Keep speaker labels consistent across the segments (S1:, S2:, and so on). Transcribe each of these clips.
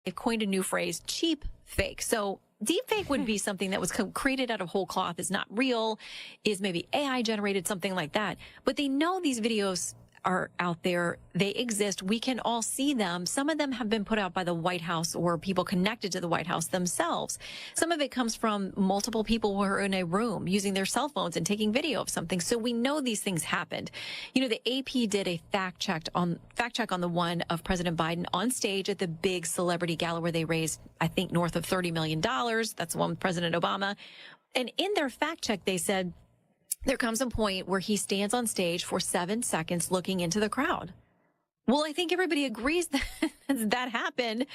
S1: They've coined a new phrase, cheap fake. So deep fake would be something that was created out of whole cloth, is not real, is maybe AI generated, something like that. But they know these videos are out there. They exist. We can all see them. Some of them have been put out by the White House or people connected to the White House themselves. Some of it comes from multiple people who are in a room using their cell phones and taking video of something. So we know these things happened. You know, the AP did a fact check on the one of President Biden on stage at the big celebrity gala where they raised, I think, north of $30 million. That's the one with President Obama. And in their fact check, they said, there comes a point where he stands on stage for 7 seconds looking into the crowd. Well, I think everybody agrees that that happened.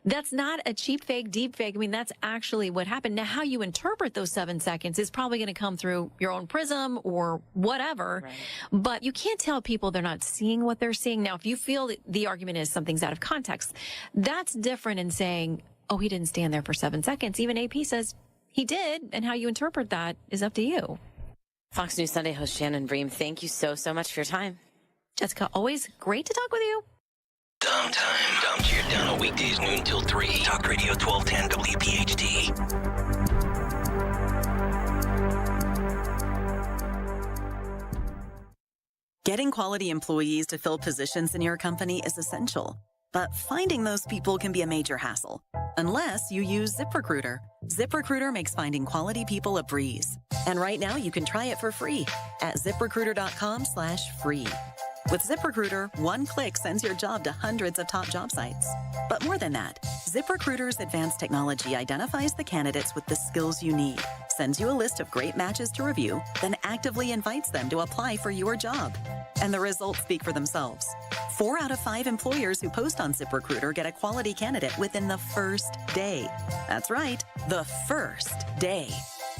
S1: That's not a cheap fake, deep fake. I mean, that's actually what happened. Now, how you interpret those 7 seconds is probably going to come through your own prism or whatever. Right. But you can't tell people they're not seeing what they're seeing. Now, if you feel that the argument is something's out of context, that's different in saying, oh, he didn't stand there for 7 seconds. Even AP says he did. And how you interpret that is up to you.
S2: Fox News Sunday host Shannon Bream, thank you so much for your time.
S1: Jessica, always great to talk with you.
S3: Dumb time. Dumb to your down weekdays noon till 3. Talk Radio 1210 WPHT.
S4: Getting quality employees to fill positions in your company is essential. But finding those people can be a major hassle, unless you use ZipRecruiter. ZipRecruiter makes finding quality people a breeze. And right now you can try it for free at ZipRecruiter.com/free. With ZipRecruiter, one click sends your job to hundreds of top job sites. But more than that, ZipRecruiter's advanced technology identifies the candidates with the skills you need, sends you a list of great matches to review, then actively invites them to apply for your job. And the results speak for themselves. 4 out of 5 employers who post on ZipRecruiter get a quality candidate within the first day. That's right, the first day.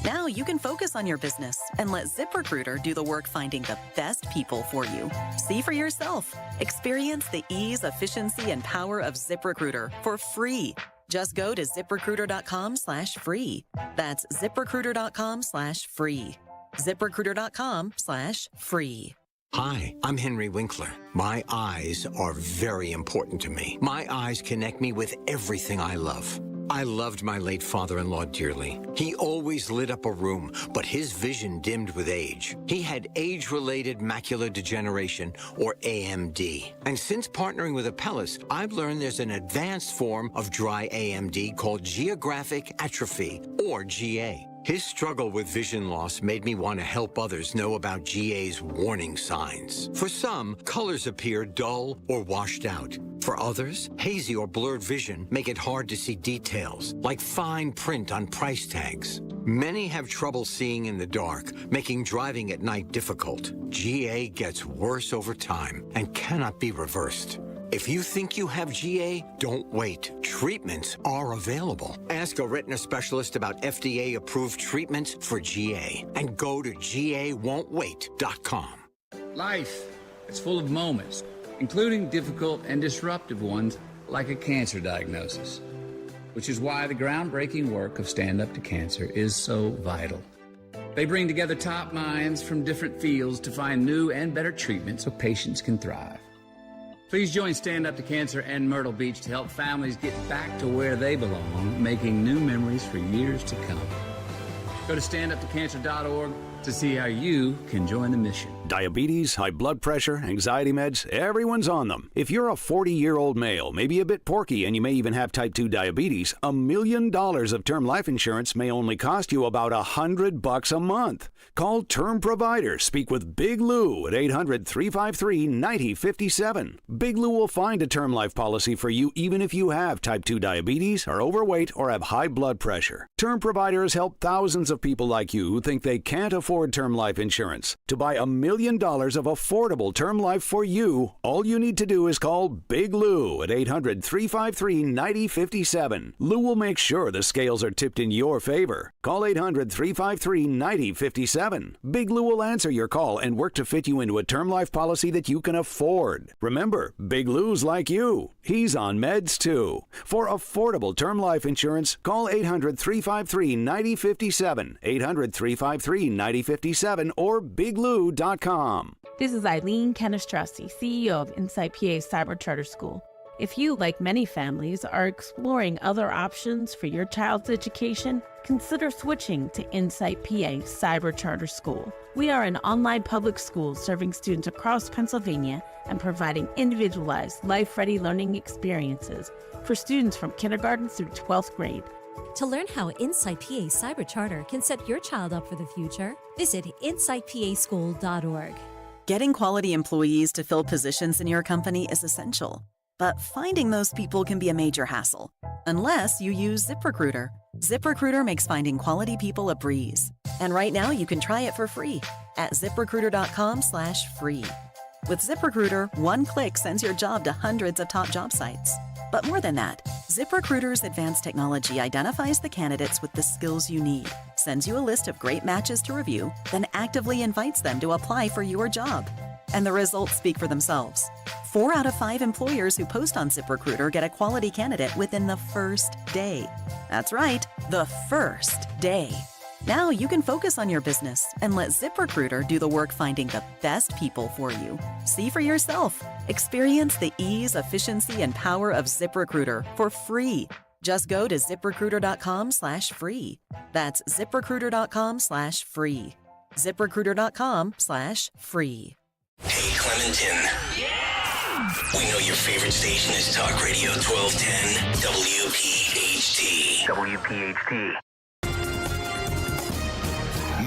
S4: Now you can focus on your business and let ZipRecruiter do the work finding the best people for you. See for yourself. Experience the ease, efficiency, and power of ZipRecruiter for free. Just go to ZipRecruiter.com/free. That's ZipRecruiter.com/free. ZipRecruiter.com/free.
S5: Hi, I'm Henry Winkler. My eyes are very important to me. My eyes connect me with everything I love. I loved my late father-in-law dearly. He always lit up a room, but his vision dimmed with age. He had age-related macular degeneration, or AMD. And since partnering with Apellis, I've learned there's an advanced form of dry AMD called geographic atrophy, or GA. His struggle with vision loss made me want to help others know about GA's warning signs. For some, colors appear dull or washed out. For others, hazy or blurred vision make it hard to see details, like fine print on price tags. Many have trouble seeing in the dark, making driving at night difficult. GA gets worse over time and cannot be reversed. If you think you have GA, don't wait. Treatments are available. Ask a retina specialist about FDA-approved treatments for GA and go to GAWon'tWait.com.
S6: Life is full of moments, including difficult and disruptive ones like a cancer diagnosis, which is why the groundbreaking work of Stand Up to Cancer is so vital. They bring together top minds from different fields to find new and better treatments so patients can thrive. Please join Stand Up to Cancer and Myrtle Beach to help families get back to where they belong, making new memories for years to come. Go to standuptocancer.org to see how you can join the mission.
S7: Diabetes, high blood pressure, anxiety meds, everyone's on them. If you're a 40-year-old male, maybe a bit porky, and you may even have type 2 diabetes, $1 million of term life insurance may only cost you about $100 a month. Call Term Provider. Speak with Big Lou at 800-353-9057. Big Lou will find a term life policy for you even if you have type 2 diabetes, are overweight, or have high blood pressure. Term Provider has helped thousands of people like you who think they can't afford term life insurance. To buy $1 million of affordable term life for you, all you need to do is call Big Lou at 800-353-9057. Lou will make sure the scales are tipped in your favor. Call 800-353-9057. Big Lou will answer your call and work to fit you into a term life policy that you can afford. Remember, Big Lou's like you. He's on meds too. For affordable term life insurance, call 800-353-9057, 800-353-9057, or biglou.com.
S8: This is Eileen Canestrossi, CEO of Insight PA Cyber Charter School. If you, like many families, are exploring other options for your child's education, consider switching to Insight PA Cyber Charter School. We are an online public school serving students across Pennsylvania and providing individualized, life-ready learning experiences for students from kindergarten through 12th grade.
S9: To learn how Insight PA Cyber Charter can set your child up for the future, visit insightpaschool.org.
S4: Getting quality employees to fill positions in your company is essential, but finding those people can be a major hassle, unless you use ZipRecruiter. ZipRecruiter makes finding quality people a breeze. And right now you can try it for free at ziprecruiter.com/free. With ZipRecruiter, one click sends your job to hundreds of top job sites. But more than that, ZipRecruiter's advanced technology identifies the candidates with the skills you need, sends you a list of great matches to review, then actively invites them to apply for your job. And the results speak for themselves. 4 out of 5 employers who post on ZipRecruiter get a quality candidate within the first day. That's right, the first day. Now you can focus on your business and let ZipRecruiter do the work finding the best people for you. See for yourself. Experience the ease, efficiency, and power of ZipRecruiter for free. Just go to ziprecruiter.com/free. That's ziprecruiter.com/free. ziprecruiter.com/free.
S3: Hey, Clementon. We know your favorite station is Talk Radio 1210 WPHT. WPHT.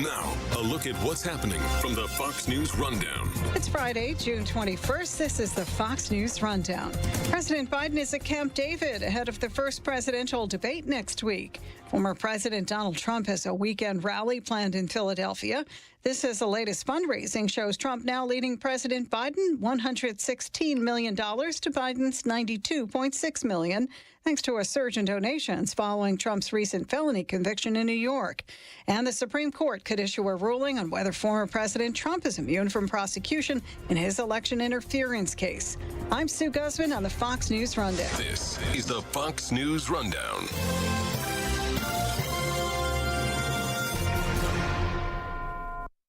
S10: Now, a look at what's happening from the Fox News Rundown.
S11: It's Friday, June 21st. This is the Fox News Rundown. President Biden is at Camp David ahead of the first presidential debate next week. Former President Donald Trump has a weekend rally planned in Philadelphia. This is the latest fundraising, shows Trump now leading President Biden $116 million to Biden's $92.6 million, thanks to a surge in donations following Trump's recent felony conviction in New York. And the Supreme Court could issue a ruling on whether former President Trump is immune from prosecution in his election interference case. I'm Sue Guzman on the Fox News Rundown.
S10: This is the Fox News Rundown.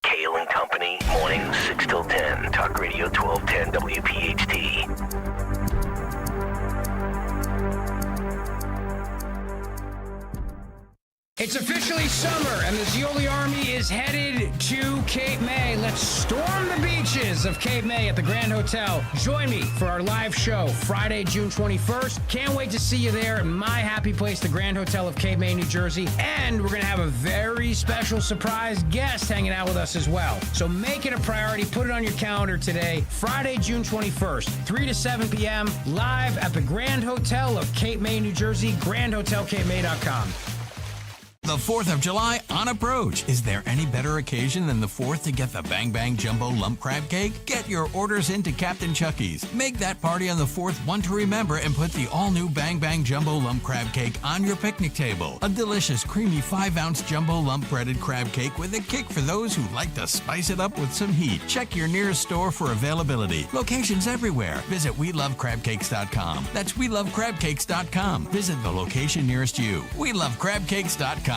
S3: Kayal and Company, mornings 6 till 10. Talk Radio 1210 WPHT.
S12: It's officially summer, and the Zioli Army is headed to Cape May. Let's storm the beaches of Cape May at the Grand Hotel. Join me for our live show Friday, June 21st. Can't wait to see you there at my happy place, the Grand Hotel of Cape May, New Jersey. And we're going to have a very special surprise guest hanging out with us as well. So make it a priority. Put it on your calendar today, Friday, June 21st, 3 to 7 p.m., live at the Grand Hotel of Cape May, New Jersey, grandhotelcapemay.com.
S13: The 4th of July on approach. Is there any better occasion than the 4th to get the Bang Bang Jumbo Lump Crab Cake? Get your orders into Captain Chucky's. Make that party on the 4th one to remember and put the all-new Bang Bang Jumbo Lump Crab Cake on your picnic table. A delicious, creamy 5-ounce jumbo lump breaded crab cake with a kick for those who like to spice it up with some heat. Check your nearest store for availability. Locations everywhere. Visit WeLoveCrabCakes.com. That's WeLoveCrabCakes.com. Visit the location nearest you. WeLoveCrabCakes.com.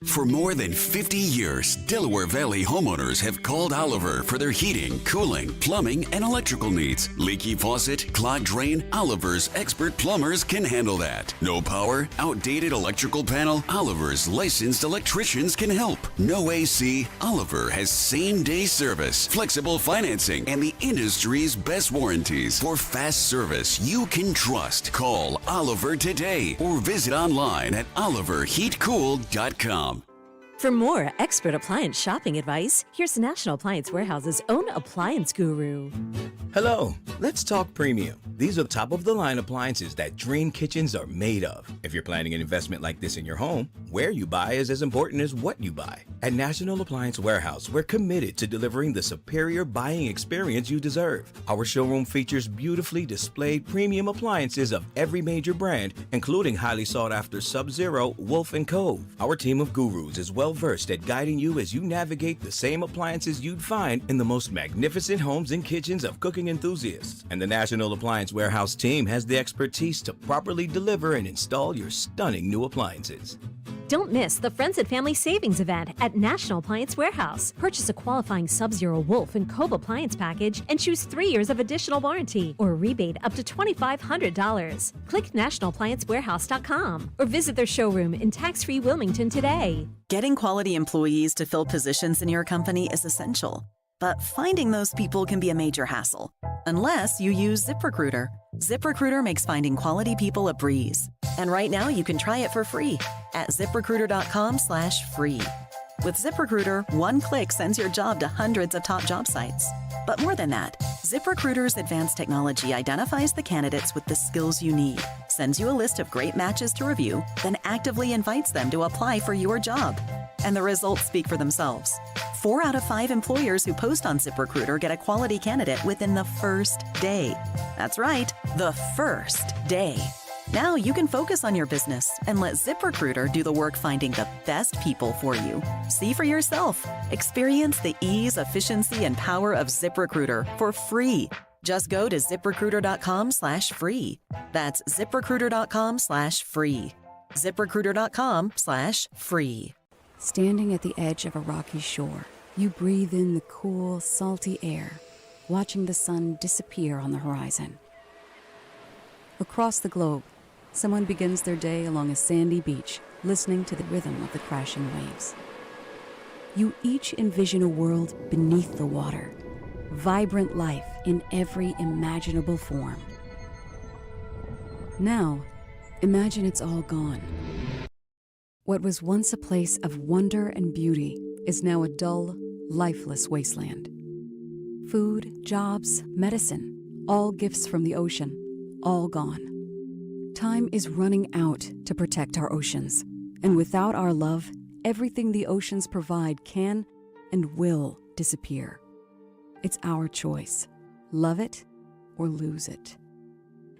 S14: For more than 50 years, Delaware Valley homeowners have called Oliver for their heating, cooling, plumbing, and electrical needs. Leaky faucet, clogged drain, Oliver's expert plumbers can handle that. No power, outdated electrical panel, Oliver's licensed electricians can help. No AC, Oliver has same-day service, flexible financing, and the industry's best warranties. For fast service you can trust, call Oliver today or visit online at oliverheatcool.com.
S9: For more expert appliance shopping advice, here's National Appliance Warehouse's own appliance guru.
S15: Hello, let's talk premium. These are top-of-the-line appliances that dream kitchens are made of. If you're planning an investment like this in your home, where you buy is as important as what you buy. At National Appliance Warehouse, we're committed to delivering the superior buying experience you deserve. Our showroom features beautifully displayed premium appliances of every major brand, including highly sought-after Sub-Zero, Wolf & Cove. Our team of gurus is well-versed at guiding you as you navigate the same appliances you'd find in the most magnificent homes and kitchens of cooking enthusiasts. And the National Appliance Warehouse team has the expertise to properly deliver and install your stunning new appliances.
S9: Don't miss the Friends and Family Savings event at National Appliance Warehouse. Purchase a qualifying Sub-Zero Wolf and Cove appliance package and choose 3 years of additional warranty or rebate up to $2,500. Click nationalappliancewarehouse.com or visit their showroom in tax-free Wilmington today.
S4: Getting quality employees to fill positions in your company is essential, but finding those people can be a major hassle, unless you use ZipRecruiter. ZipRecruiter makes finding quality people a breeze. And right now you can try it for free at ZipRecruiter.com/free. With ZipRecruiter, one click sends your job to hundreds of top job sites. But more than that, ZipRecruiter's advanced technology identifies the candidates with the skills you need, sends you a list of great matches to review, then actively invites them to apply for your job. And the results speak for themselves. 4 out of 5 employers who post on ZipRecruiter get a quality candidate within the first day. That's right, the first day. Now you can focus on your business and let ZipRecruiter do the work finding the best people for you. See for yourself. Experience the ease, efficiency, and power of ZipRecruiter for free. Just go to ZipRecruiter.com/free. That's ZipRecruiter.com/free. ZipRecruiter.com/free.
S16: Standing at the edge of a rocky shore, you breathe in the cool, salty air, watching the sun disappear on the horizon. Across the globe, someone begins their day along a sandy beach, listening to the rhythm of the crashing waves. You each envision a world beneath the water, vibrant life in every imaginable form. Now, imagine it's all gone. What was once a place of wonder and beauty is now a dull, lifeless wasteland. Food, jobs, medicine, all gifts from the ocean, all gone. Time is running out to protect our oceans, and without our love, everything the oceans provide can and will disappear. It's our choice. Love it or lose it.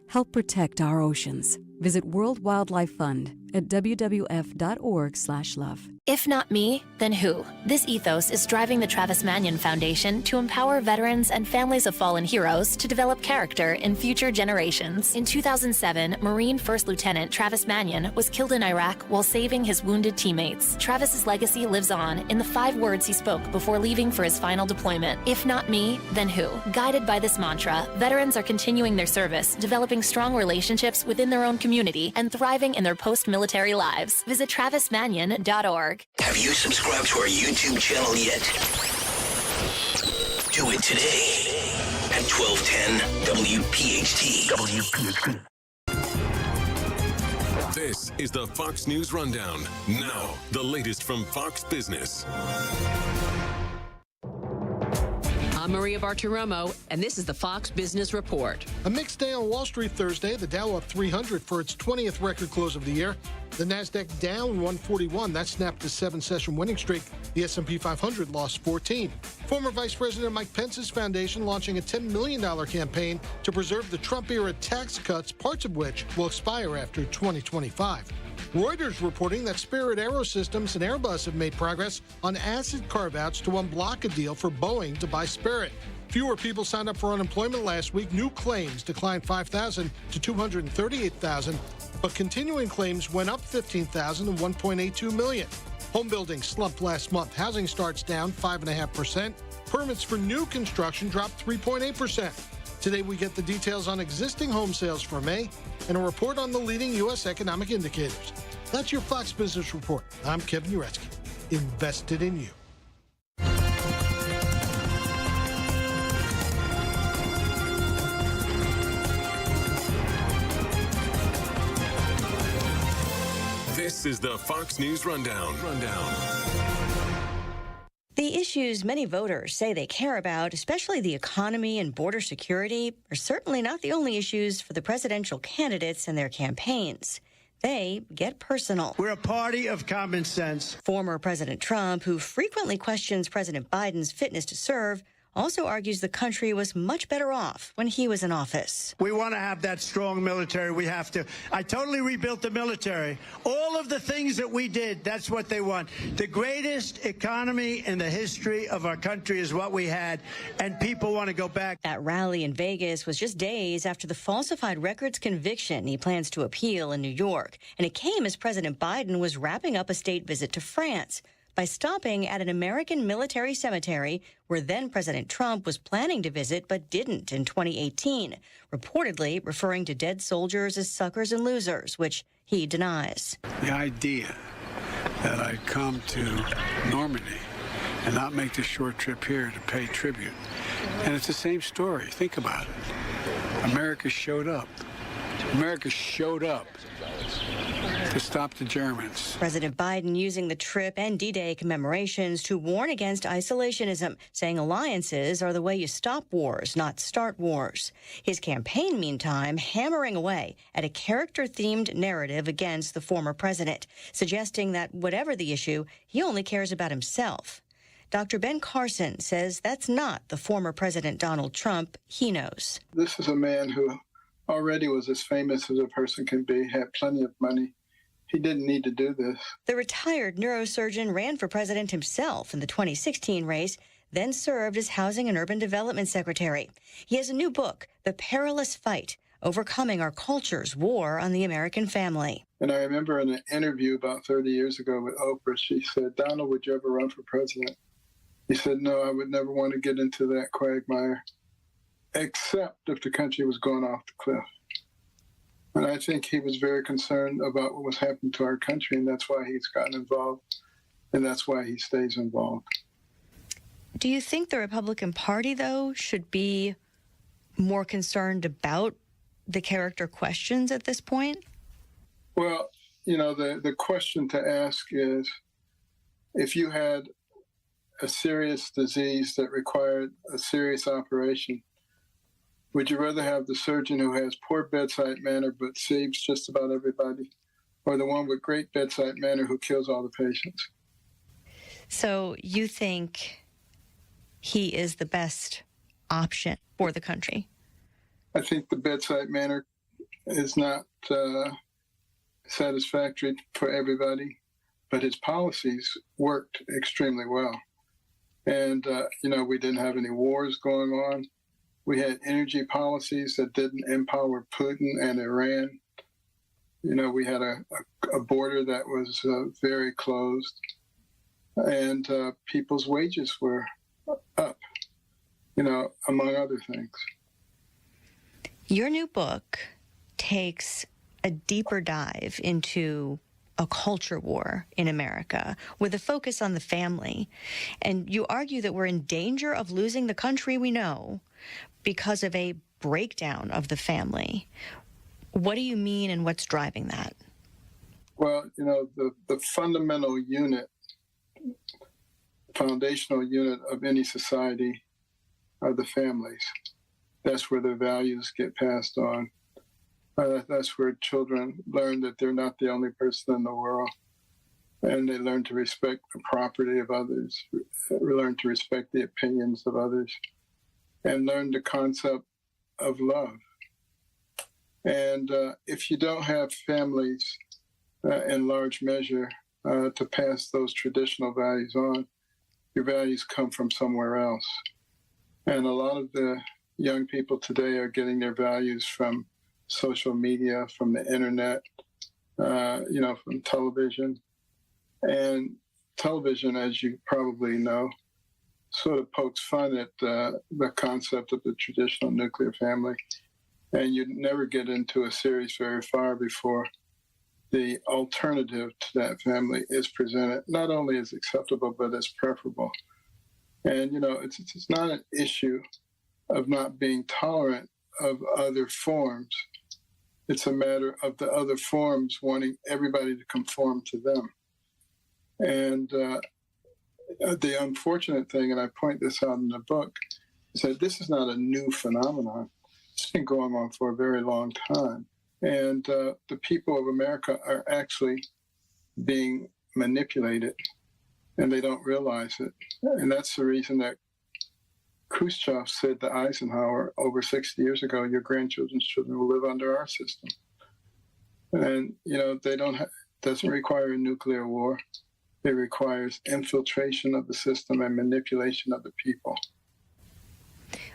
S16: Help protect our oceans. Visit World Wildlife Fund at wwf.org/love.
S17: If not me, then who? This ethos is driving the Travis Manion Foundation to empower veterans and families of fallen heroes to develop character in future generations. In 2007, Marine First Lieutenant Travis Manion was killed in Iraq while saving his wounded teammates. Travis's legacy lives on in the 5 words he spoke before leaving for his final deployment. If not me, then who? Guided by this mantra, veterans are continuing their service, developing strong relationships within their own community, and thriving in their post-military lives. Visit travismanion.org.
S3: Have you subscribed to our YouTube channel yet? Do it today at 1210 WPHT.
S10: This is the Fox News Rundown. Now, the latest from Fox Business.
S18: I'm Maria Bartiromo, and this is the Fox Business Report.
S19: A mixed day on Wall Street Thursday. The Dow up 300 for its 20th record close of the year. The Nasdaq down 141. That snapped a 7-session winning streak. The S&P 500 lost 14. Former Vice President Mike Pence's foundation launching a $10 million campaign to preserve the Trump-era tax cuts, parts of which will expire after 2025. Reuters reporting that Spirit Aerosystems and Airbus have made progress on asset carve-outs to unblock a deal for Boeing to buy Spirit. Fewer people signed up for unemployment last week. New claims declined 5,000 to 238,000, but continuing claims went up 15,000 to 1.82 million. Home building slumped last month. Housing starts down 5.5%. Permits for new construction dropped 3.8%. Today we get the details on existing home sales for May and a report on the leading U.S. economic indicators. That's your Fox Business Report. I'm Kevin Uretsky. Invested in you.
S10: This is the Fox News Rundown.
S20: The issues many voters say they care about, especially the economy and border security, are certainly not the only issues for the presidential candidates and their campaigns. They get personal.
S21: We're a party of common sense.
S20: Former President Trump, who frequently questions President Biden's fitness to serve, also argues the country was much better off when he was in office.
S21: We want to have that strong military. We have to. I totally rebuilt the military. All of the things that we did, that's what they want. The greatest economy in the history of our country is what we had, and people want to go back.
S20: That rally in Vegas was just days after the falsified records conviction he plans to appeal in New York, and it came as President Biden was wrapping up a state visit to France by stopping at an American military cemetery where then President Trump was planning to visit but didn't in 2018, reportedly referring to dead soldiers as suckers and losers, which he denies.
S22: The idea that I'd come to Normandy and not make the short trip here to pay tribute. And it's the same story. Think about it. America showed up. America showed up to stop the Germans.
S20: President Biden using the trip and D-Day commemorations to warn against isolationism, saying alliances are the way you stop wars, not start wars. His campaign, meantime, hammering away at a character-themed narrative against the former president, suggesting that whatever the issue, he only cares about himself. Dr. Ben Carson says that's not the former President Donald Trump he knows.
S22: This is a man who already was as famous as a person can be, had plenty of money. He didn't need to do this.
S20: The retired neurosurgeon ran for president himself in the 2016 race, then served as Housing and Urban Development Secretary. He has a new book, The Perilous Fight, Overcoming Our Culture's War on the American Family.
S22: And I remember in an interview about 30 years ago with Oprah, she said, "Donald, would you ever run for president?" He said, "No, I would never want to get into that quagmire, except if the country was going off the cliff." And I think he was very concerned about what was happening to our country, and that's why he's gotten involved, and that's why he stays involved.
S20: Do you think the Republican Party, though, should be more concerned about the character questions at this point?
S22: Well, you know, the question to ask is, if you had a serious disease that required a serious operation, would you rather have the surgeon who has poor bedside manner but saves just about everybody, or the one with great bedside manner who kills all the patients?
S20: So you think he is the best option for the country?
S22: I think the bedside manner is not satisfactory for everybody, but his policies worked extremely well. And, you know, we didn't have any wars going on. We had energy policies that didn't empower Putin and Iran. You know, we had a border that was very closed, and people's wages were up, you know, among other things.
S20: Your new book takes a deeper dive into a culture war in America with a focus on the family. And you argue that we're in danger of losing the country we know because of a breakdown of the family. What do you mean, and what's driving that?
S22: Well, you know, the fundamental unit, foundational unit of any society are the families. That's where the values get passed on. That's where children learn that they're not the only person in the world. And they learn to respect the property of others, learn to respect the opinions of others, and learn the concept of love. And if you don't have families in large measure to pass those traditional values on, your values come from somewhere else. And a lot of the young people today are getting their values from social media, from the internet, you know, from television. And television, as you probably know, sort of pokes fun at the concept of the traditional nuclear family. And you never get into a series very far before the alternative to that family is presented, not only as acceptable, but as preferable. And, you know, it's not an issue of not being tolerant of other forms. It's a matter of the other forms wanting everybody to conform to them. And the unfortunate thing, and I point this out in the book, is that this is not a new phenomenon. It's been going on for a very long time. And the people of America are actually being manipulated, and they don't realize it. And that's the reason that Khrushchev said to Eisenhower over 60 years ago, your grandchildren's children will live under our system. And, they doesn't require a nuclear war. It requires infiltration of the system and manipulation of the people.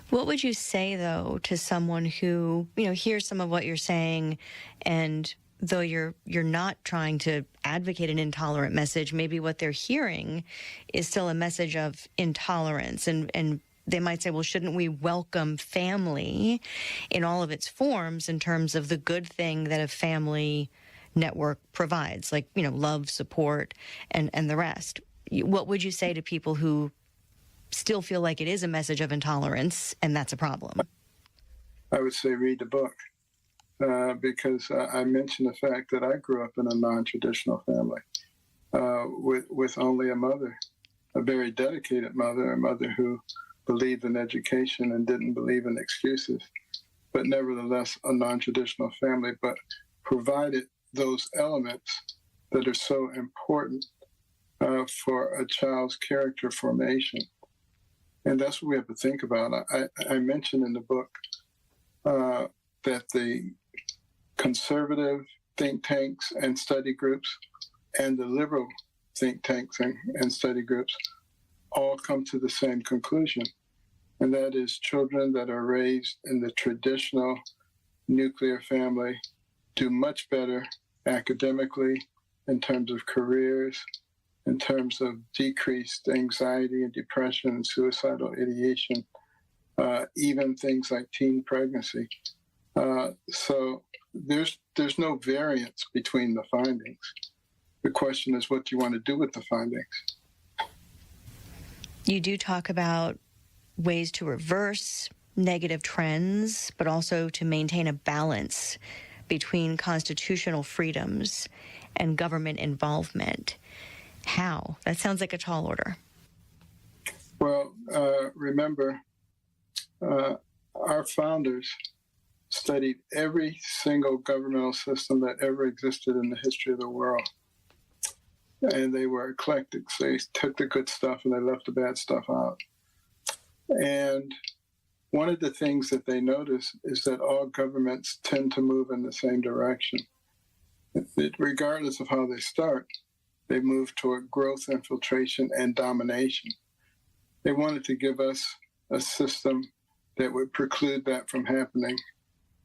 S20: What would you say, though, to someone who, hears some of what you're saying, and though you're not trying to advocate an intolerant message, maybe what they're hearing is still a message of intolerance, and they might say, well, shouldn't we welcome family in all of its forms in terms of the good thing that a family network provides, like, love, support, and the rest? What would you say to people who still feel like it is a message of intolerance and that's a problem?
S22: I would say read the book, because I mentioned the fact that I grew up in a non-traditional family with only a mother, a very dedicated mother, a mother who believed in education and didn't believe in excuses, but nevertheless a non-traditional family, but provided those elements that are so important for a child's character formation. And that's what we have to think about. I mentioned in the book that the conservative think tanks and study groups and the liberal think tanks and study groups all come to the same conclusion, and that is children that are raised in the traditional nuclear family do much better academically, in terms of careers, in terms of decreased anxiety and depression and suicidal ideation, even things like teen pregnancy. So there's no variance between the findings. The question is, what do you want to do with the findings?
S20: You do talk about ways to reverse negative trends, but also to maintain a balance between constitutional freedoms and government involvement. How? That sounds like a tall order.
S22: Well, remember, our founders studied every single governmental system that ever existed in the history of the world. And they were eclectic. So they took the good stuff and they left the bad stuff out. And one of the things that they noticed is that all governments tend to move in the same direction. Regardless of how they start, they move toward growth, infiltration, and domination. They wanted to give us a system that would preclude that from happening,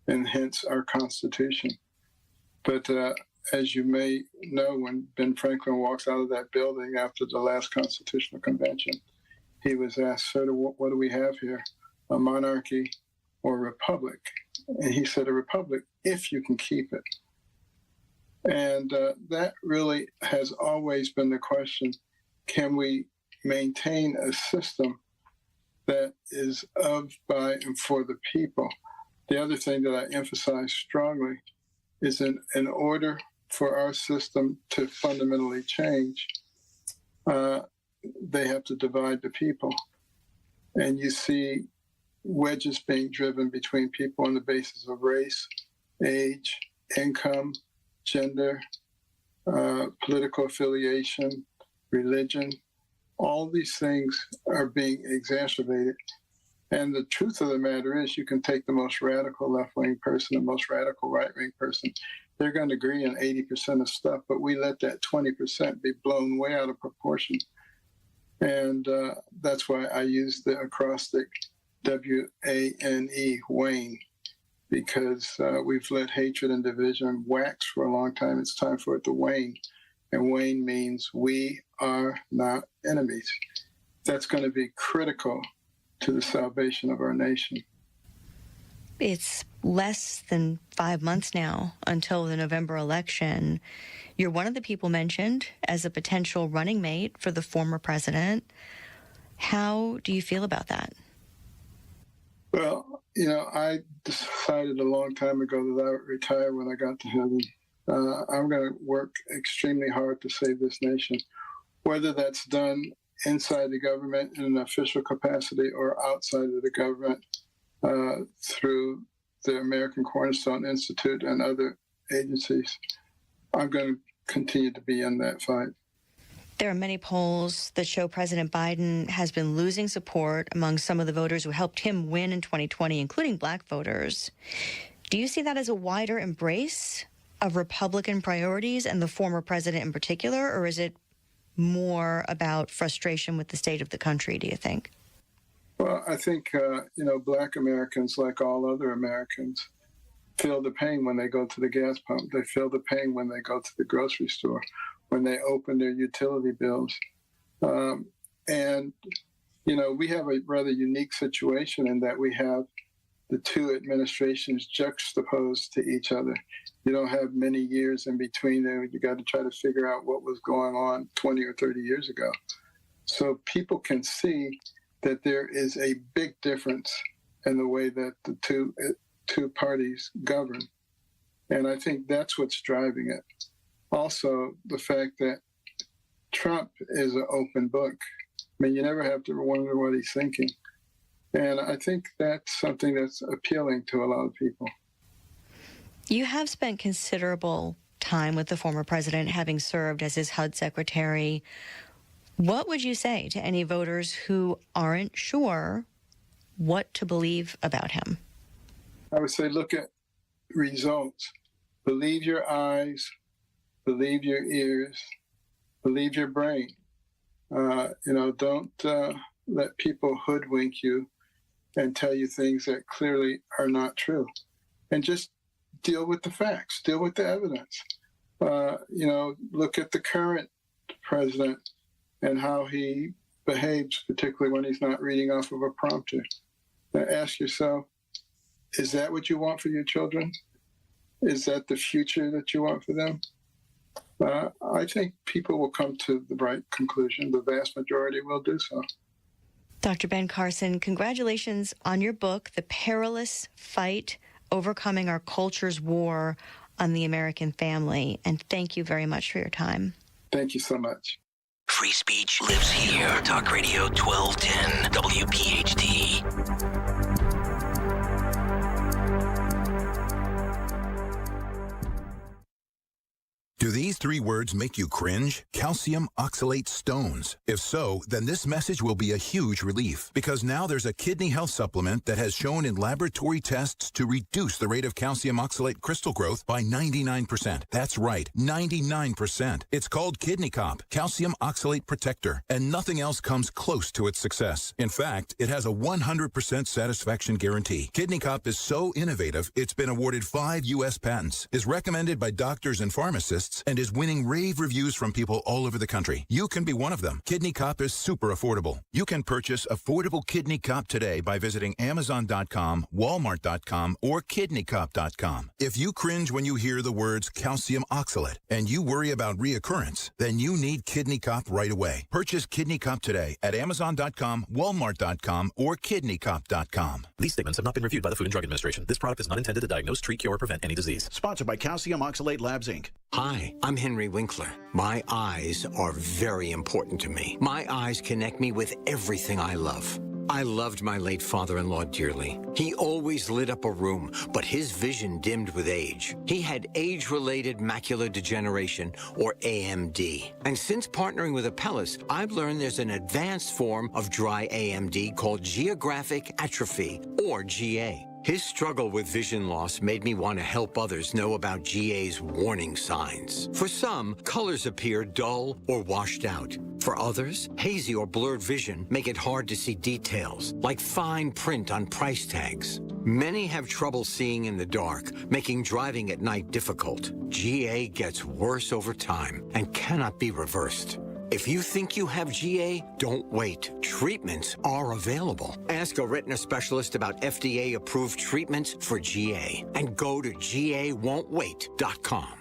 S22: and hence our Constitution. But as you may know, when Ben Franklin walks out of that building after the last Constitutional Convention, he was asked, "Sir, what do we have here? A monarchy or a republic?" And he said, "A republic, if you can keep it." And that really has always been the question: can we maintain a system that is of, by, and for the people? The other thing that I emphasize strongly is in order for our system to fundamentally change, they have to divide the people. And you see wedges being driven between people on the basis of race, age, income, gender, political affiliation, religion. All these things are being exacerbated. And the truth of the matter is, you can take the most radical left-wing person, the most radical right-wing person. They're going to agree on 80% of stuff, but we let that 20% be blown way out of proportion. And that's why I use the acrostic W-A-N-E, wane, because we've let hatred and division wax for a long time. It's time for it to wane. And wane means we are not enemies. That's going to be critical to the salvation of our nation.
S20: It's less than 5 months now until the November election. You're one of the people mentioned as a potential running mate for the former president. How do you feel about that?
S22: Well, I decided a long time ago that I would retire when I got to heaven. I'm going to work extremely hard to save this nation, whether that's done inside the government in an official capacity or outside of the government through the American Cornerstone Institute and other agencies. I'm going to continue to be in that fight.
S20: There are many polls that show President Biden has been losing support among some of the voters who helped him win in 2020, including black voters. Do you see that as a wider embrace of Republican priorities and the former president in particular, or is it more about frustration with the state of the country, do you think?
S22: Well, I think, black Americans, like all other Americans, feel the pain when they go to the gas pump. They feel the pain when they go to the grocery store, when they open their utility bills. We have a rather unique situation in that we have the two administrations juxtaposed to each other. You don't have many years in between there. You got to try to figure out what was going on 20 or 30 years ago. So people can see that there is a big difference in the way that the two parties govern. And I think that's what's driving it. Also, the fact that Trump is an open book. I mean, you never have to wonder what he's thinking. And I think that's something that's appealing to a lot of people.
S20: You have spent considerable time with the former president, having served as his HUD secretary. What would you say to any voters who aren't sure what to believe about him?
S22: I would say look at results. Believe your eyes, believe your ears, believe your brain. Don't let people hoodwink you and tell you things that clearly are not true. And just deal with the facts, deal with the evidence. Look at the current president and how he behaves, particularly when he's not reading off of a prompter. Now ask yourself, is that what you want for your children? Is that the future that you want for them? I think people will come to the right conclusion. The vast majority will do so.
S20: Dr. Ben Carson, congratulations on your book, The Perilous Fight, Overcoming Our Culture's War on the American Family. And thank you very much for your time.
S22: Thank you so much.
S3: Free speech lives here. Talk Radio 1210 WPHT.
S1: Do these three words make you cringe? Calcium oxalate stones. If so, then this message will be a huge relief, because now there's a kidney health supplement that has shown in laboratory tests to reduce the rate of calcium oxalate crystal growth by 99%. That's right, 99%. It's called Kidney Cop, Calcium Oxalate Protector, and nothing else comes close to its success. In fact, it has a 100% satisfaction guarantee. Kidney Cop is so innovative, it's been awarded 5 U.S. patents, is recommended by doctors and pharmacists, and is winning rave reviews from people all over the country. You can be one of them. Kidney Cop is super affordable. You can purchase affordable Kidney Cop today by visiting Amazon.com, Walmart.com, or KidneyCop.com. If you cringe when you hear the words calcium oxalate and you worry about reoccurrence, then you need Kidney Cop right away. Purchase Kidney Cop today at Amazon.com, Walmart.com, or KidneyCop.com.
S2: These statements have not been reviewed by the Food and Drug Administration. This product is not intended to diagnose, treat, cure, or prevent any disease.
S5: Sponsored by Calcium Oxalate Labs, Inc. Hi, I'm Henry Winkler. My eyes are very important to me. My eyes connect me with everything I love. I loved my late father-in-law dearly. He always lit up a room, but his vision dimmed with age. He had age-related macular degeneration, or AMD. And since partnering with Apellis, I've learned there's an advanced form of dry AMD called geographic atrophy, or GA. His struggle with vision loss made me want to help others know about GA's warning signs. For some, colors appear dull or washed out. For others, hazy or blurred vision make it hard to see details, like fine print on price tags. Many have trouble seeing in the dark, making driving at night difficult. GA gets worse over time and cannot be reversed. If you think you have GA, don't wait. Treatments are available. Ask a retina specialist about FDA-approved treatments for GA and go to GAWon'tWait.com.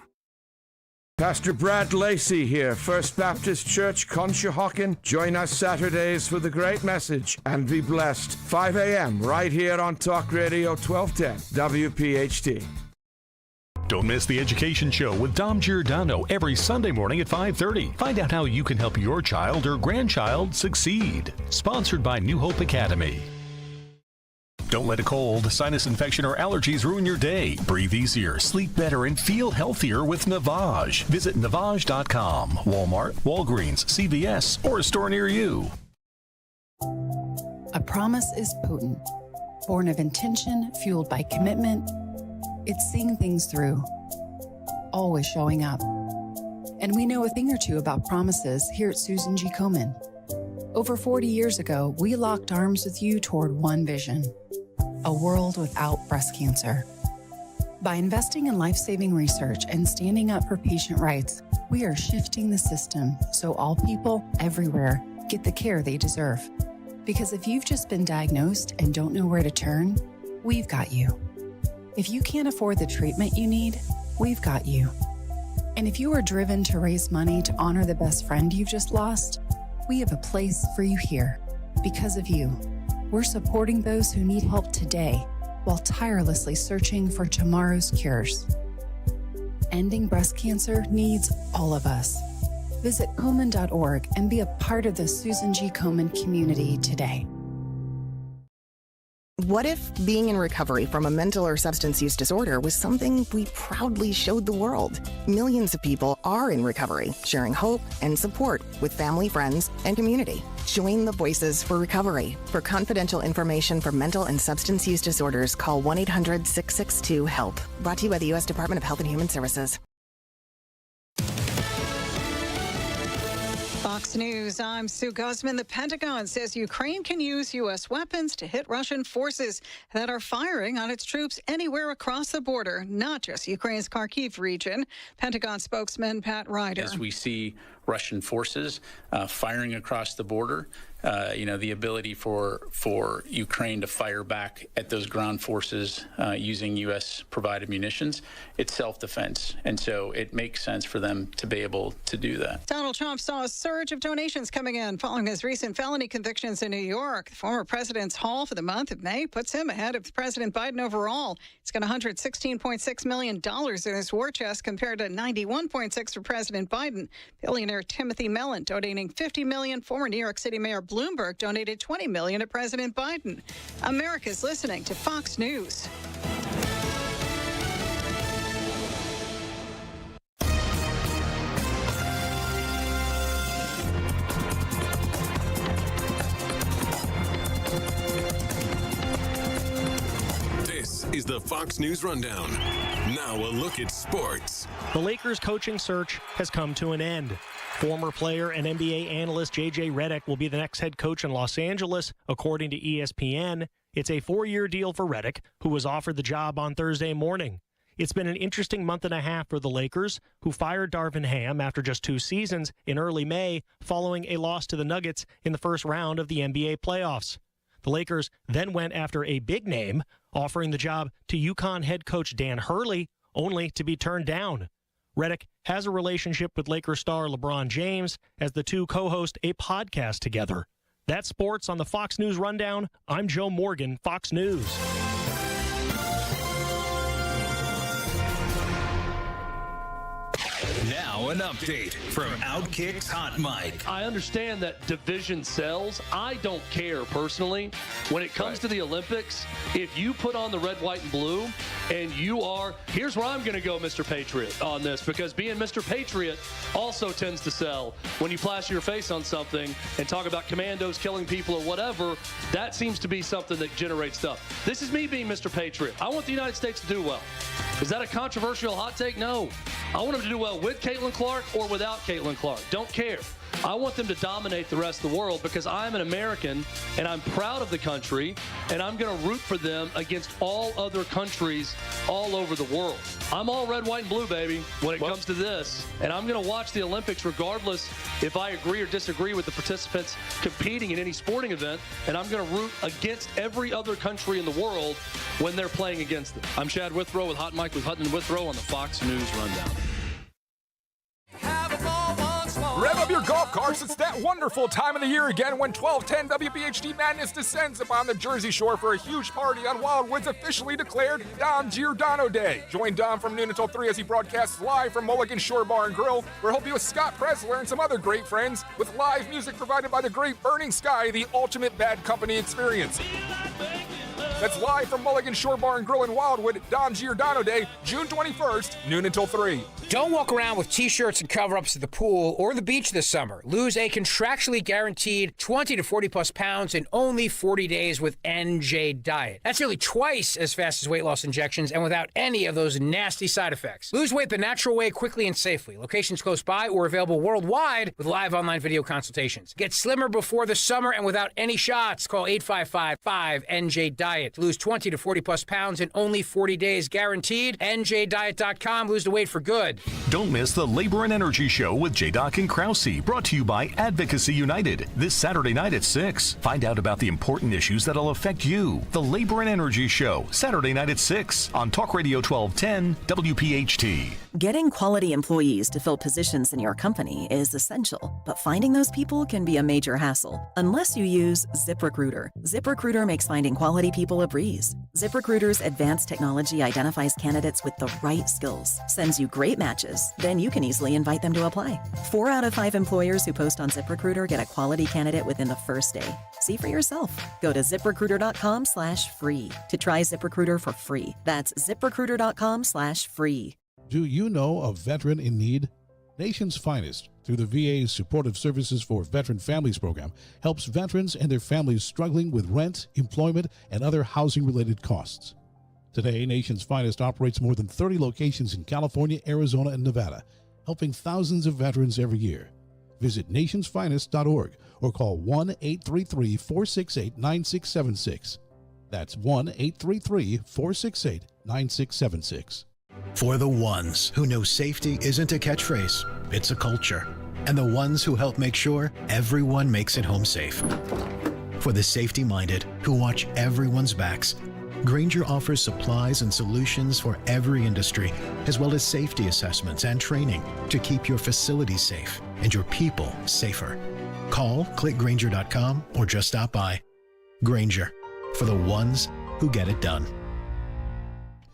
S23: Pastor Brad Lacey here, First Baptist Church, Conshohocken. Join us Saturdays for the great message and be blessed. 5 a.m. right here on Talk Radio 1210 WPHT.
S24: Don't miss the Education Show with Dom Giordano every Sunday morning at 5:30. Find out how you can help your child or grandchild succeed. Sponsored by New Hope Academy. Don't let a cold, sinus infection, or allergies ruin your day. Breathe easier, sleep better, and feel healthier with Navage. Visit Navage.com. Walmart, Walgreens, CVS, or a store near you.
S6: A promise is potent, born of intention, fueled by commitment. It's seeing things through, always showing up. And we know a thing or two about promises here at Susan G. Komen. Over 40 years ago, we locked arms with you toward one vision: a world without breast cancer. By investing in life-saving research and standing up for patient rights, we are shifting the system so all people everywhere get the care they deserve. Because if you've just been diagnosed and don't know where to turn, we've got you. If you can't afford the treatment you need, we've got you. And if you are driven to raise money to honor the best friend you've just lost, we have a place for you here. Because of you, we're supporting those who need help today while tirelessly searching for tomorrow's cures. Ending breast cancer needs all of us. Visit Komen.org and be a part of the Susan G. Komen community today.
S7: What if being in recovery from a mental or substance use disorder was something we proudly showed the world? Millions of people are in recovery, sharing hope and support with family, friends, and community. Join the Voices for Recovery. For confidential information for mental and substance use disorders, call 1-800-662-HELP. Brought to you by the U.S. Department of Health and Human Services.
S8: Fox News, I'm Sue Guzman. The Pentagon says Ukraine can use U.S. weapons to hit Russian forces that are firing on its troops anywhere across the border, not just Ukraine's Kharkiv region. Pentagon spokesman Pat Ryder.
S11: As we see Russian forces firing across the border, the ability for Ukraine to fire back at those ground forces using U.S. provided munitions, it's self-defense. And so it makes sense for them to be able to do that.
S8: Donald Trump saw a surge of donations coming in following his recent felony convictions in New York. The former president's haul for the month of May puts him ahead of President Biden overall. He's got $116.6 million in his war chest compared to $91.6 for President Biden. Billionaire Timothy Mellon donating $50 million. Former New York City Mayor Bloomberg donated $20 million to President Biden. America's listening to Fox News.
S10: This is the Fox News Rundown. Now a look at sports.
S25: The Lakers coaching search has come to an end. Former player and NBA analyst J.J. Redick will be the next head coach in Los Angeles, according to ESPN. It's a 4-year deal for Redick, who was offered the job on Thursday morning. It's been an interesting month and a half for the Lakers, who fired Darvin Ham after just 2 seasons in early May, following a loss to the Nuggets in the first round of the NBA playoffs. The Lakers then went after a big name, offering the job to UConn head coach Dan Hurley, only to be turned down. Redick has a relationship with Lakers star LeBron James, as the two co-host a podcast together. That's sports on the Fox News Rundown. I'm Joe Morgan, Fox News.
S26: Now an update from Outkick's Hot Mic.
S27: I understand that division sells. I don't care personally. When it comes to the Olympics, if you put on the red, white, and blue, and you are, here's where I'm going to go, Mr. Patriot, on this, because being Mr. Patriot also tends to sell. When you plaster your face on something and talk about commandos killing people or whatever, that seems to be something that generates stuff. This is me being Mr. Patriot. I want the United States to do well. Is that a controversial hot take? No. I want them to do well with Caitlin Clark or without Caitlin Clark. Don't care. I want them to dominate the rest of the world because I'm an American and I'm proud of the country and I'm going to root for them against all other countries all over the world. I'm all red, white, and blue, baby, when it comes to this. And I'm going to watch the Olympics regardless if I agree or disagree with the participants competing in any sporting event. And I'm going to root against every other country in the world when they're playing against them. I'm Chad Withrow with Hot Mike with Hutton and Withrow on the Fox News Rundown.
S28: Rev up your golf carts. It's that wonderful time of the year again when 1210 WPHT Madness descends upon the Jersey Shore for a huge party on Wildwood's officially declared Dom Giordano Day. Join Dom from noon until 3 as he broadcasts live from Mulligan Shore Bar and Grill, where he'll be with Scott Presler and some other great friends, with live music provided by the great Burning Sky, the ultimate bad company experience. That's live from Mulligan Shore Bar and Grill in Wildwood, Don Giordano Day, June 21st, noon until 3.
S4: Don't walk around with T-shirts and cover-ups at the pool or the beach this summer. Lose a contractually guaranteed 20 to 40-plus pounds in only 40 days with NJ Diet. That's nearly twice as fast as weight loss injections and without any of those nasty side effects. Lose weight the natural way, quickly and safely. Locations close by or available worldwide with live online video consultations. Get slimmer before the summer and without any shots. Call 855-5NJ-DIET to lose 20 to 40-plus pounds in only 40 days. Guaranteed. NJDiet.com. Lose the weight for good.
S24: Don't miss the Labor and Energy Show with J-Doc and Krause, brought to you by Advocacy United, this Saturday night at 6. Find out about the important issues that'll affect you. The Labor and Energy Show, Saturday night at 6 on Talk Radio 1210 WPHT.
S9: Getting quality employees to fill positions in your company is essential, but finding those people can be a major hassle unless you use ZipRecruiter. ZipRecruiter makes finding quality people a breeze. ZipRecruiter's advanced technology identifies candidates with the right skills, sends you great matches, then you can easily invite them to apply. 4 out of 5 employers who post on ZipRecruiter get a quality candidate within the first day. See for yourself. Go to ZipRecruiter.com/free to try ZipRecruiter for free. That's ZipRecruiter.com/free.
S12: Do you know a veteran in need? Nation's Finest, through the VA's Supportive Services for Veteran Families program, helps veterans and their families struggling with rent, employment, and other housing-related costs. Today, Nation's Finest operates more than 30 locations in California, Arizona, and Nevada, helping thousands of veterans every year. Visit nationsfinest.org or call 1-833-468-9676. That's 1-833-468-9676.
S13: For the ones who know safety isn't a catchphrase, it's a culture. And the ones who help make sure everyone makes it home safe. For the safety-minded who watch everyone's backs, Grainger offers supplies and solutions for every industry, as well as safety assessments and training to keep your facilities safe and your people safer. Call, click Grainger.com, or just stop by. Grainger, for the ones who get it done.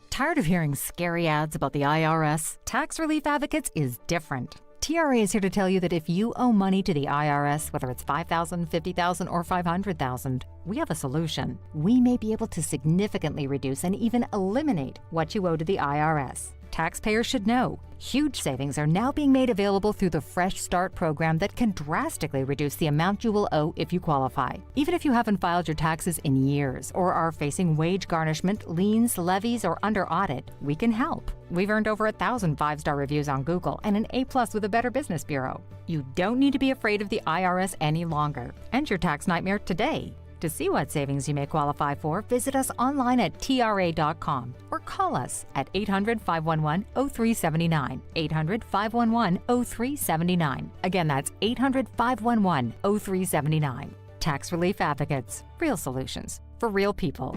S14: Tired of hearing scary ads about the IRS? Tax Relief Advocates is different. TRA is here to tell you that if you owe money to the IRS, whether it's $5,000, $50,000, or $500,000, we have a solution. We may be able to significantly reduce and even eliminate what you owe to the IRS. Taxpayers should know, huge savings are now being made available through the Fresh Start program that can drastically reduce the amount you will owe if you qualify. Even if you haven't filed your taxes in years or are facing wage garnishment, liens, levies, or under audit, we can help. We've earned over 1,000 5-star reviews on Google and an A+ with the Better Business Bureau. You don't need to be afraid of the IRS any longer. End your tax nightmare today. To see what savings you may qualify for, visit us online at TRA.com or call us at 800-511-0379, 800-511-0379. Again, that's 800-511-0379. Tax Relief Advocates. Real solutions for real people.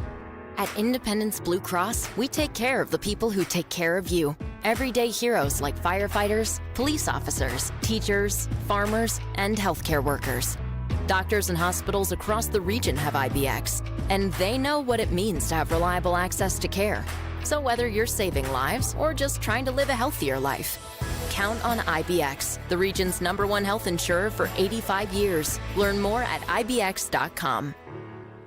S15: At Independence Blue Cross, we take care of the people who take care of you. Everyday heroes like firefighters, police officers, teachers, farmers, and healthcare workers. Doctors and hospitals across the region have IBX, and they know what it means to have reliable access to care. So whether you're saving lives or just trying to live a healthier life, count on IBX, the region's #1 health insurer for 85 years. Learn more at IBX.com.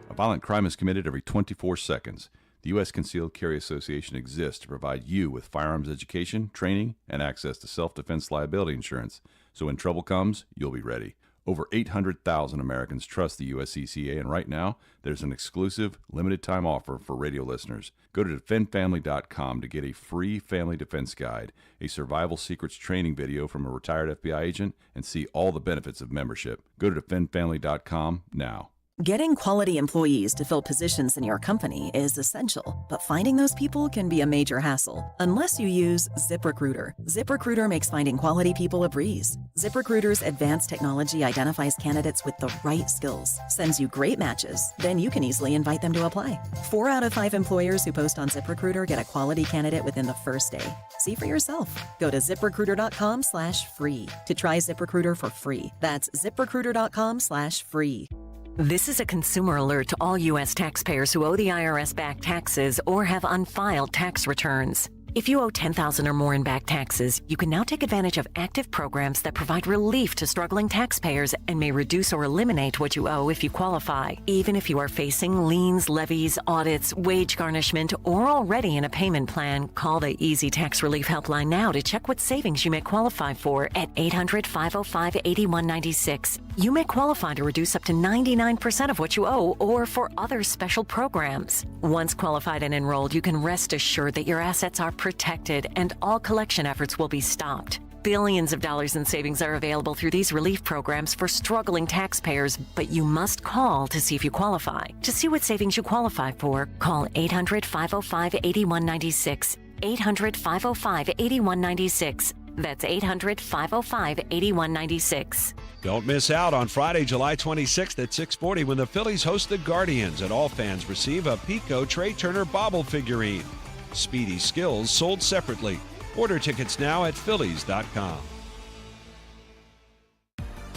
S16: A violent crime is committed every 24 seconds. The U.S. Concealed Carry Association exists to provide you with firearms education, training, and access to self-defense liability insurance. So when trouble comes, you'll be ready. Over 800,000 Americans trust the USCCA, and right now, there's an exclusive, limited-time offer for radio listeners. Go to defendfamily.com to get a free family defense guide, a survival secrets training video from a retired FBI agent, and see all the benefits of membership. Go to defendfamily.com now.
S9: Getting quality employees to fill positions in your company is essential, but finding those people can be a major hassle unless you use ZipRecruiter. ZipRecruiter makes finding quality people a breeze. ZipRecruiter's advanced technology identifies candidates with the right skills, sends you great matches, then you can easily invite them to apply. 4 out of 5 employers who post on ZipRecruiter get a quality candidate within the first day. See for yourself. Go to ZipRecruiter.com/free to try ZipRecruiter for free. That's ZipRecruiter.com/free.
S17: This is a consumer alert to all U.S. taxpayers who owe the IRS back taxes or have unfiled tax returns. If you owe $10,000 or more in back taxes, you can now take advantage of active programs that provide relief to struggling taxpayers and may reduce or eliminate what you owe if you qualify. Even if you are facing liens, levies, audits, wage garnishment, or already in a payment plan, call the Easy Tax Relief Helpline now to check what savings you may qualify for at 800-505-8196. You may qualify to reduce up to 99% of what you owe or for other special programs. Once qualified and enrolled, you can rest assured that your assets are protected and all collection efforts will be stopped. Billions of dollars in savings are available through these relief programs for struggling taxpayers, but you must call to see if you qualify. To see what savings you qualify for, call 800-505-8196. 800-505-8196. That's 800-505-8196.
S1: Don't miss out on Friday, July 26th at 6:40 when the Phillies host the Guardians, and all fans receive a Pico Trey Turner bobble figurine. Speedy Skills sold separately. Order tickets now at Phillies.com.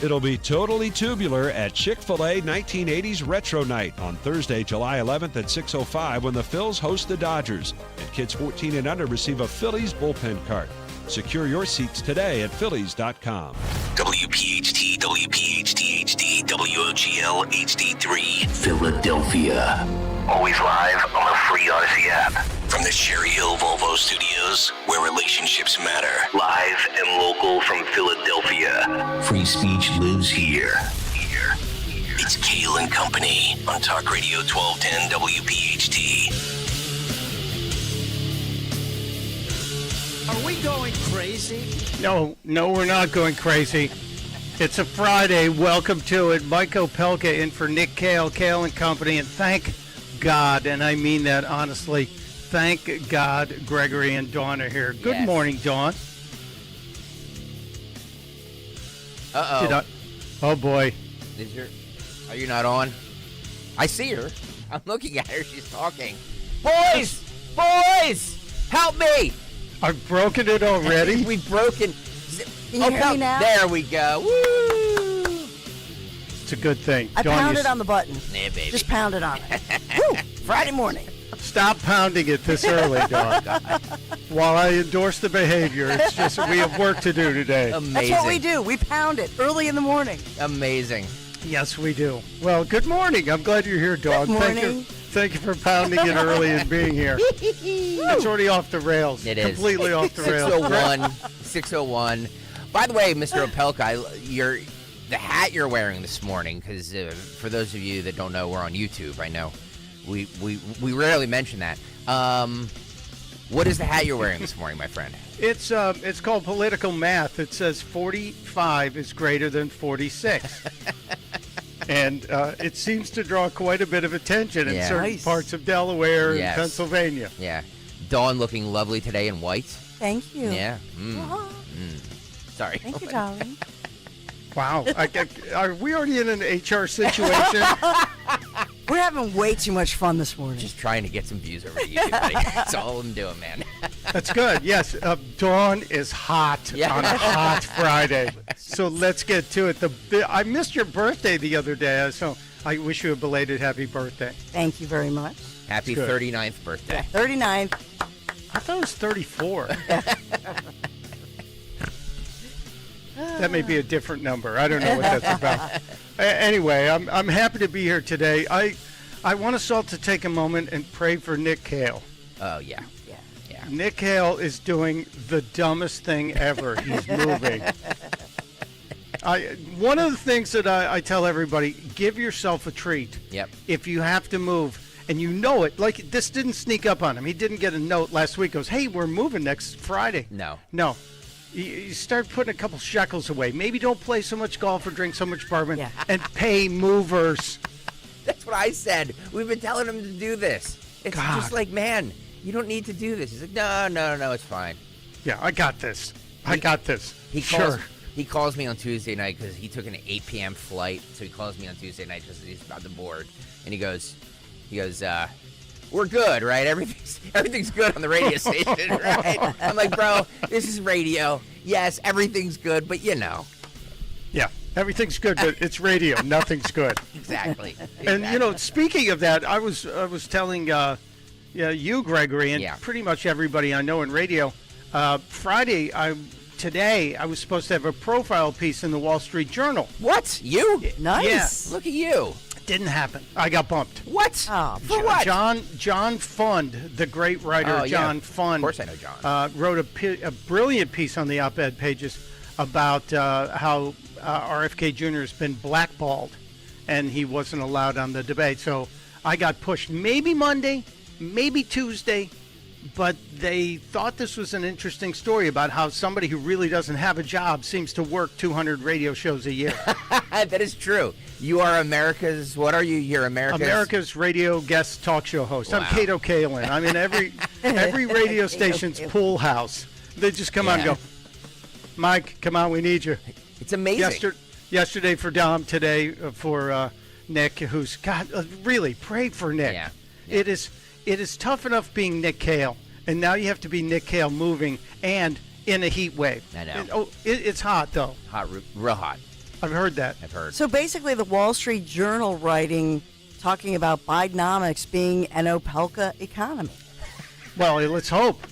S1: It'll be totally tubular at Chick-fil-A 1980s Retro Night on Thursday, July 11th at 6:05 when the Phils host the Dodgers, and kids 14 and under receive a Phillies bullpen cart. Secure your seats today at Phillies.com.
S2: WPHT, WPHT HD, WOGL HD3, Philadelphia. Always live on the free Odyssey app. From the Cherry Hill Volvo Studios, where relationships matter. Live and local from Philadelphia. Free speech lives here. It's Kayal and Company on Talk Radio 1210 WPHT.
S3: Are we going crazy?
S18: No, we're not going crazy. It's a Friday. Welcome to it. Mike Opelka in for Nick Kayal, Kayal and Company, and thank God, and I mean that honestly, thank God Gregory and Dawn are here. Good morning, Dawn.
S19: Uh-oh.
S18: Oh, boy.
S19: Are you not on? I see her. I'm looking at her. She's talking. Boys! Help me!
S18: I've broken it already?
S19: We've broken.
S20: Can you hear me now?
S19: There we go. Woo!
S18: It's a good thing.
S20: I pounded on the button.
S19: Nah, baby.
S20: Just pounded on it. Woo! Friday morning.
S18: Stop pounding it this early, Dawn. While I endorse the behavior, it's just we have work to do today.
S19: Amazing.
S20: That's what we do. We pound it early in the morning.
S19: Amazing.
S18: Yes, we do. Well, good morning. I'm glad you're here, Dawn.
S20: Good morning.
S18: Thank you for pounding it early and being here. It's already off the rails.
S19: It is.
S18: Completely off the rails.
S19: 6:01. By the way, Mr. Opelka, the hat you're wearing this morning, because for those of you that don't know, we're on YouTube. I know we rarely mention that. What is the hat you're wearing this morning, my friend?
S18: It's called Political Math. It says 45 is greater than 46. And it seems to draw quite a bit of attention in certain parts of Delaware and Pennsylvania.
S19: Yeah. Dawn looking lovely today in white.
S20: Thank you.
S19: Yeah. Sorry.
S20: Thank you, darling.
S18: Wow. Are we already in an HR situation?
S20: We're having way too much fun this morning.
S19: Just trying to get some views over to YouTube, buddy. That's all I'm doing, man.
S18: That's good. Yes. Dawn is hot on a hot Friday. So let's get to it. I missed your birthday the other day, so I wish you a belated happy birthday.
S20: Thank you very much.
S19: Happy 39th birthday.
S20: 39th.
S18: I thought it was 34. That may be a different number. I don't know what that's about. Anyway, I'm happy to be here today. I want us all to take a moment and pray for Nick Kayal.
S19: Oh, yeah.
S18: Nick Kayal is doing the dumbest thing ever. He's moving. One of the things that I tell everybody, give yourself a treat.
S19: Yep.
S18: If you have to move, and you know it, like this didn't sneak up on him. He didn't get a note last week. Goes, hey, we're moving next Friday.
S19: No.
S18: You start putting a couple shekels away. Maybe don't play so much golf or drink so much bourbon and pay movers.
S19: That's what I said. We've been telling him to do this. It's just like, man, you don't need to do this. He's like, no, it's fine.
S18: Yeah, I got this.
S19: He calls me on Tuesday night because he took an 8 p.m. flight. So he calls me on Tuesday night because he's about to board. And he goes, we're good, right? Everything's good on the radio station, right? I'm like, bro, this is radio. Yes, everything's good, but you know.
S18: Yeah, everything's good, but it's radio. Nothing's good.
S19: Exactly.
S18: And, speaking of that, I was telling Yeah, you, Gregory, and pretty much everybody I know in radio. Friday, today, I was supposed to have a profile piece in the Wall Street Journal.
S19: What? You?
S20: Nice.
S18: Yeah.
S19: Look at you.
S18: Didn't happen. I got bumped.
S19: What?
S20: Oh,
S19: for what?
S18: John Fund, the great writer John Fund.
S19: Of course I know John.
S18: Wrote a brilliant piece on the op-ed pages about how RFK Jr. has been blackballed, and he wasn't allowed on the debate. So I got pushed maybe Monday, maybe Tuesday, but they thought this was an interesting story about how somebody who really doesn't have a job seems to work 200 radio shows a year.
S19: That is true. You are America's, what are you? You're
S18: America's radio guest talk show host.
S19: Wow.
S18: I'm Cato Kayal. I'm in every radio station's pool house. They just come on and go, Mike, come on, we need you.
S19: It's amazing.
S18: Yesterday for Dom, today for Nick, who's got really pray for Nick.
S19: Yeah.
S18: It is tough enough being Nick Kayal, and now you have to be Nick Kayal moving and in a heat wave.
S19: I know.
S18: It's hot though.
S19: Hot, real hot.
S18: I've heard that.
S19: I've heard.
S20: So basically, the Wall Street Journal talking about Bidenomics being an Opelka economy.
S18: Well, let's hope.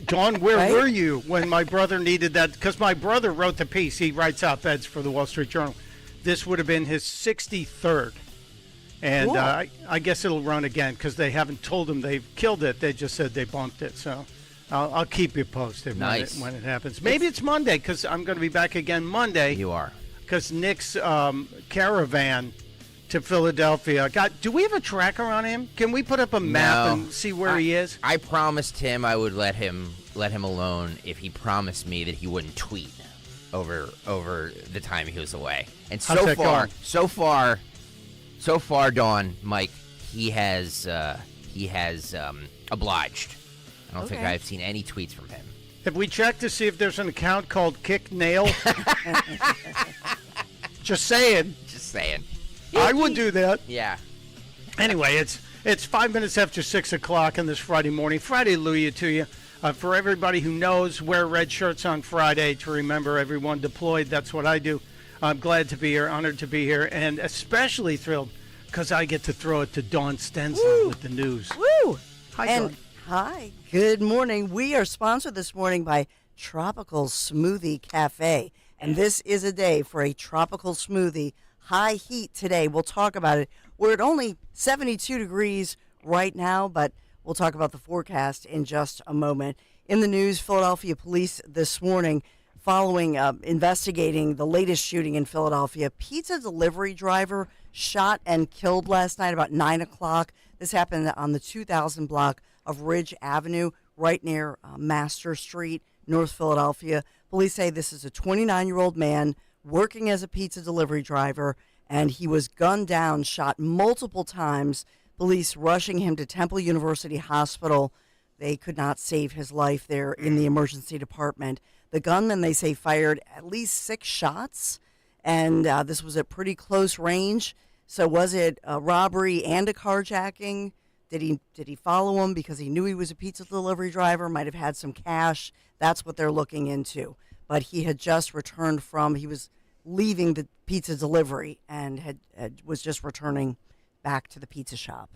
S18: Dawn, where were you when my brother needed that? Because my brother wrote the piece. He writes op-eds for the Wall Street Journal. This would have been his 63rd. And
S20: Cool.
S18: I guess it'll run again because they haven't told him they've killed it. They just said they bumped it. So I'll keep you posted when it happens. Maybe it's Monday because I'm going to be back again Monday.
S19: You are.
S18: Because Nick's caravan to Philadelphia. Do we have a tracker on him? Can we put up a map and see where he is?
S19: I promised him I would let him alone if he promised me that he wouldn't tweet over the time he was away. And so far, Dawn, Mike, he has obliged. I don't think I've seen any tweets from him.
S18: Have we checked to see if there's an account called Kick Nail? Just saying. I would do that.
S19: Yeah.
S18: Anyway, it's 5 minutes after 6 o'clock on this Friday morning. Friday, hallelujah to you. For everybody who knows, wear red shirts on Friday to remember everyone deployed. That's what I do. I'm glad to be here, honored to be here, and especially thrilled because I get to throw it to Dawn Stenson with the news.
S20: Woo!
S18: Hi, Dawn.
S20: Hi. Good morning. We are sponsored this morning by Tropical Smoothie Cafe. And this is a day for a tropical smoothie. High heat today. We'll talk about it. We're at only 72 degrees right now, but we'll talk about the forecast in just a moment. In the news, Philadelphia police this morning, following investigating the latest shooting in Philadelphia, pizza delivery driver shot and killed last night about 9 o'clock. This happened on the 2000 block of Ridge Avenue, right near Master Street, North Philadelphia. Police say this is a 29-year-old man working as a pizza delivery driver, and he was gunned down, shot multiple times. Police rushing him to Temple University Hospital. They could not save his life there in the emergency department. The gunman, they say, fired at least 6 shots, and this was at pretty close range. So was it a robbery and a carjacking? Did he follow him because he knew he was a pizza delivery driver, might have had some cash? That's what they're looking into. But he had just returned he was leaving the pizza delivery and was just returning back to the pizza shop.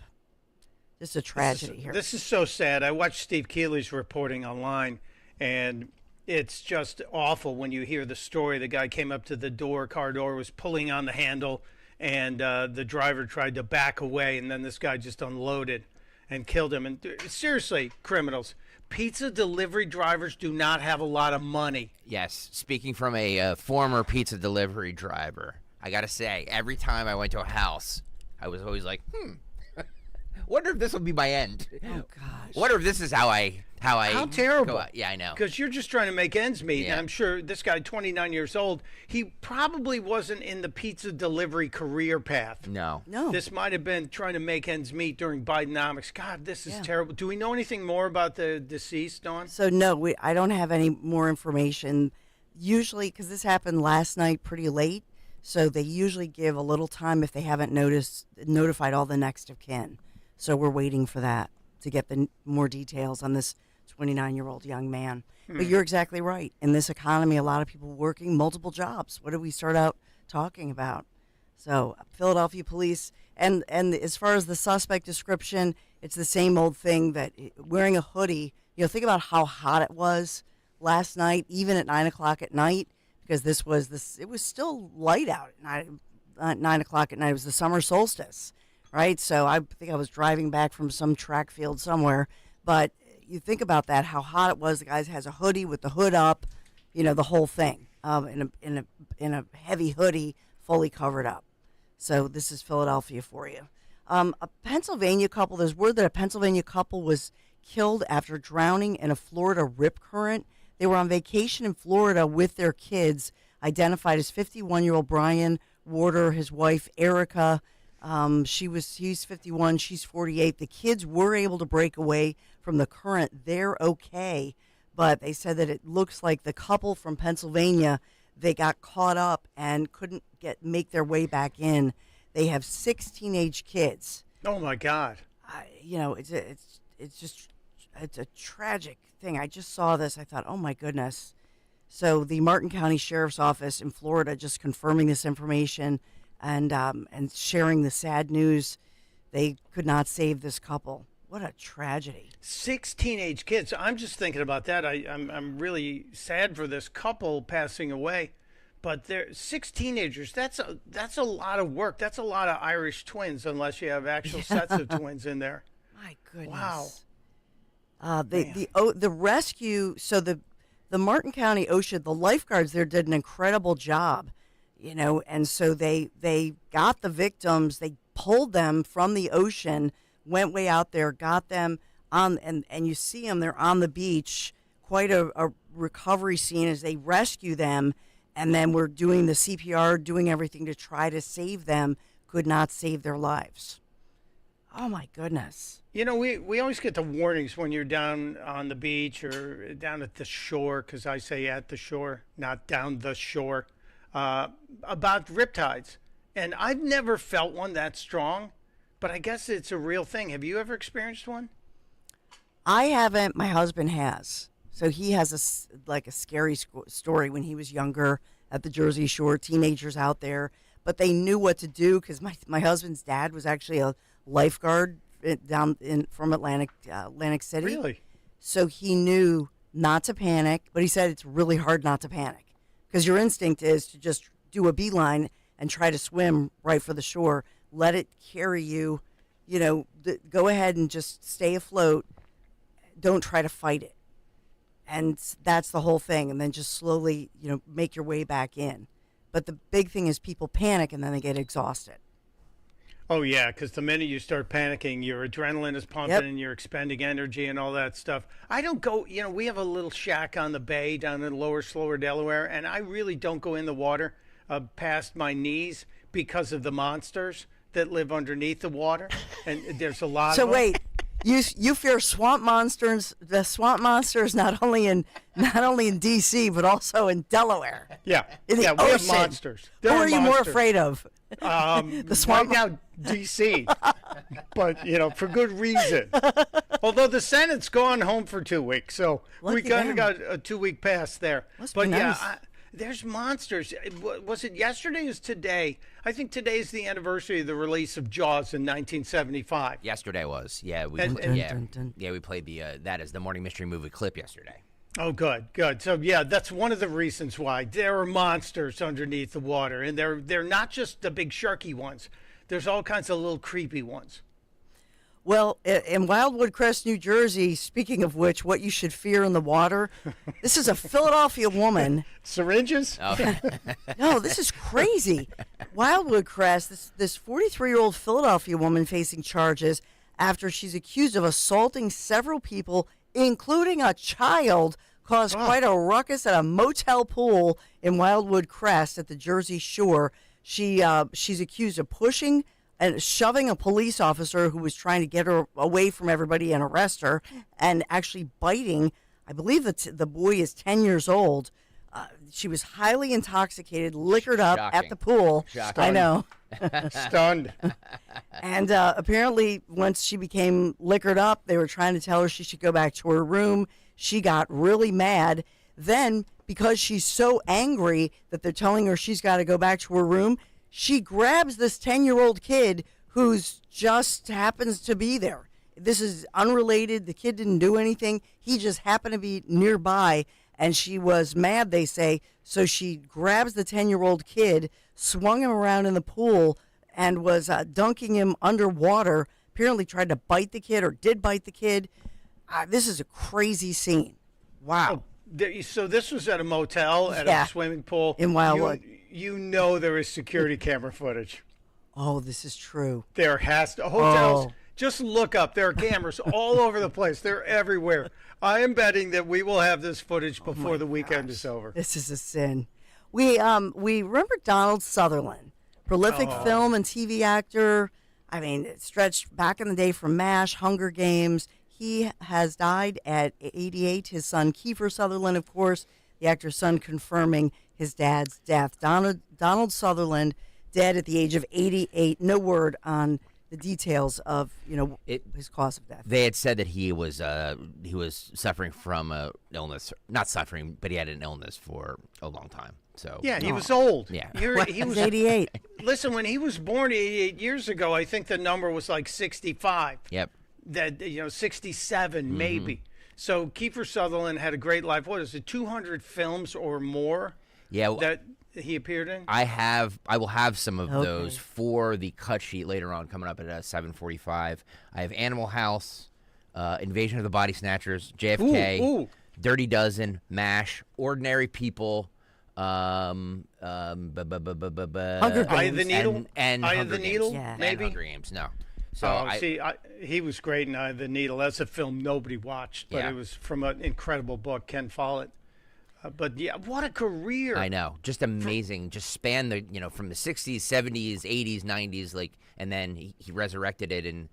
S20: Just a tragedy here.
S18: This is so sad. I watched Steve Keeley's reporting online, and it's just awful when you hear the story. The guy came up to the car door, was pulling on the handle, and the driver tried to back away, and then this guy just unloaded and killed him. And seriously, criminals, pizza delivery drivers do not have a lot of money.
S19: Yes, speaking from a former pizza delivery driver, I gotta say, every time I went to a house, I was always like, wonder if this will be my end.
S20: Oh gosh.
S19: Wonder if this is how I
S18: How terrible.
S19: go out. Yeah, I know.
S18: Because you're just trying to make ends meet.
S19: Yeah.
S18: And I'm sure this guy, 29 years old, he probably wasn't in the pizza delivery career path.
S19: No.
S18: This might have been trying to make ends meet during Bidenomics. God, this is terrible. Do we know anything more about the deceased, Dawn?
S20: So no, I don't have any more information. Usually, because this happened last night pretty late, so they usually give a little time if they haven't notified all the next of kin. So we're waiting for that to get the more details on this 29-year-old young man. But you're exactly right. In this economy, a lot of people working multiple jobs. What did we start out talking about? So Philadelphia police, and as far as the suspect description, It's the same old thing that wearing a hoodie, think about how hot it was last night, even at 9 o'clock at night, because it was still light out at 9 o'clock at night. It was the summer solstice, right? So I think I was driving back from some track field somewhere, but you think about that, how hot it was. The guy has a hoodie with the hood up, the whole thing, in a heavy hoodie, fully covered up. So this is Philadelphia for you. A Pennsylvania couple, there's word that a Pennsylvania couple was killed after drowning in a Florida rip current. They were on vacation in Florida with their kids, identified as 51-year-old Brian Warder, his wife Erica. He's 51, she's 48. The kids were able to break away from the current. They're okay, but they said that it looks like the couple from Pennsylvania, they got caught up and couldn't make their way back in. They have 6 teenage kids.
S18: Oh my God!
S20: It's a tragic thing. I just saw this. I thought, oh my goodness. So the Martin County Sheriff's Office in Florida just confirming this information and sharing the sad news. They could not save this couple. What a tragedy.
S18: 6 teenage kids. I'm just thinking about that. I'm really sad for this couple passing away. But they're 6 teenagers. That's a lot of work. That's a lot of Irish twins, unless you have actual sets of twins in there.
S20: My goodness.
S18: Wow.
S20: The rescue. So the Martin County OSHA, the lifeguards there did an incredible job, and so they got the victims. They pulled them from the ocean, went way out there, got them on, and you see them. They're on the beach. Quite a recovery scene as they rescue them. And then we're doing the CPR, doing everything to try to save them, could not save their lives. Oh, my goodness.
S18: We always get the warnings when you're down on the beach or down at the shore, because I say at the shore, not down the shore, about riptides. And I've never felt one that strong, but I guess it's a real thing. Have you ever experienced one?
S20: I haven't. My husband has. So he has a scary story when he was younger at the Jersey Shore, teenagers out there, but they knew what to do because my husband's dad was actually a lifeguard from Atlantic City.
S18: Really?
S20: So he knew not to panic, but he said it's really hard not to panic because your instinct is to just do a beeline and try to swim right for the shore. Let it carry you, go ahead and just stay afloat. Don't try to fight it. And that's the whole thing. And then just slowly, make your way back in. But the big thing is people panic and then they get exhausted.
S18: Oh, yeah, because the minute you start panicking, your adrenaline is pumping and you're expending energy and all that stuff. I don't go, we have a little shack on the bay down in lower Slower, Delaware, and I really don't go in the water past my knees because of the monsters that live underneath the water. And there's a lot of them.
S20: So wait. You fear swamp monsters. The swamp monsters not only in D.C. but also in Delaware.
S18: Yeah,
S20: we
S18: have monsters.
S20: Who are you more afraid of?
S18: The swamp. Right now, D.C. But for good reason. Although the Senate's gone home for 2 weeks, so we kind of got a 2-week pass there.
S20: But
S18: nice. There's monsters. Was it yesterday or was today? I think today is the anniversary of the release of Jaws in 1975.
S19: Yesterday was. Yeah, we played that as the Morning Mystery Movie clip yesterday.
S18: Oh, good. So, that's one of the reasons why. There are monsters underneath the water, and they're not just the big sharky ones. There's all kinds of little creepy ones.
S20: Well, in Wildwood Crest, New Jersey, speaking of which, what you should fear in the water, this is a Philadelphia woman.
S18: Syringes?
S19: Oh.
S20: No, this is crazy. Wildwood Crest, this 43-year-old Philadelphia woman facing charges after she's accused of assaulting several people, including a child, caused quite a ruckus at a motel pool in Wildwood Crest at the Jersey Shore. She's accused of pushing and shoving a police officer who was trying to get her away from everybody and arrest her, and actually biting. I believe that the boy is 10 years old. She was highly intoxicated, liquored up at the pool.
S19: Shocking.
S20: I know.
S18: Stunned.
S20: And apparently, once she became liquored up, they were trying to tell her she should go back to her room. She got really mad. Then, because she's so angry that they're telling her she's got to go back to her room, she grabs this 10-year-old kid who's just happens to be there. This is unrelated. The kid didn't do anything. He just happened to be nearby, and she was mad, they say. So she grabs the 10-year-old kid, swung him around in the pool, and was dunking him underwater. Apparently tried to bite the kid or did bite the kid. This is a crazy scene. Wow.
S18: So this was at a motel, at a swimming pool.
S20: In Wildwood.
S18: You know there is security camera footage.
S20: Oh, this is true.
S18: There has to. Hotels, just look up. There are cameras all over the place. They're everywhere. I am betting that we will have this footage before the weekend is over.
S20: This is a sin. We remember Donald Sutherland, prolific film and TV actor. I mean, it stretched back in the day from MASH, Hunger Games. He has died at 88. His son, Kiefer Sutherland, of course, the actor's son, confirming his dad's death. Donald Sutherland, dead at the age of 88. No word on the details of his cause of death.
S19: They had said that he was suffering from a illness, not suffering, but he had an illness for a long time. So
S18: yeah, he was old.
S19: Yeah,
S18: he was
S20: 88.
S18: Listen, when he was born 88 years ago, I think the number was like 65.
S19: Yep.
S18: That 67 maybe. So Kiefer Sutherland had a great life. What is it? 200 films or more?
S19: Yeah.
S18: That he appeared in.
S19: I will have some of those for the cut sheet later on, coming up at 7:45. I have Animal House, Invasion of the Body Snatchers, JFK, Dirty Dozen, MASH, Ordinary People,
S20: Hunger
S18: Eye of the Needle,
S19: and
S18: Eye
S19: Hunger
S18: of the
S19: Games.
S18: Needle,
S19: And
S18: maybe
S19: Hunger Games. No. So
S18: he was great in Eye of the Needle. That's a film nobody watched, but it was from an incredible book, Ken Follett. But yeah, what a career!
S19: I know, just amazing. Just span the from the 60s, 70s, 80s, 90s, and then he resurrected it in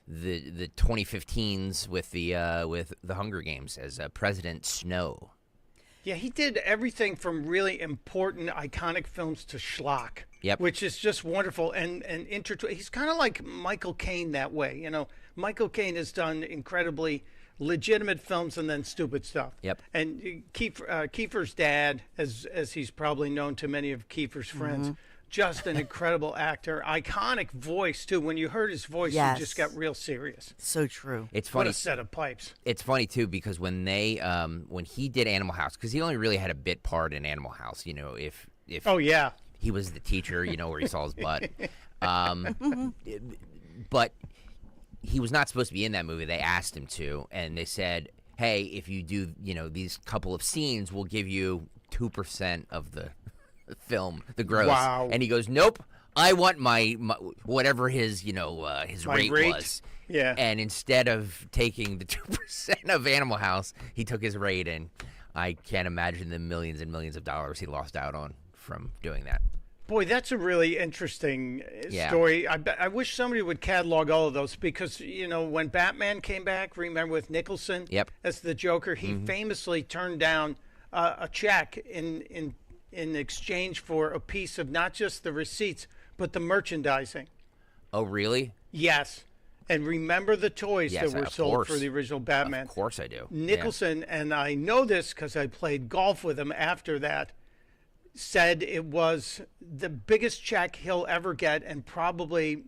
S19: the 2015s with the Hunger Games as President Snow.
S18: Yeah, he did everything from really important, iconic films to schlock.
S19: Yep.
S18: Which is just wonderful and he's kind of like Michael Caine that way. Michael Caine has done incredibly legitimate films and then stupid stuff.
S19: Yep.
S18: And Kiefer's dad, as he's probably known to many of Kiefer's friends, just an incredible actor, iconic voice too. When you heard his voice, you just got real serious.
S20: So true.
S19: It's funny.
S18: What a set of pipes.
S19: It's funny too because when when he did Animal House, because he only really had a bit part in Animal House. If he was the teacher, where he saw his butt. But he was not supposed to be in that movie. They asked him to, and they said, hey, if you do, these couple of scenes, we'll give you 2% of the film, the gross.
S18: Wow.
S19: And he goes, nope, I want my whatever his rate was.
S18: Yeah.
S19: And instead of taking the 2% of Animal House, he took his rate, and I can't imagine the millions and millions of dollars he lost out on from doing that.
S18: Boy, that's a really interesting story. I wish somebody would catalog all of those because, when Batman came back, remember with Nicholson as the Joker, he famously turned down a check in exchange for a piece of not just the receipts, but the merchandising.
S19: Oh, really?
S18: Yes. And remember the toys that were sold for the original Batman?
S19: Of course I do.
S18: Nicholson, and I know this because I played golf with him after that, said it was the biggest check he'll ever get and probably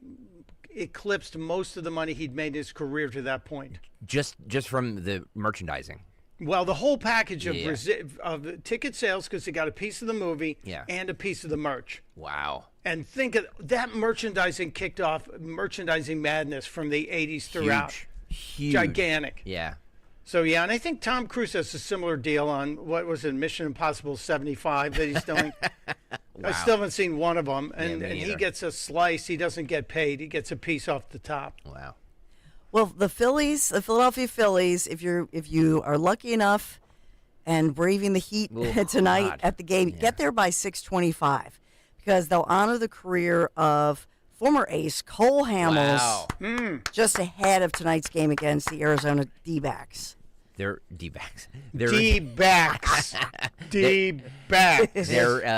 S18: eclipsed most of the money he'd made in his career to that point.
S19: Just from the merchandising.
S18: Well, the whole package of ticket sales, because he got a piece of the movie and a piece of the merch.
S19: Wow.
S18: And think of that merchandising kicked off merchandising madness from the 80s throughout.
S19: Huge.
S18: Gigantic.
S19: Yeah.
S18: So, and I think Tom Cruise has a similar deal on, what was it, Mission Impossible 75 that he's doing.
S19: Wow.
S18: I still haven't seen one of them. And he
S19: either.
S18: gets a slice. He doesn't get paid. He gets a piece off the top.
S19: Wow.
S20: Well, the Philadelphia Phillies, if you are lucky enough and braving the heat tonight at the game, get there by 6:25 because they'll honor the career of former ace Cole Hamels just ahead of tonight's game against the Arizona D-backs.
S19: They're D-backs.
S18: D-backs. D-backs.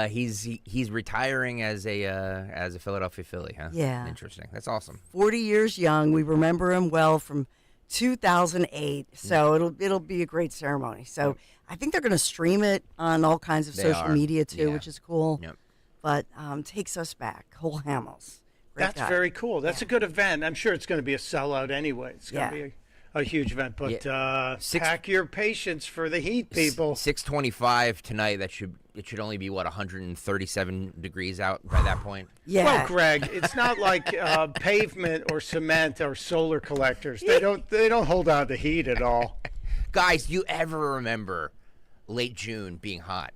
S19: He's retiring as a Philadelphia Philly, huh?
S20: Yeah.
S19: Interesting. That's awesome.
S20: 40 years young. We remember him well from 2008. So it'll be a great ceremony. So I think they're going to stream it on all kinds of social media too, which is cool.
S19: Yep.
S20: But takes us back. Cole Hamels.
S18: That's
S20: guy.
S18: very cool. That's a good event. I'm sure it's going to be a sellout anyway. It's going to be a huge event. But pack your patience for the heat, people.
S19: 6:25 tonight. It should only be 137 degrees out by that point.
S20: Yeah.
S18: Well, Greg, it's not like pavement or cement or solar collectors. They don't hold on to heat at all.
S19: Guys, do you ever remember late June being hot?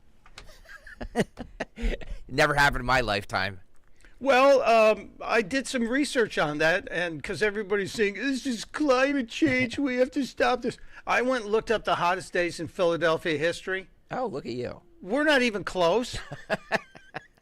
S19: Never happened in my lifetime.
S18: Well, I did some research on that, and because everybody's saying, this is climate change, we have to stop this. I went and looked up the hottest days in Philadelphia history.
S19: Oh, look at you.
S18: We're not even close.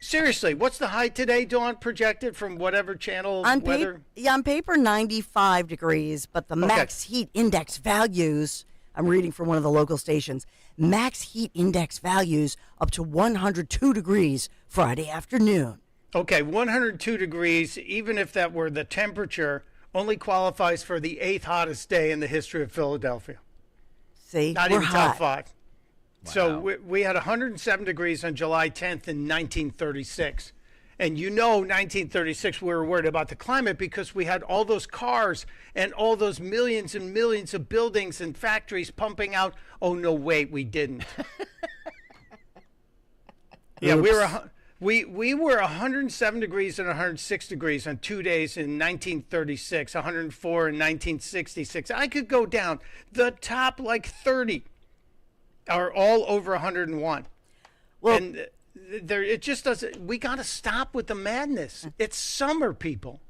S18: Seriously, what's the high today, Dawn, projected from whatever channel weather?
S20: On paper, 95 degrees, but the max heat index values, I'm reading from one of the local stations, max heat index values up to 102 degrees Friday afternoon.
S18: Okay, 102 degrees, even if that were the temperature, only qualifies for the 8th hottest day in the history of Philadelphia.
S20: See,
S18: Not
S20: we're
S18: even
S20: hot.
S18: top 5. Wow. So we had 107 degrees on July 10th in 1936. And 1936, we were worried about the climate because we had all those cars and all those millions and millions of buildings and factories pumping out. Oh, no, wait, we didn't. Yeah, we were 107 degrees and 106 degrees on 2 days in 1936, 104 in 1966. I could go down. The top 30 are all over 101. Well, and it just doesn't. We got to stop with the madness. It's summer, people.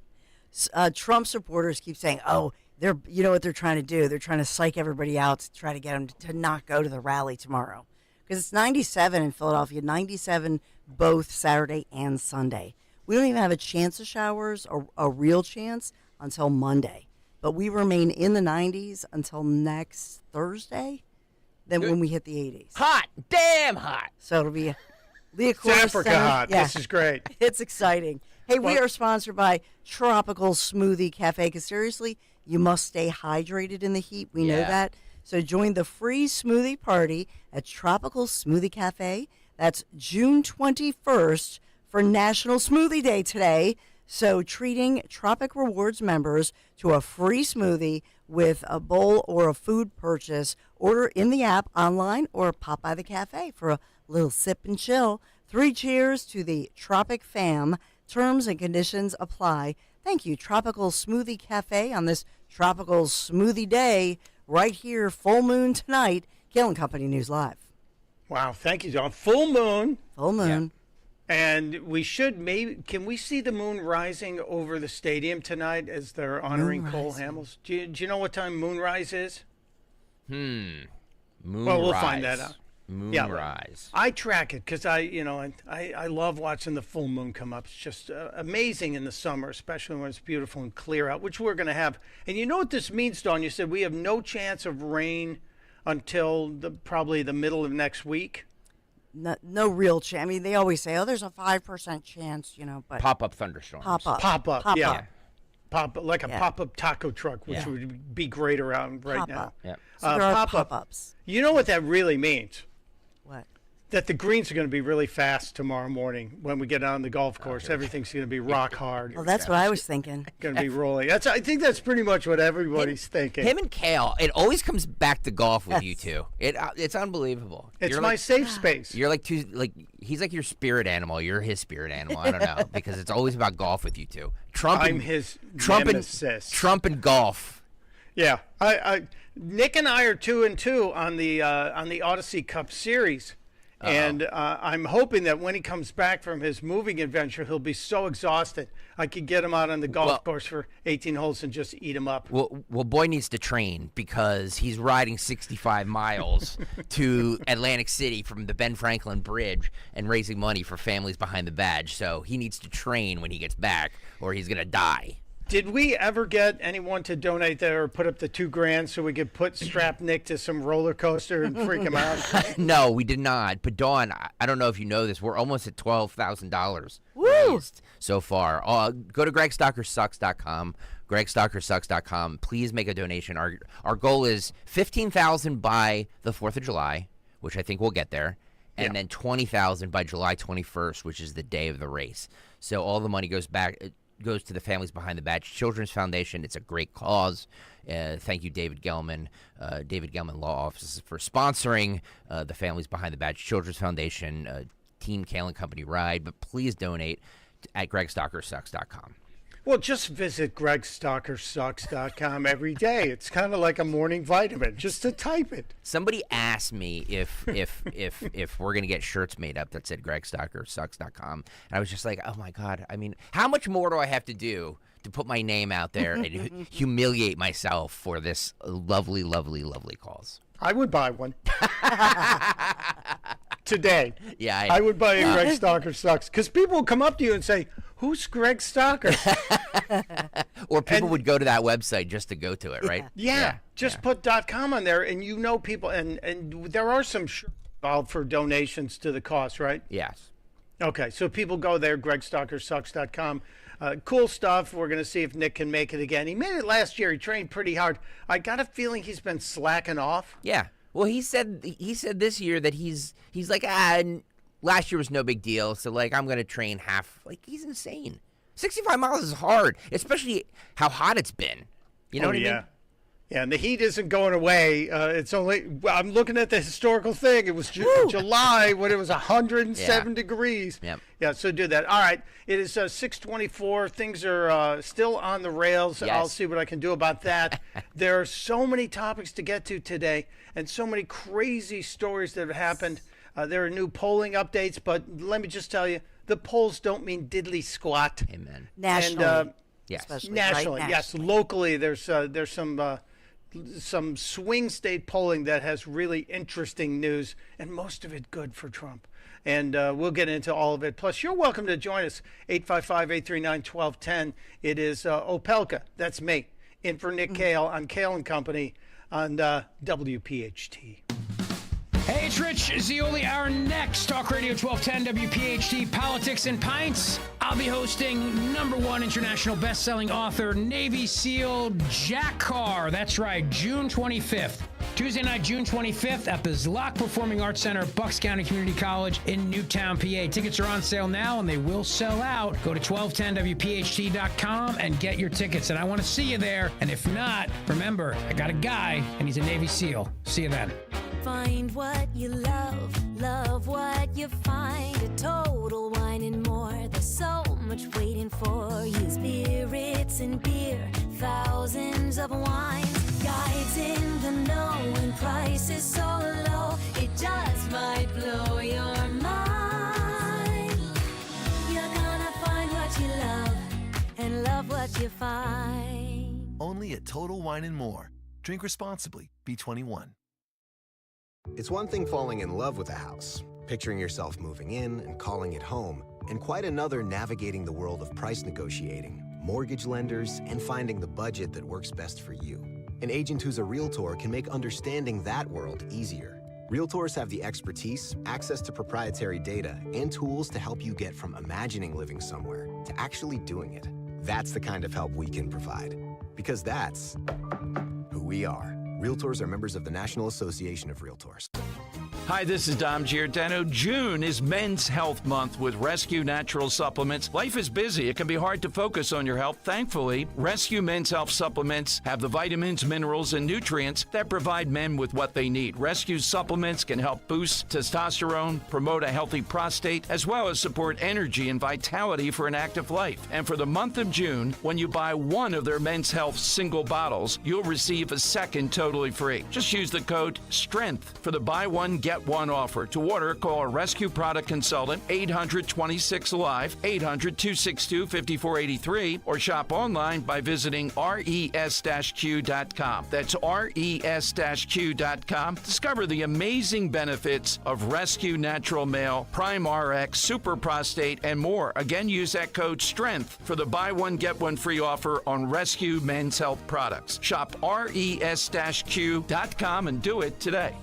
S20: Trump supporters keep saying, "Oh, you know what they're trying to do? They're trying to psych everybody out to try to get them to not go to the rally tomorrow." Because it's 97 in Philadelphia, 97 both Saturday and Sunday. We don't even have a chance of showers, or a real chance, until Monday. But we remain in the 90s until next Thursday, then when we hit the 80s.
S19: Hot, damn hot.
S20: So it'll be
S18: It's Africa hot. Yeah. This is great.
S20: It's exciting. Hey, we are sponsored by Tropical Smoothie Cafe, because seriously, you must stay hydrated in the heat. We know that. So join the free smoothie party at Tropical Smoothie Cafe. That's June 21st for National Smoothie Day today. So treating Tropic Rewards members to a free smoothie with a bowl or a food purchase. Order in the app, online, or pop by the cafe for a little sip and chill. 3 cheers to the Tropic fam. Terms and conditions apply. Thank you, Tropical Smoothie Cafe, on this Tropical Smoothie Day. Right here, full moon tonight. Kayal Company News Live.
S18: Wow, thank you, John. Full moon.
S20: Full moon.
S18: Yeah. And we should can we see the moon rising over the stadium tonight as they're honoring Cole Hamels? Do you know what time moonrise is?
S19: Moonrise.
S18: Well, we'll find that out.
S19: Moonrise.
S18: I track it because I love watching the full moon come up. It's just amazing in the summer, especially when it's beautiful and clear out, which we're going to have. And you know what this means, Dawn? You said we have no chance of rain until probably the middle of next week.
S20: No real chance. I mean, they always say, "Oh, there's a 5% chance," but
S19: pop-up thunderstorms.
S20: Pop-up.
S18: Yeah. Pop-up, like a pop-up taco truck, which would be great around right now.
S19: Yeah.
S20: So there are pop-ups.
S18: You know what that really means?
S20: What?
S18: That the greens are going to be really fast tomorrow morning when we get on the golf course. Everything's going to be rock hard.
S20: Well, that's what I was thinking.
S18: Going to be rolling. I think that's pretty much what everybody's thinking.
S19: Him and Kayal, it always comes back to golf with you two. It's unbelievable.
S18: It's my safe space.
S19: You're he's like your spirit animal. You're his spirit animal. I don't know, because it's always about golf with you two.
S18: I'm his nemesis.
S19: Trump and golf.
S18: Yeah, Nick and I are 2-2 on the Odyssey Cup Series. Uh-oh. And I'm hoping that when he comes back from his moving adventure, he'll be so exhausted I could get him out on the golf course for 18 holes and just eat him up.
S19: Well, boy needs to train because he's riding 65 miles to Atlantic City from the Ben Franklin Bridge and raising money for families behind the badge. So he needs to train when he gets back, or he's going to die.
S18: Did we ever get anyone to donate there or put up the $2,000 so we could strap Nick to some roller coaster and freak him out?
S19: No, we did not. But Dawn, I don't know if you know this. We're almost at $12,000 raised so far. Go to GregStockerSucks.com. GregStockerSucks.com. Please make a donation. Our goal is $15,000 by the 4th of July, which I think we'll get there, and then $20,000 by July 21st, which is the day of the race. So all the money goes back goes to the Families Behind the Badge Children's Foundation. It's a great cause. Thank you, David Gelman, David Gelman Law Offices, for sponsoring the Families Behind the Badge Children's Foundation Team Kayal and Company ride. But please donate at GregStalkerSucks.com.
S18: Well, just visit GregStalkerSucks.com every day. It's kind of like a morning vitamin, just to type it.
S19: Somebody asked me if we're gonna get shirts made up that said GregStalkerSucks.com, and I was just like, oh my God! I mean, how much more do I have to do to put my name out there and humiliate myself for this lovely, lovely, lovely cause?
S18: I would buy one today.
S19: Yeah,
S18: I would buy a Greg Stalker Sucks, because people will come up to you and say, "Who's Greg Stalker?"
S19: Or people would go to that website just to go to it, right?
S18: Just put .com on there, and people, and there are some shirts involved for donations to the cost, right?
S19: Yes.
S18: Okay, so people go there, GregStalkerSucks.com. Cool stuff. We're going to see if Nick can make it again. He made it last year. He trained pretty hard. I got a feeling he's been slacking off.
S19: Yeah. Well, he said this year that he's like, last year was no big deal, so like I'm going to train half. Like, he's insane. 65 miles is hard, especially how hot it's been. You know what I mean?
S18: Yeah, and the heat isn't going away. It's only, I'm looking at the historical thing. It was July when it was 107 degrees.
S19: Yep.
S18: Yeah, so do that. All right, it is 6:24. Things are still on the rails.
S19: Yes.
S18: I'll see what I can do about that. There are so many topics to get to today and so many crazy stories that have happened. There are new polling updates, but let me just tell you, the polls don't mean diddly squat.
S19: Amen.
S20: Nationally.
S18: And,
S19: yes.
S20: Especially,
S18: nationally,
S20: right?
S18: yes. Locally, there's some swing state polling that has really interesting news, and most of it good for Trump. And we'll get into all of it. Plus, you're welcome to join us, 855-839-1210. It is Opelka, that's me, in for Nick Kayal on Kayal and Company on WPHT.
S4: Hey, it's Rich Zioli. Our next Talk Radio 1210 WPHT Politics and Pints. I'll be hosting #1 international best-selling author, Navy SEAL Jack Carr. That's right, June 25th. Tuesday night, June 25th at the Zlock Performing Arts Center, Bucks County Community College in Newtown, PA. Tickets are on sale now, and they will sell out. Go to 1210WPHT.com and get your tickets. And I want to see you there. And if not, remember, I got a guy, and he's a Navy SEAL. See you then.
S3: Find what you love what you find. A Total Wine and More. There's so much waiting for you. Spirits and beer, thousands of wines. Guides in the know and prices so low. It just might blow your mind. You're gonna find what you love and love what you find.
S5: Only at Total Wine and More. Drink responsibly. Be 21.
S6: It's one thing falling in love with a house, picturing yourself moving in and calling it home, and quite another navigating the world of price negotiating, mortgage lenders, and finding the budget that works best for you. An agent who's a Realtor can make understanding that world easier. Realtors have the expertise, access to proprietary data, and tools to help you get from imagining living somewhere to actually doing it. That's the kind of help we can provide, because that's who we are. Realtors are members of the National Association of Realtors.
S7: Hi, this is Dom Giordano. June is Men's Health Month with Rescue Natural Supplements. Life is busy. It can be hard to focus on your health. Thankfully, Rescue Men's Health Supplements have the vitamins, minerals, and nutrients that provide men with what they need. Rescue supplements can help boost testosterone, promote a healthy prostate, as well as support energy and vitality for an active life. And for the month of June, when you buy one of their Men's Health single bottles, you'll receive a second totally free. Just use the code STRENGTH for the buy one, get one offer. To order, call a Rescue Product Consultant, 800-26-ALIVE, 800-262-5483, or shop online by visiting res-q.com. That's res-q.com. Discover the amazing benefits of Rescue Natural Male, Prime RX, Super Prostate, and more. Again, use that code STRENGTH for the buy one, get one free offer on Rescue Men's Health products. Shop res-q.com and do it today.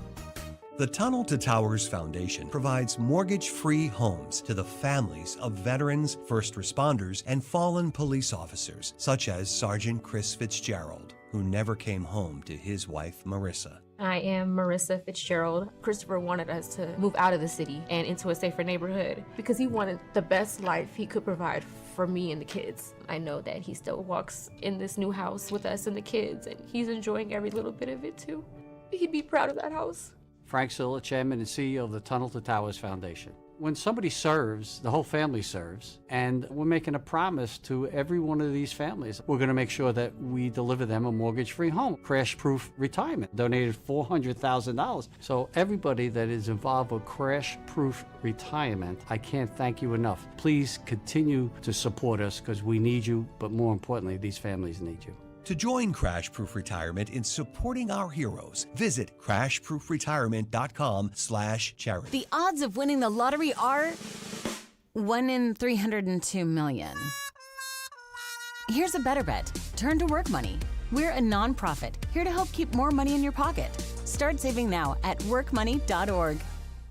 S11: The Tunnel to Towers Foundation provides mortgage-free homes to the families of veterans, first responders, and fallen police officers, such as Sergeant Chris Fitzgerald, who never came home to his wife, Marissa.
S8: I am Marissa Fitzgerald. Christopher wanted us to move out of the city and into a safer neighborhood because he wanted the best life he could provide for me and the kids. I know that he still walks in this new house with us and the kids, and he's enjoying every little bit of it too. He'd be proud of that house.
S10: Frank Silla, Chairman and CEO of the Tunnel to Towers Foundation. When somebody serves, the whole family serves, and we're making a promise to every one of these families. We're going to make sure that we deliver them a mortgage-free home, crash-proof retirement, donated $400,000. So everybody that is involved with crash-proof retirement, I can't thank you enough. Please continue to support us because we need you, but more importantly, these families need you.
S11: To join Crash Proof Retirement in supporting our heroes, visit crashproofretirement.com/charity.
S21: The odds of winning the lottery are 1 in 302 million. Here's a better bet. Turn to Work Money. We're a nonprofit here to help keep more money in your pocket. Start saving now at workmoney.org.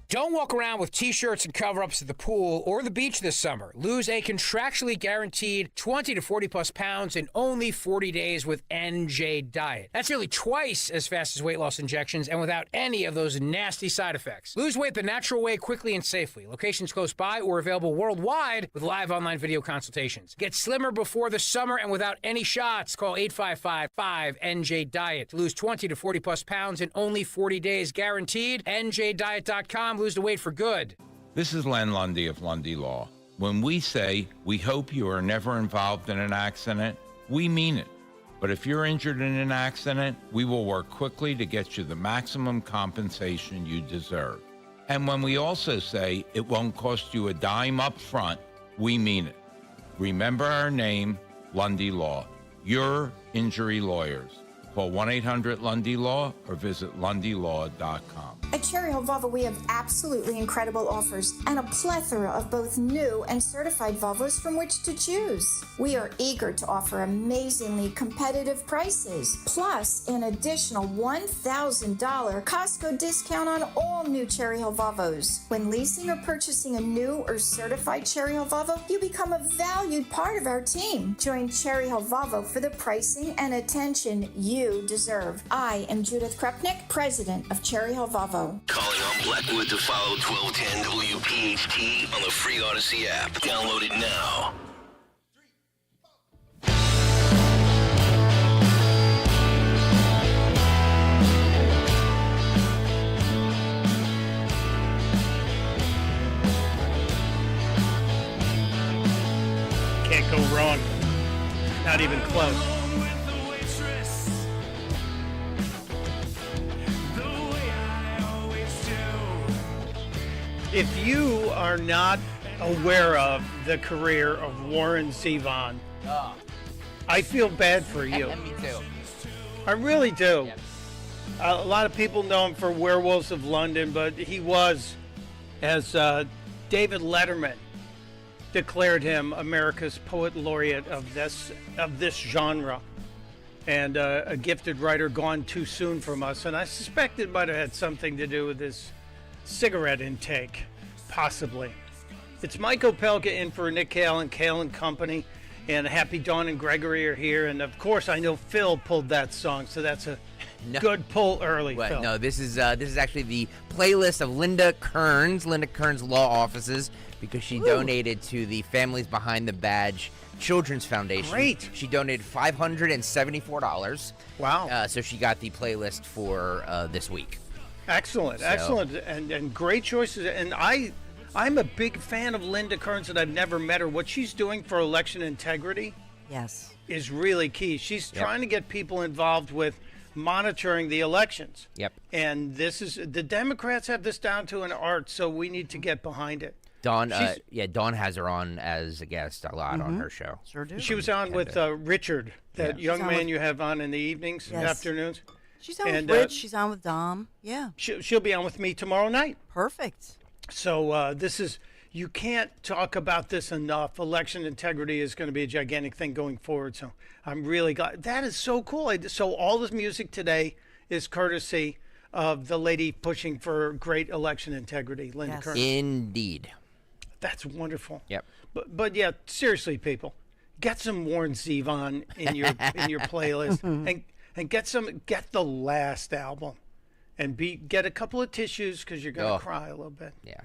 S4: Don't walk around with T-shirts and cover-ups at the pool or the beach this summer. Lose a contractually guaranteed 20 to 40-plus pounds in only 40 days with NJ Diet. That's nearly twice as fast as weight loss injections and without any of those nasty side effects. Lose weight the natural way, quickly and safely. Locations close by or available worldwide with live online video consultations. Get slimmer before the summer and without any shots. Call 855-5NJ-DIET to lose 20 to 40-plus pounds in only 40 days. Guaranteed. NJDiet.com. Lose the weight for good.
S22: This is Len Lundy of Lundy Law. When we say we hope you are never involved in an accident, we mean it. But if you're injured in an accident, we will work quickly to get you the maximum compensation you deserve. And when we also say it won't cost you a dime up front, we mean it. Remember our name, Lundy Law. Your injury lawyers. Call 1-800-LUNDY-LAW or visit LundyLaw.com.
S23: At Cherry Hill Volvo, we have absolutely incredible offers and a plethora of both new and certified Volvos from which to choose. We are eager to offer amazingly competitive prices, plus an additional $1,000 Costco discount on all new Cherry Hill Volvos. When leasing or purchasing a new or certified Cherry Hill Volvo, you become a valued part of our team. Join Cherry Hill Volvo for the pricing and attention you deserve. I am Judith Krupnick, president of Cherry Hill Volvo.
S2: Calling on Blackwood to follow 1210 WPHT on the free Odyssey app. Download it now.
S18: Can't go wrong. Not even close. If you are not aware of the career of Warren Zevon, I feel bad for you.
S19: Me too.
S18: I really do.
S19: Yep.
S18: A lot of people know him for Werewolves of London, but he was, as David Letterman declared him, America's poet laureate of this genre, and a gifted writer gone too soon from us. And I suspect it might have had something to do with his cigarette intake, possibly. It's Mike Opelka in for Nick Kayal and Kayal and Company, and Happy Dawn and Gregory are here, and of course I know Phil pulled that song, so that's a good pull early.
S19: What?
S18: Phil.
S19: No, this is actually the playlist of Linda Kearns Law Offices, because she donated to the Families Behind the Badge Children's Foundation.
S18: Great.
S19: She donated $574.
S18: Wow.
S19: So she got the playlist for this week.
S18: Excellent, and great choices. And I'm a big fan of Linda Kearns, and I've never met her. What she's doing for election integrity, is really key. She's trying to get people involved with monitoring the elections.
S19: Yep.
S18: And the Democrats have this down to an art, so we need to get behind it.
S19: Dawn has her on as a guest a lot on her show.
S20: Sure do.
S18: She was on with Richard, that young man you have on in the evenings, afternoons.
S20: She's on with Rich. She's on with Dom. Yeah.
S18: She'll be on with me tomorrow night.
S20: Perfect.
S18: So you can't talk about this enough. Election integrity is going to be a gigantic thing going forward. So I'm really glad. That is so cool. So all this music today is courtesy of the lady pushing for great election integrity, Linda Kearns.
S19: Indeed.
S18: That's wonderful.
S19: Yep.
S18: But yeah, seriously, people, get some Warren Zevon in your playlist, and get the last album. and get a couple of tissues because you're going to cry a little bit.
S19: Yeah.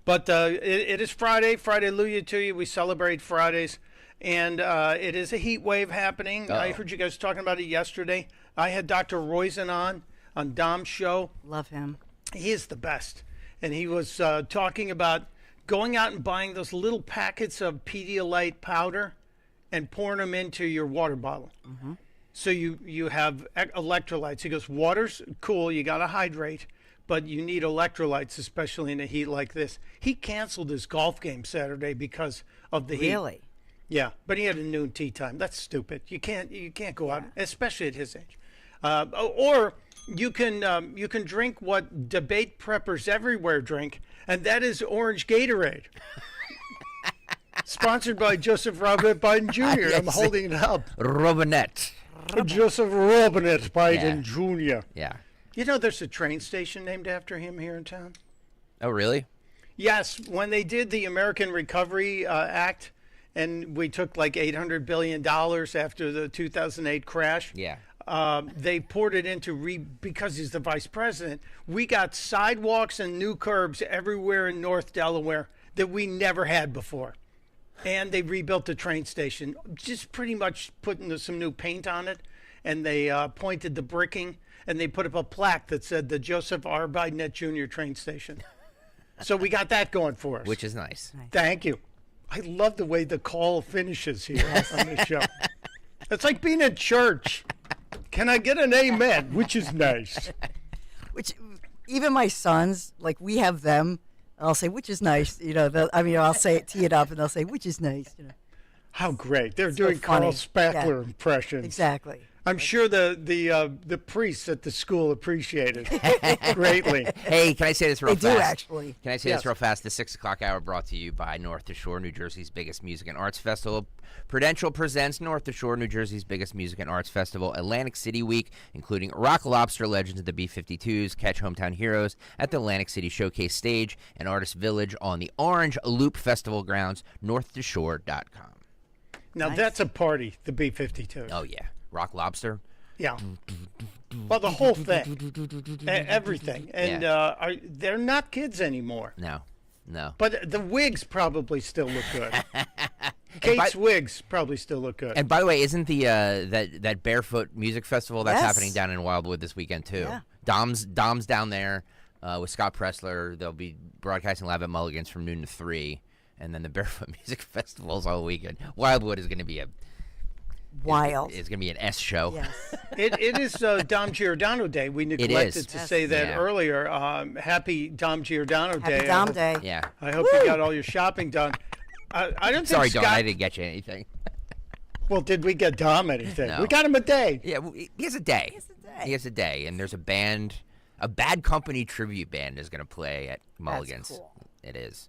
S18: But it is Friday. Friday, hallelujah to you. We celebrate Fridays. And it is a heat wave happening. I heard you guys talking about it yesterday. I had Dr. Roizen on Dom's show.
S20: Love him.
S18: He is the best. And he was talking about going out and buying those little packets of Pedialyte powder and pouring them into your water bottle.
S20: Mm-hmm.
S18: So you have electrolytes. He goes, water's cool. You got to hydrate. But you need electrolytes, especially in a heat like this. He canceled his golf game Saturday because of the heat.
S20: Really?
S18: Yeah, but he had a noon tee time. That's stupid. You can't go out, especially at his age. Or you can drink what debate preppers everywhere drink, and that is orange Gatorade. Sponsored by Joseph Robinette Biden Jr. I'm holding it up.
S19: Robinette.
S18: Joseph Robinette Biden Jr.
S19: Yeah.
S18: You know, there's a train station named after him here in town.
S19: Oh, really?
S18: Yes. When they did the American Recovery Act, and we took like $800 billion after the 2008 crash.
S19: Yeah.
S18: They poured it into because he's the vice president. We got sidewalks and new curbs everywhere in North Delaware that we never had before. And they rebuilt the train station, just pretty much putting some new paint on it. And they pointed the bricking, and they put up a plaque that said the Joseph R. Biden Jr. train station. So we got that going for us.
S19: Which is nice.
S18: Thank you. I love the way the call finishes here on this show. It's like being in church. Can I get an amen? Which is nice.
S20: Which, even my sons, like, we have them. I'll say, which is nice. You know, I'll say it, tee it up, and they'll say, which is nice. You know.
S18: How great. They're
S20: So
S18: doing
S20: funny.
S18: Carl Spackler
S20: Yeah.
S18: impressions.
S20: Exactly.
S18: I'm sure the priests at the school appreciate it greatly.
S19: Hey, can I say this real
S20: They
S19: fast?
S20: do, actually.
S19: Can I say
S18: Yes.
S19: this real fast? The 6 o'clock hour brought to you by North to Shore, New Jersey's biggest music and arts festival. Prudential presents North to Shore, New Jersey's biggest music and arts festival, Atlantic City Week, including Rock Lobster legends of the B-52s, catch hometown heroes at the Atlantic City Showcase stage and Artist Village on the Orange Loop Festival grounds, northtoshore.com.
S18: Now, that's a party, the B-52.
S19: Oh, yeah. Rock Lobster.
S18: Yeah. Well, the whole thing. Everything. And they're not kids anymore.
S19: No.
S18: But the wigs probably still look good. Kate's wigs probably still look good.
S19: And by the way, isn't the that Barefoot Music Festival that's
S18: Yes.
S19: happening down in Wildwood this weekend too?
S20: Yeah.
S19: Dom's down there with Scott Pressler. They'll be broadcasting live at Mulligan's from noon to 3, and then the Barefoot Music Festival's all weekend. Wildwood is going to be
S20: Wild.
S19: It's going to be an S show.
S20: Yes.
S18: It is Dom Giordano Day. We neglected to
S19: Yes.
S18: say that
S19: Yeah.
S18: earlier. Happy Dom Giordano Day.
S20: Happy Dom Day.
S19: Yeah.
S18: I hope you got all your shopping done. I don't
S19: Sorry,
S18: think
S19: Don,
S18: Scott...
S19: I didn't get you anything.
S18: Well, did we get Dom anything?
S19: No.
S18: We got him a day.
S19: Yeah, he has a day. He has a day, and there's a band, a Bad Company tribute band is going to play at Mulligan's.
S20: cool.
S19: It is.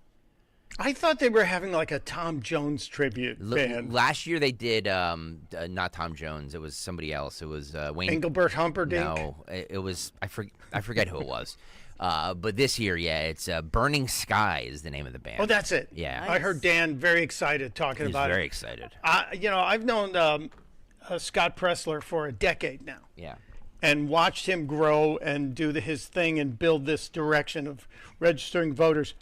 S18: I thought they were having like a Tom Jones tribute band.
S19: Last year they did not Tom Jones. It was somebody else. It was Wayne
S18: Engelbert Humperdinck?
S19: No, it was I forget who it was. But this year, yeah, it's Burning Sky is the name of the band.
S18: Oh, that's it.
S19: Yeah,
S18: I heard Dan very excited talking
S19: he's
S18: about it.
S19: very excited.
S18: I've known Scott Pressler for a decade now.
S19: Yeah.
S18: And watched him grow and do his thing and build this direction of registering voters.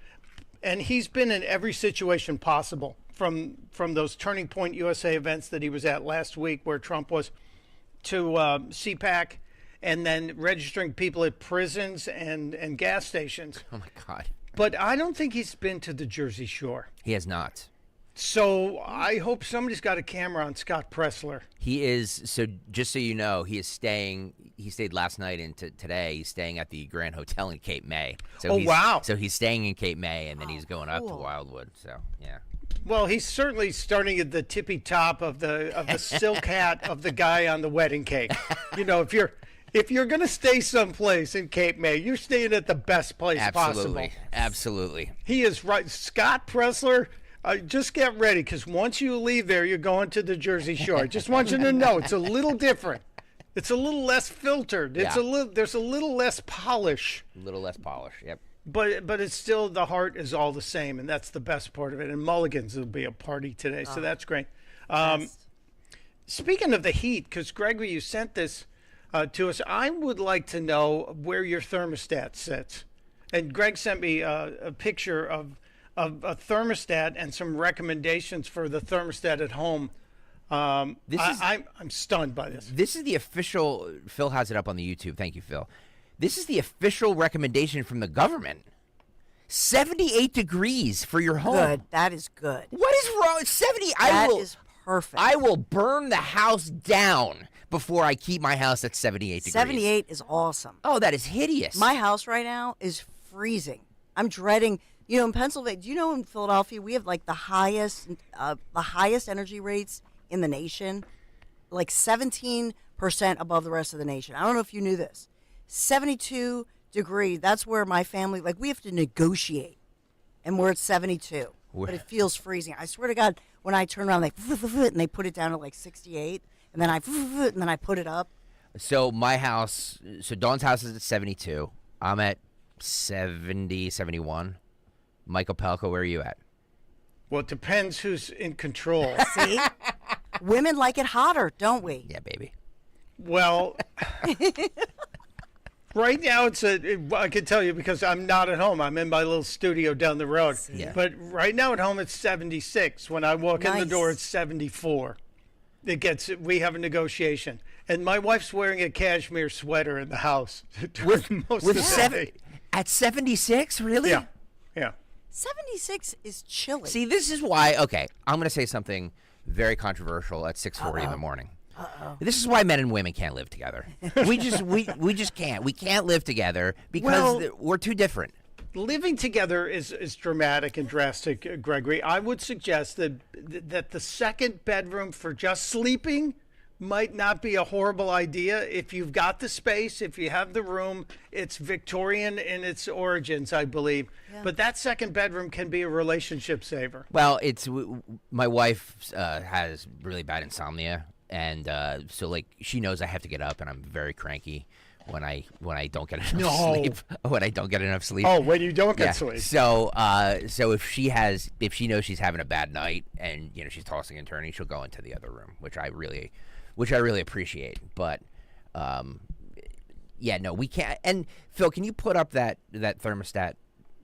S18: And he's been in every situation possible, from those Turning Point USA events that he was at last week where Trump was, to CPAC, and then registering people at prisons and gas stations.
S19: Oh, my God.
S18: But I don't think he's been to the Jersey Shore.
S19: He has not.
S18: So I hope somebody's got a camera on Scott Pressler.
S19: He is, so just so you know, he stayed last night and today. He's staying at the Grand Hotel in Cape May. So
S18: wow.
S19: So he's staying in Cape May, and then he's going up to Wildwood. So, yeah.
S18: Well, he's certainly starting at the tippy top of the silk hat of the guy on the wedding cake. You know, if you're going to stay someplace in Cape May, you're staying at the best place possible.
S19: Absolutely.
S18: He is right. Scott Pressler, just get ready, because once you leave there, you're going to the Jersey Shore. I just want you to know it's a little different. It's a little less filtered. It's there's a little less polish.
S19: A little less polish, yep.
S18: But it's still, the heart is all the same, and that's the best part of it. And Mulligan's will be a party today, so that's great. Speaking of the heat, because Gregory, you sent this to us. I would like to know where your thermostat sits. And Greg sent me a picture of a thermostat and some recommendations for the thermostat at home. I'm stunned by this.
S19: This is the official. Phil has it up on the YouTube. Thank you, Phil. This is the official recommendation from the government. 78 degrees for your home.
S20: Good. That is good.
S19: What is wrong? 70.
S20: That is perfect.
S19: I will burn the house down before I keep my house at 78 degrees.
S20: 78 is awesome.
S19: Oh, that is hideous.
S20: My house right now is freezing. I'm dreading. You know, in Pennsylvania, do you know in Philadelphia we have like the highest energy rates in the nation, like 17% above the rest of the nation. I don't know if you knew this. 72 degrees. That's where my family, like, we have to negotiate, and we're at 72. But it feels freezing. I swear to God, when I turn around, like, and they put it down to like 68, and then I put it up.
S19: So my house, Dawn's house is at 72. I'm at 70, 71. Michael Pelko, where are you at?
S18: Well, it depends who's in control.
S20: See? Women like it hotter, don't we?
S19: Yeah, baby.
S18: Well, right now I can tell you because I'm not at home. I'm in my little studio down the road.
S19: Yeah.
S18: But right now at home it's 76. When I walk in the door it's 74. We have a negotiation. And my wife's wearing a cashmere sweater in the house during most of the day.
S19: At 76, really?
S18: Yeah. Yeah.
S20: 76 is chilly.
S19: See, this is why, okay, I'm going to say something very controversial at 6:40 in the morning. This is why men and women can't live together. We just can't. We can't live together because we're too different.
S18: Living together is dramatic and drastic, Gregory. I would suggest that the second bedroom for just sleeping might not be a horrible idea if you've got the space, if you have the room. It's Victorian in its origins, I believe. Yeah. But that second bedroom can be a relationship saver.
S19: Well, my wife has really bad insomnia, and so like she knows I have to get up, and I'm very cranky when I don't get enough sleep. When I don't get enough sleep.
S18: Oh, when you don't get sleep.
S19: So if she knows she's having a bad night and she's tossing and turning, she'll go into the other room, which I really appreciate. But we can't. And Phil, can you put up that thermostat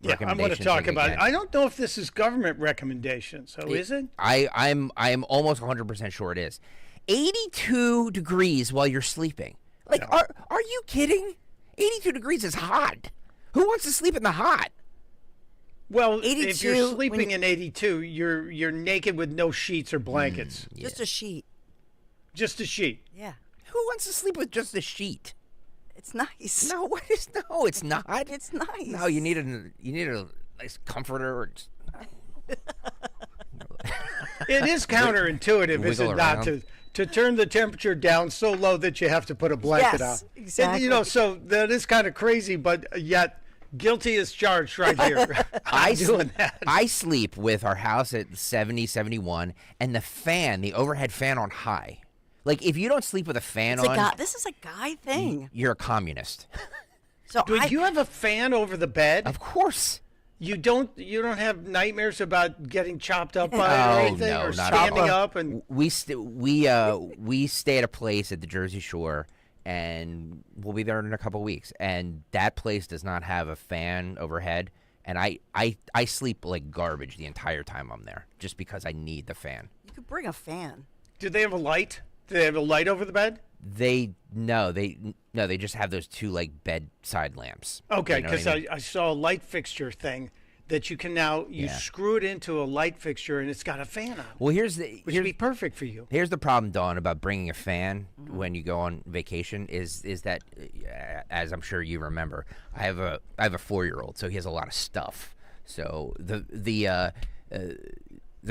S19: recommendation?
S18: I want to talk about it. I don't know if this is government recommendation. So is it?
S19: I'm almost 100% sure it is. 82 degrees while you're sleeping. Like, are you kidding? 82 degrees is hot. Who wants to sleep in the hot?
S18: Well, if you're sleeping in 82, you're naked with no sheets or blankets.
S20: Just a sheet.
S18: Just a sheet.
S20: Yeah.
S19: Who wants to sleep with just a sheet?
S20: It's nice.
S19: No, it's not.
S20: It's nice.
S19: No, you need a nice comforter.
S18: It is counterintuitive, is it not, to turn the temperature down so low that you have to put a blanket on.
S20: Yes, exactly.
S18: And, so that is kind of crazy, but yet guilty as charged right here. I'm doing that.
S19: I sleep with our house at 70, 71, and the overhead fan on high. Like, if you don't sleep with a fan on...
S20: This is a guy thing.
S19: You're a communist.
S18: So do you have a fan over the bed?
S19: Of course.
S18: You don't have nightmares about getting chopped up by it or anything, or standing up? And
S19: we stay at a place at the Jersey Shore, and we'll be there in a couple weeks. And that place does not have a fan overhead, and I sleep like garbage the entire time I'm there, just because I need the fan.
S20: You could bring a fan.
S18: Do they have a light? Do they have a light over the bed?
S19: They just have those two like bedside lamps.
S18: Okay, because I saw a light fixture thing that you can now screw it into a light fixture and it's got a fan on it.
S19: Well, which
S18: would be perfect for you.
S19: Here's the problem, Dawn, about bringing a fan when you go on vacation is that, as I'm sure you remember, I have a 4-year-old, so he has a lot of stuff. So the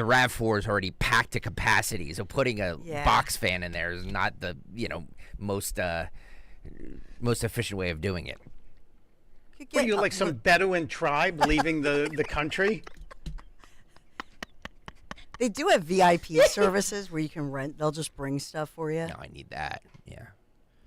S19: RAV4 is already packed to capacity, so putting a box fan in there is not the most efficient way of doing it.
S18: What are you, like some Bedouin tribe leaving the country?
S20: They do have VIP services where you can rent. They'll just bring stuff for you.
S19: No, I need that. Yeah.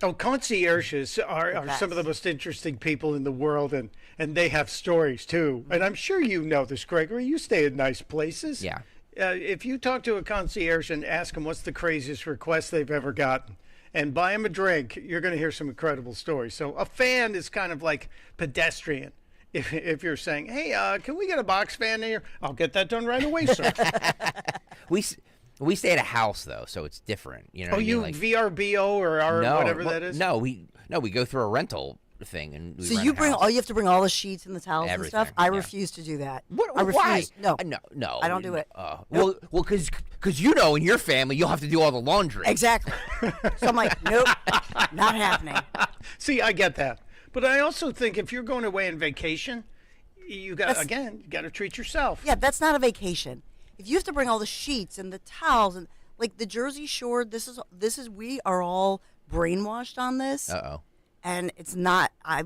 S18: Oh, concierges are some of the most interesting people in the world, and they have stories too. And I'm sure you know this, Gregory. You stay at nice places.
S19: Yeah.
S18: If you talk to a concierge and ask them what's the craziest request they've ever gotten, and buy them a drink, you're going to hear some incredible stories. So a fan is kind of like pedestrian. If you're saying, hey, can we get a box fan here? I'll get that done right away, sir.
S19: We stay at a house though, so it's different. You know?
S18: Oh, you
S19: like,
S18: VRBO or whatever that is?
S19: No, we go through a rental thing and we
S20: So
S19: rent
S20: you
S19: a
S20: bring
S19: house.
S20: you have to bring all the sheets and the towels
S19: Everything,
S20: and stuff. I
S19: yeah.
S20: refuse to do that.
S19: What?
S20: I refuse.
S19: Why?
S20: No,
S19: no,
S20: I don't do it.
S19: Well, because in your family you'll have to do all the laundry.
S20: Exactly. So I'm like, nope, not happening.
S18: See, I get that, but I also think if you're going away on vacation, you got to treat yourself.
S20: Yeah, that's not a vacation. If you have to bring all the sheets and the towels and like the Jersey Shore, this is we are all brainwashed on this. And it's not. I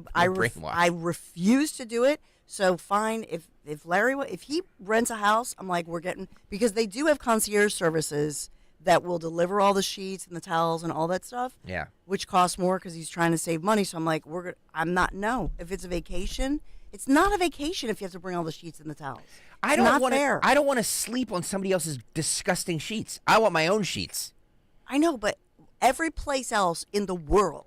S20: refuse to do it. So fine, if Larry if he rents a house, I'm like because they do have concierge services that will deliver all the sheets and the towels and all that stuff.
S19: Yeah.
S20: Which costs more because he's trying to save money. So I'm like, if it's a vacation, it's not a vacation if you have to bring all the sheets and the towels.
S19: I don't want to sleep on somebody else's disgusting sheets. I want my own sheets.
S20: I know, but every place else in the world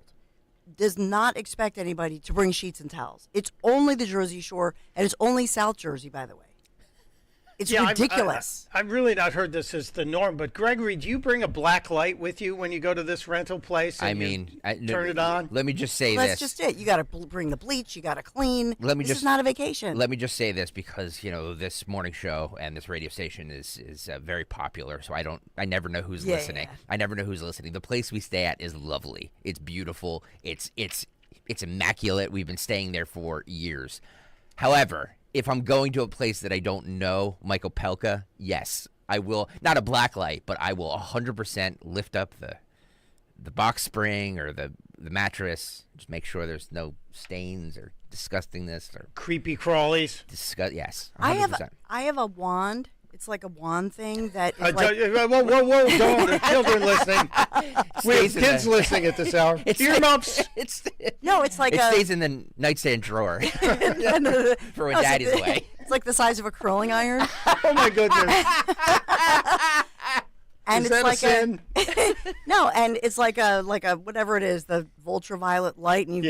S20: does not expect anybody to bring sheets and towels. It's only the Jersey Shore, and it's only South Jersey, by the way. It's ridiculous.
S18: I've really not heard this as the norm, but Gregory, do you bring a black light with you when you go to this rental place? And turn it on?
S19: Let me just say
S20: That's just it. You got to bring the bleach. You got to clean. This is not a vacation.
S19: Let me just say this because this morning show and this radio station is very popular. So I never know who's listening.
S20: Yeah.
S19: I never know who's listening. The place we stay at is lovely. It's beautiful. It's immaculate. We've been staying there for years. However, if I'm going to a place that I don't know, Michael Pelka, yes, I will. Not a black light, but I will 100% lift up the box spring or the mattress. Just make sure there's no stains or disgustingness or
S18: creepy crawlies.
S19: Yes, 100%.
S20: I have a wand. It's like a wand thing that.
S18: Whoa! Don't. There's children listening. We have kids listening at this hour. Earmuffs.
S20: It's like
S19: it stays in the nightstand drawer for when Daddy's away.
S20: It's like the size of a curling iron.
S18: Oh my goodness!
S20: And
S18: is
S20: it's
S18: that
S20: like
S18: a sin?
S20: No, and it's like a whatever it is, the ultraviolet light, and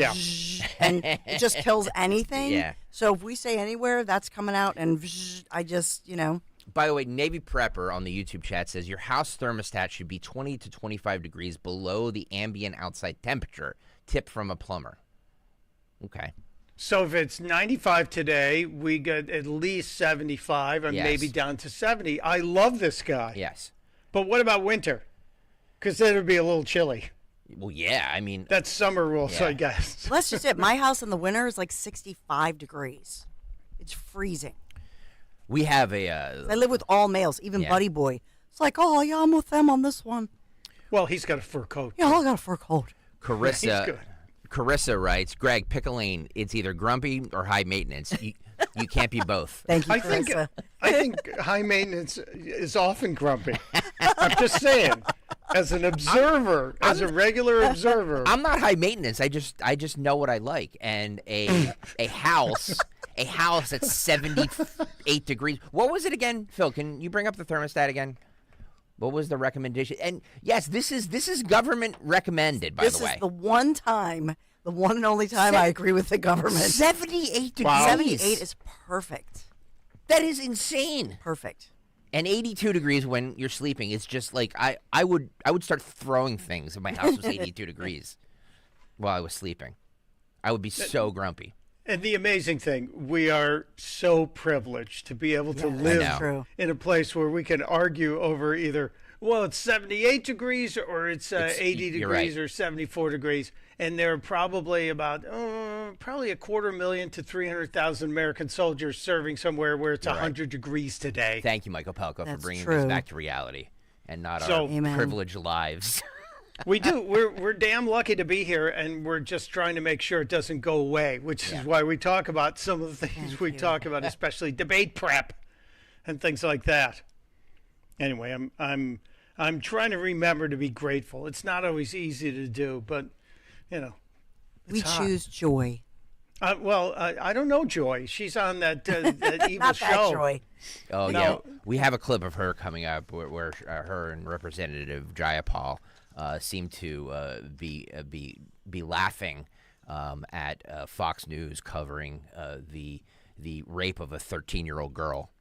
S20: and it just kills anything.
S19: Yeah.
S20: So if we stay anywhere, that's coming out, and I just
S19: By the way, Navy Prepper on the YouTube chat says your house thermostat should be 20 to 25 degrees below the ambient outside temperature. Tip from a plumber. Okay.
S18: So if it's 95 today, we get at least 75 and maybe down to 70. I love this guy.
S19: Yes.
S18: But what about winter? Because then it would be a little chilly.
S19: Well, yeah, I mean.
S18: That's summer rules, I guess.
S20: Well, that's just it. My house in the winter is like 65 degrees. It's freezing.
S19: We have
S20: I live with all males, even Buddy Boy. It's like, oh, yeah, I'm with them on this one.
S18: Well, he's got a fur coat.
S20: Yeah, I got a fur coat.
S19: Carissa,
S18: he's good.
S19: Carissa writes, Greg, pick a lane. It's either grumpy or high maintenance. You can't be both.
S20: Thank you,
S18: Carissa. I think high maintenance is often grumpy. I'm just saying, as an observer, as a regular observer.
S19: I'm not high maintenance. I just know what I like. And a house... A house at 78 degrees. What was it again, Phil? Can you bring up the thermostat again? What was the recommendation? And yes, this is government recommended, by the way.
S20: This is the one and only time I agree with the government.
S19: 78 degrees.
S20: Wow. 78 is perfect.
S19: That is insane.
S20: Perfect.
S19: And 82 degrees when you're sleeping is just like I would start throwing things if my house was 82 degrees while I was sleeping. I would be so grumpy.
S18: And the amazing thing, we are so privileged to be able to live in a place where we can argue over either, well, it's 78 degrees or it's 80 degrees or 74 degrees. And there are probably about, probably 250,000 to 300,000 American soldiers serving somewhere where it's 100 degrees today.
S19: Thank you, Michael Pelko, for bringing this back to reality and not our privileged lives.
S18: We do. We're damn lucky to be here, and we're just trying to make sure it doesn't go away, which is why we talk about some of the things we talk about, especially debate prep and things like that. Anyway, I'm trying to remember to be grateful. It's not always easy to do, but we
S20: choose joy.
S18: I don't know Joy. She's on that evil
S20: Not
S18: show.
S20: that Joy.
S19: Oh,
S18: No.
S19: yeah. We have a clip of her coming up where her and Representative Jayapal seem to be laughing at Fox News covering the rape of a 13-year-old girl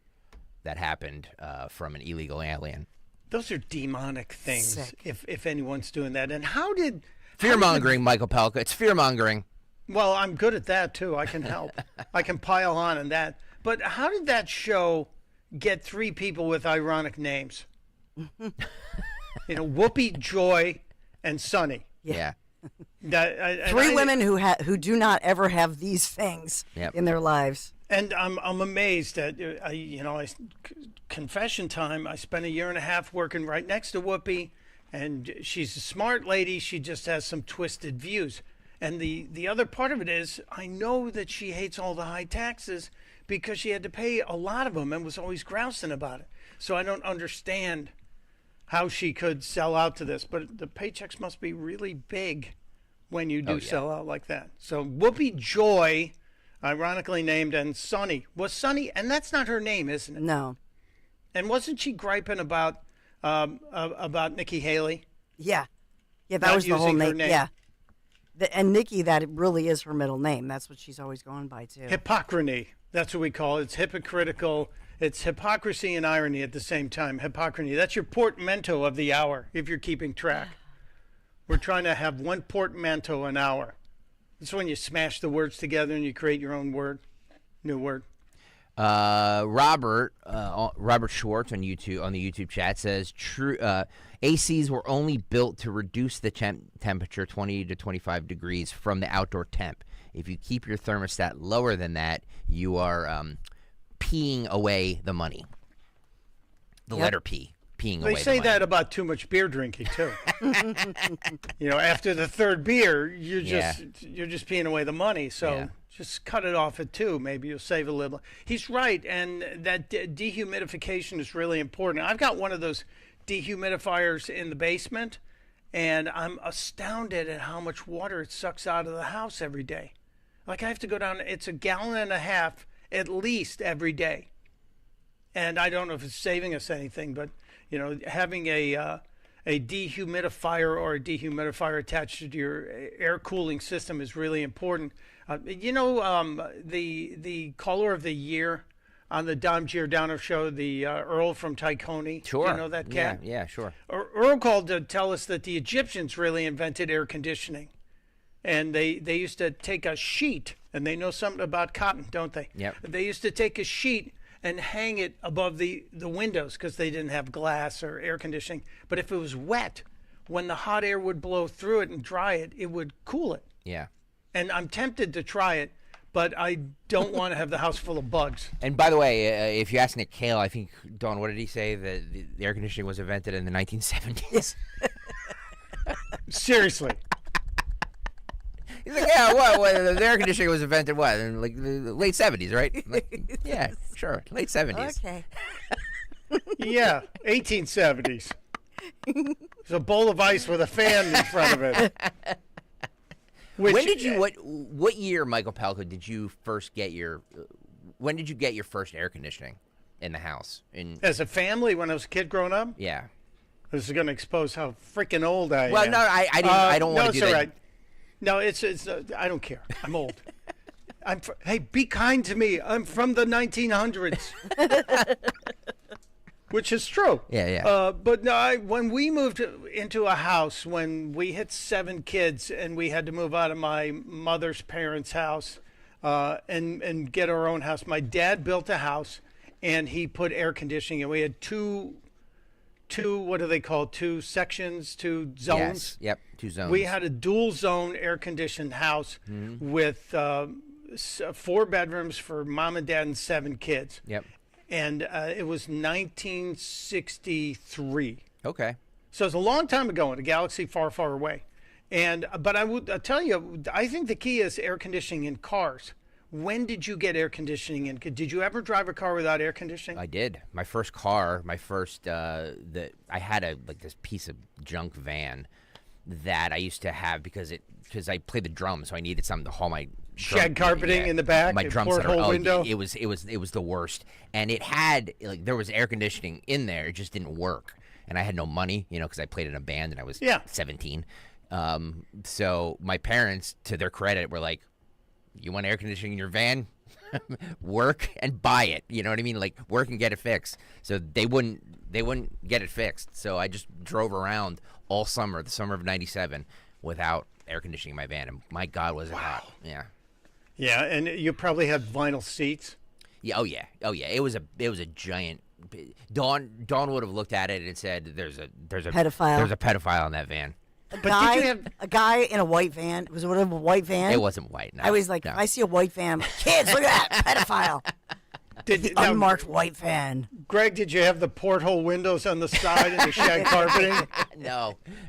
S19: that happened from an illegal alien.
S18: Those are demonic things.
S20: Sick.
S18: If anyone's doing that, and how did
S19: Fear-mongering, Michael Pelka. It's fear-mongering.
S18: Well, I'm good at that too. I can help. I can pile on that. But how did that show get 3 people with ironic names? Whoopi, Joy, and Sunny.
S19: Yeah.
S20: Three women who do not ever have these things in their lives.
S18: And I'm amazed that confession time. I spent 1.5 years working right next to Whoopi, and she's a smart lady. She just has some twisted views. And the other part of it is, I know that she hates all the high taxes because she had to pay a lot of them and was always grousing about it. So I don't understand how she could sell out to this, but the paychecks must be really big when you do sell out like that. So Whoopi, Joy, ironically named, and Sunny. Was Sunny, and that's not her name, isn't it?
S20: No.
S18: And wasn't she griping about Nikki Haley?
S20: Yeah. Yeah, that
S18: Not
S20: was the whole
S18: using her
S20: name. Yeah. And Nikki, that really is her middle name. That's what she's always gone by, too.
S18: Hypocrisy. That's what we call it. It's hypocritical. It's hypocrisy and irony at the same time. Hypocrisy. That's your portmanteau of the hour, if you're keeping track. We're trying to have one portmanteau an hour. It's when you smash the words together and you create your own word, new word.
S19: Robert Schwartz on the YouTube chat says ACs were only built to reduce the temperature 20 to 25 degrees from the outdoor temp. If you keep your thermostat lower than that, you are peeing away the money. The letter P. Peeing away
S18: They say
S19: the money.
S18: that about too much beer drinking too. After the third beer, you're just peeing away the money. So just cut it off at 2. Maybe you'll save a little. He's right, and that dehumidification is really important. I've got one of those dehumidifiers in the basement, and I'm astounded at how much water it sucks out of the house every day. Like I have to go down. It's 1.5 gallons at least every day. And I don't know if it's saving us anything, but having a dehumidifier or a dehumidifier attached to your air cooling system is really important. The caller of the year on the Dom Giordano show, the Earl from Tykone.
S19: Sure.
S18: Do you know that cat?
S19: Yeah, sure.
S18: Earl called to tell us that the Egyptians really invented air conditioning. And they used to take a sheet, and they know something about cotton, don't they?
S19: Yep.
S18: They used to take a sheet and hang it above the windows because they didn't have glass or air conditioning. But if it was wet, when the hot air would blow through it and dry it, it would cool it.
S19: Yeah.
S18: And I'm tempted to try it, but I don't want to have the house full of bugs.
S19: And by the way, if you ask Nick Kayal, I think, Dawn, what did he say? That the air conditioning was invented in the 1970s?
S18: Seriously.
S19: He's like, yeah, what? The air conditioning was invented, in like the late 70s, right? Like, yeah, sure, late 70s.
S20: Okay.
S18: Yeah, 1870s. It's a bowl of ice with a fan in front of it.
S19: When did you what year, Michael Pelka, did you first get your? When did you get your first air conditioning in the house?
S18: As a family, when I was a kid growing up.
S19: Yeah.
S18: This is going to expose how freaking old I am.
S19: Well, no, I didn't. I don't want to do that.
S18: No, it's all right. No, it's I don't care. I'm old. Hey, be kind to me. I'm from the 1900s. Which is true.
S19: Yeah.
S18: But no, when we moved into a house, when we hit 7 kids and we had to move out of my mother's parents' house and get our own house, my dad built a house and he put air conditioning, and we had two, what do they call, 2 sections, 2 zones?
S19: Yes. Yep, 2 zones.
S18: We had a dual zone air conditioned house with 4 bedrooms for mom and dad and 7 kids.
S19: Yep.
S18: And it was 1963.
S19: Okay.
S18: So it's a long time ago in a galaxy far, far away. But I'll tell you, I think the key is air conditioning in cars. When did you get air conditioning in? Did you ever drive a car without air conditioning?
S19: I did. My first car, I had this piece of junk van that I used to have because I played the drums, so I needed something to haul my
S18: Shed carpeting in the back,
S19: my drum set.
S18: porthole window.
S19: It was the worst, and it had there was air conditioning in there. It just didn't work, and I had no money, because I played in a band and I was 17. So my parents, to their credit, were like, "You want air conditioning in your van? Work and buy it." You know what I mean? Like, work and get it fixed. So they wouldn't get it fixed. So I just drove around all summer, the summer of '97, without air conditioning in my van, and my God, was it hot! Yeah.
S18: Yeah, and you probably had vinyl seats.
S19: Yeah. Oh yeah. It was a giant. Dawn would have looked at it and said, "There's a
S20: pedophile.
S19: There's a pedophile in that van."
S20: A guy in a white van. Was it a white van?
S19: It wasn't white. No,
S20: I was like,
S19: no.
S20: if I see a white van, I'm like, kids, look at that pedophile. Unmarked white van.
S18: Greg, did you have the porthole windows on the side and the shag carpeting?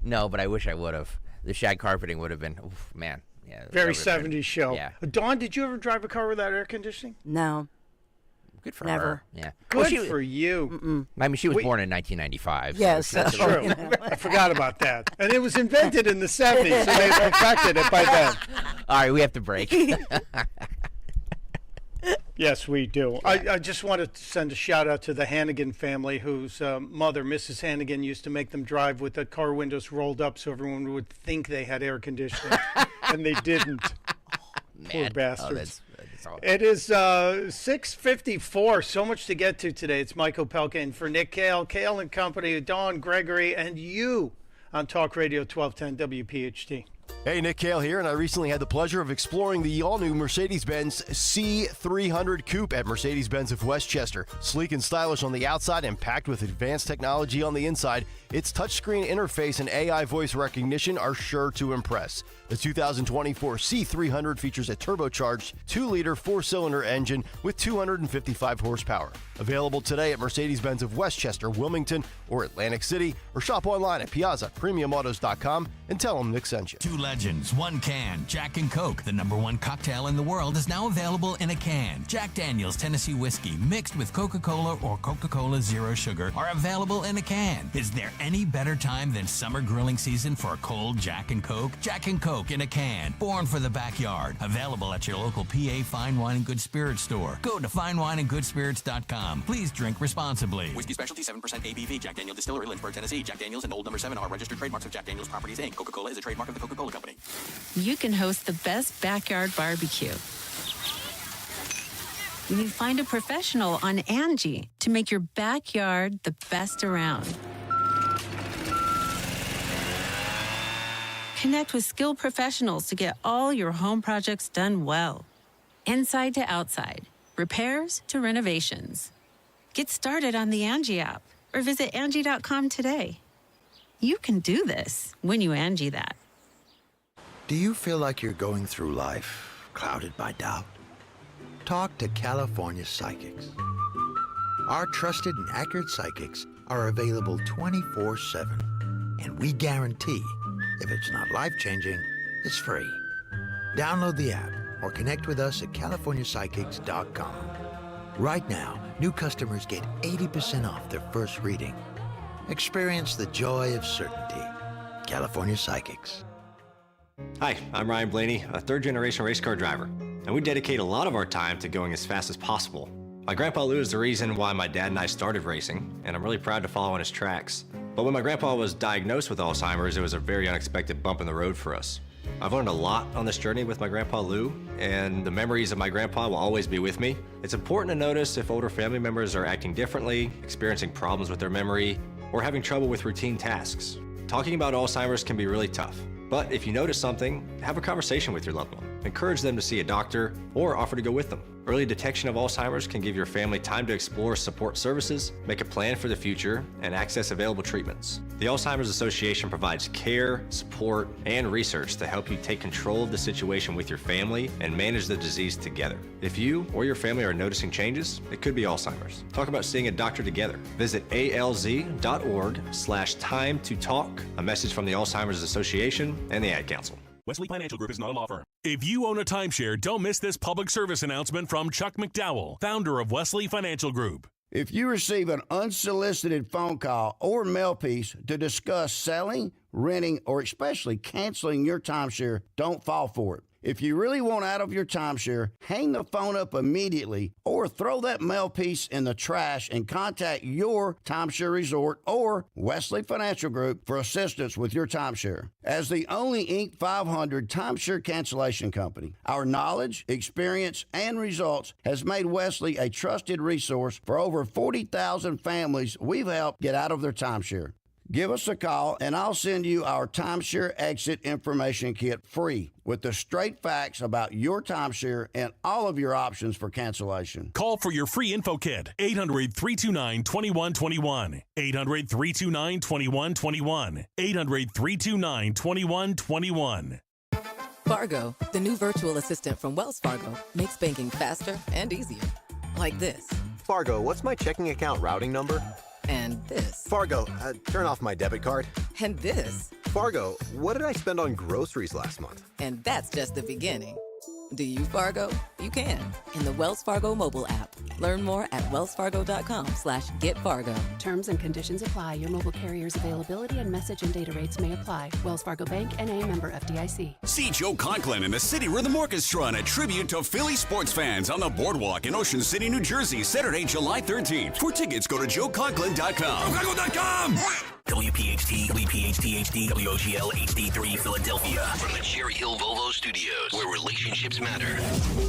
S19: No, but I wish I would have. The shag carpeting would have been, man. Yeah,
S18: very 70s show.
S19: Yeah.
S18: Dawn, did you ever drive a car without air conditioning?
S20: No.
S19: Good for
S20: Never.
S19: her. Yeah.
S18: Good for you.
S20: Mm-mm.
S19: I mean, she was born in 1995.
S20: Yes,
S19: so
S18: that's true. I forgot about that. And it was invented in the 70s, so they perfected it by then.
S19: All right, we have to break.
S18: Yes, we do. I just wanted to send a shout out to the Hannigan family, whose mother, Mrs. Hannigan, used to make them drive with the car windows rolled up so everyone would think they had air conditioning, and they didn't. Poor bastards. It is 6:54. So much to get to today. It's Mike Opelka in for Nick Kayal, Kayal and Company, Dawn Gregory, and you on Talk Radio 1210 WPHT.
S12: Hey, Nick Kayal here, and I recently had the pleasure of exploring the all-new Mercedes-Benz C300 Coupe at Mercedes-Benz of Westchester. Sleek and stylish on the outside and packed with advanced technology on the inside, its touchscreen interface and AI voice recognition are sure to impress. The 2024 C300 features a turbocharged 2-liter 4-cylinder engine with 255 horsepower. Available today at Mercedes-Benz of Westchester, Wilmington, or Atlantic City, or shop online at PiazzaPremiumAutos.com and tell them Nick sent you.
S13: Two legends, one can. Jack and Coke, the #1 cocktail in the world, is now available in a can. Jack Daniel's Tennessee Whiskey mixed with Coca-Cola or Coca-Cola Zero Sugar are available in a can. Is there any better time than summer grilling season for a cold Jack and Coke? Jack and Coke in a can, born for the backyard. Available at your local PA Fine Wine and Good Spirits store. Go to finewineandgoodspirits.com. Please drink responsibly.
S14: Whiskey Specialty, 7% ABV. Jack Daniel Distillery, Lynchburg, Tennessee. Jack Daniels and Old No. 7 are registered trademarks of Jack Daniels Properties, Inc. Coca-Cola is a trademark of the Coca-Cola Company.
S24: You can host the best backyard barbecue when you find a professional on Angie to make your backyard the best around. Connect with skilled professionals to get all your home projects done well. Inside to outside, repairs to renovations. Get started on the Angie app or visit Angie.com today. You can do this when you Angie that.
S25: Do you feel like you're going through life clouded by doubt? Talk to California Psychics. Our trusted and accurate psychics are available 24/7, and we guarantee if it's not life-changing, it's free. Download the app or connect with us at CaliforniaPsychics.com. Right now, new customers get 80% off their first reading. Experience the joy of certainty. California Psychics.
S26: Hi, I'm Ryan Blaney, a third-generation race car driver, and we dedicate a lot of our time to going as fast as possible. My grandpa Lou is the reason why my dad and I started racing, and I'm really proud to follow in his tracks. But when my grandpa was diagnosed with Alzheimer's, it was a very unexpected bump in the road for us. I've learned a lot on this journey with my grandpa Lou, and the memories of my grandpa will always be with me. It's important to notice if older family members are acting differently, experiencing problems with their memory, or having trouble with routine tasks. Talking about Alzheimer's can be really tough, but if you notice something, have a conversation with your loved one. Encourage them to see a doctor or offer to go with them. Early detection of Alzheimer's can give your family time to explore support services, make a plan for the future, and access available treatments. The Alzheimer's Association provides care, support, and research to help you take control of the situation with your family and manage the disease together. If you or your family are noticing changes, it could be Alzheimer's. Talk about seeing a doctor together. Visit alz.org/time to talk. A message from the Alzheimer's Association and the Ad Council.
S27: Wesley Financial Group is not a law firm. If you own a timeshare, don't miss this public service announcement from Chuck McDowell, founder of Wesley Financial Group.
S28: If you receive an unsolicited phone call or mail piece to discuss selling, renting, or especially canceling your timeshare, don't fall for it. If you really want out of your timeshare, hang the phone up immediately or throw that mail piece in the trash and contact your timeshare resort or Wesley Financial Group for assistance with your timeshare. As the only Inc. 500 timeshare cancellation company, our knowledge, experience, and results has made Wesley a trusted resource for over 40,000 families we've helped get out of their timeshare. Give us a call, and I'll send you our timeshare exit information kit free with the straight facts about your timeshare and all of your options for cancellation.
S27: Call for your free info kit. 800-329-2121. 800-329-2121. 800-329-2121.
S1: Fargo, the new virtual assistant from Wells Fargo, makes banking faster and easier. Like this.
S3: Fargo, what's my checking account routing number?
S1: And this.
S3: Fargo, turn off my debit card.
S1: And this.
S3: Fargo, what did I spend on groceries last month?
S1: And that's just the beginning. Do you, Fargo? You can in the Wells Fargo mobile app. Learn more at wellsfargo.com/getfargo.
S5: Terms and conditions apply. Your mobile carrier's availability and message and data rates may apply. Wells Fargo Bank, N.A. member FDIC.
S6: See Joe Conklin and the City Rhythm Orchestra in a tribute to Philly sports fans on the Boardwalk in Ocean City, New Jersey, Saturday, July 13th. For tickets, go to joeconklin.com. JoeConklin.com!
S2: WPHT, WPHT HD, WOGL HD3 Philadelphia. From the Cherry Hill Volvo Studios, where relationships matter.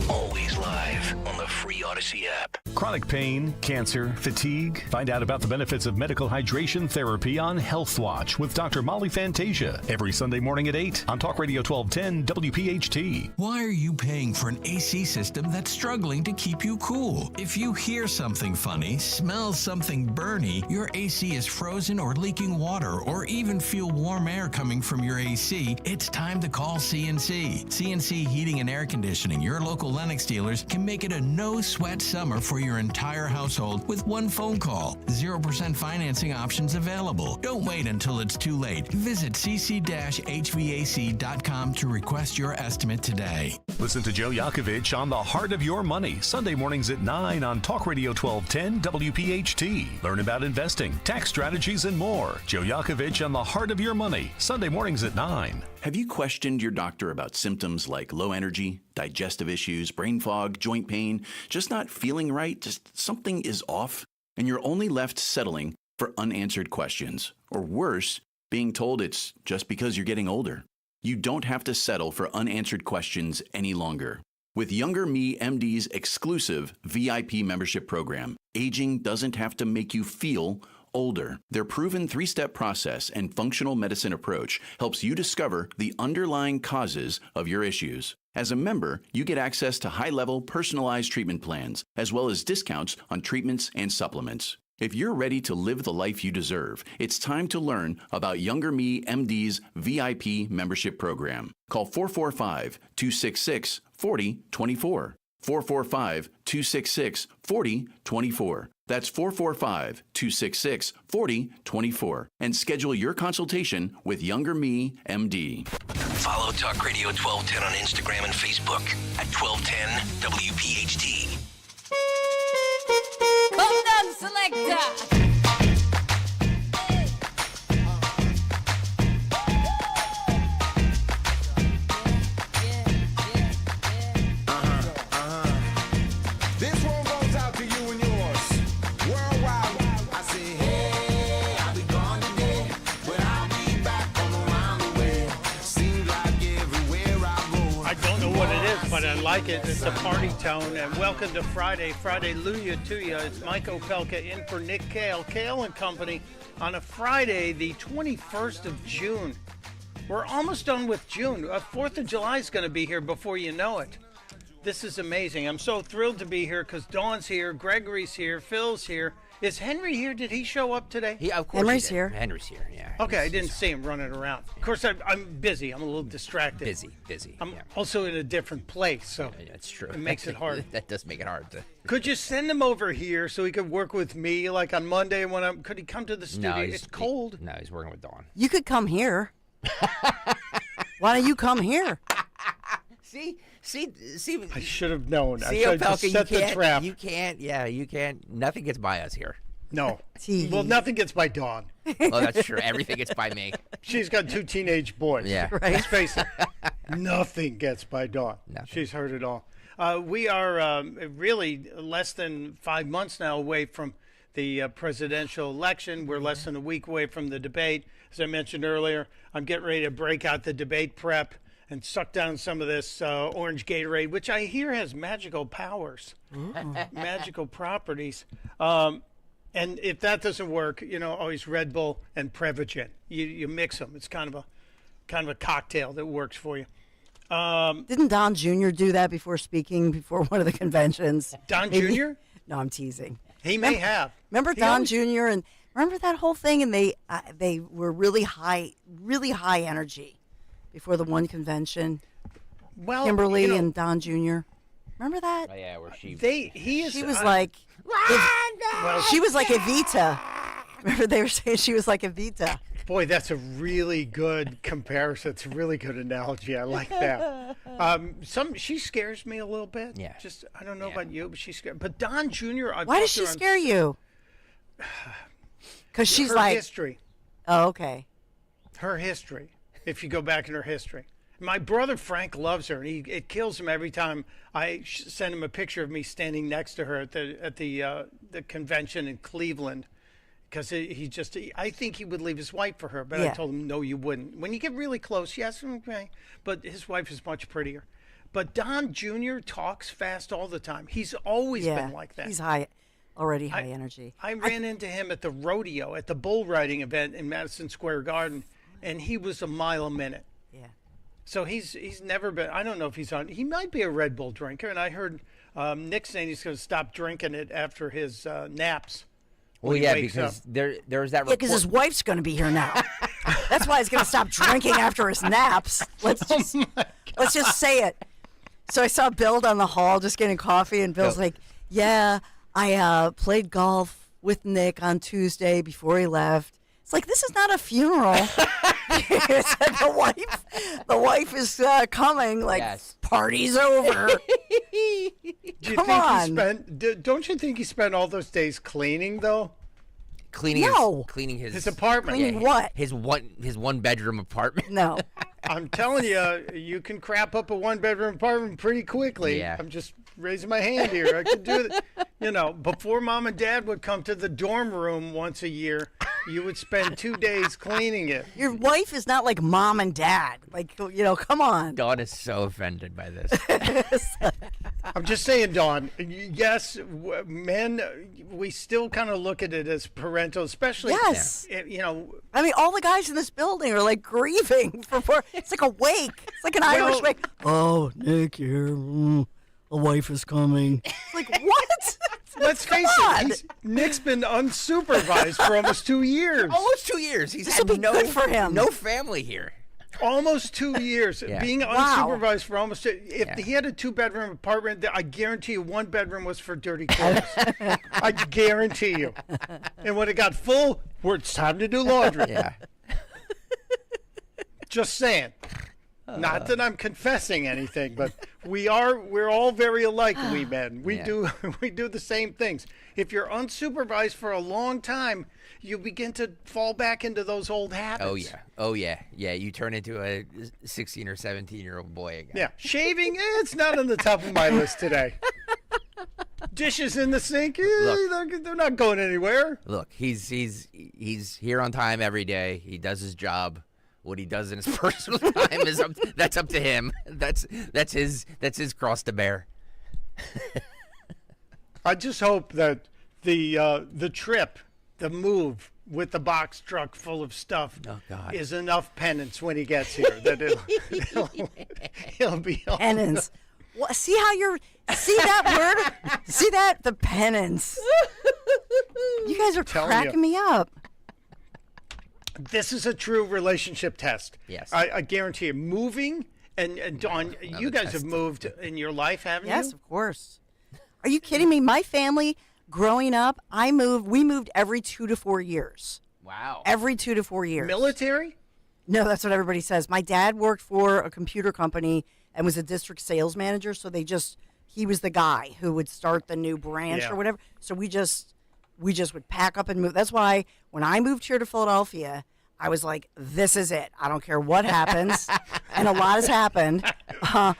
S2: Always live on the free Odyssey app.
S9: Chronic pain, cancer, fatigue. Find out about the benefits of medical hydration therapy on Health Watch with Dr. Molly Fantasia every Sunday morning at 8 on Talk Radio 1210 WPHT.
S13: Why are you paying for an AC system that's struggling to keep you cool? If you hear something funny, smell something burny, your AC is frozen or leaking water, or even feel warm air coming from your AC, it's time to call CNC. CNC Heating and Air Conditioning, your local Lennox dealers, can make it a no-sweat summer for your entire household with one phone call. 0% financing options available. Don't wait until it's too late. Visit cc-hvac.com to request your estimate today.
S9: Listen to Joe Yakovich on The Heart of Your Money, Sunday mornings at 9 on Talk Radio 1210 WPHT. Learn about investing, tax strategies, and more. Joe Yakovich on The Heart of Your Money, Sunday mornings at 9.
S15: Have you questioned your doctor about symptoms like low energy, digestive issues, brain fog, joint pain, just not feeling right, just something is off, and you're only left settling for unanswered questions, or worse, being told it's just because you're getting older? You don't have to settle for unanswered questions any longer. With Younger Me MD's exclusive VIP membership program, aging doesn't have to make you feel older. Their proven 3-step process and functional medicine approach helps you discover the underlying causes of your issues. As a member, you get access to high-level personalized treatment plans, as well as discounts on treatments and supplements. If you're ready to live the life you deserve, it's time to learn about Younger Me MD's VIP membership program. Call 445-266-4024. 445-266-4024. That's 445-266-4024. And schedule your consultation with Younger Me, MD.
S2: Follow Talk Radio 1210 on Instagram and Facebook at 1210 WPHT.
S21: Hold on, selector.
S18: But I like it. It's a party tone. And welcome to Friday. Friday-luya to you. It's Mike Opelka in for Nick Kayal. Kayal and Company on a Friday, the 21st of June. We're almost done with June. 4th of July is going to be here before you know it. This is amazing. I'm so thrilled to be here because Dawn's here, Gregory's here, Phil's here. Is Henry here? Did he show up today?
S19: Yeah, of course.
S20: Henry's here.
S19: Henry's here, yeah.
S18: Okay, I didn't see him running around. Of course, I'm busy. I'm a little distracted.
S19: Busy.
S18: I'm also in a different place, so
S19: that's true.
S18: It makes it hard.
S19: That does make it hard.
S18: Could you send him over here so he could work with me, like on Monday when could he come to the studio?
S19: No,
S18: it's cold.
S19: No, he's working with Dawn.
S20: You could come here. Why don't you come here?
S19: See.
S18: I should have known.
S19: See,
S18: I just set the trap.
S19: You can't. Nothing gets by us here.
S18: No. Well, nothing gets by Dawn.
S19: Oh, that's true. Everything gets by me.
S18: She's got 2 teenage boys.
S19: Yeah.
S20: Right.
S18: Let's face it. Nothing gets by Dawn.
S19: Nothing.
S18: She's heard it all. We are really less than 5 months now away from the presidential election. We're less than a week away from the debate. As I mentioned earlier, I'm getting ready to break out the debate prep and suck down some of this orange Gatorade, which I hear has magical powers, magical properties. And if that doesn't work, always Red Bull and Prevagen. You mix them. It's kind of a cocktail that works for you.
S20: Didn't Don Jr. do that before speaking before one of the conventions?
S18: Don Jr.?
S20: No, I'm teasing.
S18: He may have.
S20: Remember Don Jr. and remember that whole thing? And they were really high energy before the one convention.
S18: Well,
S20: Kimberly and Don Jr. Remember that?
S19: Oh, yeah, where she
S20: She was like she was like Evita. Remember they were saying she was like Evita.
S18: Boy, that's a really good comparison. It's a really good analogy. I like that. She scares me a little bit.
S19: Yeah.
S18: Just I don't know about you, but she scares. But Don Jr.
S20: Why does she scare you? Because she's
S18: her
S20: like
S18: history.
S20: Oh, okay.
S18: Her history. If you go back in her history, my brother Frank loves her, and it kills him every time I send him a picture of me standing next to her at the convention in Cleveland. Because I think he would leave his wife for her, but I told him, no, you wouldn't. When you get really close, yes, okay, but his wife is much prettier. But Don Jr. talks fast all the time. He's always been like that.
S20: He's already high energy.
S18: I ran into him at the rodeo, at the bull riding event in Madison Square Garden, and he was a mile a minute.
S20: Yeah.
S18: So he's never been, I don't know if he might be a Red Bull drinker, and I heard Nick saying he's going to stop drinking it after his naps.
S19: Well, yeah, because there was that report.
S20: Yeah, because his wife's going to be here now. That's why he's going to stop drinking after his naps. Let's just say it. So I saw Bill down the hall just getting coffee, and Bill's like, yeah, I played golf with Nick on Tuesday before he left. It's like, this is not a funeral. the wife is coming, like, party's over. Come on.
S18: Don't you think he spent all those days cleaning, though?
S19: Cleaning his
S18: apartment.
S20: Cleaning what?
S19: His one bedroom apartment.
S20: No.
S18: I'm telling you, you can crap up a one bedroom apartment pretty quickly.
S19: Yeah.
S18: I'm just raising my hand here. I could do it. Before mom and dad would come to the dorm room once a year, you would spend 2 days cleaning it.
S20: Your wife is not like mom and dad. Like, come on.
S19: Dawn is so offended by this.
S18: I'm just saying, Dawn, yes, men, we still kind of look at it as parental, especially,
S20: yes.
S18: I
S20: mean, all the guys in this building are like grieving it's like a wake. It's like an Irish wake. Oh, Nick here. A wife is coming. Like, what?
S18: Let's face it, Nick's been unsupervised for almost 2 years.
S19: Almost 2 years. He's had
S20: good for him.
S19: No family here.
S18: Almost 2 years. Being unsupervised for almost if he had a 2-bedroom apartment, I guarantee you 1 bedroom was for dirty clothes. I guarantee you. And when it got full, it's time to do laundry.
S19: Yeah.
S18: Just saying. Not that I'm confessing anything, but we're all very alike, we men. We do the same things. If you're unsupervised for a long time, you begin to fall back into those old habits.
S19: Oh yeah. You turn into a 16 or 17-year-old boy again.
S18: Yeah, shaving, it's not on the top of my list today. Dishes in the sink, they're not going anywhere.
S19: Look, he's here on time every day. He does his job. What he does in his personal time is that's up to him. That's his cross to bear.
S18: I just hope that the trip, the move with the box truck full of stuff is enough penance when he gets here that he'll be all
S20: penance. What, see that word? See that? The penance. You guys are cracking me up.
S18: This is a true relationship test.
S19: Yes.
S18: I guarantee you. Moving, and Dawn, you guys have moved in your life, haven't you?
S20: Yes, of course. Are you kidding me? My family, growing up, we moved every 2 to 4 years.
S19: Wow.
S20: Every 2 to 4 years.
S18: Military?
S20: No, that's what everybody says. My dad worked for a computer company and was a district sales manager, so he was the guy who would start the new branch or whatever. So we just would pack up and move. That's why when I moved here to Philadelphia, I was like, this is it. I don't care what happens. And a lot has happened. But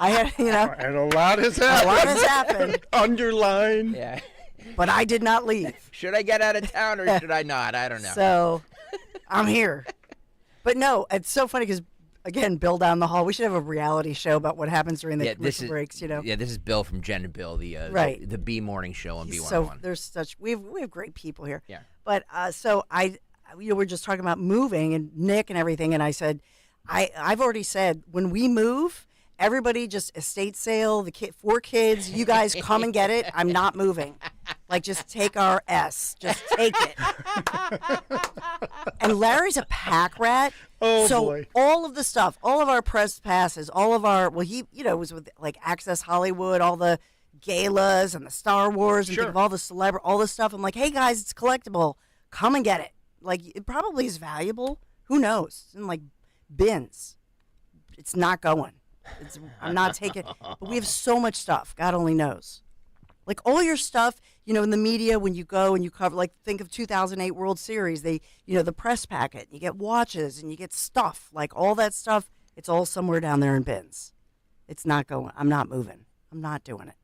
S20: I had,
S18: And a lot has happened.
S20: A lot has happened.
S18: Underline.
S19: Yeah.
S20: But I did not leave.
S19: Should I get out of town or should I not? I don't know.
S20: So I'm here. But no, it's so funny because, again, Bill down the hall. We should have a reality show about what happens during the commercial breaks,
S19: Yeah, this is Bill from Jen and Bill, the
S20: Right.
S19: the B morning show on B101.
S20: So there's we have great people here.
S19: Yeah.
S20: But so we're just talking about moving and Nick and everything, and I said, I've already said when we move, everybody just estate sale, 4 kids, you guys come and get it. I'm not moving. Like, just take our S. Just take it. And Larry's a pack rat.
S18: Oh,
S20: so
S18: boy.
S20: all of the stuff, all of our press passes, all of our, he, was with like Access Hollywood, all the galas and the Star Wars and think of all the all this stuff. I'm like, hey guys, it's collectible. Come and get it. Like, it probably is valuable. Who knows? It's in like bins. It's not going. I'm not taking. But we have so much stuff. God only knows. Like all your stuff, in the media when you go and you cover, like think of 2008 World Series, they, the press packet, you get watches and you get stuff, like all that stuff, it's all somewhere down there in bins. It's not going. I'm not moving. I'm not doing it.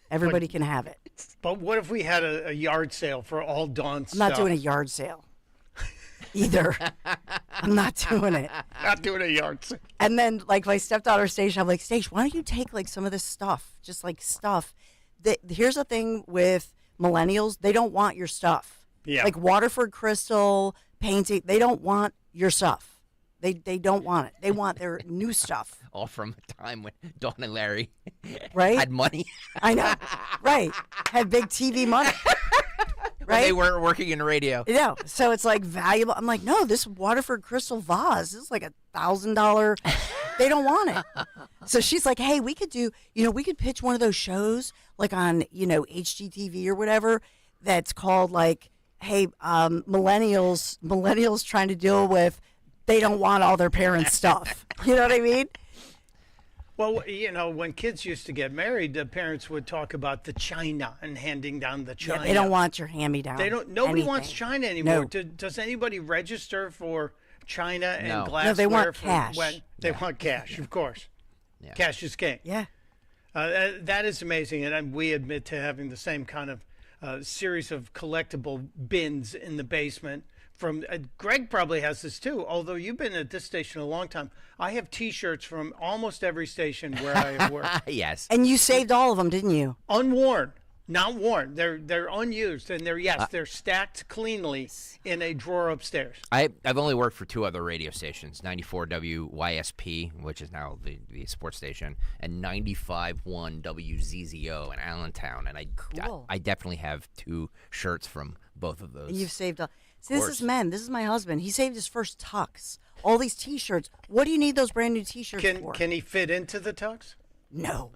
S20: Everybody can have it.
S18: But what if we had a yard sale for all Dawn's
S20: I'm not doing a yard sale either. I'm not doing it.
S18: Not doing a yard sale.
S20: And then, like, my stepdaughter, Stacia, I'm like, Stacia, why don't you take, like, some of this stuff? Just, like, stuff. Here's the thing with millennials. They don't want your stuff.
S18: Yeah.
S20: Like, Waterford Crystal, painting, they don't want your stuff. They don't want it. They want their new stuff.
S19: All from a time when Dawn and Larry
S20: Right?
S19: had money.
S20: I know. Right. Had big TV money.
S19: When they weren't working in radio.
S20: So it's like valuable. I'm like, no, this Waterford Crystal vase is like $1,000. They don't want it. So she's like, hey, we could do, we could pitch one of those shows like on, HGTV or whatever that's called like, hey, millennials trying to deal with, they don't want all their parents' stuff. You know what I mean?
S18: Well, when kids used to get married, the parents would talk about the china and handing down the china.
S20: Yeah, they don't want your hand-me-down.
S18: Nobody wants
S20: anything.
S18: china anymore.
S20: No.
S18: Does anybody register for china and
S19: No.
S18: glassware?
S20: No, they want cash.
S18: They want cash, of course.
S19: Yeah.
S18: Cash is king.
S20: Yeah.
S18: That is amazing, and we admit to having the same kind of series of collectible bins in the basement. From Greg probably has this too, although you've been at this station a long time. I have T-shirts from almost every station where I have worked.
S19: Yes.
S20: And you saved all of them, didn't you?
S18: Unworn, not worn. They're unused, and they're stacked cleanly in a drawer upstairs.
S19: I've only worked for 2 other radio stations, 94 WYSP, which is now the sports station, and 95.1 WZZO in Allentown. And I definitely have 2 shirts from both of those.
S20: You've saved all. See, this is men. This is my husband. He saved his first tux. All these T-shirts. What do you need those brand new T-shirts for?
S18: Can he fit into the tux?
S20: No.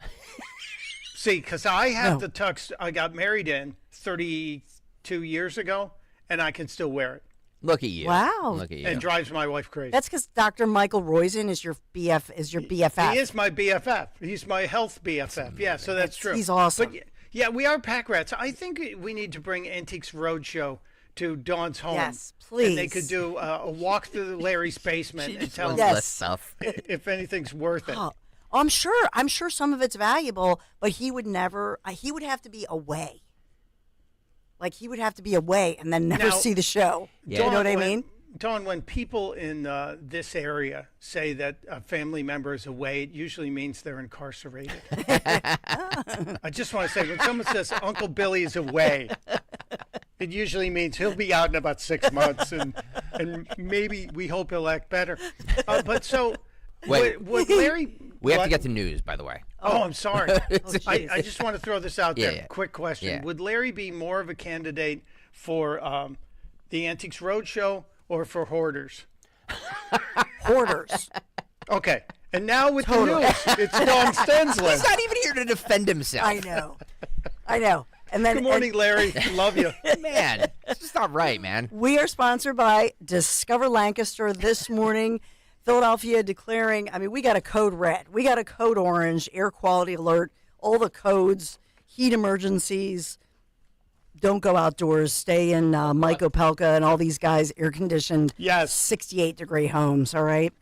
S18: See, because I have the tux I got married in 32 years ago, and I can still wear it.
S19: Look at you.
S20: Wow.
S19: Look at you.
S18: It drives my wife crazy.
S20: That's because Dr. Michael Roizen is your BFF.
S18: He is my BFF. He's my health BFF. Yeah, so that's true.
S20: He's awesome.
S18: But yeah, we are pack rats. I think we need to bring Antiques Roadshow to Dawn's home.
S20: Yes, please.
S18: And they could do a walk through Larry's basement and tell him
S20: Yes.
S19: stuff.
S18: if anything's worth it.
S20: Oh, I'm sure some of it's valuable, but he would never. He would have to be away. Like he would have to be away and then never
S18: Now,
S20: see the show.
S19: Yeah.
S20: You know what I mean?
S18: Dawn, when people in this area say that a family member is away, it usually means they're incarcerated. I just want to say, when someone says Uncle Billy is away, it usually means he'll be out in about 6 months, and maybe we hope he'll act better. But so,
S19: Wait.
S18: would Larry...
S19: We have to get to news, by the way.
S18: Oh, I'm sorry. I just want to throw this out there.
S19: Yeah.
S18: Quick question.
S19: Yeah.
S18: Would Larry be more of a candidate for the Antiques Roadshow or for Hoarders?
S20: Hoarders.
S18: Okay. And now with the news, it's Dawn Stensland.
S19: He's not even here to defend himself.
S20: I know. And then,
S18: Good morning, Larry. Love you.
S19: Man, it's just not right, man.
S20: We are sponsored by Discover Lancaster this morning. Philadelphia declaring, we got a code red, we got a code orange, air quality alert, all the codes, heat emergencies, don't go outdoors. Stay in Mike Opelka and all these guys' air-conditioned 68-degree homes, all right?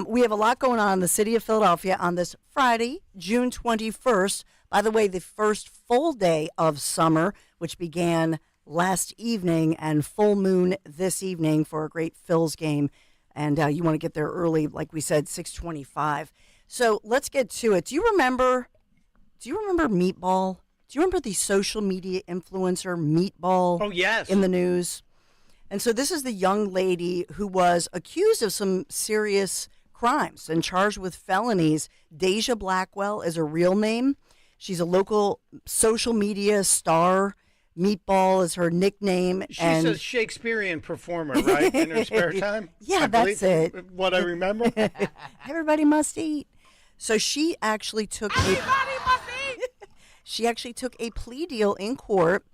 S20: We have a lot going on in the city of Philadelphia on this Friday, June 21st. By the way, the first full day of summer, which began last evening, and full moon this evening for a great Phils game. And you want to get there early, like we said, 6:25. So let's get to it. Do you remember Meatball? Do you remember the social media influencer Meatball?
S18: Oh, yes.
S20: In the news. And so this is the young lady who was accused of some serious crimes and charged with felonies. Deja Blackwell is her real name. She's a local social media star. Meatball is her nickname.
S18: She's a Shakespearean performer, right? In her spare time?
S20: Yeah, that's it.
S18: What I remember.
S20: Everybody must eat. So she actually took she actually took a plea deal in court.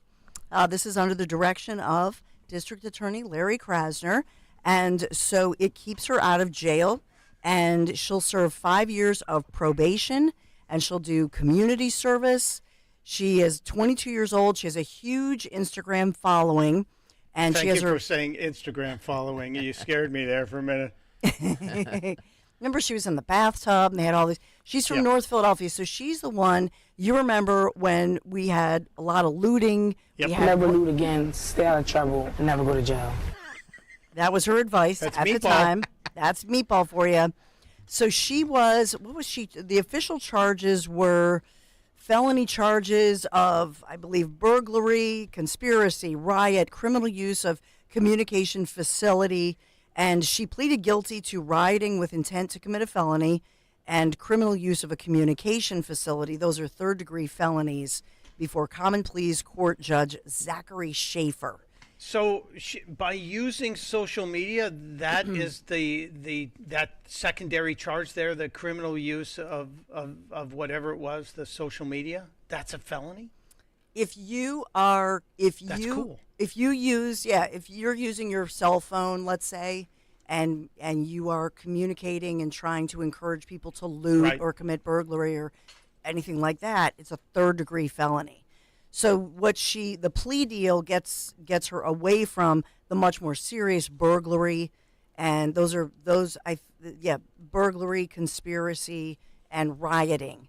S20: This is under the direction of District Attorney Larry Krasner. And so it keeps her out of jail. And she'll serve 5 years of probation. And she'll do community service. She is 22 years old. She has a huge Instagram following. And
S18: Thank
S20: she has
S18: you for saying Instagram following. You scared me there for a minute.
S20: Remember, she was in the bathtub, and they had all these. She's from North Philadelphia, so she's the one. You remember when we had a lot of looting.
S4: Yep. Never loot again, stay out of trouble, and never go to jail.
S20: That was her advice at the time. That's Meatball for you. So she was, what was she? The official charges were felony charges of, I believe, burglary, conspiracy, riot, criminal use of communication facility. And she pleaded guilty to rioting with intent to commit a felony and criminal use of a communication facility. Those are third-degree felonies before Common Pleas Court Judge Zachary Schaefer.
S18: So by using social media, that is that secondary charge there, the criminal use of whatever it was, the social media, that's a felony?
S20: If you're using your cell phone, let's say, and you are communicating and trying to encourage people to loot or commit burglary or anything like that, it's a third-degree felony. So the plea deal gets her away from the much more serious burglary, and burglary, conspiracy, and rioting.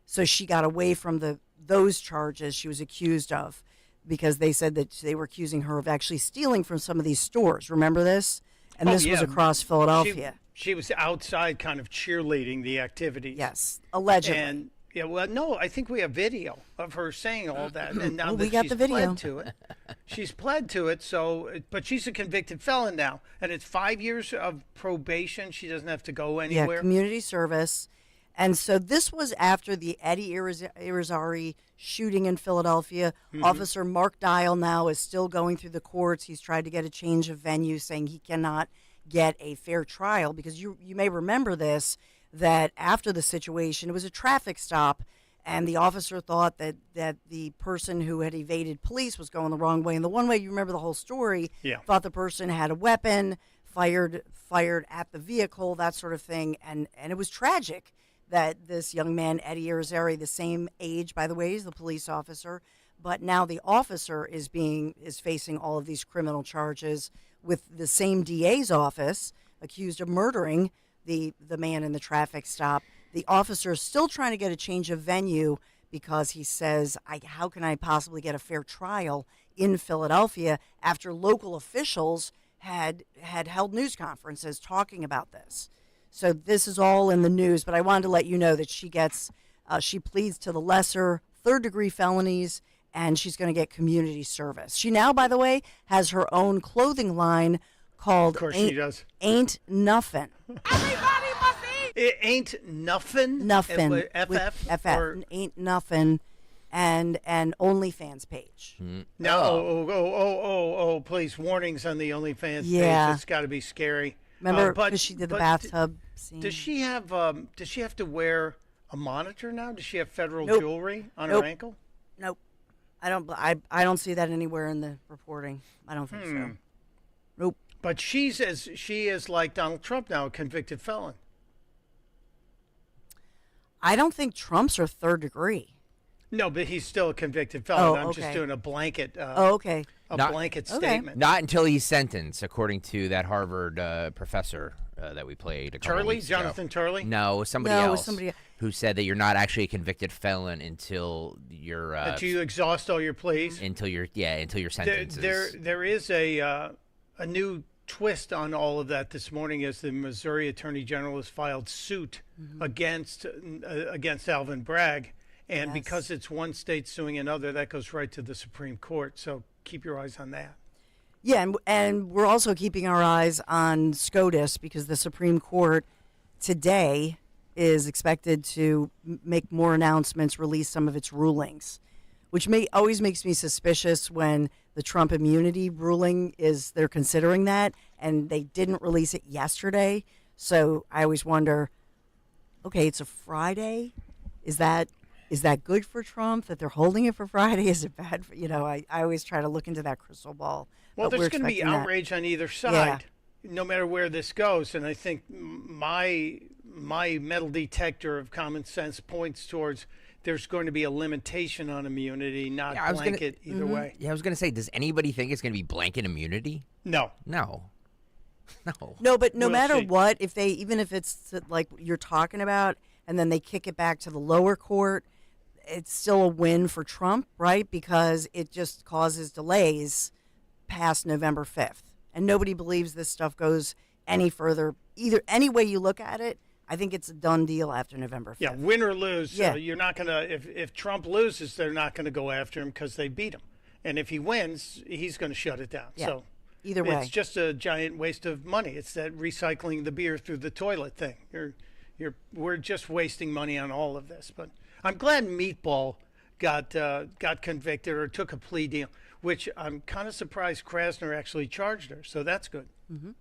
S20: So she got away from those charges she was accused of, because they said that they were accusing her of actually stealing from some of these stores. Remember this? And this was across Philadelphia.
S18: She was outside kind of cheerleading the activities.
S20: Yes, allegedly.
S18: And no, I think we have video of her saying all that. And now
S20: we got the video.
S18: Pled to it. She's pled to it, but she's a convicted felon now. And it's 5 years of probation. She doesn't have to go anywhere.
S20: Yeah, community service. And so this was after the Eddie Irizarry shooting in Philadelphia. Mm-hmm. Officer Mark Dial now is still going through the courts. He's tried to get a change of venue, saying he cannot get a fair trial, because you may remember this, that after the situation, it was a traffic stop, and the officer thought that the person who had evaded police was going the wrong way. And the one way, you remember the whole story, thought the person had a weapon, fired at the vehicle, that sort of thing. And it was tragic that this young man, Eddie Irizarry, the same age, by the way, he's the police officer, but now the officer is facing all of these criminal charges with the same DA's office, accused of murdering the man in the traffic stop. The officer is still trying to get a change of venue, because he says, how can I possibly get a fair trial in Philadelphia after local officials had held news conferences talking about this? So this is all in the news, but I wanted to let you know that she pleads to the lesser third-degree felonies, and she's going to get community service. She now, by the way, has her own clothing line called
S18: Of course she does.
S20: Ain't Nuffin'.
S18: It ain't nothing.
S20: Nothing.
S18: With FF. Or...
S20: Ain't Nuffin', and an OnlyFans page.
S18: No. Oh, please. Warnings on the OnlyFans page. It's got to be scary.
S20: Remember, because she did the bathtub scene.
S18: Does she have to wear a monitor now? Does she have federal jewelry on her ankle?
S20: Nope. I don't see that anywhere in the reporting. I don't think so. Nope.
S18: But she is like Donald Trump now, a convicted felon.
S20: I don't think Trump's are third degree.
S18: No, but he's still a convicted felon. I'm
S20: okay.
S18: just doing a blanket.
S20: Okay.
S18: Blanket statement.
S19: Not until he's sentenced, according to that Harvard professor that we played a couple weeks ago.
S18: Jonathan Turley?
S19: No, it was somebody
S20: No, it
S19: else.
S20: was somebody-
S19: who said that you're not actually a convicted felon until you're
S18: Until you exhaust all your pleas.
S19: until your sentence.
S18: There is a new twist on all of that this morning as the Missouri Attorney General has filed suit against Alvin Bragg. And because it's one state suing another, that goes right to the Supreme Court. So keep your eyes on that.
S20: Yeah, and we're also keeping our eyes on SCOTUS because the Supreme Court today is expected to make more announcements, release some of its rulings, which always makes me suspicious when the Trump immunity ruling they're considering that, and they didn't release it yesterday. So I always wonder, okay, it's a Friday. Is that good for Trump that they're holding it for Friday? Is it bad for, I always try to look into that crystal ball.
S18: Well,
S20: but
S18: there's going to be
S20: expecting
S18: outrage on either side, no matter where this goes. And I think my metal detector of common sense points towards there's going to be a limitation on immunity, not blanket either way.
S19: Yeah, I was going to say, does anybody think it's going to be blanket immunity?
S18: No.
S19: No.
S20: No, but no
S18: We'll
S20: matter
S18: see.
S20: what, even if it's like you're talking about, and then they kick it back to the lower court, it's still a win for Trump, right? Because it just causes delays past November 5th. And nobody believes this stuff goes any further. Either any way you look at it, I think it's a done deal after November 5th.
S18: Yeah, win or lose,
S20: Yeah.
S18: you're not going to, if Trump loses, they're not going to go after him because they beat him. And if he wins, he's going to shut it down.
S20: Yeah.
S18: So
S20: Either way.
S18: it's just a giant waste of money. It's that recycling the beer through the toilet thing. We're just wasting money on all of this. But I'm glad Meatball got convicted or took a plea deal, which I'm kind of surprised Krasner actually charged her. So that's good.
S20: Mm-hmm.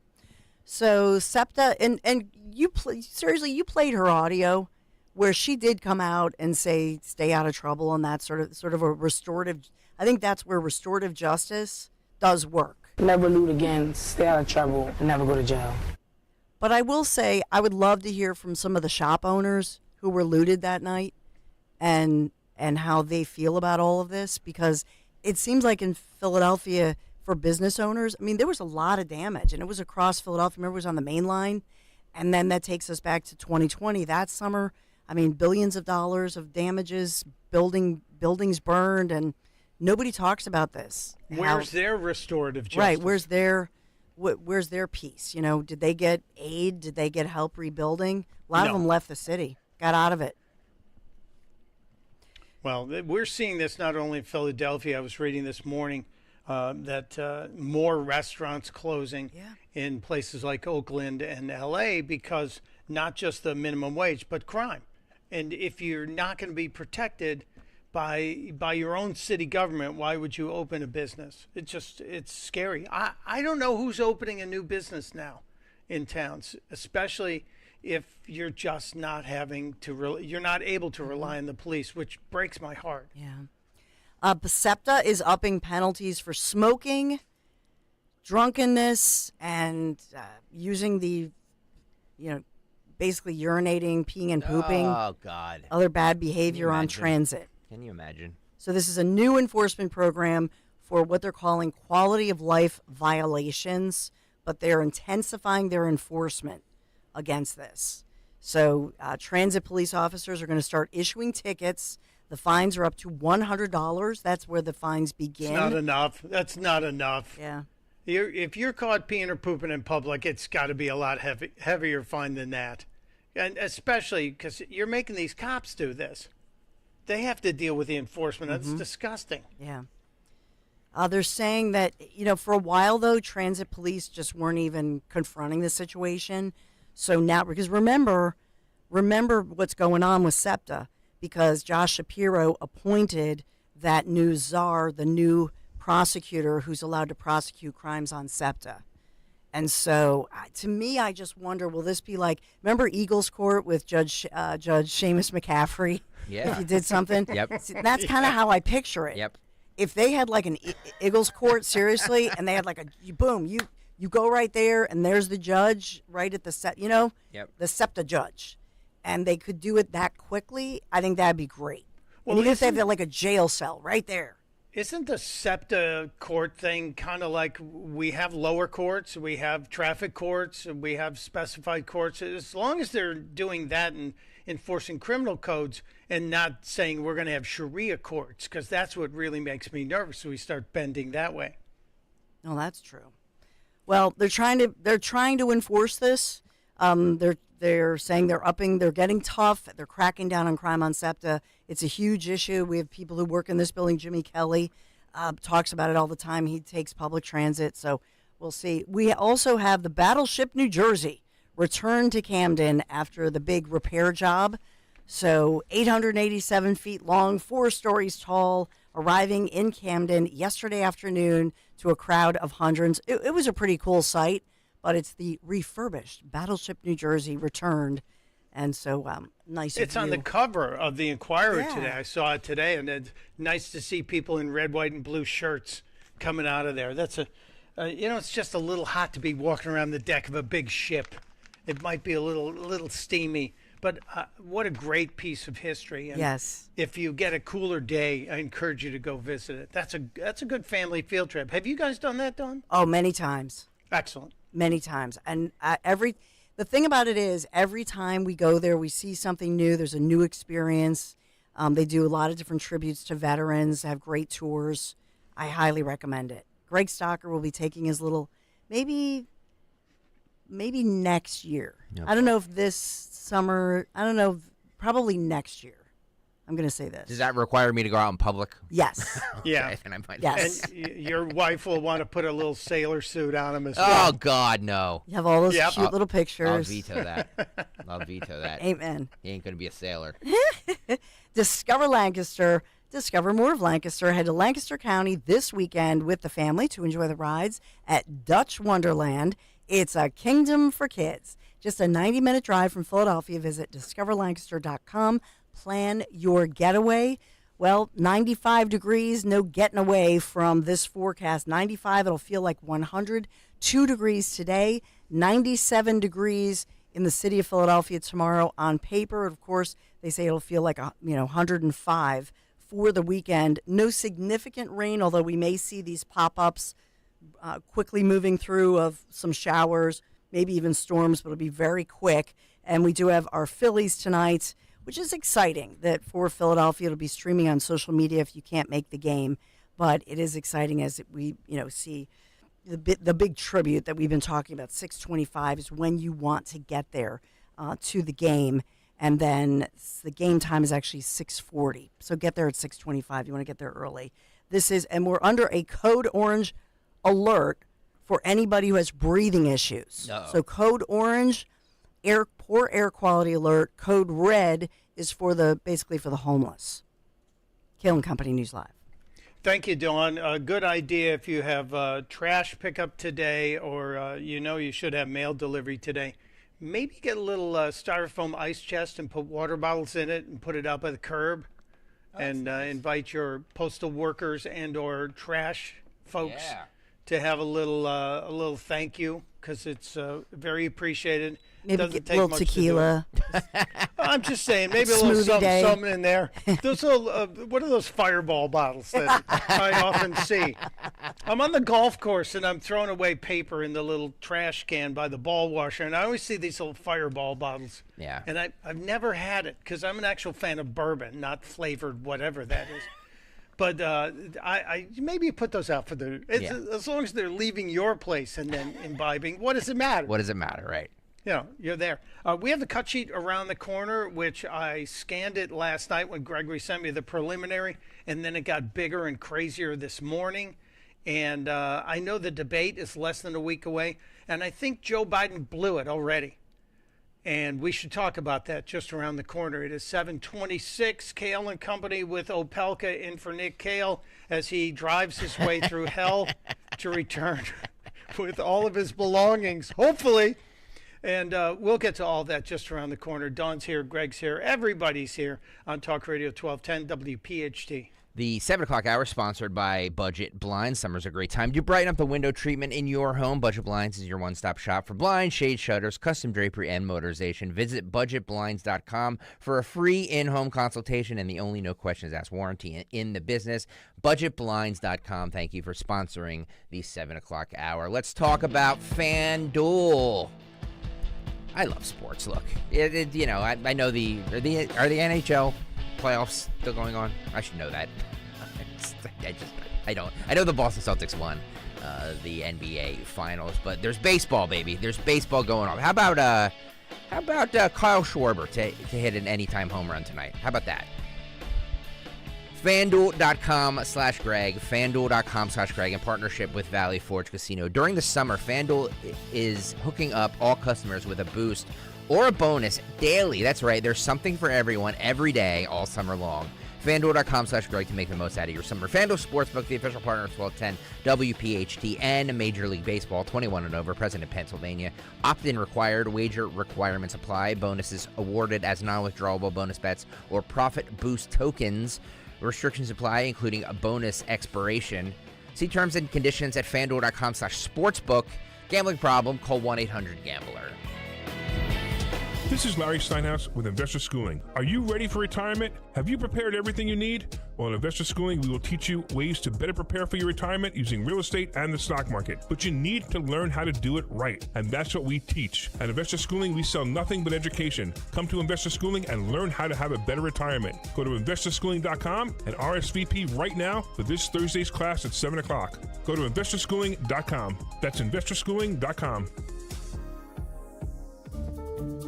S20: So SEPTA, and you played her audio where she did come out and say stay out of trouble, and that sort of a restorative. I think that's where restorative justice does work.
S4: Never loot again, stay out of trouble, and never go to jail.
S20: But I will say I would love to hear from some of the shop owners who were looted that night and how they feel about all of this, because it seems like in Philadelphia for business owners, I mean, there was a lot of damage, and it was across Philadelphia. Remember, it was on the main line, and then that takes us back to 2020. That summer, I mean, billions of dollars of damages, buildings burned, and nobody talks about this.
S18: Where's their restorative justice?
S20: Right, where's their piece? Did they get aid? Did they get help rebuilding? A lot of them left the city, got out of it.
S18: Well, we're seeing this not only in Philadelphia. I was reading this morning that more restaurants closing in places like Oakland and L.A. because not just the minimum wage, but crime. And if you're not going to be protected by your own city government, why would you open a business? It's scary. I don't know who's opening a new business now in towns, especially if you're just not you're not able to rely on the police, which breaks my heart.
S20: Yeah. SEPTA is upping penalties for smoking, drunkenness, and using the, basically urinating, peeing, and pooping.
S19: Oh, God.
S20: Other bad behavior on transit.
S19: Can you imagine?
S20: So this is a new enforcement program for what they're calling quality of life violations, but they're intensifying their enforcement against this. So transit police officers are going to start issuing tickets. The fines are up to $100. That's where the fines begin.
S18: It's not enough. That's not enough.
S20: Yeah.
S18: If you're caught peeing or pooping in public, it's got to be a lot heavier fine than that. And especially because you're making these cops do this. They have to deal with the enforcement. That's disgusting.
S20: Yeah. They're saying that, for a while, though, transit police just weren't even confronting the situation. So now, because remember what's going on with SEPTA, because Josh Shapiro appointed that new czar, the new prosecutor who's allowed to prosecute crimes on SEPTA. And so, to me, I just wonder, will this be like, remember Eagles Court with Judge Seamus McCaffrey?
S19: Yeah.
S20: If you did something?
S19: Yep.
S20: See, that's kind of how I picture it.
S19: Yep.
S20: If they had like an Eagles Court, seriously, and they had like you go right there, and there's the judge right at the
S19: Yep.
S20: the SEPTA judge, and they could do it that quickly, I think that'd be great. And even if they have like a jail cell right there.
S18: Isn't the SEPTA court thing kind of like we have lower courts, we have traffic courts, we have specified courts? As long as they're doing that and enforcing criminal codes and not saying we're going to have Sharia courts, because that's what really makes me nervous. We start bending that way.
S20: No, that's true. Well, they're trying to enforce this. They're saying they're getting tough. They're cracking down on crime on SEPTA. It's a huge issue. We have people who work in this building. Jimmy Kelly talks about it all the time. He takes public transit, so we'll see. We also have the Battleship New Jersey return to Camden after the big repair job. So 887 feet long, 4 stories tall, arriving in Camden yesterday afternoon to a crowd of hundreds. It was a pretty cool sight. But it's the refurbished Battleship New Jersey returned, and so nice.
S18: It's on the cover of the Inquirer today. I saw it today, and it's nice to see people in red, white, and blue shirts coming out of there. That's it's just a little hot to be walking around the deck of a big ship. It might be a little steamy, but what a great piece of history. And
S20: yes.
S18: If you get a cooler day, I encourage you to go visit it. That's a good family field trip. Have you guys done that, Dawn?
S20: Oh, many times.
S18: Excellent.
S20: Many times. And the thing about it is every time we go there, we see something new. There's a new experience. They do a lot of different tributes to veterans, have great tours. I highly recommend it. Greg Stocker will be taking his little, maybe next year. Yep. I don't know if this summer, probably next year. I'm going to say this.
S19: Does that require me to go out in public?
S20: Yes.
S18: Yeah.
S19: Then I might.
S20: Yes.
S18: And your wife will want to put a little sailor suit on him as well.
S19: Oh, God, no.
S20: You have all those cute little pictures.
S19: I'll veto that. I'll veto that.
S20: Amen.
S19: He ain't going to be a sailor.
S20: Discover Lancaster. Discover more of Lancaster. Head to Lancaster County this weekend with the family to enjoy the rides at Dutch Wonderland. It's a kingdom for kids. Just a 90-minute drive from Philadelphia. Visit discoverlancaster.com. Plan your getaway. Well, 95 degrees, no getting away from this forecast. 95, it'll feel like 100. 2 degrees today, 97 degrees in the city of Philadelphia tomorrow. On paper, of course, they say it'll feel like 105 for the weekend. No significant rain, although we may see these pop-ups quickly moving through of some showers, maybe even storms, but it'll be very quick. And we do have our Phillies tonight, which is exciting that for Philadelphia, it'll be streaming on social media if you can't make the game. But it is exciting as we, see the big tribute that we've been talking about. 6:25 is when you want to get there to the game. And then the game time is actually 6:40. So get there at 6:25. You want to get there early. And we're under a code orange alert for anybody who has breathing issues.
S19: Uh-oh.
S20: So code orange, poor air quality alert. Code red is basically for the homeless. Kayal & Company News Live.
S18: Thank you, Dawn. A good idea if you have trash pickup today, or you should have mail delivery today. Maybe get a little styrofoam ice chest and put water bottles in it and put it out by the curb, and nice. Invite your postal workers and or trash folks to have a little thank you, because it's very appreciated.
S20: Maybe get a little tequila.
S18: I'm just saying, maybe a little something in there. Those little, what are those Fireball bottles that I often see? I'm on the golf course and I'm throwing away paper in the little trash can by the ball washer, and I always see these little Fireball bottles.
S19: Yeah.
S18: And I've never had it because I'm an actual fan of bourbon, not flavored whatever that is. But I maybe put those out for as long as they're leaving your place and then imbibing. What does it matter?
S19: What does it matter, right?
S18: You're there. We have the cut sheet around the corner, which I scanned it last night when Gregory sent me the preliminary, and then it got bigger and crazier this morning. And I know the debate is less than a week away, and I think Joe Biden blew it already. And we should talk about that just around the corner. It is 7:26. Kayal & Company with Opelka in for Nick Kayal as he drives his way through hell to return with all of his belongings, hopefully. And we'll get to all that just around the corner. Dawn's here, Greg's here, everybody's here on Talk Radio 1210 WPHT.
S19: The 7 o'clock hour sponsored by Budget Blinds. Summer's a great time to brighten up the window treatment in your home. Budget Blinds is your one-stop shop for blinds, shade shutters, custom drapery, and motorization. Visit budgetblinds.com for a free in-home consultation and the only no questions asked warranty in the business. Budgetblinds.com. Thank you for sponsoring the 7 o'clock hour. Let's talk about FanDuel. I love sports. Look, I know the NHL playoffs still going on. I should know that. I don't. I know the Boston Celtics won the NBA Finals, but there's baseball, baby. There's baseball going on. How about Kyle Schwarber to hit an anytime home run tonight? How about that? FanDuel.com/Greg. FanDuel.com/Greg in partnership with Valley Forge Casino. During the summer, FanDuel is hooking up all customers with a boost or a bonus daily. That's right. There's something for everyone every day all summer long. FanDuel.com/Greg to make the most out of your summer. FanDuel Sportsbook, the official partner of 1210 WPHT and Major League Baseball, 21 and over, present in Pennsylvania. Opt-in required. Wager requirements apply. Bonuses awarded as non-withdrawable bonus bets or profit boost tokens. Restrictions apply, including a bonus expiration. See terms and conditions at FanDuel.com/sportsbook. Gambling problem? Call 1-800-GAMBLER.
S7: This is Larry Steinhaus with Investor Schooling. Are you ready for retirement? Have you prepared everything you need? Well, in Investor Schooling, we will teach you ways to better prepare for your retirement using real estate and the stock market. But you need to learn how to do it right, and that's what we teach. At Investor Schooling, we sell nothing but education. Come to Investor Schooling and learn how to have a better retirement. Go to investorschooling.com and RSVP right now for this Thursday's class at 7 o'clock. Go to investorschooling.com. That's investorschooling.com.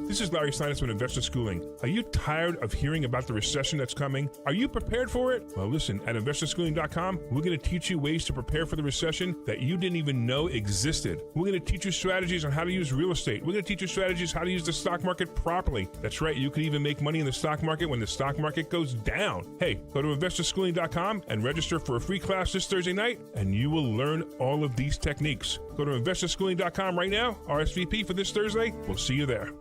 S7: This is Larry Steinhaus with Investor Schooling. Are you tired of hearing about the recession that's coming? Are you prepared for it? Well, listen, at investorschooling.com, we're going to teach you ways to prepare for the recession that you didn't even know existed. We're going to teach you strategies on how to use real estate. We're going to teach you strategies how to use the stock market properly. That's right, you can even make money in the stock market when the stock market goes down. Hey, go to investorschooling.com and register for a free class this Thursday night, and you will learn all of these techniques. Go to investorschooling.com right now, RSVP for this Thursday. We'll see you there.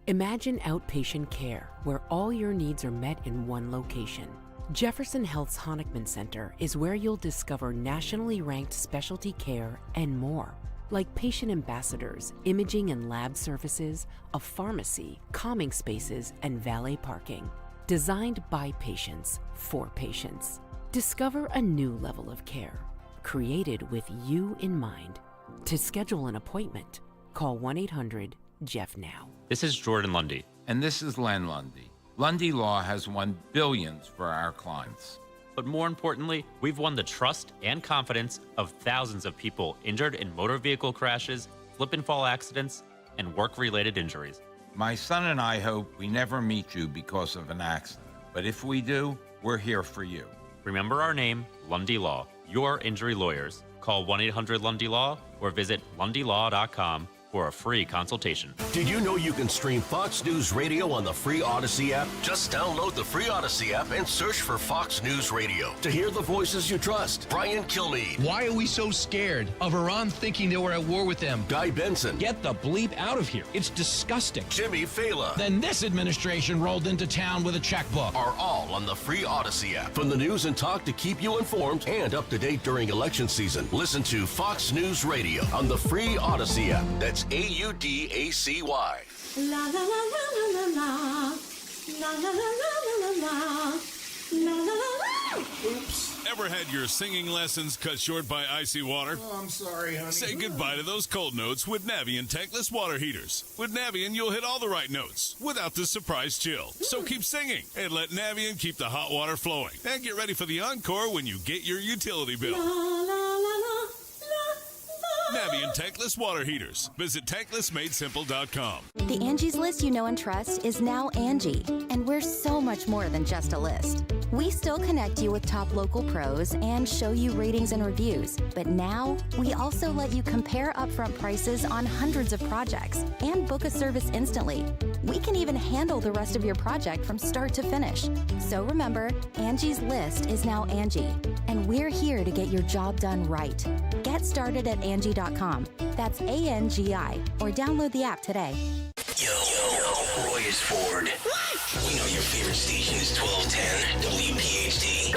S8: Imagine outpatient care where all your needs are met in one location. Jefferson Health's Honickman Center is where you'll discover nationally ranked specialty care and more, like patient ambassadors, imaging and lab services, a pharmacy, calming spaces, and valet parking. Designed by patients for patients. Discover a new level of care, created with you in mind. To schedule an appointment, call 1-800-JEFF-NOW.
S10: This is Jordan Lundy.
S11: And this is Len Lundy. Lundy Law has won billions for our clients.
S10: But more importantly, we've won the trust and confidence of thousands of people injured in motor vehicle crashes, slip and fall accidents, and work-related injuries.
S11: My son and I hope we never meet you because of an accident. But if we do, we're here for you.
S10: Remember our name, Lundy Law, your injury lawyers. Call 1-800-LUNDY-LAW or visit lundylaw.com for a free consultation.
S2: Did you know you can stream Fox News Radio on the free Odyssey app? Just download the free Odyssey app and search for Fox News Radio to hear the voices you trust. Brian Kilmeade.
S16: Why are we so scared of Iran thinking they were at war with them?
S2: Guy Benson.
S16: Get the bleep out of here. It's disgusting.
S2: Jimmy Fallon.
S16: Then this administration rolled into town with a checkbook.
S2: Are all on the free Odyssey app. From the news and talk to keep you informed and up to date during election season. Listen to Fox News Radio on the free Odyssey app. That's AUDACY.
S17: La la la la la la la la la la la la la la.
S27: Oops. Ever had your singing lessons cut short by icy water?
S17: Oh, I'm sorry, honey.
S27: Say goodbye to those cold notes with Navien tankless water heaters. With Navien, you'll hit all the right notes without the surprise chill. So keep singing and let Navien keep the hot water flowing. And get ready for the encore when you get your utility bill.
S17: La la la la.
S27: Navien tankless water heaters. Visit tanklessmadesimple.com.
S22: The Angie's List you know and trust is now Angie, and we're so much more than just a list. We still connect you with top local pros and show you ratings and reviews, but now we also let you compare upfront prices on hundreds of projects and book a service instantly. We can even handle the rest of your project from start to finish. So remember, Angie's List is now Angie, and we're here to get your job done right. Get started at Angie.com. That's ANGI, or download the app today.
S2: Roy is Ford. We know your favorite station is 1210 WPHT.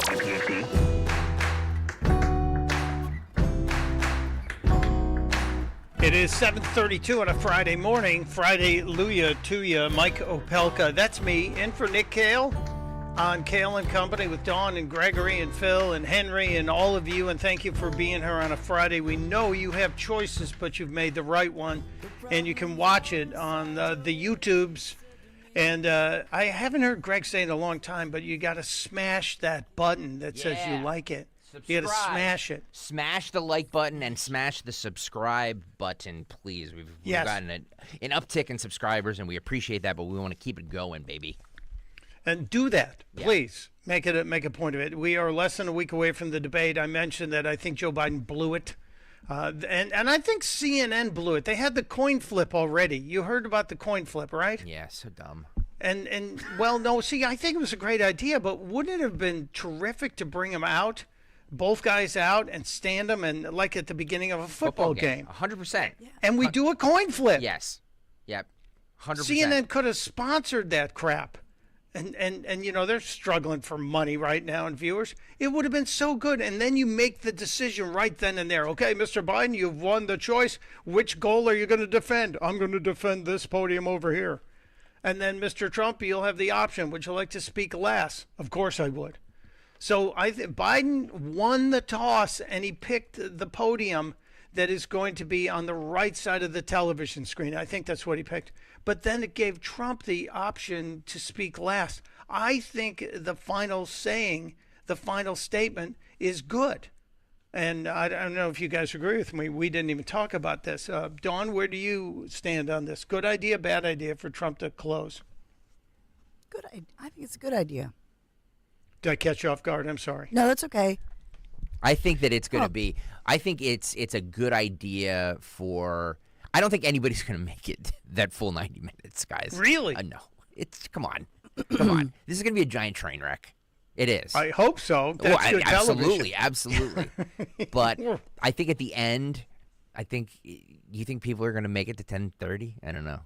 S18: It is 7:32 on a Friday morning. Friday-luya to you, Mike Opelka. That's me, in for Nick Kayal on Kayal and Company with Dawn and Gregory and Phil and Henry and all of you. And thank you for being here on a Friday. We know you have choices, but you've made the right one. And you can watch it on the YouTubes. And I haven't heard Greg say in a long time, but you got to smash that button that says you like it.
S19: Subscribe.
S18: You got to smash it.
S19: Smash the like button and smash the subscribe button, please. We've gotten an uptick in subscribers, and we appreciate that, but we want to keep it going, baby.
S18: And do that, please. Make a point of it. We are less than a week away from the debate. I mentioned that I think Joe Biden blew it. And I think CNN blew it. They had the coin flip already. You heard about the coin flip, right?
S19: Yeah, so dumb.
S18: And well, no, see, I think it was a great idea, but wouldn't it have been terrific to bring him out, both guys out, and stand them, and like at the beginning of a football game?
S19: 100%.
S18: And we do a coin flip.
S19: Yes. Yep. 100%.
S18: CNN could have sponsored that crap. And you know, they're struggling for money right now and viewers. It would have been so good. And then you make the decision right then and there. Okay, Mr. Biden, you've won the choice. Which goal are you going to defend? I'm going to defend this podium over here. And then, Mr. Trump, you'll have the option. Would you like to speak last? Of course I would. So I think Biden won the toss, and he picked the podium that is going to be on the right side of the television screen. I think that's what he picked. But then it gave Trump the option to speak last. I think the final saying, the final statement is good. And I don't know if you guys agree with me. We didn't even talk about this. Dawn, where do you stand on this? Good idea, bad idea for Trump to close?
S20: Good. I think it's a good idea.
S18: Did I catch you off guard? I'm sorry.
S20: No, that's okay.
S19: I think that it's going to be. I think it's a good idea for. I don't think anybody's going to make it that full 90 minutes, guys.
S18: Really?
S19: No. Come on. This is going to be a giant train wreck. It is.
S18: I hope so. That's good
S19: absolutely,
S18: television.
S19: absolutely. But I think at the end, you think people are going to make it to 10:30? I don't know.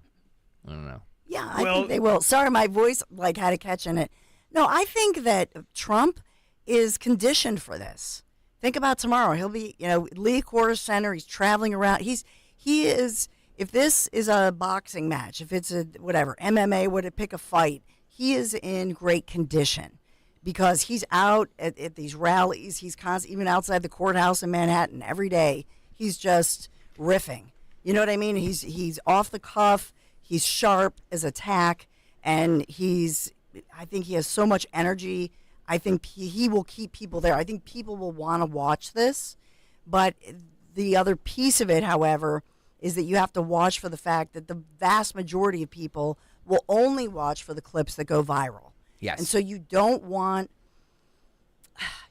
S20: Yeah, I think they will. Sorry, my voice had a catch in it. No, I think that Trump is conditioned for this. Think about tomorrow. He'll be, Lee Corps Center. He's traveling around. He is. If this is a boxing match, if it's a whatever MMA, would it pick a fight? He is in great condition because he's out at these rallies. He's constantly, even outside the courthouse in Manhattan every day. He's just riffing. You know what I mean? He's off the cuff. He's sharp as attack, and I think he has so much energy. I think he will keep people there. I think people will want to watch this. But the other piece of it, however, is that you have to watch for the fact that the vast majority of people will only watch for the clips that go viral.
S19: Yes.
S20: And so you don't want,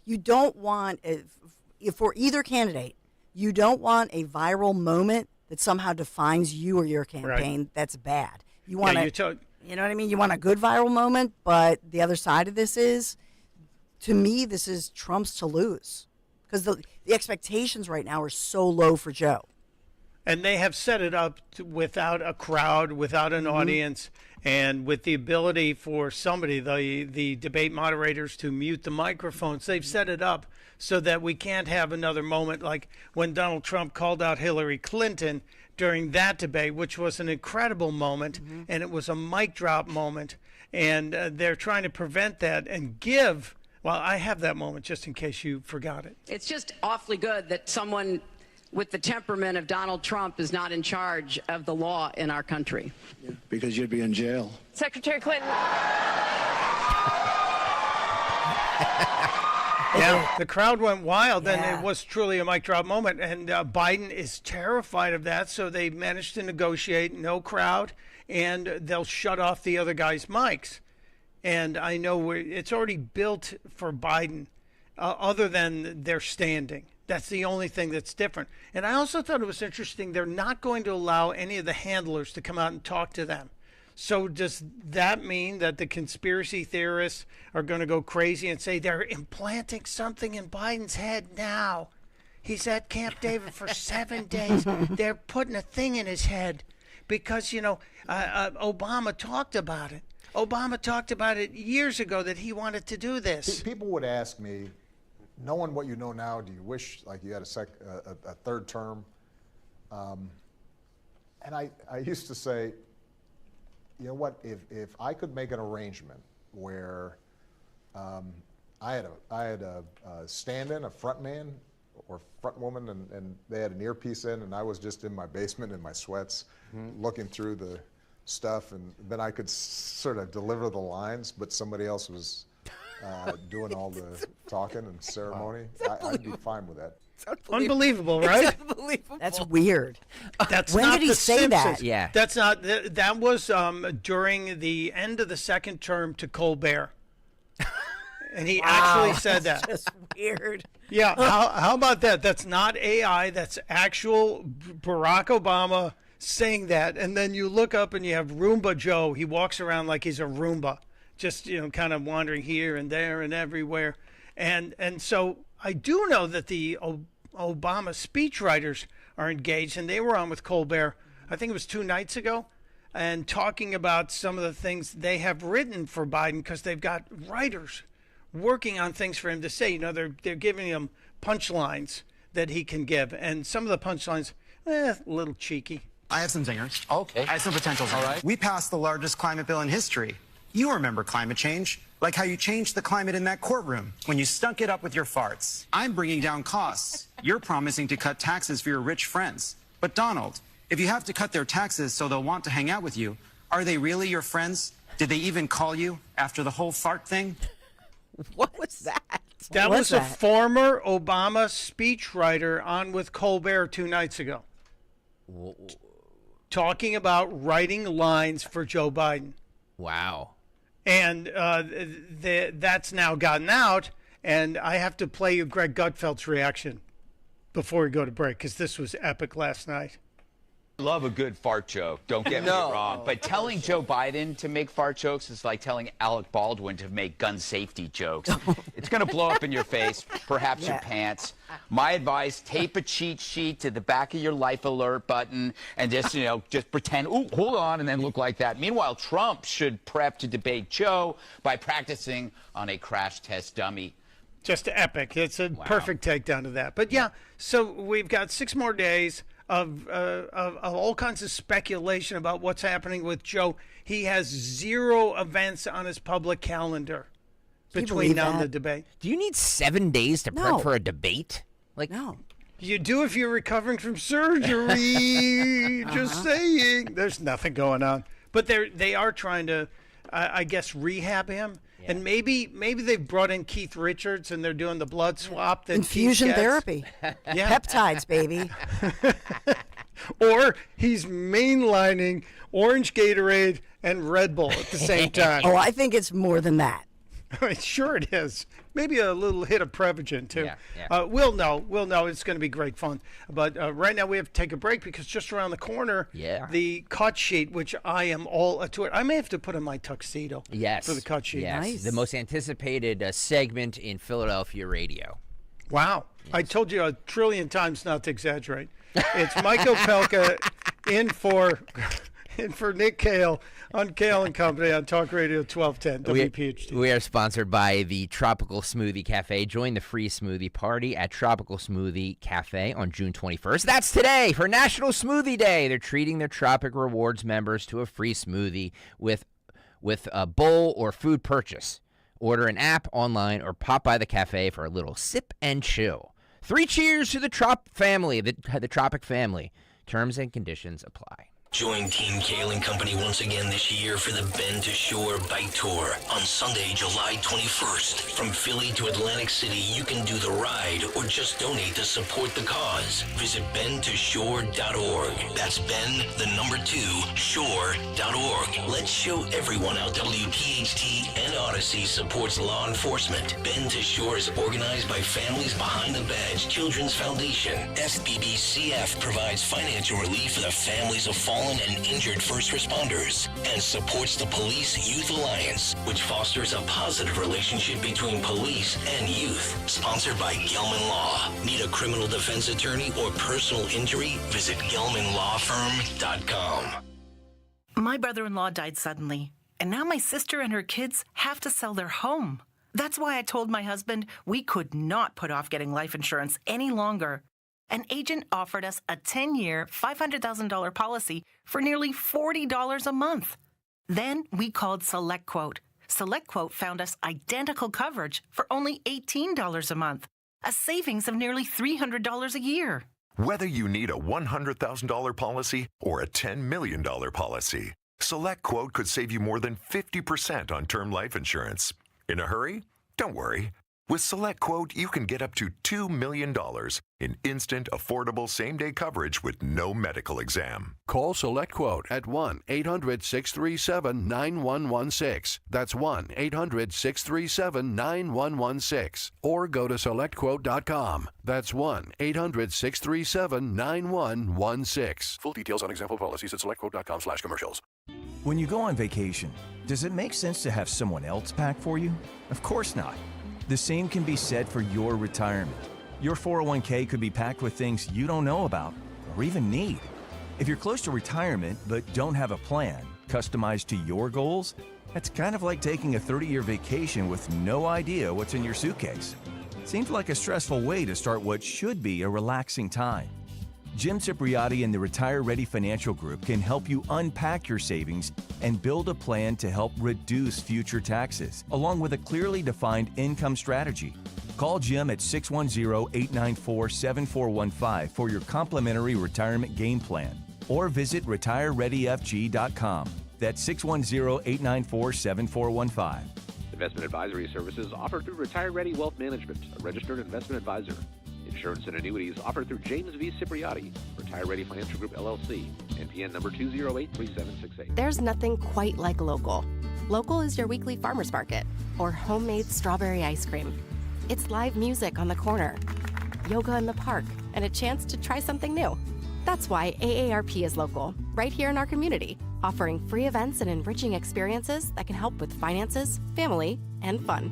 S20: if for either candidate, you don't want a viral moment that somehow defines you or your campaign. Right. That's bad. You want you know what I mean? You want a good viral moment, but the other side of this is, to me, this is Trump's to lose. Because the expectations right now are so low for Joe.
S18: And they have set it up without a crowd, without an audience, and with the ability for somebody, the debate moderators, to mute the microphones. They've set it up so that we can't have another moment like when Donald Trump called out Hillary Clinton during that debate, which was an incredible moment, and it was a mic drop moment. And they're trying to prevent that and give. Well, I have that moment just in case you forgot it.
S3: It's just awfully good that someone with the temperament of Donald Trump is not in charge of the law in our country.
S12: Yeah, because you'd be in jail.
S3: Secretary Clinton.
S18: Yeah, the crowd went wild, and it was truly a mic drop moment. And Biden is terrified of that, so they managed to negotiate no crowd, and they'll shut off the other guys' mics. And I know it's already built for Biden, other than their standing. That's the only thing that's different. And I also thought it was interesting, they're not going to allow any of the handlers to come out and talk to them. So does that mean that the conspiracy theorists are going to go crazy and say they're implanting something in Biden's head now? He's at Camp David for 7 days. They're putting a thing in his head because, Obama talked about it. Obama talked about it years ago that he wanted to do this.
S1: People would ask me, knowing what you know now, do you wish like you had a third term? And I used to say, you know what, if I could make an arrangement where I had a stand-in, a front man or front woman, and they had an earpiece in, and I was just in my basement in my sweats looking through the stuff, and then I could sort of deliver the lines, but somebody else was doing all the talking and ceremony. I'd be fine with that.
S18: Unbelievable, right?
S19: It's unbelievable.
S20: That's weird.
S18: That's
S20: when
S18: not
S20: did he
S18: the
S20: say
S18: Simpsons.
S20: that?
S19: Yeah.
S18: That's not. That was during the end of the second term to Colbert, and he actually said that.
S20: That's just weird.
S18: Yeah. How about that? That's not AI. That's actual Barack Obama saying that. And then you look up and you have Roomba Joe. He walks around like he's a Roomba, just kind of wandering here and there and everywhere. And so I do know that the Obama speechwriters are engaged, and they were on with Colbert, I think it was 2 nights ago, and talking about some of the things they have written for Biden, because they've got writers working on things for him to say. They're giving him punchlines that he can give, and some of the punchlines, a little cheeky.
S5: I have some zingers.
S14: Okay.
S5: I have some potential zingers.
S14: All right.
S5: We passed the largest climate bill in history. You remember climate change, like how you changed the climate in that courtroom when you stunk it up with your farts. I'm bringing down costs. You're promising to cut taxes for your rich friends. But Donald, if you have to cut their taxes so they'll want to hang out with you, are they really your friends? Did they even call you after the whole fart thing?
S19: What was that?
S18: That was a former Obama speechwriter on with Colbert 2 nights ago, talking about writing lines for Joe Biden.
S19: Wow.
S18: And that's now gotten out, and I have to play you Greg Gutfeld's reaction before we go to break, because this was epic last night.
S23: Love a good fart joke, don't get me wrong. But telling Joe Biden to make fart jokes is like telling Alec Baldwin to make gun safety jokes. It's going to blow up in your face, perhaps your pants. My advice, tape a cheat sheet to the back of your life alert button and just, just pretend, ooh, hold on, and then look like that. Meanwhile, Trump should prep to debate Joe by practicing on a crash test dummy.
S18: Just epic. It's a perfect takedown of that. But yeah, so we've got 6 more days of all kinds of speculation about what's happening with Joe. He has 0 events on his public calendar between now and the debate.
S19: Do you need 7 days to prep for a debate?
S20: No.
S18: You do if you're recovering from surgery. Just saying. There's nothing going on. But they are trying to, I guess, rehab him. Yeah. And maybe they've brought in Keith Richards and they're doing the blood swap. That
S20: Infusion therapy. Peptides, baby.
S18: Or he's mainlining orange Gatorade and Red Bull at the same time.
S20: Oh, I think it's more than that.
S18: Sure it is. Maybe a little hit of Prevagen, too. Yeah. We'll know. It's going to be great fun. But right now we have to take a break because just around the corner, the cut sheet, which I am all to it. I may have to put on my tuxedo for the cut sheet.
S19: Yes, nice. The most anticipated segment in Philadelphia radio.
S18: Wow. Yes. I told you 1 trillion times not to exaggerate. It's Mike Opelka in for Nick Kayal on Kayal and Company on Talk Radio 1210 WPHT.
S19: We are sponsored by the Tropical Smoothie Cafe. Join the free smoothie party at Tropical Smoothie Cafe on June 21st. That's today for National Smoothie Day. They're treating their Tropic Rewards members to a free smoothie with a bowl or food purchase. Order an app, online, or pop by the cafe for a little sip and chill. 3 cheers to the Tropic family. The Tropic family. Terms and conditions apply.
S2: Join Team Kayal and Company once again this year for the Bend to Shore Bike Tour on Sunday, July 21st. From Philly to Atlantic City, you can do the ride or just donate to support the cause. Visit bendtoshore.org. That's shore.org. Let's show everyone how WPHT and Odyssey supports law enforcement. Bend to Shore is organized by Families Behind the Badge Children's Foundation. FBBCF provides financial relief for the families of fallen and injured first responders and supports the Police Youth Alliance, which fosters a positive relationship between police and youth. Sponsored by Gelman Law. Need a criminal defense attorney or personal injury? Visit GelmanLawFirm.com.
S24: My brother-in-law died suddenly,
S6: And now my sister and her kids have to sell their home. That's why I told my husband we could not put off getting life insurance any longer. An agent offered us a 10-year, $500,000 policy for nearly $40 a month. Then we called SelectQuote. SelectQuote found us identical coverage for only $18 a month, a savings of nearly $300 a year.
S9: Whether you need a $100,000 policy or a $10 million policy, SelectQuote could save you more than 50% on term life insurance. In a hurry? Don't worry. With SelectQuote, you can get up to $2 million in instant, affordable, same-day coverage with no medical exam.
S13: Call SelectQuote at 1-800-637-9116. That's 1-800-637-9116. Or go to SelectQuote.com. That's 1-800-637-9116. Full details on example policies at SelectQuote.com/commercials.
S14: When you go on vacation, does it make sense to have someone else pack for you? Of course not. The same can be said for your retirement. Your 401k could be packed with things you don't know about or even need. If you're close to retirement but don't have a plan customized to your goals, that's kind of like taking a 30-year vacation with no idea what's in your suitcase. Seems like a stressful way to start what should be a relaxing time. Jim Cipriotti and the Retire Ready Financial Group can help you unpack your savings and build a plan to help reduce future taxes, along with a clearly defined income strategy. Call Jim at 610-894-7415 for your complimentary retirement game plan, or visit retirereadyfg.com. That's 610-894-7415.
S24: Investment advisory services offered through Retire Ready Wealth Management, a registered investment advisor. Insurance and annuities offered through James V. Cipriotti, Retire Ready Financial Group, LLC, NPN number 2083768.
S25: There's nothing quite like local. Local is your weekly farmer's market or homemade strawberry ice cream. It's live music on the corner, yoga in the park, and a chance to try something new. That's why AARP is local, right here in our community, offering free events and enriching experiences that can help with finances, family, and fun.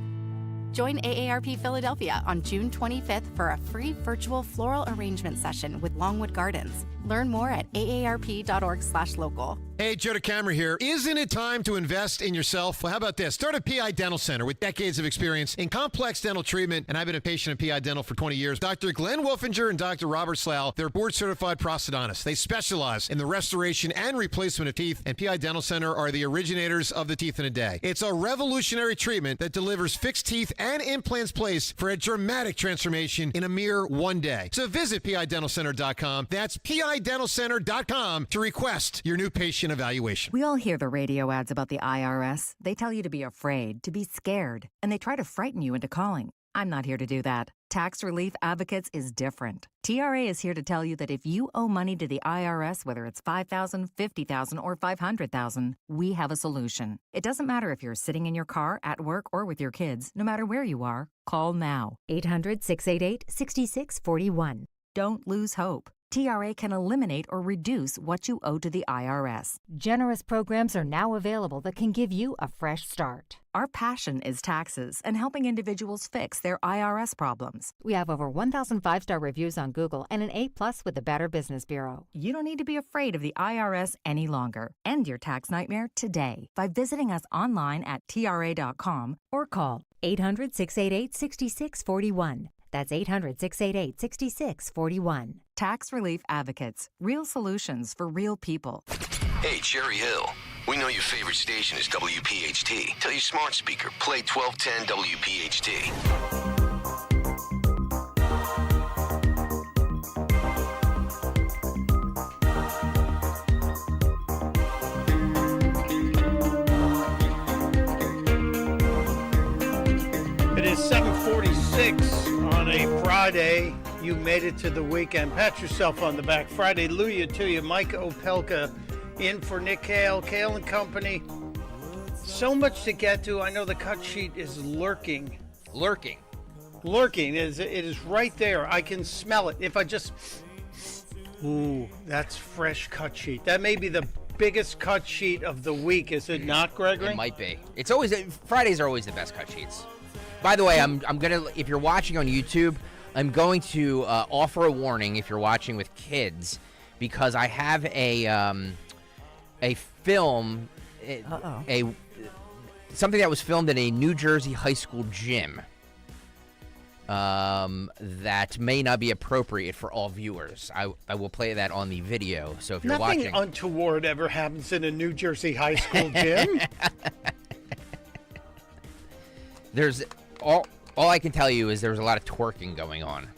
S25: Join AARP Philadelphia on June 25th for a free virtual floral arrangement session with Longwood Gardens. Learn more at aarp.org/local.
S26: Hey, Joe DeCamera here. Isn't it time to invest in yourself? Well, how about this? Start a PI Dental Center with decades of experience in complex dental treatment, and I've been a patient of PI Dental for 20 years. Dr. Glenn Wolfinger and Dr. Robert Slough, they're board-certified prosthodontists. They specialize in the restoration and replacement of teeth, and PI Dental Center are the originators of the Teeth in a Day. It's a revolutionary treatment that delivers fixed teeth and implants placed for a dramatic transformation in a mere one day. So visit PIDentalCenter.com. That's PIDentalCenter.com to request your new patient evaluation.
S28: We all hear the radio ads about the IRS. They tell you to be afraid, to be scared, and they try to frighten you into calling. I'm not here to do that. Tax Relief Advocates is different. TRA is here to tell you that if you owe money to the IRS, whether it's $5,000, $50,000, or $500,000, we have a solution. It doesn't matter if you're sitting in your car, at work, or with your kids. No matter where you are, call now. 800-688-6641. Don't lose hope. TRA can eliminate or reduce what you owe to the IRS. Generous programs are now available that can give you a fresh start. Our passion is taxes and helping individuals fix their IRS problems. We have over 1,000 5-star reviews on Google and an A+ with the Better Business Bureau. You don't need to be afraid of the IRS any longer. End your tax nightmare today by visiting us online at TRA.com or call 800-688-6641. That's 800-688-6641. Tax Relief Advocates. Real solutions for real people.
S2: Hey, Cherry Hill. We know your favorite station is WPHT. Tell your smart speaker, play 1210 WPHT.
S18: It is 7:46 on a Friday. You made it to the weekend. Pat yourself on the back. Friday, Luya to you. Mike Opelka in for Nick Kayal, Kayal and Company. So much to get to. I know the cut sheet is lurking.
S19: Lurking.
S18: It is right there. I can smell it. If I just... Ooh, that's fresh cut sheet. That may be the biggest cut sheet of the week, is it not, Gregory?
S19: It might be. It's always... Fridays are always the best cut sheets. By the way, I'm gonna, if you're watching on YouTube, I'm going to offer a warning if you're watching with kids, because I have a film something that was filmed in a New Jersey high school gym. That may not be appropriate for all viewers. I will play that on the video. So if you're
S18: Nothing
S19: watching,
S18: untoward ever happens in a New Jersey high school gym.
S19: there's all I can tell you is there was a lot of twerking going on.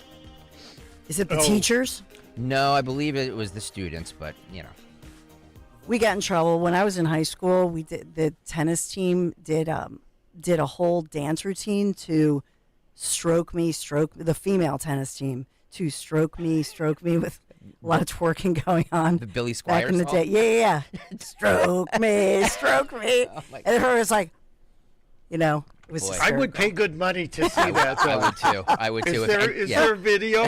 S20: Is it the teachers?
S19: No, I believe it was the students, but you know.
S20: We got in trouble when I was in high school. We did the tennis team did a whole dance routine to stroke me, the female tennis team to stroke me with a lot of twerking going on.
S19: The Billy Squire
S20: back in the
S19: song?
S20: day. Yeah. Stroke me, stroke me.
S19: Oh my
S20: And her was like, it was.
S19: Boy.
S18: I would pay good money to see that.
S19: I would too. I would too.
S18: Is there a video?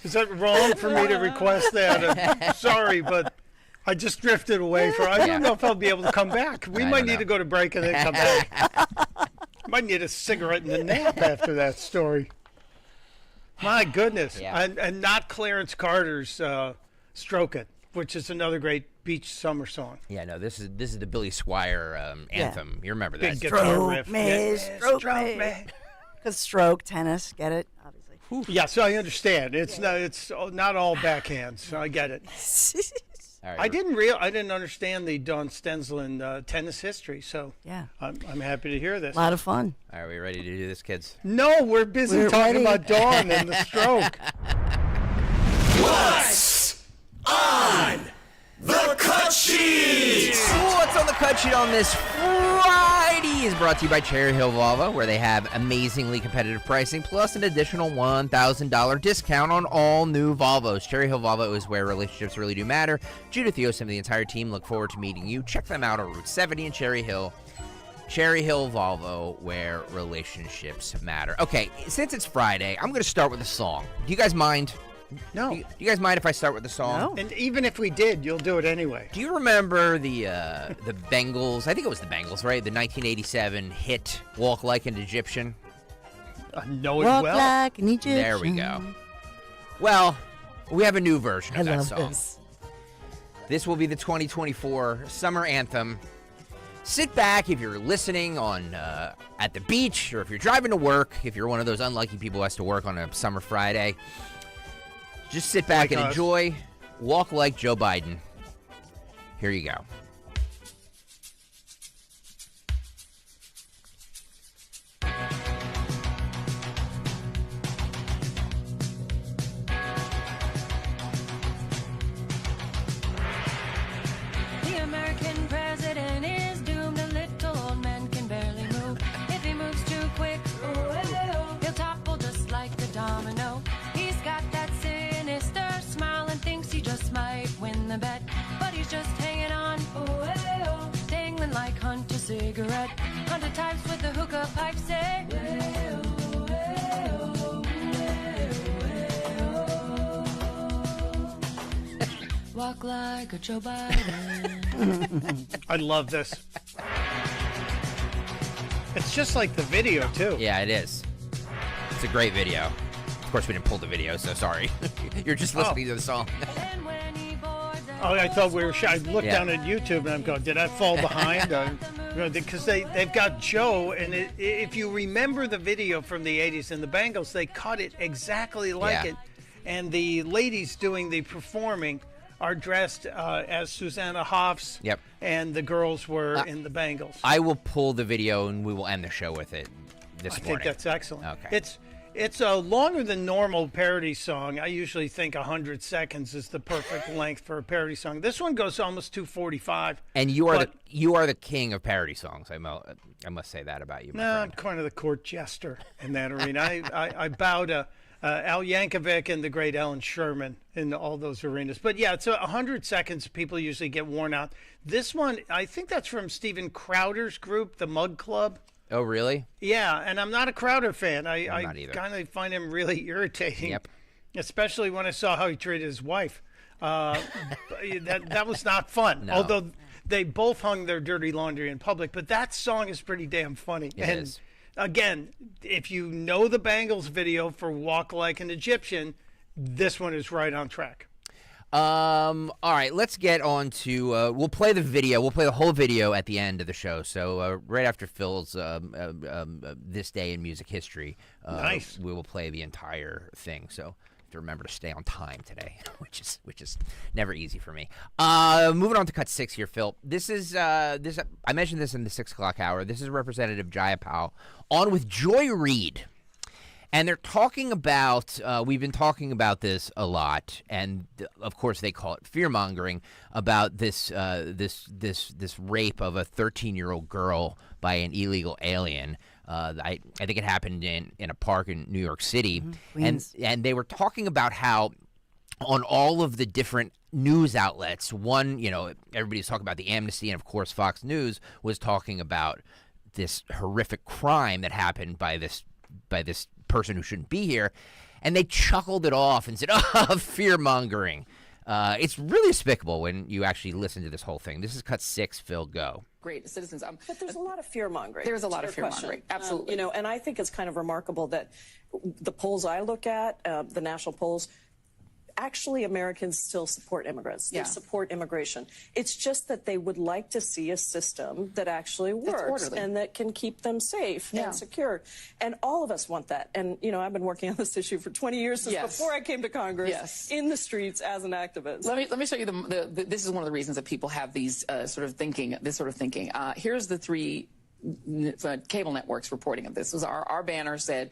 S18: Is that wrong for me to request that? I'm sorry, but I just drifted away I don't know if I'll be able to come back. We might need to go to break and then come back. Might need a cigarette and a nap after that story. My goodness.
S19: Yeah.
S18: And not Clarence Carter's Stroke It, which is another great beach summer song.
S19: Yeah, no, this is the Billy Squire anthem. You remember that?
S18: Big guitar riff.
S20: Stroke me. Because stroke, tennis, get it? Obviously.
S18: Yeah, so I understand. It's not all backhand, so I get it.
S19: All right,
S18: I didn't understand the Don Stensland tennis history, so
S20: yeah,
S18: I'm happy to hear this.
S20: A lot of fun.
S19: All right, we ready to do this, kids?
S18: No, we're busy talking about Dawn and the stroke.
S2: What's on the cut sheet?
S19: What's on the cut sheet on this Friday is brought to you by Cherry Hill Volvo, where they have amazingly competitive pricing plus an additional $1,000 discount on all new Volvos. Cherry Hill Volvo is where relationships really do matter. Judith Yost and the entire team look forward to meeting you. Check them out on Route 70 in Cherry Hill. Cherry Hill Volvo, where relationships matter. Okay, since it's Friday, I'm going to start with a song. Do you guys mind?
S18: No.
S19: Do you guys mind if I start with the song?
S20: No.
S18: And even if we did, you'll do it anyway.
S19: Do you remember the Bengals? I think it was the Bengals, right? The 1987 hit "Walk Like an Egyptian."
S18: I know it
S20: Walk
S18: well.
S20: like an Egyptian.
S19: There we go. Well, we have a new version of
S20: I
S19: that
S20: love
S19: song. This will be the 2024 summer anthem. Sit back if you're listening on at the beach, or if you're driving to work. If you're one of those unlucky people who has to work on a summer Friday. Just sit back and enjoy Walk Like Joe Biden. Here you go.
S4: The American president is doomed. A little old man can barely move. If he moves too quick, he'll topple just like a domino. He's got that sinister smile and thinks he just might win the bet. But he's just hanging on, dangling like Hunter's cigarette. Hunter types with the hookah pipe say, walk like a Joe Biden.
S18: I love this. It's just like the video, too.
S19: Yeah, it is. It's a great video. Of course, we didn't pull the video, so sorry. You're just listening to the song.
S18: Oh, I thought we were I looked
S19: Yeah.
S18: down at YouTube and I'm going, did I fall behind? Because they've got Joe, and if you remember the video from the 80s and the Bengals, they cut it exactly like
S19: Yeah.
S18: it. And the ladies doing the performing are dressed as Susanna Hoffs.
S19: Yep.
S18: And the girls were in the Bengals.
S19: I will pull the video and we will end the show with it this
S18: I
S19: morning.
S18: think that's excellent.
S19: Okay.
S18: It's a longer than normal parody song. I usually think 100 seconds is the perfect length for a parody song. This one goes almost 2:45.
S19: And you are the king of parody songs. I must say that about you. My
S18: No,
S19: friend.
S18: I'm kind of the court jester in that arena. I bow to Al Yankovic and the great Ellen Sherman in all those arenas. But yeah, it's 100 seconds. People usually get worn out. This one, I think that's from Steven Crowder's group, the Mug Club.
S19: Oh, really?
S18: Yeah, and I'm not a Crowder fan.
S19: I'm
S18: I
S19: not either.
S18: kind of find him really irritating.
S19: Yep.
S18: Especially when I saw how he treated his wife. That was not fun.
S19: No.
S18: Although they both hung their dirty laundry in public. But that song is pretty damn funny.
S19: It
S18: and
S19: is.
S18: again, if you know the Bangles video for Walk Like an Egyptian, this one is right on track.
S19: All right, let's get on to. We'll play the video. We'll play the whole video at the end of the show. So right after Phil's This Day in Music History,
S18: nice.
S19: We will play the entire thing. So to remember to stay on time today, which is never easy for me. Moving on to cut 6 here, Phil. This is this. I mentioned this in the 6 o'clock hour. This is Representative Jayapal on with Joy Reid. And they're talking about, we've been talking about this a lot, and of course they call it fear-mongering, about this rape of a 13-year-old girl by an illegal alien. I think it happened in a park in New York City. Mm-hmm. And they were talking about how on all of the different news outlets, everybody's talking about the amnesty, and of course Fox News was talking about this horrific crime that happened by this person who shouldn't be here, and they chuckled it off and said, "Oh, fear-mongering." It's really despicable when you actually listen to this whole thing. This is cut 6. Phil, go.
S7: Great citizens.
S8: But there's a lot of fear-mongering.
S7: There's a lot of fear-mongering. Absolutely.
S8: And I think it's kind of remarkable that the polls I look at, the national polls, actually Americans still support immigrants. They support immigration. It's just that they would like to see a system that actually works and that can keep them safe and secure. And all of us want that. And, I've been working on this issue for 20 years since before I came to Congress, in the streets as an activist.
S7: Let me show you this is one of the reasons that people have these sort of thinking. Here's the 3 cable networks reporting of this. Our banner said,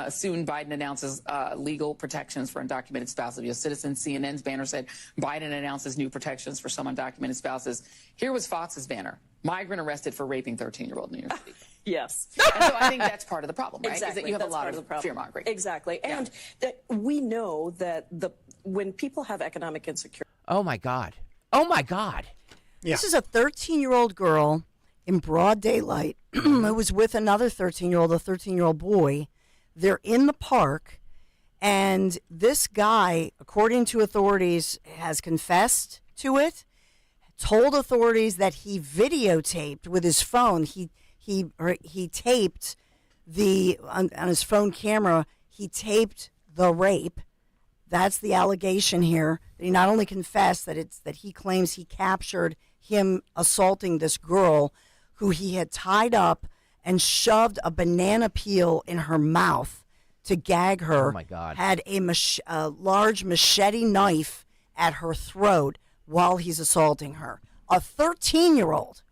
S7: soon Biden announces legal protections for undocumented spouses of U.S. citizens. CNN's banner said, Biden announces new protections for some undocumented spouses. Here was Fox's banner, migrant arrested for raping 13-year-old in New York City.
S8: Yes.
S7: And so I think that's part of the problem, right?
S8: Exactly.
S7: Is that you have
S8: that's
S7: a lot
S8: part
S7: of
S8: the
S7: fear-mongering.
S8: Exactly. And that we know that when people have economic insecurity.
S19: Oh, my God. Oh, my God.
S20: Yeah. This is a 13-year-old girl in broad daylight who was with another 13-year-old, a 13-year-old boy. They're in the park, and this guy, according to authorities, has confessed to it, told authorities that he videotaped with his phone. He taped on his phone camera, he taped the rape. That's the allegation here. He not only confessed that he claims he captured him assaulting this girl who he had tied up and shoved a banana peel in her mouth to gag her.
S19: Oh, my God.
S20: Had a large machete knife at her throat while he's assaulting her. A 13-year-old.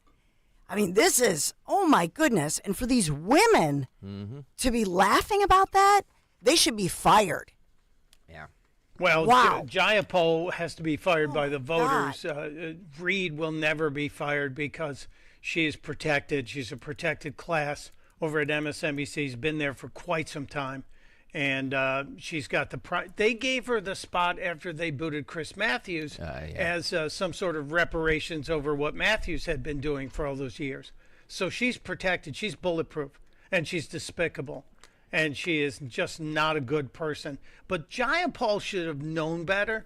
S20: I mean, this is, oh, my goodness. And for these women to be laughing about that, they should be fired.
S19: Yeah.
S18: Well,
S20: wow.
S18: Jayapal has to be fired by the voters. Reid will never be fired because she is protected. She's a protected class over at MSNBC. She's been there for quite some time. And she's got they gave her the spot after they booted Chris Matthews as some sort of reparations over what Matthews had been doing for all those years. So she's protected. She's bulletproof. And she's despicable. And she is just not a good person. But Jayapal should have known better.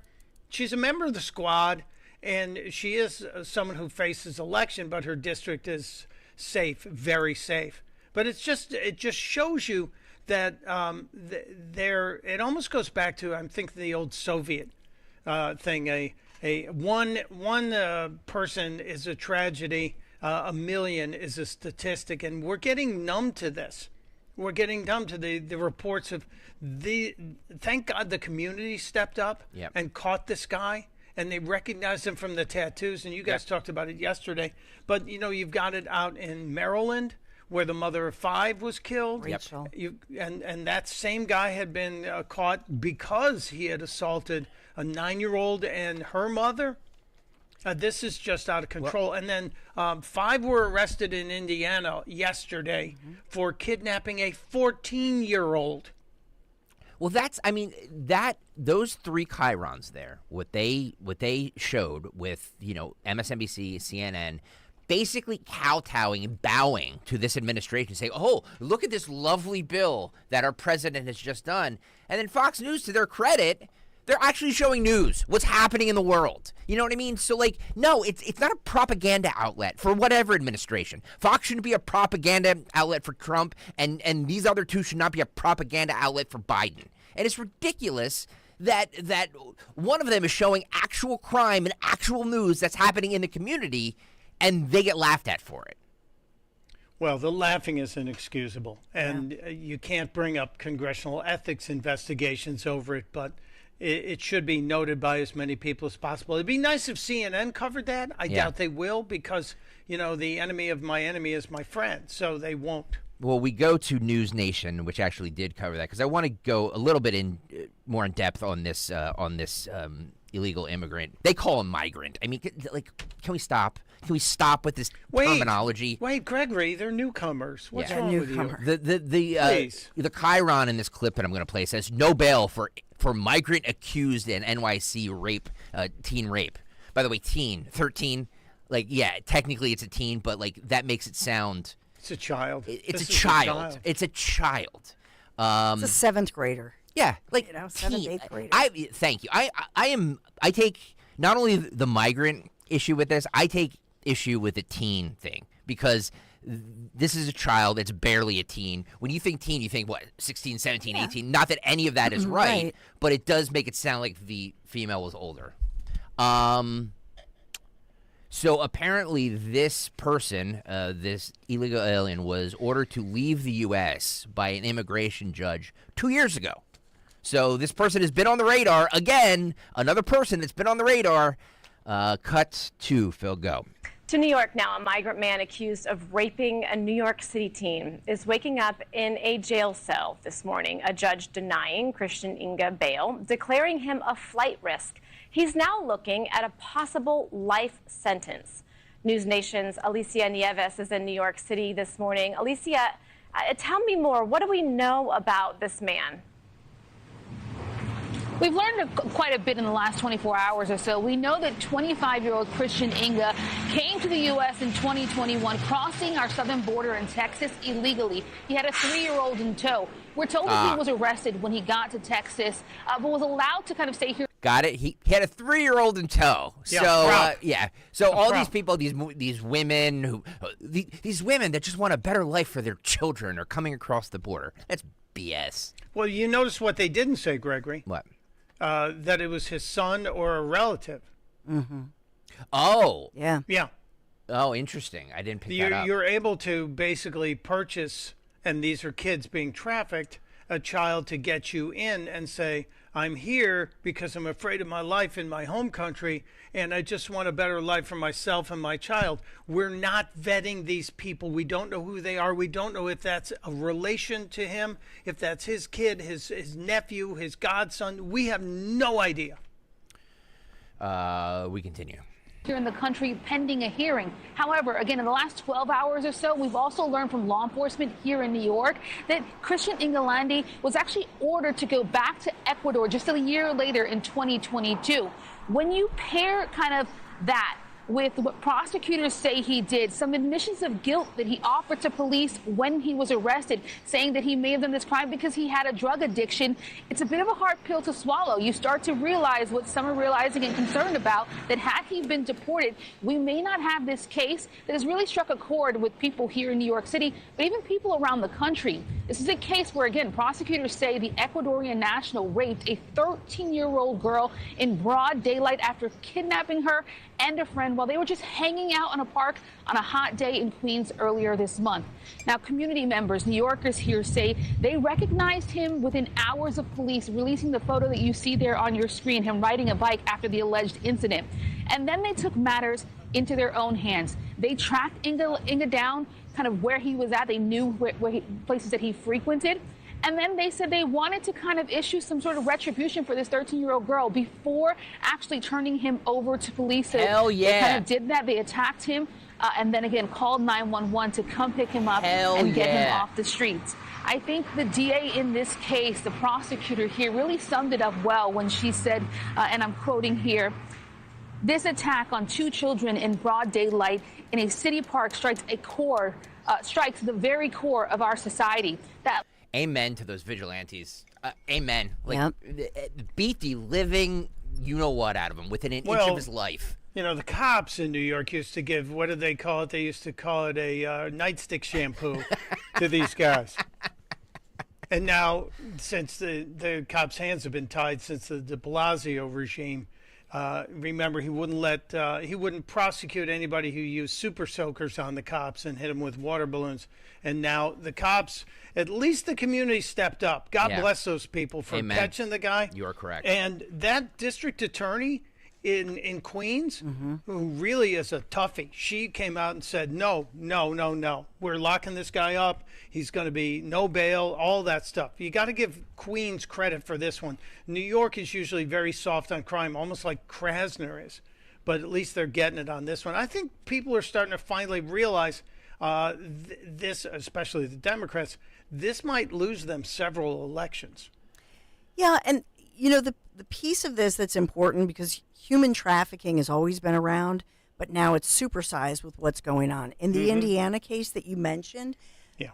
S18: She's a member of the squad. And she is someone who faces election, but her district is safe, very safe. But it just shows you that it almost goes back to, I'm thinking, the old Soviet thing. One person is a tragedy, a million is a statistic, and we're getting numb to this. We're getting numb to the reports of thank God the community stepped up and caught this guy. And they recognized him from the tattoos, and you guys talked about it yesterday. But, you've got it out in Maryland, where the mother of 5 was killed.
S20: Rachel.
S18: And that same guy had been caught because he had assaulted a 9-year-old and her mother. This is just out of control. And then 5 were arrested in Indiana yesterday for kidnapping a 14-year-old.
S19: Well, those 3 chyrons there, what they showed with, MSNBC, CNN, basically kowtowing and bowing to this administration, saying, oh, look at this lovely bill that our president has just done. And then Fox News, to their credit, they're actually showing news, what's happening in the world. You know what I mean? So, no, it's not a propaganda outlet for whatever administration. Fox shouldn't be a propaganda outlet for Trump, and these other 2 should not be a propaganda outlet for Biden. And it's ridiculous that one of them is showing actual crime and actual news that's happening in the community, and they get laughed at for it.
S18: Well, the laughing is inexcusable, and you can't bring up congressional ethics investigations over it, but it should be noted by as many people as possible. It'd be nice if CNN covered that. I doubt they will, because, the enemy of my enemy is my friend, so they won't.
S19: Well, we go to News Nation, which actually did cover that, because I want to go a little bit more in depth on this illegal immigrant. They call him migrant. I mean, can we stop? Can we stop with this terminology?
S18: Wait, Gregory, they're newcomers. What's wrong with you?
S19: The Chiron in this clip that I'm going to play says no bail for migrant accused in NYC rape, teen rape. By the way, 13. Technically it's a teen, but that makes it sound.
S18: It's a child.
S19: It's a child. It's a child.
S20: It's a seventh grader.
S19: Yeah,
S20: seventh, eighth grader.
S19: Thank you. I take not only the migrant issue with this, I take issue with the teen thing, because this is a child. It's barely a teen. When you think teen, you think, what, 16, 17, 18? Not that any of that is right, but it does make it sound like the female was older. So apparently this person, this illegal alien, was ordered to leave the U.S. by an immigration judge 2 years ago. So this person has been on the radar. Again, another person that's been on the radar. Cut to Phil, go.
S10: To New York now, a migrant man accused of raping a New York City teen is waking up in a jail cell this morning. A judge denying Christian Inga bail, declaring him a flight risk. He's now looking at a possible life sentence. News Nation's Alicia Nieves is in New York City this morning. Alicia, tell me more. What do we know about this man?
S11: We've learned quite a bit in the last 24 hours or so. We know that 25-year-old Christian Inga came to the U.S. in 2021, crossing our southern border in Texas illegally. He had a 3-year-old in tow. We're told that he was arrested when he got to Texas, but was allowed to kind of stay here.
S19: Got it. He had a 3-year-old in tow. So all these people, these women these women that just want a better life for their children are coming across the border. That's BS.
S18: Well, you notice what they didn't say, Gregory.
S19: What?
S18: That it was his son or a relative.
S20: Mm-hmm.
S19: Oh.
S20: Yeah.
S18: Yeah.
S19: Oh, interesting. I didn't pick that up.
S18: You're able to basically purchase, and these are kids being trafficked, a child to get you in and say, I'm here because I'm afraid of my life in my home country, and I just want a better life for myself and my child. We're not vetting these people. We don't know who they are. We don't know if that's a relation to him, if that's his kid, his nephew, his godson. We have no idea.
S19: We continue.
S11: Here in the country pending a hearing. However, again, in the last 12 hours or so, we've also learned from law enforcement here in New York that Christian Ingalandi was actually ordered to go back to Ecuador just a year later in 2022. When you pair kind of that with what prosecutors say he did, some admissions of guilt that he offered to police when he was arrested, saying that he may have done this crime because he had a drug addiction. It's a bit of a hard pill to swallow. You start to realize what some are realizing and concerned about, that had he been deported, we may not have this case that has really struck a chord with people here in New York City, but even people around the country. This is a case where, again, prosecutors say the Ecuadorian national raped a 13-year-old girl in broad daylight after kidnapping her and a friend while they were just hanging out in a park on a hot day in Queens earlier this month. Now, community members, New Yorkers here, say they recognized him within hours of police releasing the photo that you see there on your screen, him riding a bike after the alleged incident. And then they took matters into their own hands. They tracked Inga down, kind of where he was at. They knew places that he frequented. And then they said they wanted to kind of issue some sort of retribution for this 13-year-old girl before actually turning him over to police. So
S19: Hell yeah.
S11: They kind of did that. They attacked him and then again called 911 to come pick him up and get him off the streets. I think the DA in this case, the prosecutor here, really summed it up well when she said, and I'm quoting here, "This attack on 2 children in broad daylight in a city park strikes the very core of our society." That.
S19: Amen to those vigilantes. Amen. Beat the living you-know-what out of him within an inch of his life.
S18: You know, the cops in New York used to give, what did they call it? They used to call it a nightstick shampoo to these guys. And now, since the cops' hands have been tied since the de Blasio regime, remember he wouldn't prosecute anybody who used super soakers on the cops and hit them with water balloons. And now the cops, at least the community stepped up. God bless those people for catching the guy.
S19: You are correct.
S18: And that district attorney in Queens, who really is a toughie, she came out and said, no, we're locking this guy up. He's going to be no bail, all that stuff. You got to give Queens credit for this one. New York is usually very soft on crime, almost like Krasner is, but at least they're getting it on this one. I think people are starting to finally realize this, especially the Democrats, this might lose them several elections.
S20: Yeah, and the piece of this that's important, because human trafficking has always been around, but now it's supersized with what's going on. In the Indiana case that you mentioned,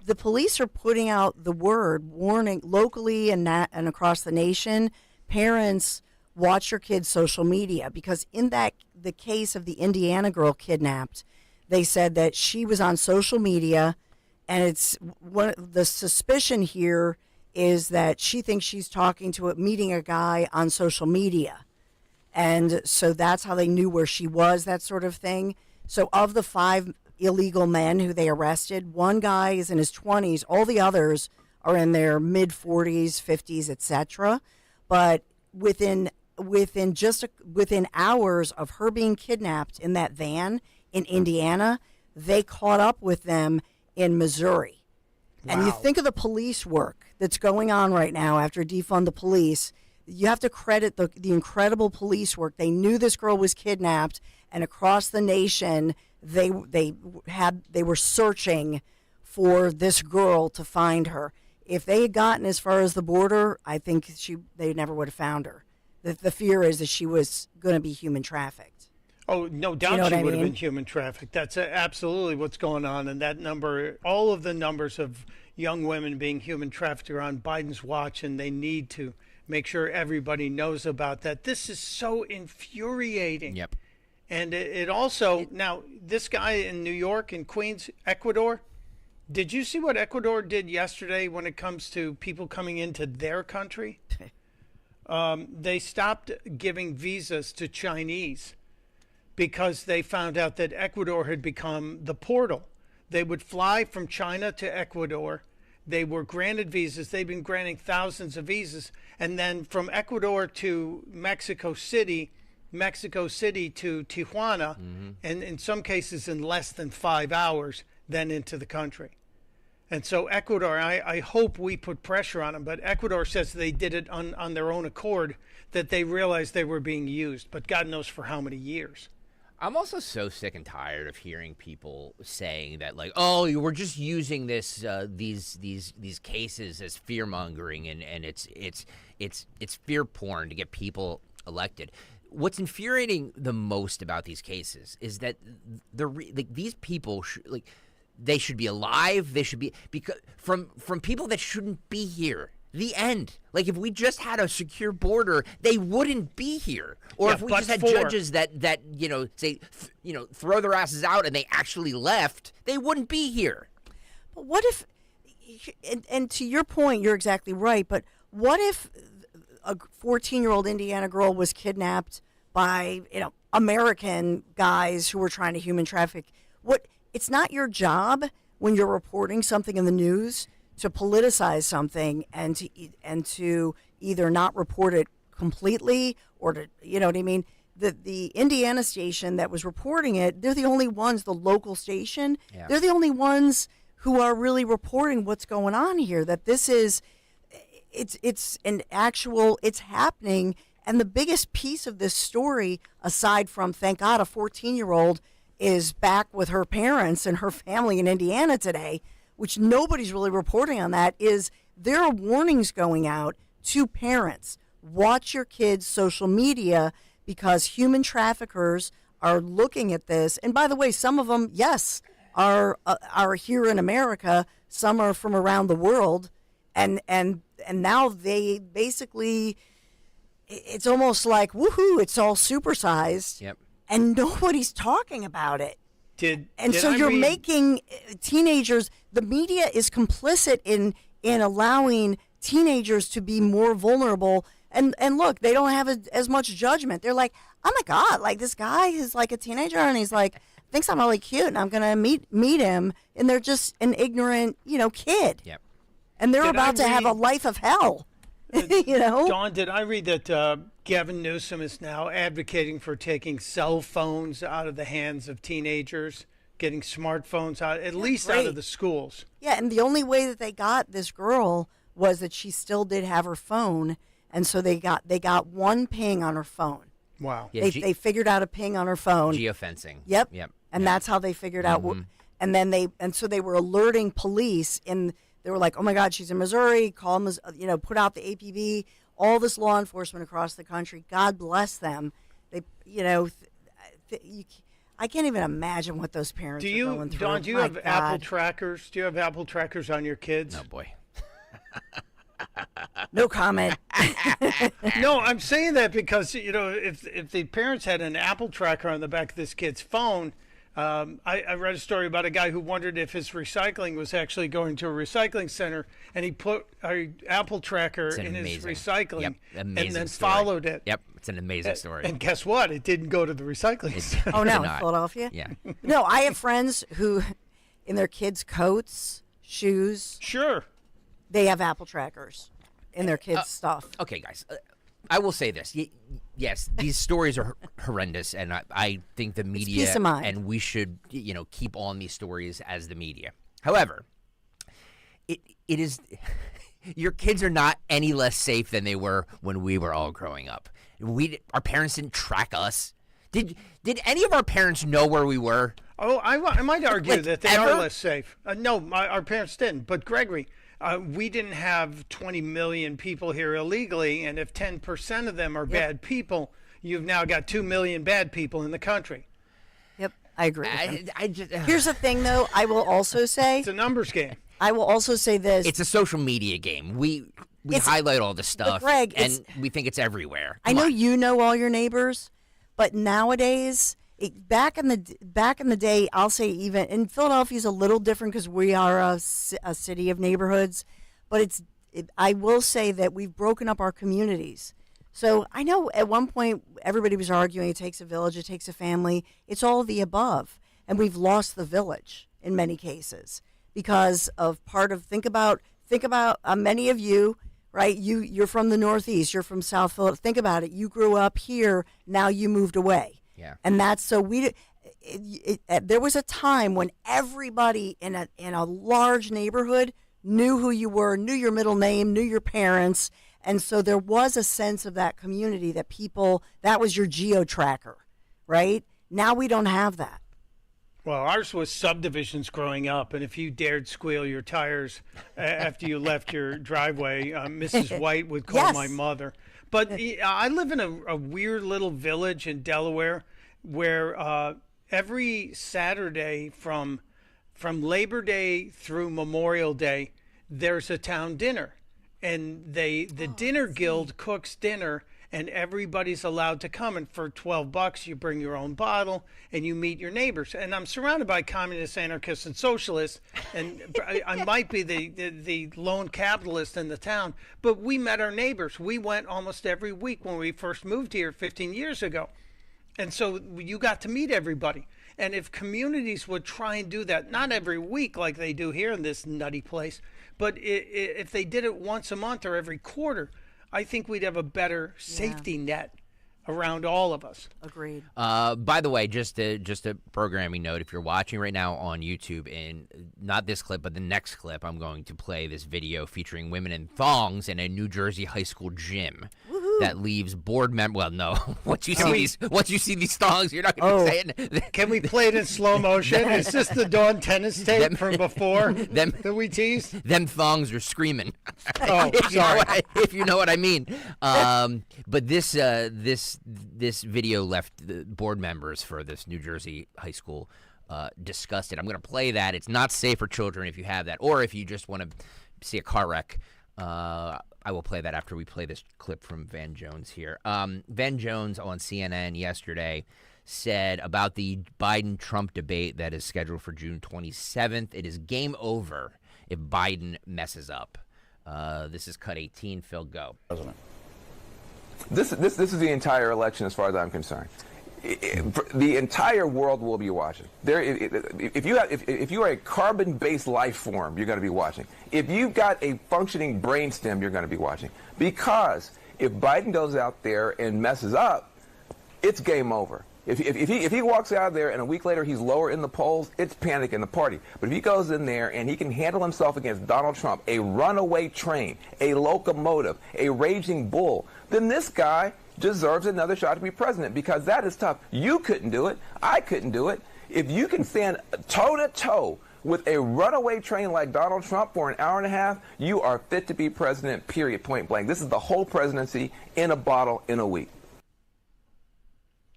S20: the police are putting out the word warning locally and across the nation, parents, watch your kids' social media, because in the case of the Indiana girl kidnapped, they said that she was on social media, and the suspicion here is that she thinks she's meeting a guy on social media. And so that's how they knew where she was, that sort of thing. So of the 5 illegal men who they arrested, one guy is in his 20s. All the others are in their mid-40s, 50s, etc. But within hours of her being kidnapped in that van in Indiana, they caught up with them in Missouri. Wow. And you think of the police work that's going on right now after defund the police. You have to credit the incredible police work. They knew this girl was kidnapped, and across the nation, they were searching for this girl to find her. If they had gotten as far as the border, I think they never would have found her. The fear is that she was going to be human trafficked.
S18: Oh, no doubt she would have been human trafficked. That's absolutely what's going on. And that number, all of the numbers of young women being human trafficked are on Biden's watch, and they need to make sure everybody knows about that. This is so infuriating.
S19: Yep.
S18: And it also, now, this guy in New York, in Queens, Ecuador, did you see what Ecuador did yesterday when it comes to people coming into their country? They stopped giving visas to Chinese because they found out that Ecuador had become the portal. They would fly from China to Ecuador. They were granted visas. They've been granting thousands of visas. And then from Ecuador to Mexico City to Tijuana, and in some cases in less than 5 hours, then into the country. And so Ecuador, I hope we put pressure on them, but Ecuador says they did it on their own accord, that they realized they were being used, but God knows for how many years.
S19: I'm also so sick and tired of hearing people saying that, like, oh, we're just using this these cases as fear mongering, and it's fear porn to get people elected. What's infuriating the most about these cases is that these people they should be alive. They should be because from people that shouldn't be here. The end. Like, if we just had a secure border, they wouldn't be here. Or if we just had judges that say throw their asses out and they actually left, they wouldn't be here.
S20: But what if, and to your point, you're exactly right, but what if a 14-year-old Indiana girl was kidnapped by, American guys who were trying to human traffic? It's not your job when you're reporting something in the news to politicize something and to either not report it completely or to, you know what I mean? The Indiana station that was reporting it, they're the only ones, the local station, they're the only ones who are really reporting what's going on here, that this is, it's happening. And the biggest piece of this story, aside from, thank God, a 14-year-old is back with her parents and her family in Indiana today, which nobody's really reporting on, that is there are warnings going out to parents. Watch your kids' social media, because human traffickers are looking at this. And by the way, some of them, yes, are here in America. Some are from around the world. And now they basically, it's almost like, woohoo, it's all supersized.
S19: Yep.
S20: And nobody's talking about it.
S18: Did
S20: you're making teenagers, the media is complicit in in allowing teenagers to be more vulnerable. And look, they don't have as much judgment. They're like, oh my God, like this guy is like a teenager and he's like, thinks I'm really cute and I'm going to meet him. And they're just an ignorant, kid.
S19: Yep.
S20: And they're about to have a life of hell.
S18: Dawn, did I read that Gavin Newsom is now advocating for taking cell phones out of the hands of teenagers, getting smartphones out, at least out of the schools?
S20: Yeah, and the only way that they got this girl was that she still did have her phone, and so they got one ping on her phone.
S18: Wow.
S19: Yeah,
S20: they figured out a ping on her phone.
S19: Geofencing.
S20: Yep. And that's how they figured out. And then so they were alerting police, and they were like, "Oh my God, she's in Missouri. Call them, put out the APB." All this law enforcement across the country. God bless them. They, I can't even imagine what those parents are going through.
S18: Dawn, do you have Apple trackers? Do you have Apple trackers on your kids?
S19: Oh boy.
S20: No comment.
S18: No, I'm saying that because if the parents had an Apple tracker on the back of this kid's phone, I read a story about a guy who wondered if his recycling was actually going to a recycling center, and he put an Apple tracker in his recycling,
S19: Yep,
S18: and
S19: amazing
S18: then
S19: story.
S18: followed it.
S19: Yep, it's an amazing story.
S18: And guess what? It didn't go to the recycling center.
S20: Oh no, in Philadelphia.
S19: Yeah.
S20: No, I have friends who, in their kids' coats, shoes.
S18: Sure.
S20: They have Apple trackers in their kids' stuff.
S19: Okay, guys. I will say this. Yes, these stories are horrendous, and I think the media,
S20: peace of mind.
S19: and we should, keep on these stories as the media. However, it is your kids are not any less safe than they were when we were all growing up. Our parents didn't track us. Did any of our parents know where we were?
S18: Oh, I might argue that they
S19: ever?
S18: are less safe. No, our parents didn't. But Gregory, we didn't have 20 million people here illegally, and if 10% of them are bad people, you've now got 2 million bad people in the country.
S20: Yep, I agree. Here's the thing, though. I will also say
S18: it's a numbers game.
S20: I will also say this.
S19: It's a social media game. We highlight all this stuff,
S20: Greg,
S19: and we think it's everywhere.
S20: I know you know all your neighbors, but nowadays, back in the day, I'll say even in Philadelphia is a little different because we are a city of neighborhoods, but I will say that we've broken up our communities. So I know at one point everybody was arguing it takes a village, it takes a family. It's all of the above, and we've lost the village in many cases because of think about many of you. Right, you're from the Northeast. You're from South Philadelphia. Think about it. You grew up here. Now you moved away.
S19: Yeah.
S20: And that's so there was a time when everybody in a large neighborhood knew who you were, knew your middle name, knew your parents, and so there was a sense of that community that was your geo-tracker, right? Now we don't have that.
S18: Well, ours was subdivisions growing up, and if you dared squeal your tires after you left your driveway, Mrs. White would call my mother. But I live in a weird little village in Delaware where every Saturday from Labor Day through Memorial Day, there's a town dinner. And the dinner guild cooks dinner, and everybody's allowed to come. And for $12, you bring your own bottle and you meet your neighbors. And I'm surrounded by communists, anarchists, and socialists. And I might be the lone capitalist in the town, but we met our neighbors. We went almost every week when we first moved here 15 years ago. And so you got to meet everybody. And if communities would try and do that, not every week like they do here in this nutty place, but if they did it once a month or every quarter, I think we'd have a better safety net around all of us.
S20: Agreed.
S19: By the way, just a programming note, if you're watching right now on YouTube, and not this clip, but the next clip, I'm going to play this video featuring women in thongs in a New Jersey high school gym.
S20: Woohoo.
S19: That leaves board members. Well, no. Once you see these thongs, you're not going to say it.
S18: Can we play it in slow motion? Is this the Dawn tennis tape from before that we teased?
S19: Them thongs are screaming.
S18: Oh, sorry.
S19: If you know what I mean. But this video left the board members for this New Jersey high school disgusted. I'm going to play that. It's not safe for children if you have that, or if you just want to see a car wreck. I will play that after we play this clip from Van Jones here. Van Jones on CNN yesterday said about the Biden-Trump debate that is scheduled for June 27th, it is game over if Biden messes up. This is cut 18. Phil, go.
S3: President. This is the entire election, as far as I'm concerned. The entire world will be watching. If you are a carbon-based life form, you're going to be watching. If you've got a functioning brainstem, you're going to be watching. Because if Biden goes out there and messes up, it's game over. If he walks out there and a week later he's lower in the polls, it's panic in the party. But if he goes in there and he can handle himself against Donald Trump, a runaway train, a locomotive, a raging bull, then this guy deserves another shot to be president, because that is tough. You couldn't do it. I couldn't do it. If you can stand toe-to-toe with a runaway train like Donald Trump for an hour and a half, you are fit to be president, period, point blank. This is the whole presidency in a bottle in a week.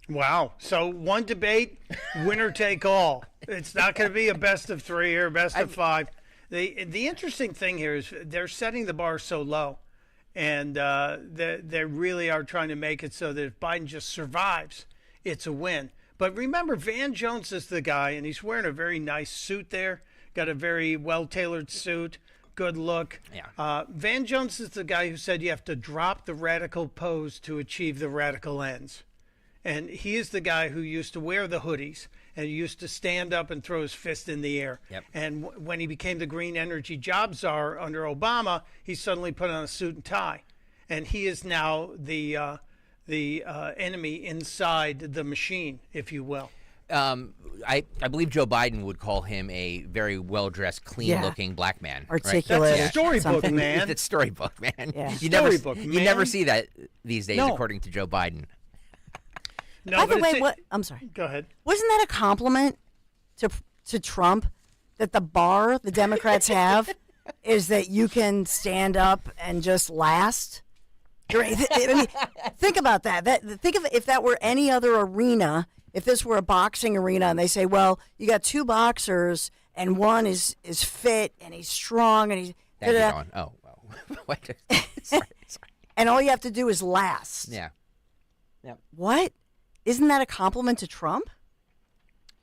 S18: Wow. So one debate, winner take all. It's not going to be a best of 3 or best of 5. The interesting thing here is they're setting the bar so low. And they really are trying to make it so that if Biden just survives, it's a win. But remember, Van Jones is the guy, and he's wearing a very nice suit there. Got a very well-tailored suit, good look.
S19: Yeah.
S18: Van Jones is the guy who said you have to drop the radical pose to achieve the radical ends. And he is the guy who used to wear the hoodies and he used to stand up and throw his fist in the air.
S19: Yep.
S18: And when he became the green energy job czar under Obama, he suddenly put on a suit and tie. And he is now the enemy inside the machine, if you will.
S19: I believe Joe Biden would call him a very well-dressed, clean-looking black man.
S20: Articulate.
S18: Right? That's a storybook man.
S19: That's storybook man.
S20: Yeah.
S19: You never see that these days,
S18: No.
S19: according to Joe Biden.
S18: No,
S20: By the way, I'm sorry.
S18: Go ahead.
S20: Wasn't that a compliment to Trump that the bar the Democrats have is that you can stand up and just last? I mean, think about that. Think of if that were any other arena. If this were a boxing arena, and they say, "Well, you got 2 boxers, and one is fit and he's strong and he's,"
S19: Oh, well. What? Sorry.
S20: and all you have to do is last.
S19: Yeah. Yep.
S20: What? Isn't that a compliment to Trump?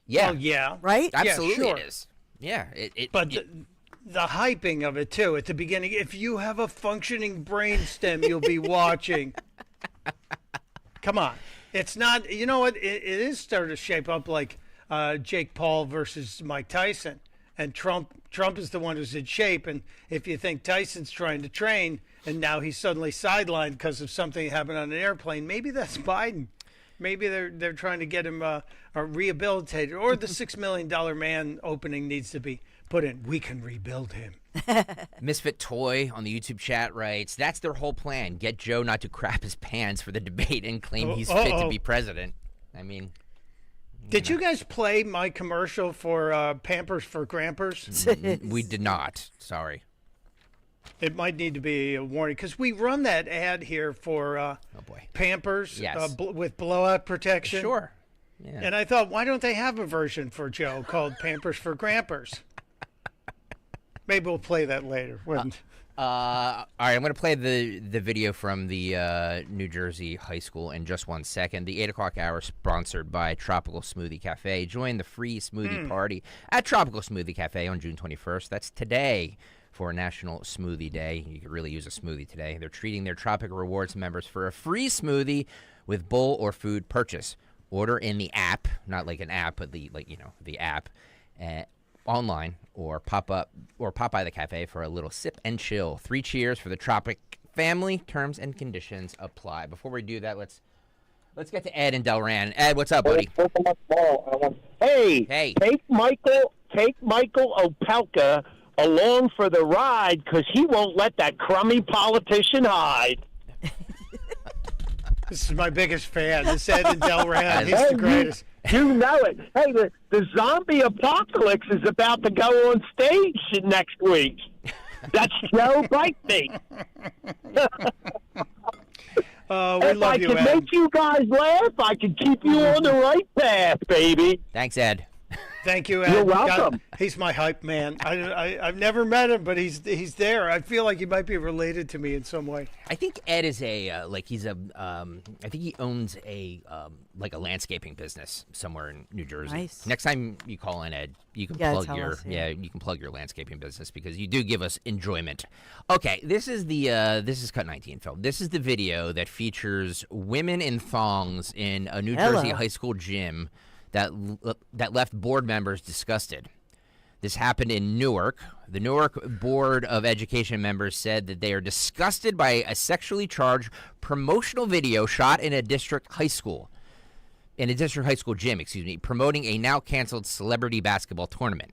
S19: Yeah.
S18: Well, yeah.
S20: Right?
S19: Absolutely,
S18: Yeah, sure.
S19: it is. Yeah.
S18: But the hyping of it, too, at the beginning, if you have a functioning brainstem, you'll be watching. Come on. It's not, you know what? It is starting to shape up like Jake Paul versus Mike Tyson. And Trump is the one who's in shape. And if you think Tyson's trying to train and now he's suddenly sidelined because of something that happened on an airplane, maybe that's Biden. Maybe they're trying to get him rehabilitated, or the $6 million man opening needs to be put in. We can rebuild him.
S19: Misfit Toy on the YouTube chat writes, that's their whole plan. Get Joe not to crap his pants for the debate and claim he's fit to be president. I mean...
S18: Did you guys play my commercial for Pampers for Grampers?
S19: We did not. Sorry.
S18: It might need to be a warning because we run that ad here for Pampers with blowout protection.
S19: Sure. Yeah.
S18: And I thought, why don't they have a version for Joe called Pampers for Grampers? Maybe we'll play that later.
S19: All right, I'm going to play the video from the New Jersey high school in just 1 second. The 8 o'clock hour sponsored by Tropical Smoothie Cafe. Join the free smoothie party at Tropical Smoothie Cafe on June 21st. That's today for National Smoothie Day. You could really use a smoothie today. They're treating their Tropical Rewards members for a free smoothie with bowl or food purchase. Order in the app, not like an app, but the app, online, or pop by the cafe for a little sip and chill. 3 cheers for the Tropic family. Terms and conditions apply. Before we do that, let's get to Ed and Delran. Ed, what's up, buddy?
S12: Hey, take Michael Opelka along for the ride because he won't let that crummy politician hide.
S18: This is my biggest fan. This Ed and Delran. He's the greatest.
S12: You know it. Hey, the zombie apocalypse is about to go on stage next week. That's Joe Bite Me. If I can make you guys laugh, I can keep you on the right path, baby.
S19: Thanks, Ed.
S18: Thank you, Ed.
S12: You're welcome.
S18: He's my hype man. I've never met him, but he's there. I feel like he might be related to me in some way.
S19: I think Ed is I think he owns a landscaping business somewhere in New Jersey.
S20: Nice.
S19: Next time you call in, Ed, you can plug your landscaping business because you do give us enjoyment. Okay, this is Cut 19, Phil. This is the video that features women in thongs in a New Jersey high school gym that left board members disgusted. This happened in Newark. The Newark Board of Education members said that they are disgusted by a sexually charged promotional video shot in a district high school gym, promoting a now canceled celebrity basketball tournament.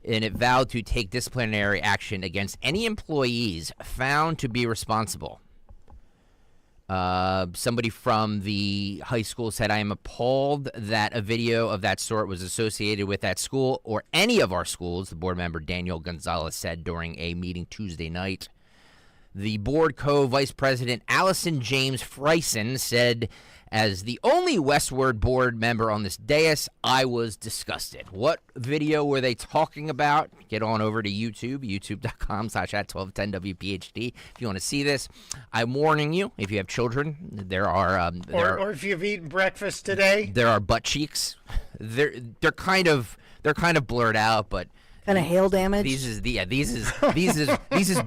S19: And it vowed to take disciplinary action against any employees found to be responsible. Somebody from the high school said, "I am appalled that a video of that sort was associated with that school or any of our schools," the board member Daniel Gonzalez said during a meeting Tuesday night. The board co-vice president Allison James Friesen said, "As the only Westward board member on this dais, I was disgusted." What video were they talking about? Get on over to YouTube, youtube.com/@1210WPHT if you want to see this. I'm warning you, if you have children, there are
S18: or if you've eaten breakfast today,
S19: there are butt cheeks. They're kind of blurred out, but
S20: kind of hail damage.
S19: These is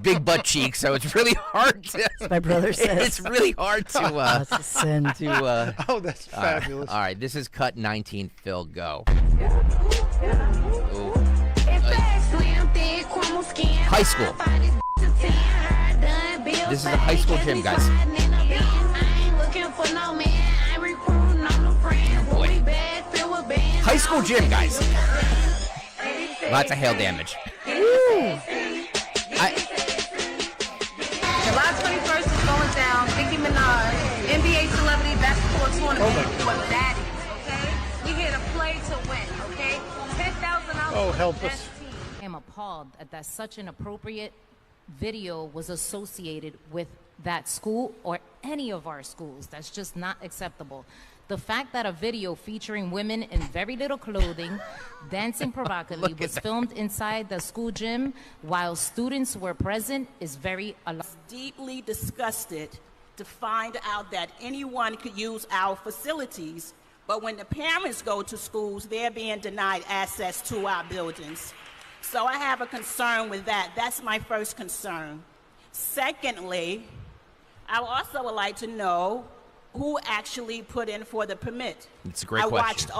S19: big butt cheeks, so it's really hard to.
S20: My brother says
S19: it's really hard to.
S20: That's a sin.
S18: Oh, that's fabulous.
S19: All right, this is Cut 19. Phil, go. High school. This is a high school gym, guys. Oh boy. High school gym, guys. Lots of hail damage.
S1: July 21st is going down. Nicki Minaj, NBA celebrity basketball tournament. What that is, okay? We here to play to win, okay? $10,000.
S18: Oh, help us.
S5: I'm appalled that such an appropriate video was associated with that school or any of our schools. That's just not acceptable. The fact that a video featuring women in very little clothing dancing provocatively was filmed inside the school gym while students were present is very alarming.
S15: Deeply disgusted to find out that anyone could use our facilities, but when the parents go to schools, they're being denied access to our buildings. So I have a concern with that. That's my first concern. Secondly, I also would like to know who actually put in for the permit.
S19: It's a great question.
S15: I watched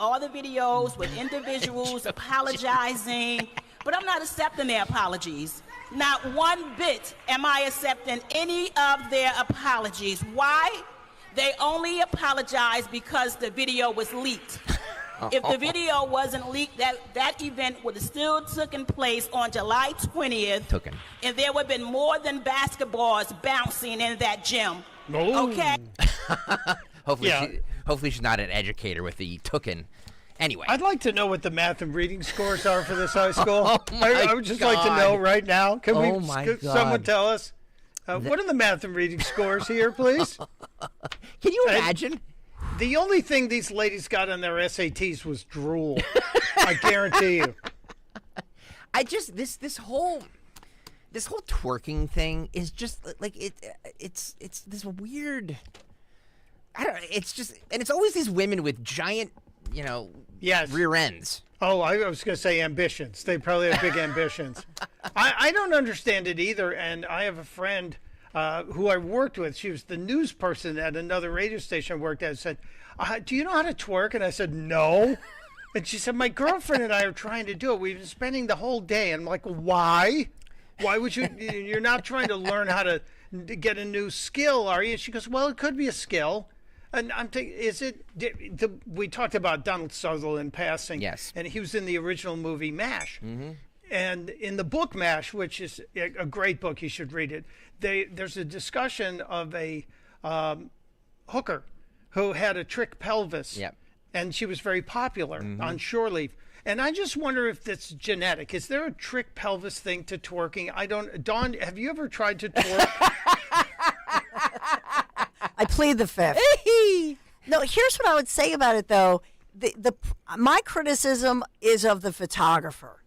S15: all the videos with individuals apologizing, but I'm not accepting their apologies. Not one bit am I accepting any of their apologies. Why? They only apologize because the video was leaked. If the video wasn't leaked, that event would have still taken place on July 20th, and there would have been more than basketballs bouncing in that gym.
S18: Oh.
S15: Okay.
S19: Hopefully she's not an educator with the tooken. Anyway,
S18: I'd like to know what the math and reading scores are for this high school.
S19: I
S18: would just like to know right now. Can someone tell us?
S19: What
S18: are the math and reading scores here, please?
S19: Can you imagine?
S18: The only thing these ladies got on their SATs was drool. I guarantee you.
S19: This whole twerking thing is just like it's this weird. I don't know. It's just, and it's always these women with giant, rear ends.
S18: Oh, I was going to say ambitions. They probably have big ambitions. I don't understand it either. And I have a friend who I worked with. She was the news person at another radio station I worked at. Said, "Do you know how to twerk?" And I said, "No." And she said, "My girlfriend and I are trying to do it. We've been spending the whole day." And I'm like, "Why? Why would you? You're not trying to learn how to get a new skill, are you?" And she goes, "Well, it could be a skill." And I'm thinking, we talked about Donald Sutherland passing.
S19: Yes.
S18: And he was in the original movie MASH.
S19: Mm-hmm.
S18: And in the book MASH, which is a great book, you should read it, there's a discussion of a hooker who had a trick pelvis.
S19: Yep.
S18: And she was very popular on Shore Leave. And I just wonder if that's genetic. Is there a trick pelvis thing to twerking? Dawn, have you ever tried to twerk?
S20: I plead the fifth. No, here's what I would say about it, though. my criticism is of the photographer,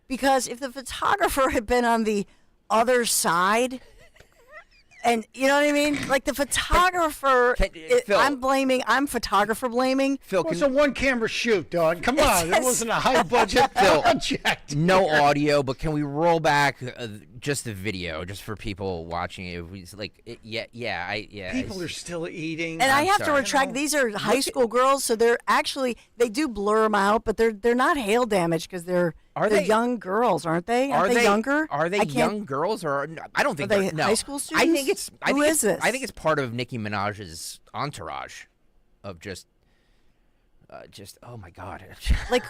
S20: because if the photographer had been on the other side. And you know what I mean? Like the photographer,
S19: Phil,
S20: I'm photographer blaming.
S19: Phil,
S18: It was a one-camera shoot, dog. Come on, it wasn't a high-budget project.
S19: No audio, but can we roll back just the video, just for people watching it?
S18: People are still eating.
S20: And I have to retract. These are high school girls, so they do blur them out, but they're not hail damage because they're young girls, aren't they? Aren't they younger?
S19: Are they young girls, or I don't think
S20: they
S19: no.
S20: high school students?
S19: I think it's.
S20: Who is this?
S19: I think it's part of Nicki Minaj's entourage, of just oh my God,
S20: like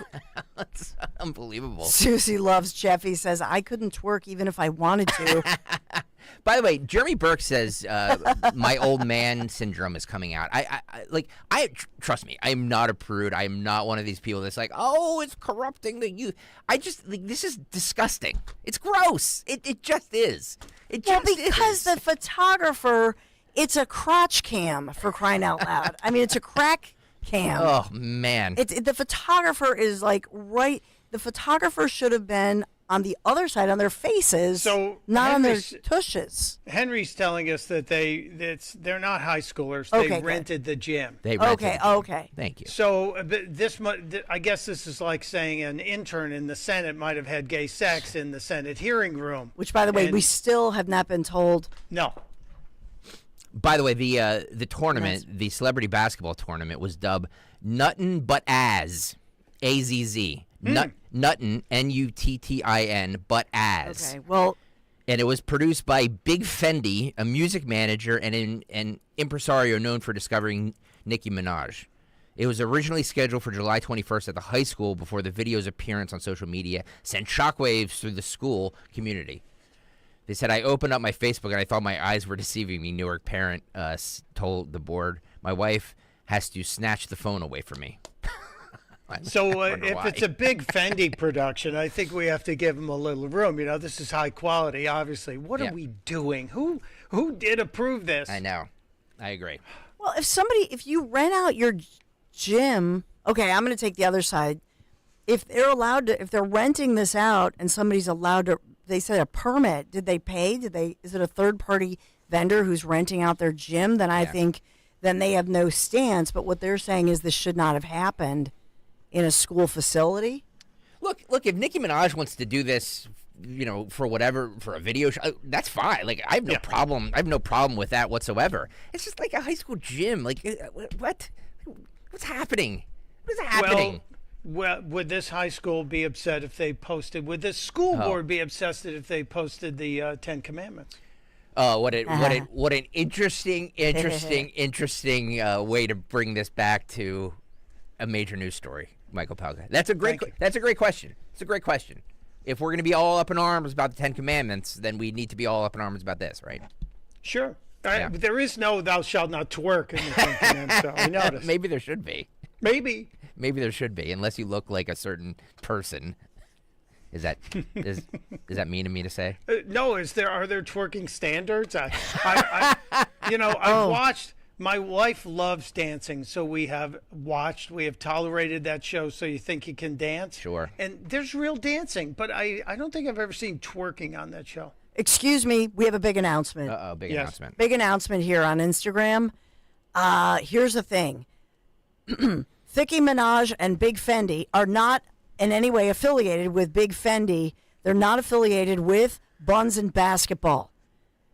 S19: it's unbelievable.
S20: Susie loves Jeff. He says I couldn't twerk even if I wanted to.
S19: By the way, Jeremy Burke says my old man syndrome is coming out. I trust me. I am not a prude. I am not one of these people that's like, oh, it's corrupting the youth. I just this is disgusting. It's gross. It just is.
S20: Because the photographer, it's a crotch cam, for crying out loud. I mean, it's a crack cam.
S19: Oh man.
S20: The photographer is like right. The photographer should have been on the other side, on their faces, not on their tushes.
S18: Henry's telling us that they're not high schoolers. They rented the gym.
S20: Okay.
S19: Thank you.
S18: So I guess this is like saying an intern in the Senate might have had gay sex in the Senate hearing room.
S20: Which, by the way, we still have not been told.
S18: No.
S19: By the way, the tournament, the celebrity basketball tournament, was dubbed Nuttin' But As, AZZ. Nuttin, Nuttin, but as.
S20: Okay, well.
S19: And it was produced by Big Fendi, a music manager and an impresario known for discovering Nicki Minaj. It was originally scheduled for July 21st at the high school before the video's appearance on social media sent shockwaves through the school community. They said, I opened up my Facebook and I thought my eyes were deceiving me. Newark parent told the board, my wife has to snatch the phone away from me.
S18: So if it's a big Fendi production, I think we have to give them a little room. You know, this is high quality, obviously. What are we doing? Who did approve this?
S19: I know. I agree.
S20: Well, if you rent out your gym, okay, I'm going to take the other side. If they're renting this out and somebody's allowed to, they said a permit, did they pay? Is it a third party vendor who's renting out their gym? Then I think then they have no stance. But what they're saying is this should not have happened in a school facility.
S19: Look, if Nicki Minaj wants to do this, for a video show, that's fine. Like, I have no problem. I have no problem with that whatsoever. It's just like a high school gym. Like, what's happening? What is happening?
S18: Well, would this high school be upset if they posted? Would this school board be upset if they posted the 10 Commandments?
S19: What an interesting way to bring this back to a major news story, Michael Pelka. That's a great question. It's a great question. If we're going to be all up in arms about the 10 Commandments, then we need to be all up in arms about this, right?
S18: Sure. There is no "thou shalt not twerk" in the 10 Commandments. So I noticed.
S19: Maybe there should be.
S18: Maybe
S19: there should be, unless you look like a certain person. Is that mean of me to say?
S18: No. Are there twerking standards? I've watched. My wife loves dancing, so we have tolerated that show, So You Think You Can Dance.
S19: Sure.
S18: And there's real dancing, but I don't think I've ever seen twerking on that show.
S20: Excuse me, we have a big announcement.
S19: Announcement.
S20: Big announcement here on Instagram. Here's the thing. Nicki Minaj and Big Fendi are not in any way affiliated with Big Fendi. They're not affiliated with Buns and Basketball.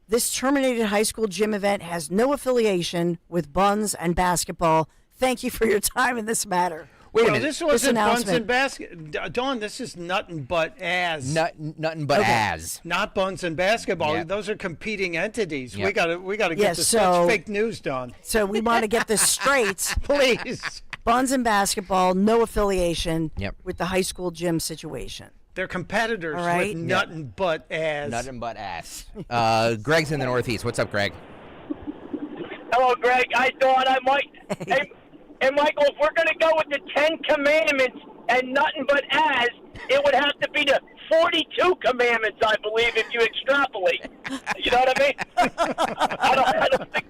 S20: This terminated high school gym event has no affiliation with Buns and Basketball. Thank you for your time in this matter.
S18: Wait a minute. This wasn't Buns and Basketball. Dawn, this is Nuttin' But As.
S19: Nuttin' But As.
S18: Not Buns and Basketball. Yeah. Those are competing entities. Yep. We got to get this. That's fake news, Dawn.
S20: So we want to get this straight.
S18: Please.
S20: Buns and Basketball, no affiliation with the high school gym situation.
S18: They're competitors with Nuttin' But As.
S19: Nuttin' But As. Greg's in the Northeast. What's up, Greg?
S12: Hello, Greg. Hi, Dawn. I'm Mike. Hey, Michael, if we're going to go with the 10 Commandments and Nuttin' But As, it would have to be the 42 Commandments, I believe, if you extrapolate. You know what I mean? I don't think...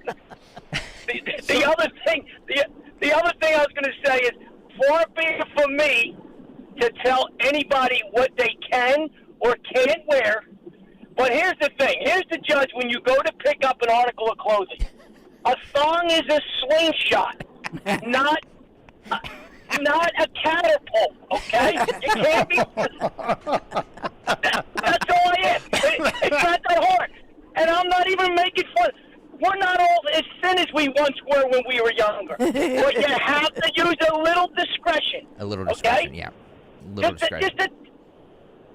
S12: The other thing I was going to say is far be it from me to tell anybody what they can or can't wear. But here's the thing. Here's the judge when you go to pick up an article of clothing. A thong is a slingshot, not a catapult, okay? You can't be... That's all I am. It's not that hard. And I'm not even making fun. We're not all as thin as we once were when we were younger. But you have to use a little discretion.
S19: A little discretion,
S12: okay?
S19: yeah. A little discretion.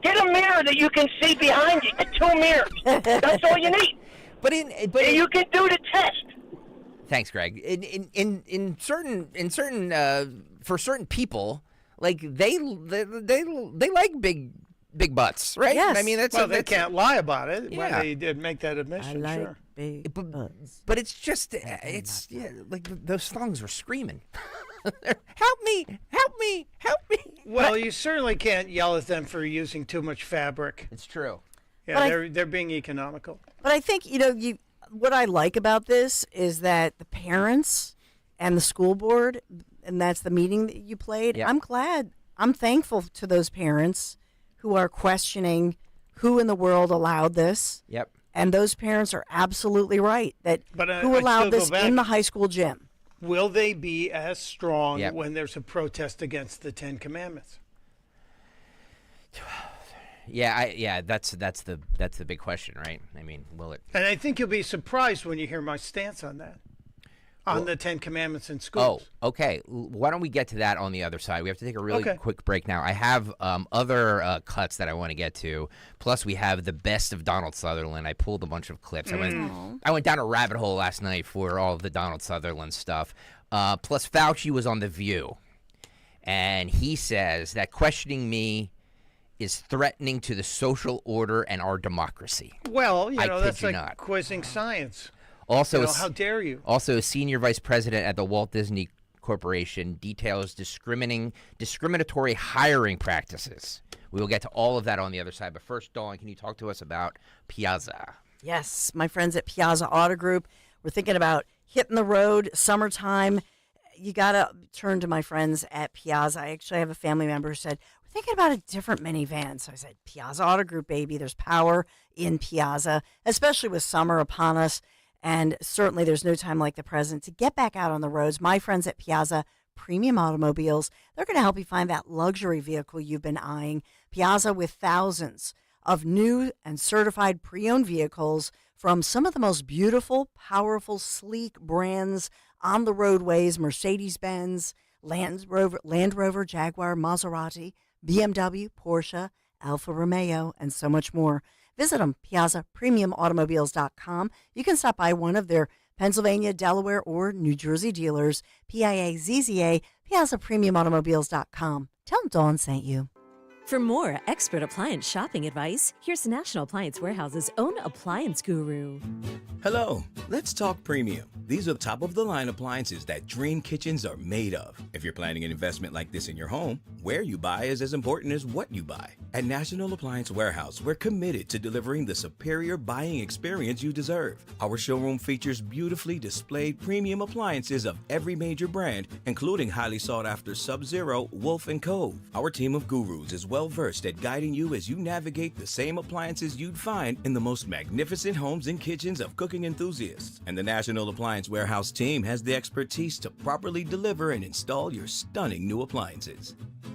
S12: Get a mirror that you can see behind you. Get 2 mirrors. That's all you need.
S19: But
S12: you can do the test.
S19: Thanks, Greg. In certain for certain people, like they like big butts, right?
S20: Yes.
S19: I mean,
S18: they can't lie about it.
S19: Yeah.
S18: But they did make that admission.
S20: I like
S18: sure.
S20: big butts.
S19: But it's just like those thongs are screaming. Help me! Help me! Help me!
S18: Well, you certainly can't yell at them for using too much fabric.
S19: It's true.
S18: Yeah, they're being economical.
S20: But I think, what I like about this is that the parents and the school board, and that's the meeting that you played,
S19: Yep.
S20: I'm glad, I'm thankful to those parents who are questioning who in the world allowed this.
S19: Yep.
S20: And those parents are absolutely right that
S18: But
S20: who
S18: I
S20: allowed
S18: still go
S20: this
S18: back.
S20: in the high school gym.
S18: Will they be as strong
S19: Yep.
S18: when there's a protest against the Ten Commandments?
S19: Yeah, that's the big question, right? I mean, will it?
S18: And I think you'll be surprised when you hear my stance on that, on the Ten Commandments in schools.
S19: Oh, okay. Why don't we get to that on the other side? We have to take a really
S18: Okay.
S19: quick break now. I have other cuts that I want to get to. Plus, we have the best of Donald Sutherland. I pulled a bunch of clips. I went down a rabbit hole last night for all of the Donald Sutherland stuff. Plus, Fauci was on The View, and he says that questioning me is threatening to the social order and our democracy.
S18: Well,
S19: I kid
S18: that's
S19: you
S18: like
S19: not.
S18: quizzing science.
S19: Also,
S18: how dare you?
S19: Also, a senior vice president at the Walt Disney Corporation details discriminatory hiring practices. We will get to all of that on the other side. But first, Dawn, can you talk to us about Piazza?
S20: Yes, my friends at Piazza Auto Group, we're thinking about hitting the road, summertime. You got to turn to my friends at Piazza. I actually have a family member who said, we're thinking about a different minivan. So I said, Piazza Auto Group, baby. There's power in Piazza, especially with summer upon us. And certainly there's no time like the present to get back out on the roads. My friends at Piazza Premium Automobiles, they're going to help you find that luxury vehicle you've been eyeing. Piazza with thousands of new and certified pre-owned vehicles from some of the most beautiful, powerful, sleek brands on the roadways: Mercedes-Benz, Land Rover, Jaguar, Maserati, BMW, Porsche, Alfa Romeo, and so much more. Visit them, PiazzaPremiumAutomobiles.com. You can stop by one of their Pennsylvania, Delaware, or New Jersey dealers. PIAZZA, PiazzaPremiumAutomobiles.com. Tell them Dawn sent you.
S6: For more expert appliance shopping advice, here's National Appliance Warehouse's own appliance guru.
S9: Hello, let's talk premium. These are top-of-the-line appliances that dream kitchens are made of. If you're planning an investment like this in your home, where you buy is as important as what you buy. At National Appliance Warehouse, we're committed to delivering the superior buying experience you deserve. Our showroom features beautifully displayed premium appliances of every major brand, including highly sought-after Sub-Zero, Wolf, and Cove. Our team of gurus is well-versed at guiding you as you navigate the same appliances you'd find in the most magnificent homes and kitchens of cooking enthusiasts. And the National Appliance Warehouse team has the expertise to properly deliver and install your stunning new appliances.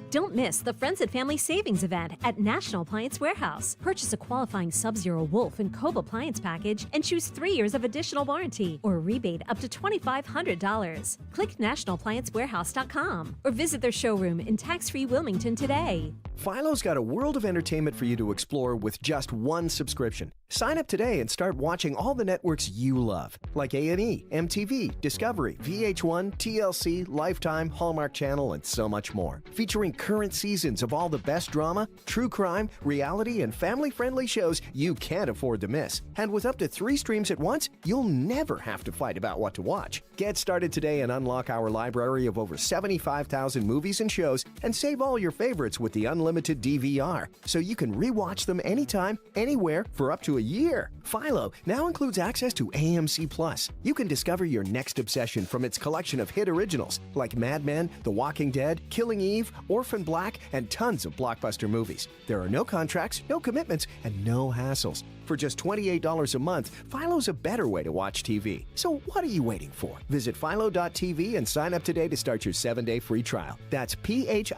S6: Don't miss the Friends and Family Savings event at National Appliance Warehouse. Purchase a qualifying Sub-Zero, Wolf, and Cove appliance package and choose 3 years of additional warranty or rebate up to $2,500. Click nationalappliancewarehouse.com or visit their showroom in tax-free Wilmington today.
S16: Philo's got a world of entertainment for you to explore with just one subscription. Sign up today and start watching all the networks you love, like A&E, MTV, Discovery, VH1, TLC, Lifetime, Hallmark Channel, and so much more. Featuring current seasons of all the best drama, true crime, reality, and family-friendly shows you can't afford to miss. And with up to 3 streams at once, you'll never have to fight about what to watch. Get started today and unlock our library of over 75,000 movies and shows and save all your favorites with the unlimited DVR, so you can rewatch them anytime, anywhere for up to a year. Philo now includes access to AMC Plus. You can discover your next obsession from its collection of hit originals like Mad Men, The Walking Dead, Killing Eve, Orphan Black, and tons of blockbuster movies. There are no contracts, no commitments, and no hassles. For just $28 a month, Philo's a better way to watch TV. So what are you waiting for? Visit philo.tv and sign up today to start your 7-day free trial. That's philo.tv.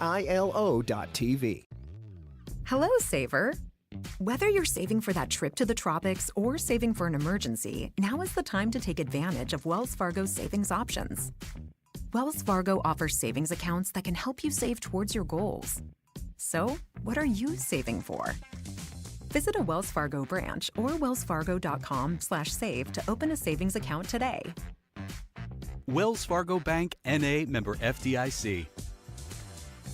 S28: Hello, Saver. Whether you're saving for that trip to the tropics or saving for an emergency, now is the time to take advantage of Wells Fargo's savings options. Wells Fargo offers savings accounts that can help you save towards your goals. So, what are you saving for? Visit a Wells Fargo branch or wellsfargo.com/save to open a savings account today.
S13: Wells Fargo Bank, N.A., member FDIC.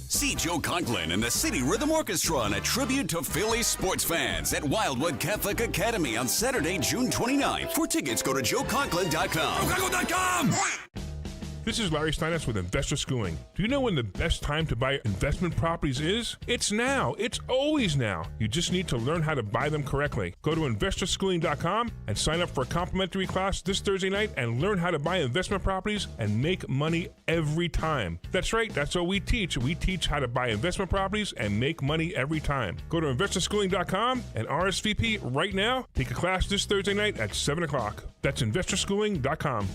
S14: See Joe Conklin and the City Rhythm Orchestra on a tribute to Philly sports fans at Wildwood Catholic Academy on Saturday, June 29th. For tickets, go to joeconklin.com. joeconklin.com!
S17: This is Larry Steinitz with Investor Schooling. Do you know when the best time to buy investment properties is? It's now. It's always now. You just need to learn how to buy them correctly. Go to investorschooling.com and sign up for a complimentary class this Thursday night and learn how to buy investment properties and make money every time. That's right. That's what we teach. We teach how to buy investment properties and make money every time. Go to investorschooling.com and RSVP right now. Take a class this Thursday night at 7 o'clock. That's investorschooling.com.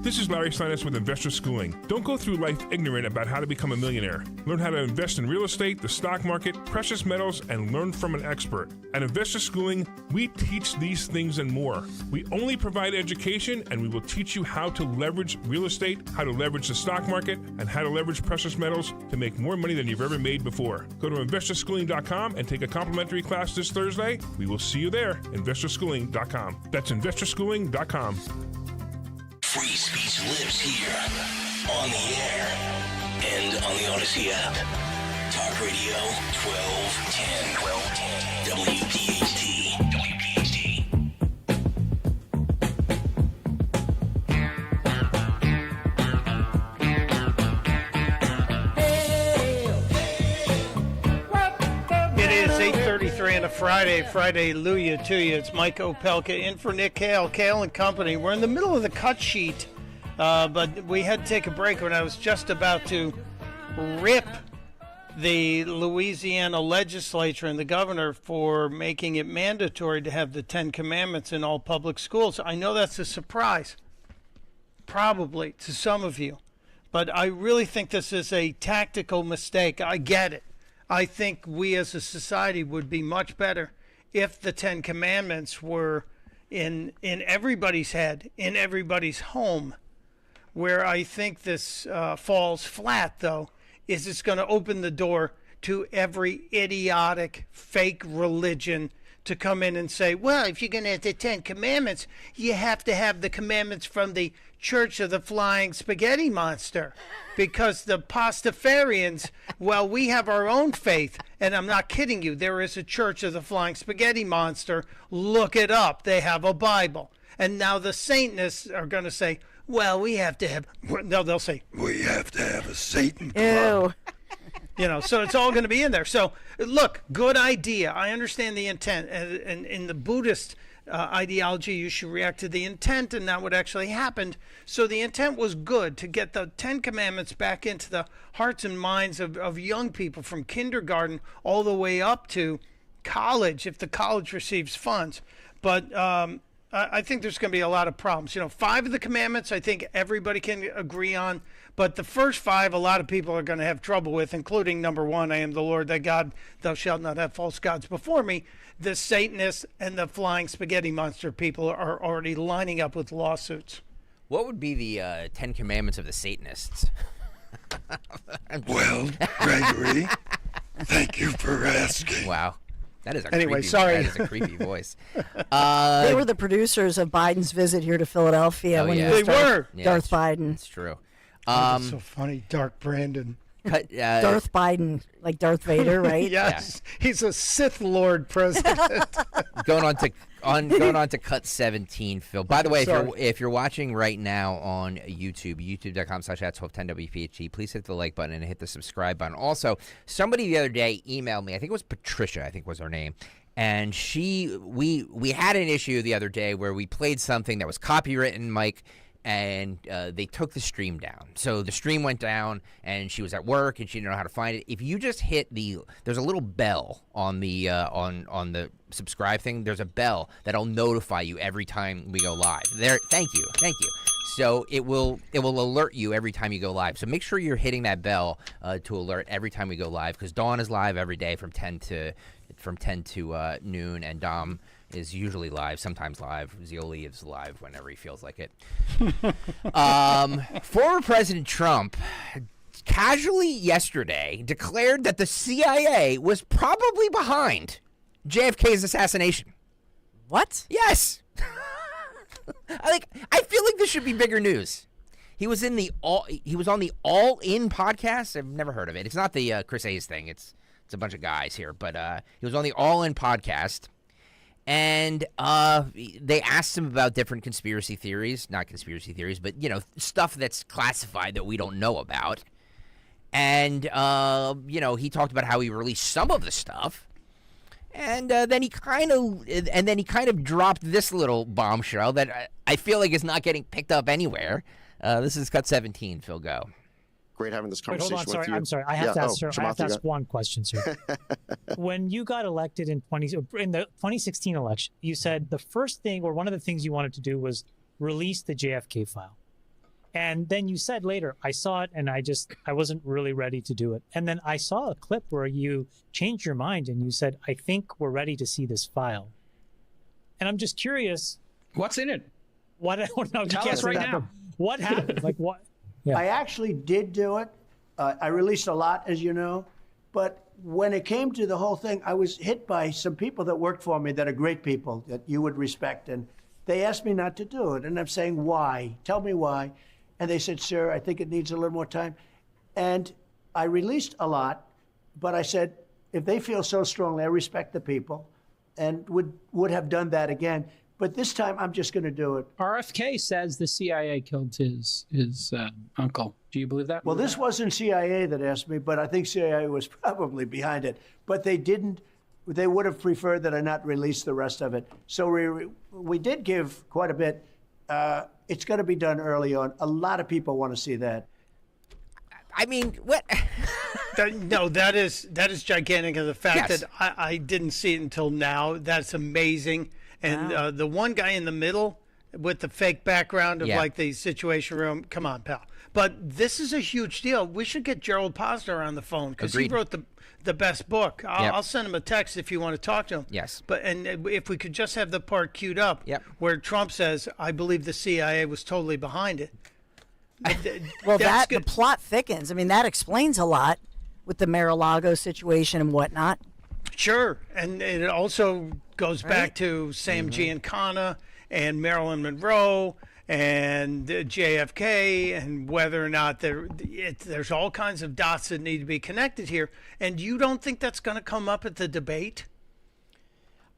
S17: This is Larry Steinitz with Investor Schooling. Don't go through life ignorant about how to become a millionaire. Learn how to invest in real estate, the stock market, precious metals, and learn from an expert. At Investor Schooling, we teach these things and more. We only provide education, and we will teach you how to leverage real estate, how to leverage the stock market, and how to leverage precious metals to make more money than you've ever made before. Go to investorschooling.com and take a complimentary class this Thursday. We will see you there, investorschooling.com. That's investorschooling.com.
S2: Free speech lives here, on the air, and on the Odyssey app. Talk Radio 1210. WPHT.
S18: It is 8:33 on a Friday. Hallelujah to you. It's Mike Opelka in for Nick Kayal, Kayal and Company. We're in the middle of the cut sheet, but we had to take a break when I was just about to rip the Louisiana legislature and the governor for making it mandatory to have the 10 Commandments in all public schools. I know that's a surprise, probably, to some of you, but I really think this is a tactical mistake. I get it. I think we as a society would be much better if the 10 Commandments were in everybody's head, in everybody's home. Where I think this falls flat, though, is it's going to open the door to every idiotic, fake religion to come in and say, well, if you're going to have the 10 Commandments, you have to have the commandments from the Church of the Flying Spaghetti Monster. Because the Pastafarians, well, we have our own faith. And I'm not kidding you. There is a Church of the Flying Spaghetti Monster. Look it up. They have a Bible. And now the Satanists are going to say, well, we have to have, no, they'll say, we have to have a Satan club. You know, so it's all going to be in there. So, look, good idea. I understand the intent. And in the Buddhist ideology, you should react to the intent and not what actually happened. So the intent was good, to get the 10 Commandments back into the hearts and minds of young people from kindergarten all the way up to college, if the college receives funds. But I think there's going to be a lot of problems. You know, 5 of the commandments I think everybody can agree on, but the first 5 a lot of people are going to have trouble with, including number 1, I am the Lord thy God, thou shalt not have false gods before me. The Satanists and the Flying Spaghetti Monster people are already lining up with lawsuits.
S19: What would be the 10 Commandments of the Satanists?
S21: Well, Gregory, thank you for asking.
S19: Wow. That is a
S20: Anyway,
S19: creepy,
S20: sorry.
S19: That is a creepy voice.
S20: They were the producers of Biden's visit here to Philadelphia when he was
S18: They were.
S20: Darth Biden.
S19: It's true.
S18: That's so funny, Dark Brandon.
S19: cut.
S20: Darth Biden, like Darth Vader, right?
S18: Yes, he's a Sith Lord president.
S19: Going on to cut 17, Phil. By the way, if you're watching right now on YouTube, youtube.com/@1210WPHT, please hit the like button and hit the subscribe button. Also, somebody the other day emailed me. I think it was Patricia. I think was her name. And we had an issue the other day where we played something that was copywritten, Mike, and they took the stream down. So the stream went down, and she was at work, and she didn't know how to find it. If you just hit there's a little bell on the on the subscribe thing. There's a bell that'll notify you every time we go live. There, thank you. So it will alert you every time you go live. So make sure you're hitting that bell to alert every time we go live, because Dawn is live every day from 10 to noon, and Dom is usually live, sometimes live. Zioli is live whenever he feels like it. Former President Trump casually yesterday declared that the CIA was probably behind JFK's assassination.
S20: What?
S19: Yes. I feel like this should be bigger news. He was on the All In podcast. I've never heard of it. It's not the Chris Hayes thing. It's a bunch of guys here, but he was on the All In podcast, and they asked him about different conspiracy theories, not conspiracy theories, but stuff that's classified that we don't know about. And he talked about how he released some of the stuff, and then he kind of dropped this little bombshell that I feel like is not getting picked up anywhere. This is cut 17. Phil, go.
S4: Great having this conversation with you.
S7: I'm sorry. I have to ask one question, sir. When you got elected in the 2016 election, you said the first thing, or one of the things you wanted to do, was release the JFK file. And then you said later, I saw it and I wasn't really ready to do it. And then I saw a clip where you changed your mind and you said, I think we're ready to see this file. And I'm just curious.
S22: What's in it?
S7: Tell us right now. What happened? Like what?
S23: Yeah. I actually did do it. I released a lot, as you know. But when it came to the whole thing, I was hit by some people that worked for me that are great people that you would respect. And they asked me not to do it. And I'm saying, why? Tell me why. And they said, sir, I think it needs a little more time. And I released a lot. But I said, if they feel so strongly, I respect the people and would have done that again. But this time, I'm just going to do it.
S22: RFK says the CIA killed his uncle. Do you believe that?
S23: Well, this wasn't CIA that asked me, but I think CIA was probably behind it. But they didn't. They would have preferred that I not release the rest of it. So we did give quite a bit. It's going to be done early on. A lot of people want to see that.
S19: I mean, what?
S18: No, that is gigantic. And the fact
S19: Yes.
S18: that I didn't see it until now, that's amazing. And the one guy in the middle with the fake background of like the Situation Room, come on, pal. But this is a huge deal. We should get Gerald Posner on the phone because he wrote the best book. I'll send him a text if you want to talk to him.
S19: Yes.
S18: And if we could just have the part queued up where Trump says, I believe the CIA was totally behind it.
S20: Well, the plot thickens. I mean, that explains a lot with the Mar-a-Lago situation and whatnot.
S18: Sure, and it also goes back to Sam Giancana and Marilyn Monroe and JFK and whether or not there's all kinds of dots that need to be connected here. And you don't think that's going to come up at the debate?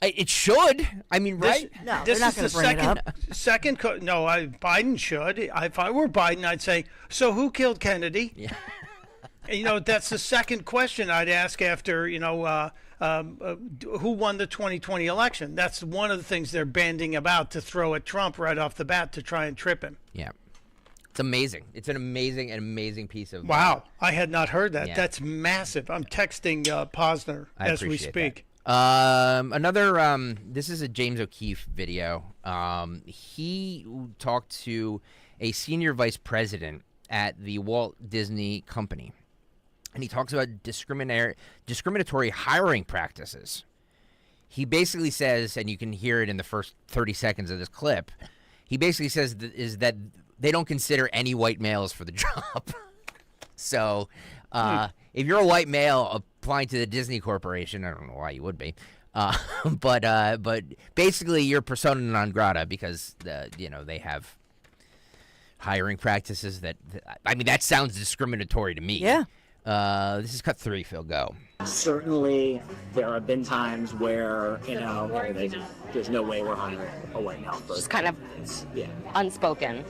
S19: It should. I mean, right?
S20: No,
S18: this
S20: they're not
S18: is the
S20: going to bring
S18: second.
S20: it up.
S18: No, Biden should. If I were Biden, I'd say, so who killed Kennedy?
S19: Yeah.
S18: That's the second question I'd ask after, who won the 2020 election. That's one of the things they're banding about to throw at Trump right off the bat to try and trip him.
S19: Yeah. It's amazing. It's an amazing piece of...
S18: Wow. I had not heard that.
S19: Yeah.
S18: That's massive. I'm texting Posner as we speak.
S19: This is a James O'Keefe video. He talked to a senior vice president at the Walt Disney Company. And he talks about discriminatory hiring practices. He basically says, and you can hear it in the first 30 seconds of this clip, he basically says that they don't consider any white males for the job. So if you're a white male applying to the Disney Corporation, I don't know why you would be, but basically you're persona non grata because they have hiring practices that sounds discriminatory to me.
S20: Yeah.
S19: This is cut 3, Phil. Go.
S3: Certainly, there have been times where, there's no way we're hiring a white male person.
S8: Just kind of unspoken.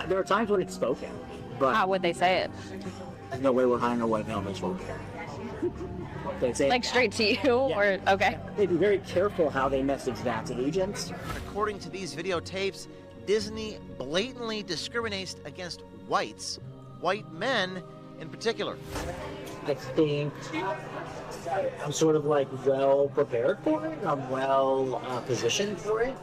S3: There are times when it's spoken, but
S8: how would they say it?
S3: there's no way we're hiring a white male person. They say
S8: Like straight to you, or okay?
S3: They'd be very careful how they message that to agents.
S10: According to these videotapes, Disney blatantly discriminates against white men in particular.
S3: I think I'm sort of well prepared for it. I'm well positioned for it.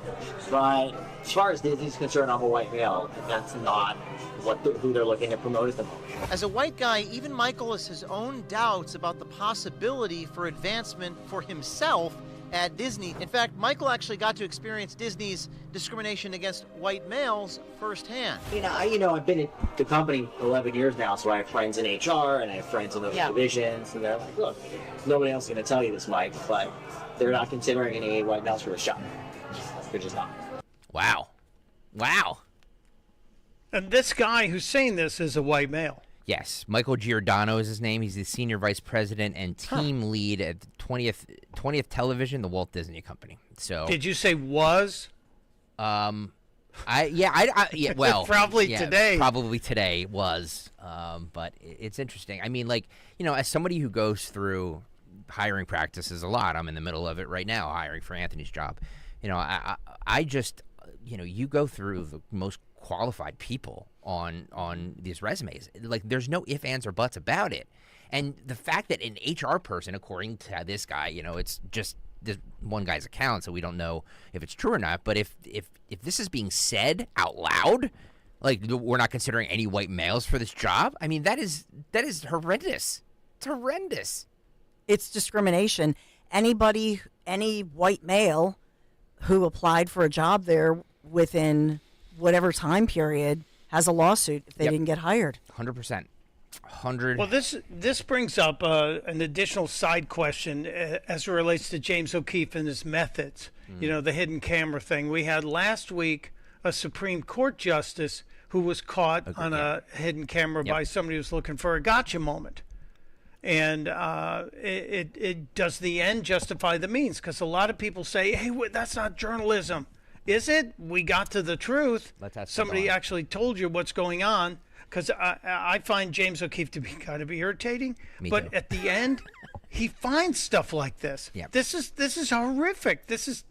S3: But as far as Disney's concerned, I'm a white male, and that's not who they're looking to promote at the moment.
S10: As a white guy, even Michael has his own doubts about the possibility for advancement for himself at Disney. In fact, Michael actually got to experience Disney's discrimination against white males firsthand.
S3: I've been at the company 11 years now, so I have friends in HR and I have friends in those divisions, and they're like, look, nobody else is going to tell you this, Mike, but they're not considering any white males for the job. They're just not.
S19: Wow.
S18: And this guy who's saying this is a white male.
S19: Yes, Michael Giordano is his name. He's the senior vice president and team lead at 20th Television, the Walt Disney Company. So
S18: did you say was?
S19: Well,
S18: probably today.
S19: Probably today was. But it's interesting. I mean, as somebody who goes through hiring practices a lot, I'm in the middle of it right now, hiring for Anthony's job. I just, you go through the most qualified people on these resumes. There's no ifs, ands, or buts about it. And the fact that an HR person, according to this guy, it's just this one guy's account, so we don't know if it's true or not. But if this is being said out loud, we're not considering any white males for this job, I mean, that is horrendous. It's horrendous.
S20: It's discrimination. Any white male who applied for a job there within whatever time period has a lawsuit if they didn't get hired.
S19: 100%.
S18: Well, this brings up an additional side question as it relates to James O'Keefe and his methods. The hidden camera thing. We had last week a Supreme Court justice who was caught on a hidden camera by somebody who was looking for a gotcha moment. And it does the end justify the means? Because a lot of people say, hey, that's not journalism. Is it? We got to the truth. Somebody actually told you what's going on. Because I find James O'Keefe to be kind of irritating. But at the end, he finds stuff like this.
S19: Yep.
S18: This is horrific. This is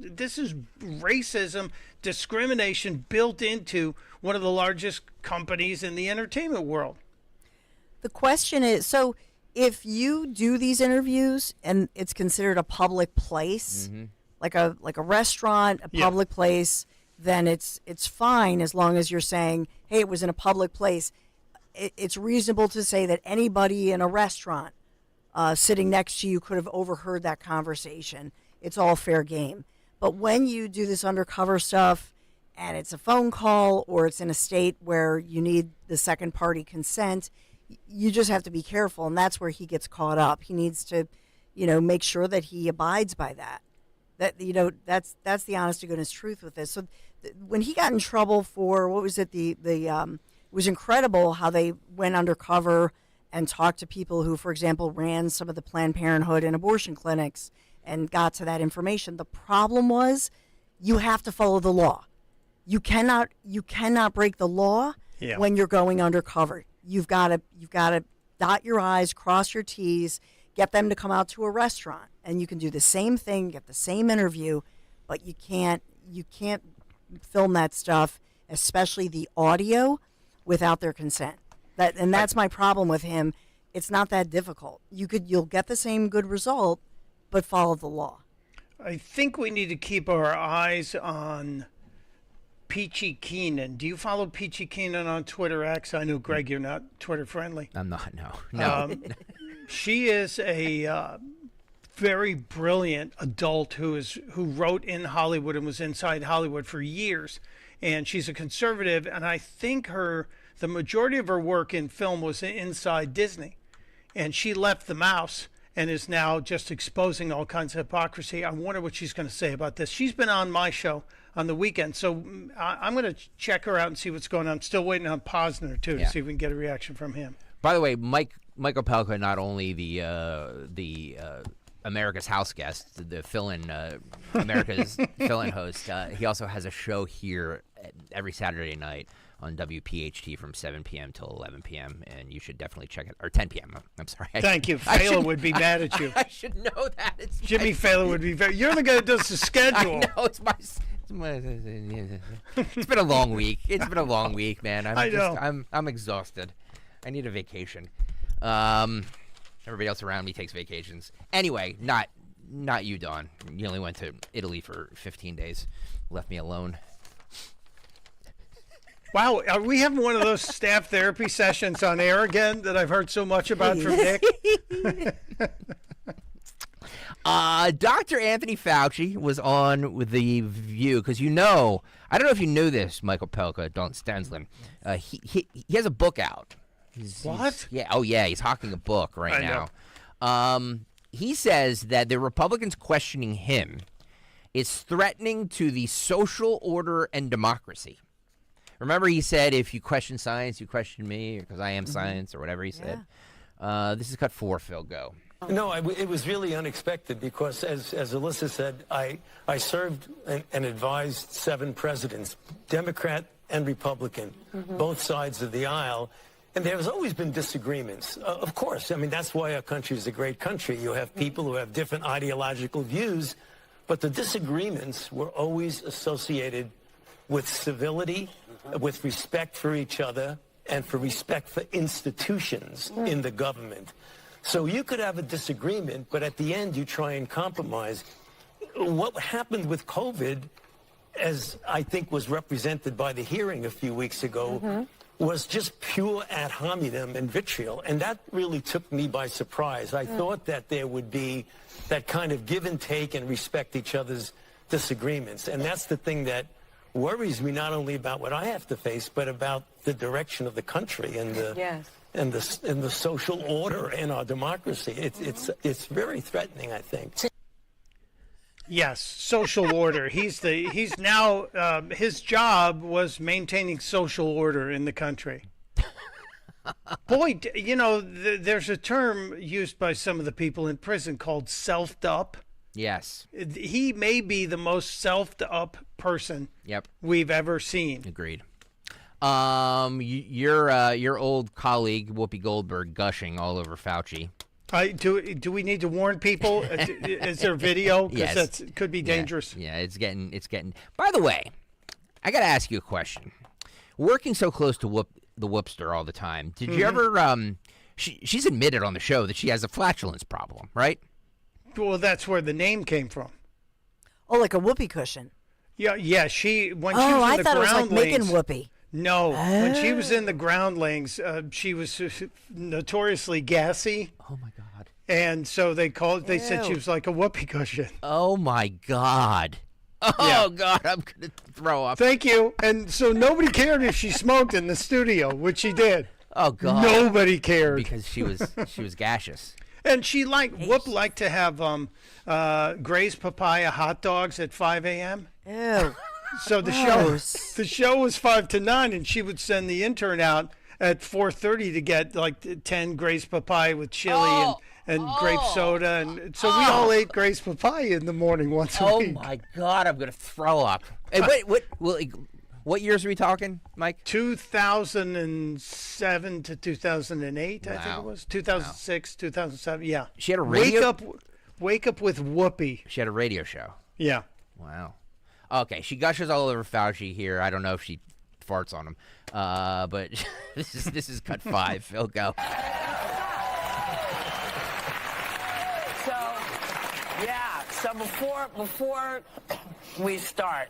S18: racism, discrimination built into one of the largest companies in the entertainment world.
S20: The question is, so if you do these interviews and it's considered a public place, like a restaurant, a public place, then it's fine as long as you're saying, hey, it was in a public place. It's reasonable to say that anybody in a restaurant sitting next to you could have overheard that conversation. It's all fair game. But when you do this undercover stuff and it's a phone call or it's in a state where you need the second party consent, you just have to be careful. And that's where he gets caught up. He needs to, make sure that he abides by that. That's the honest to goodness truth with this. So when he got in trouble for, what was it, it was incredible how they went undercover and talked to people who, for example, ran some of the Planned Parenthood and abortion clinics and got to that information. The problem was you have to follow the law. You cannot break the law when you're going undercover. You've got to dot your I's, cross your T's, get them to come out to a restaurant, and you can do the same thing, get the same interview, but you can't film that stuff, especially the audio, without their consent. That's my problem with him. It's not that difficult. You'll get the same good result, but follow the law.
S18: I think we need to keep our eyes on Peachy Keenan. Do you follow Peachy Keenan on Twitter X? I know, Greg, you're not Twitter friendly.
S19: I'm not, no.
S18: She is a very brilliant adult who wrote in Hollywood and was inside Hollywood for years. And she's a conservative, and I think the majority of her work in film was inside Disney. And she left the mouse and is now just exposing all kinds of hypocrisy. I wonder what she's going to say about this. She's been on my show on the weekend, so I'm going to check her out and see what's going on. I'm still waiting on Posner, too, to see if we can get a reaction from him.
S19: By the way, Mike Michael Pelka, not only the America's House guest, the fill-in America's fill-in host, he also has a show here every Saturday night on WPHT from 7 p.m. till 11 p.m. And you should definitely check it. Or 10 p.m. I'm sorry.
S18: Thank you. Fela would be mad at you.
S19: I should know that.
S18: Jimmy Fela would be very... You're the guy that does the schedule.
S19: I know. It's been a long week. It's been a long week, man.
S18: I know.
S19: I'm exhausted. I need a vacation. Everybody else around me takes vacations. Anyway, not you, Dawn. You only went to Italy for 15 days. Left me alone.
S18: Wow, are we having one of those staff therapy sessions on air again that I've heard so much about from Nick?
S19: Dr. Anthony Fauci was on with The View because I don't know if you knew this, Michael Pelka, Don Stanslin. He has a book out. He's hawking a book right now. He says that the Republicans questioning him is threatening to the social order and democracy. Remember, he said, if you question science, you question me, because I am science, or whatever he said. This is cut 4, Phil. Go.
S1: No, it was really unexpected because, as Alyssa said, I served and advised 7 presidents, Democrat and Republican, both sides of the aisle. And there has always been disagreements. Of course, I mean, that's why our country is a great country. You have people who have different ideological views, but the disagreements were always associated with civility, with respect for each other, and for respect for institutions in the government. So you could have a disagreement, but at the end you try and compromise. What happened with COVID, as I think was represented by the hearing a few weeks ago, was just pure ad hominem and vitriol. And that really took me by surprise. I thought that there would be that kind of give and take and respect each other's disagreements. And that's the thing that worries me, not only about what I have to face, but about the direction of the country and the social order in our democracy. It's very threatening, I think.
S18: Yes, social order. He's now his job was maintaining social order in the country. Boy, there's a term used by some of the people in prison called selfed up.
S19: Yes.
S18: He may be the most selfed up person we've ever seen.
S19: Agreed. Your old colleague Whoopi Goldberg gushing all over Fauci.
S18: Do we need to warn people? Is there video? Because that could be dangerous.
S19: Yeah, it's getting. By the way, I got to ask you a question. Working so close to the Whoopster all the time, did you ever? She's admitted on the show that she has a flatulence problem, right?
S18: Well, that's where the name came from.
S20: Oh, like a whoopee cushion.
S18: Yeah. When she was in
S20: I
S18: the
S20: thought it was like
S18: groundlings,
S20: making whoopee.
S18: No, when she was in the groundlings, she was notoriously gassy.
S19: Oh my God!
S18: And so they said she was like a whoopee cushion.
S19: Oh my God! Oh God, I'm gonna throw up.
S18: Thank you. And so nobody cared if she smoked in the studio, which she did.
S19: Oh God!
S18: Nobody cared
S19: because she was gaseous.
S18: And Whoop liked to have grazed papaya hot dogs at 5 a.m.
S20: Ew.
S18: So the show was 5 to 9, and she would send the intern out at 4:30 to get like 10 grazed papaya with chili and grape soda, and so we all ate grazed papaya in the morning once a week.
S19: Oh my God, I'm gonna throw up. Hey, what years are we talking, Mike?
S18: 2007 to 2008, I think it was. 2006, 2007, yeah.
S19: She had a radio...
S18: Wake up with Whoopi.
S19: She had a radio show.
S18: Yeah.
S19: Wow. Okay, she gushes all over Fauci here. I don't know if she farts on him. But this is cut 5. Phil, go.
S5: So before we start,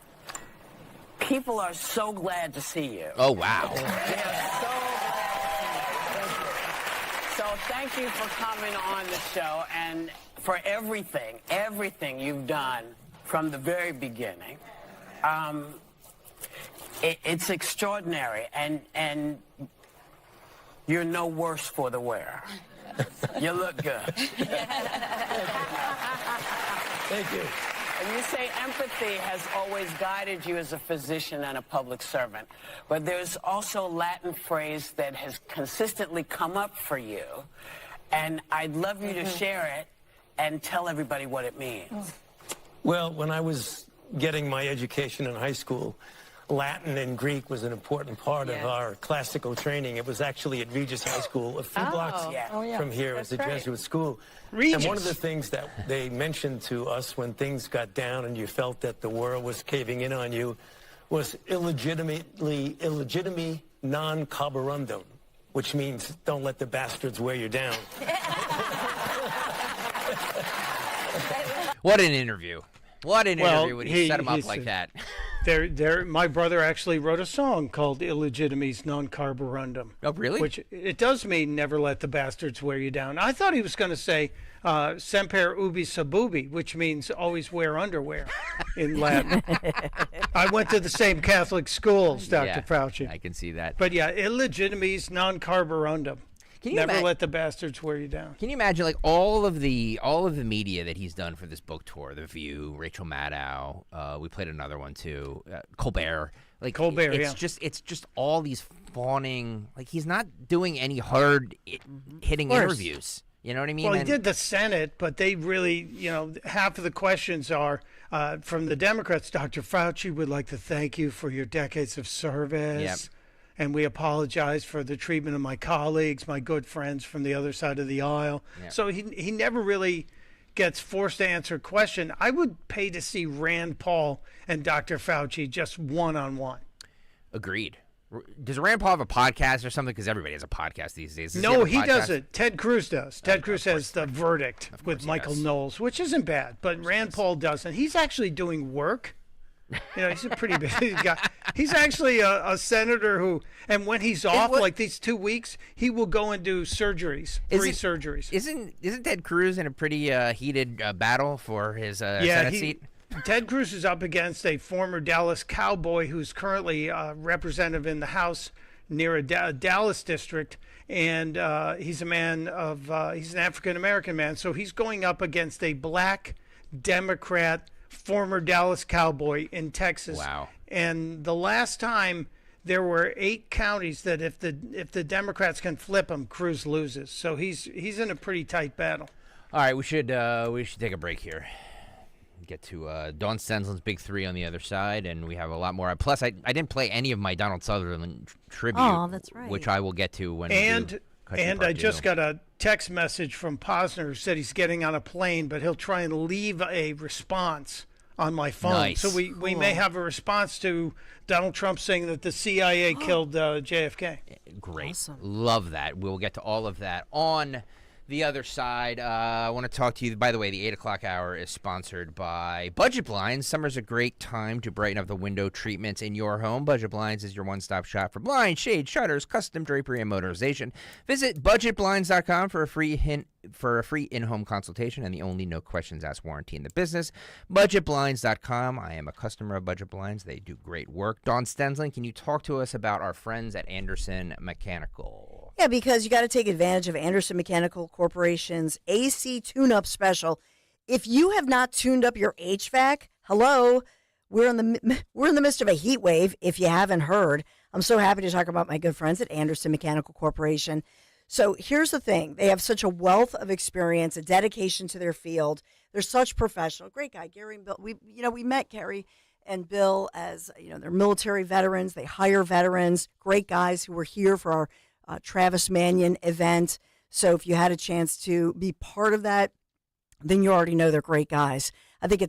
S5: people are so glad to see you.
S19: Oh, wow.
S5: They are so glad to see you. So thank you for coming on the show and for everything you've done from the very beginning. It's extraordinary, and you're no worse for the wear. You look good.
S1: Thank you.
S5: And you say empathy has always guided you as a physician and a public servant. But there's also a Latin phrase that has consistently come up for you. And I'd love you to share it and tell everybody what it means.
S1: Well, when I was getting my education in high school, Latin and Greek was an important part of our classical training. It was actually at Regis High School, a few blocks from here. It was a Jesuit school. And one of the things that they mentioned to us when things got down and you felt that the world was caving in on you was illegitimate non carborundum, which means don't let the bastards wear you down.
S19: What an interview. What an interview when he set him up like that.
S18: My brother actually wrote a song called Illegitimes Non Carborundum.
S19: Oh, really?
S18: Which it does mean never let the bastards wear you down. I thought he was going to say Semper Ubi Sabubi, which means always wear underwear in Latin. I went to the same Catholic schools, Dr. Fauci.
S19: I can see that.
S18: But yeah, Illegitimes Non Carborundum. Never let the bastards wear you down.
S19: Can you imagine, like, all of the media that he's done for this book tour? The View, Rachel Maddow. We played another one too. Colbert. Like
S18: Colbert.
S19: It's just all these fawning. Like, he's not doing any hard hitting interviews. You know what I mean?
S18: Well, he did the Senate, but they really, half of the questions are from the Democrats. Dr. Fauci would like to thank you for your decades of service.
S19: Yep.
S18: And we apologize for the treatment of my colleagues, my good friends from the other side of the aisle. Yeah. So he never really gets forced to answer a question. I would pay to see Rand Paul and Dr. Fauci just one-on-one.
S19: Agreed. Does Rand Paul have a podcast or something? Because everybody has a podcast these days.
S18: No, he doesn't. Ted Cruz does. Ted Cruz has The Verdict with Michael Knowles, which isn't bad. But Rand Paul doesn't. He's actually doing work. He's a pretty busy guy. He's actually a senator who, and when he's off, like these 2 weeks, he will go and do surgeries, three surgeries.
S19: Isn't Ted Cruz in a pretty heated battle for his Senate seat?
S18: Ted Cruz is up against a former Dallas Cowboy who's currently representative in the House near a Dallas district, and he's an African-American man, so he's going up against a black Democrat former Dallas Cowboy in Texas.
S19: Wow.
S18: And the last time there were 8 counties that if the Democrats can flip them, Cruz loses. So he's in a pretty tight battle.
S19: All right, we should take a break here. Get to Dawn Stensland's Big Three on the other side, and we have a lot more. Plus, I didn't play any of my Donald Sutherland tribute.
S8: Oh, that's right.
S19: Which I will get to when
S18: And I just got a text message from Posner who said he's getting on a plane, but he'll try and leave a response on my phone.
S19: Nice.
S18: So we may have a response to Donald Trump saying that the CIA killed JFK.
S19: Great.
S8: Awesome.
S19: Love that. We'll get to all of that on the other side. I want to talk to you. By the way, the 8 o'clock hour is sponsored by Budget Blinds. Summer's a great time to brighten up the window treatments in your home. Budget Blinds is your one-stop shop for blinds, shades, shutters, custom drapery, and motorization. Visit budgetblinds.com for a free in-home consultation and the only no questions asked warranty in the business. Budgetblinds.com. I am a customer of Budget Blinds. They do great work. Dawn Stensland, can you talk to us about our friends at Anderson Mechanical?
S20: Yeah, because you got to take advantage of Anderson Mechanical Corporation's AC tune-up special. If you have not tuned up your HVAC, hello, we're in the midst of a heat wave. If you haven't heard, I'm so happy to talk about my good friends at Anderson Mechanical Corporation. So here's the thing: they have such a wealth of experience, a dedication to their field. They're such professional. Great guy, Gary and Bill. We met Gary and Bill as they're military veterans. They hire veterans. Great guys who were here for our Travis Manion event. So if you had a chance to be part of that, then you already know they're great guys. I think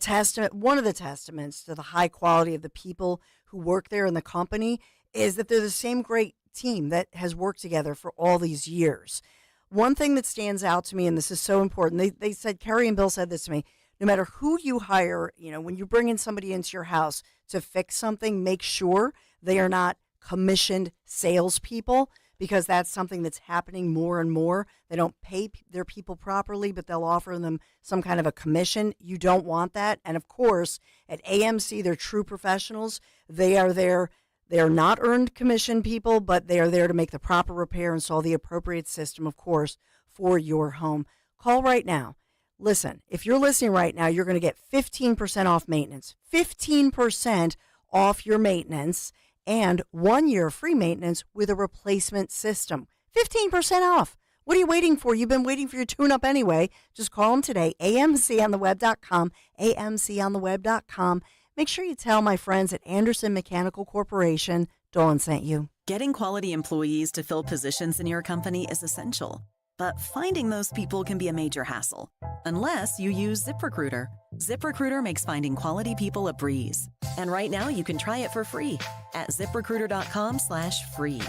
S20: one of the testaments to the high quality of the people who work there in the company is that they're the same great team that has worked together for all these years. One thing that stands out to me, and this is so important, they said, Kerry and Bill said this to me, no matter who you hire, when you bring in somebody into your house to fix something, make sure they are not commissioned salespeople, because that's something that's happening more and more. They don't pay their people properly, but they'll offer them some kind of a commission. You don't want that. And of course, at AMC, they're true professionals. They are there. They are not earned commission people, but they are there to make the proper repair and install the appropriate system, of course, for your home. Call right now. Listen, if you're listening right now, you're going to get 15% off maintenance. 15% off your maintenance and 1 year free maintenance with a replacement system. 15% off. What are you waiting for? You've been waiting for your tune-up anyway. Just call them today, amcontheweb.com, amcontheweb.com. Make sure you tell my friends at Anderson Mechanical Corporation Dawn sent you.
S9: Getting quality employees to fill positions in your company is essential, but finding those people can be a major hassle, unless you use ZipRecruiter. ZipRecruiter makes finding quality people a breeze. And right now you can try it for free at ZipRecruiter.com/free.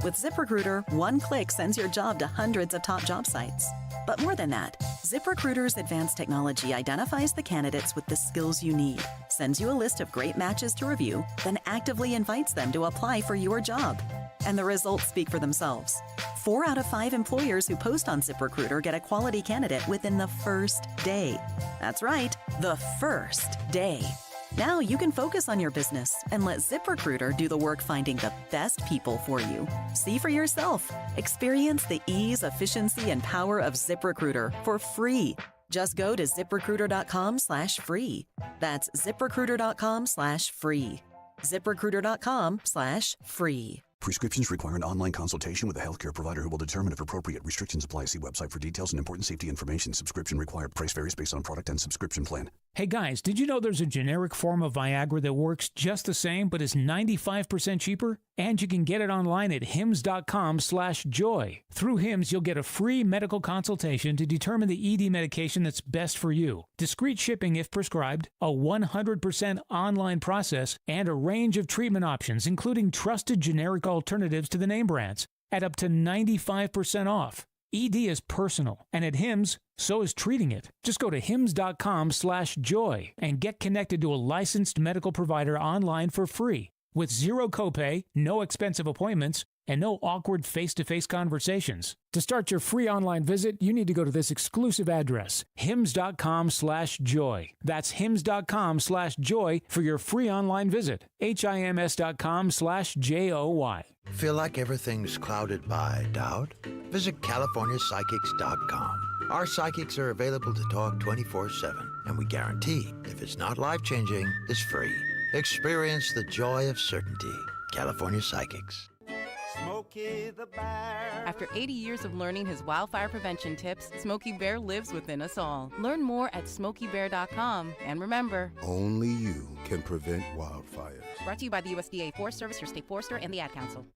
S9: With ZipRecruiter, one click sends your job to hundreds of top job sites. But more than that, ZipRecruiter's advanced technology identifies the candidates with the skills you need, sends you a list of great matches to review, then actively invites them to apply for your job. And the results speak for themselves. 4 out of 5 employers who post on ZipRecruiter get a quality candidate within the first day. That's right, the first day. Now you can focus on your business and let ZipRecruiter do the work finding the best people for you. See for yourself. Experience the ease, efficiency, and power of ZipRecruiter for free. Just go to ZipRecruiter.com/free. That's ZipRecruiter.com/free. ZipRecruiter.com/free.
S11: Prescriptions require an online consultation with a healthcare provider who will determine if appropriate. Restrictions apply. See website for details and important safety information. Subscription required. Price varies based on product and subscription plan.
S12: Hey guys, did you know there's a generic form of Viagra that works just the same but is 95% cheaper? And you can get it online at hims.com/joy. Through Hims, you'll get a free medical consultation to determine the ED medication that's best for you. Discreet shipping if prescribed, a 100% online process, and a range of treatment options, including trusted generic alternatives to the name brands, at up to 95% off. ED is personal, and at Hims, so is treating it. Just go to hims.com/joy and get connected to a licensed medical provider online for free, with zero copay, no expensive appointments, and no awkward face-to-face conversations. To start your free online visit, you need to go to this exclusive address, hims.com/joy. That's hims.com/joy for your free online visit, hims.com/joy.
S15: Feel like everything's clouded by doubt? Visit CaliforniaPsychics.com. Our psychics are available to talk 24/7, and we guarantee if it's not life-changing, it's free. Experience the joy of certainty. California Psychics.
S24: Smokey the Bear. After 80 years of learning his wildfire prevention tips, Smokey Bear lives within us all. Learn more at SmokeyBear.com. And remember,
S25: only you can prevent wildfires.
S24: Brought to you by the USDA Forest Service, your state forester, and the Ad Council.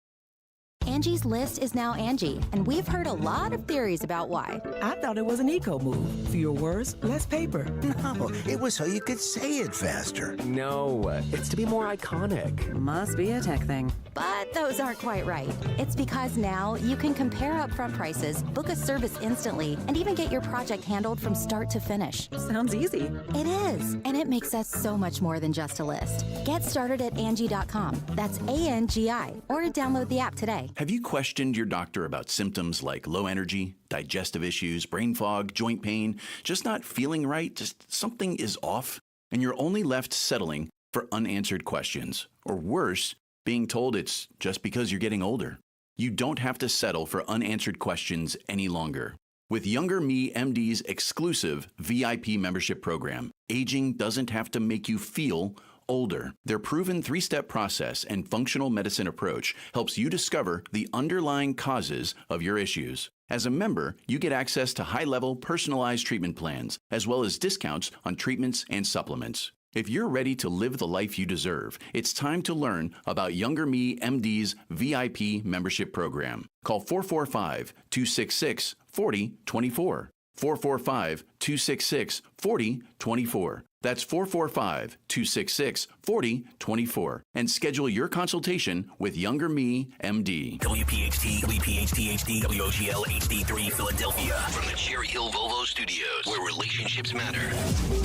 S26: Angie's List is now Angie, and we've heard a lot of theories about why.
S27: I thought it was an eco move. Fewer words, less paper.
S15: No, it was so you could say it faster.
S28: No, it's to be more iconic.
S24: Must be a tech thing.
S26: But those aren't quite right. It's because now you can compare upfront prices, book a service instantly, and even get your project handled from start to finish.
S24: Sounds easy.
S26: It is, and it makes us so much more than just a list. Get started at Angie.com. That's ANGI, or download the app today.
S29: Have you questioned your doctor about symptoms like low energy, digestive issues, brain fog, joint pain, just not feeling right, just something is off, and you're only left settling for unanswered questions, or worse, being told it's just because you're getting older? You don't have to settle for unanswered questions any longer. With Younger Me MD's exclusive VIP membership program, aging doesn't have to make you feel older. Their proven 3-step process and functional medicine approach helps you discover the underlying causes of your issues. As a member, you get access to high-level personalized treatment plans, as well as discounts on treatments and supplements. If you're ready to live the life you deserve, it's time to learn about Younger Me MD's VIP membership program. Call 445-266-4024. 445-266-4024. That's 445-266-4024. And schedule your consultation with Younger Me MD.
S2: WPHT, WPHT-HD, WOGL HD3 Philadelphia. From the Cherry Hill Volvo Studios, where relationships matter.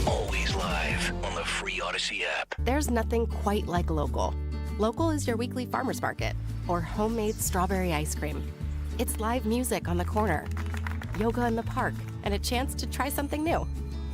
S2: Always live on the free Odyssey app.
S8: There's nothing quite like local. Local is your weekly farmer's market or homemade strawberry ice cream. It's live music on the corner, yoga in the park, and a chance to try something new.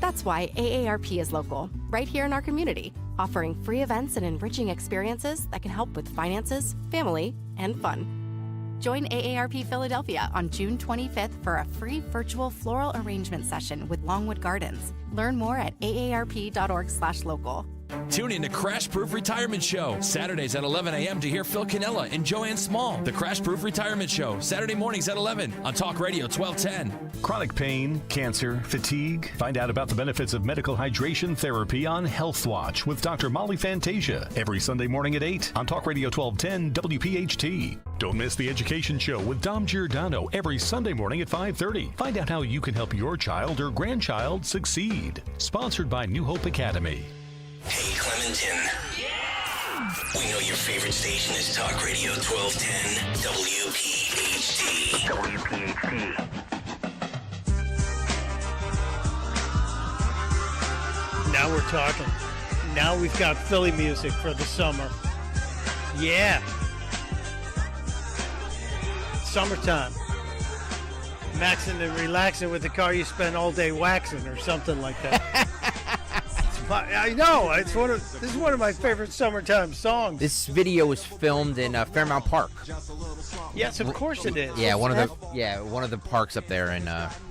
S8: That's why AARP is local, right here in our community, offering free events and enriching experiences that can help with finances, family, and fun. Join AARP Philadelphia on June 25th for a free virtual floral arrangement session with Longwood Gardens. Learn more at aarp.org/local.
S4: Tune in to Crash Proof Retirement Show, Saturdays at 11 a.m. to hear Phil Cannella and Joanne Small. The Crash Proof Retirement Show, Saturday mornings at 11 on Talk Radio 1210.
S6: Chronic pain, cancer, fatigue. Find out about the benefits of medical hydration therapy on Health Watch with Dr. Molly Fantasia every Sunday morning at 8 on Talk Radio 1210 WPHT. Don't miss the Education Show with Dom Giordano every Sunday morning at 5:30. Find out how you can help your child or grandchild succeed. Sponsored by New Hope Academy.
S2: Hey, Clementon. Yeah! We know your favorite station is Talk Radio 1210 WPHT. WPHT.
S18: Now we're talking. Now we've got Philly music for the summer. Yeah. Summertime. Maxing and relaxing with the car you spend all day waxing or something like that. I know. This is one of my favorite summertime songs.
S19: This video was filmed in Fairmount Park.
S18: Yes, of course it is.
S19: Yeah, one of the parks up there in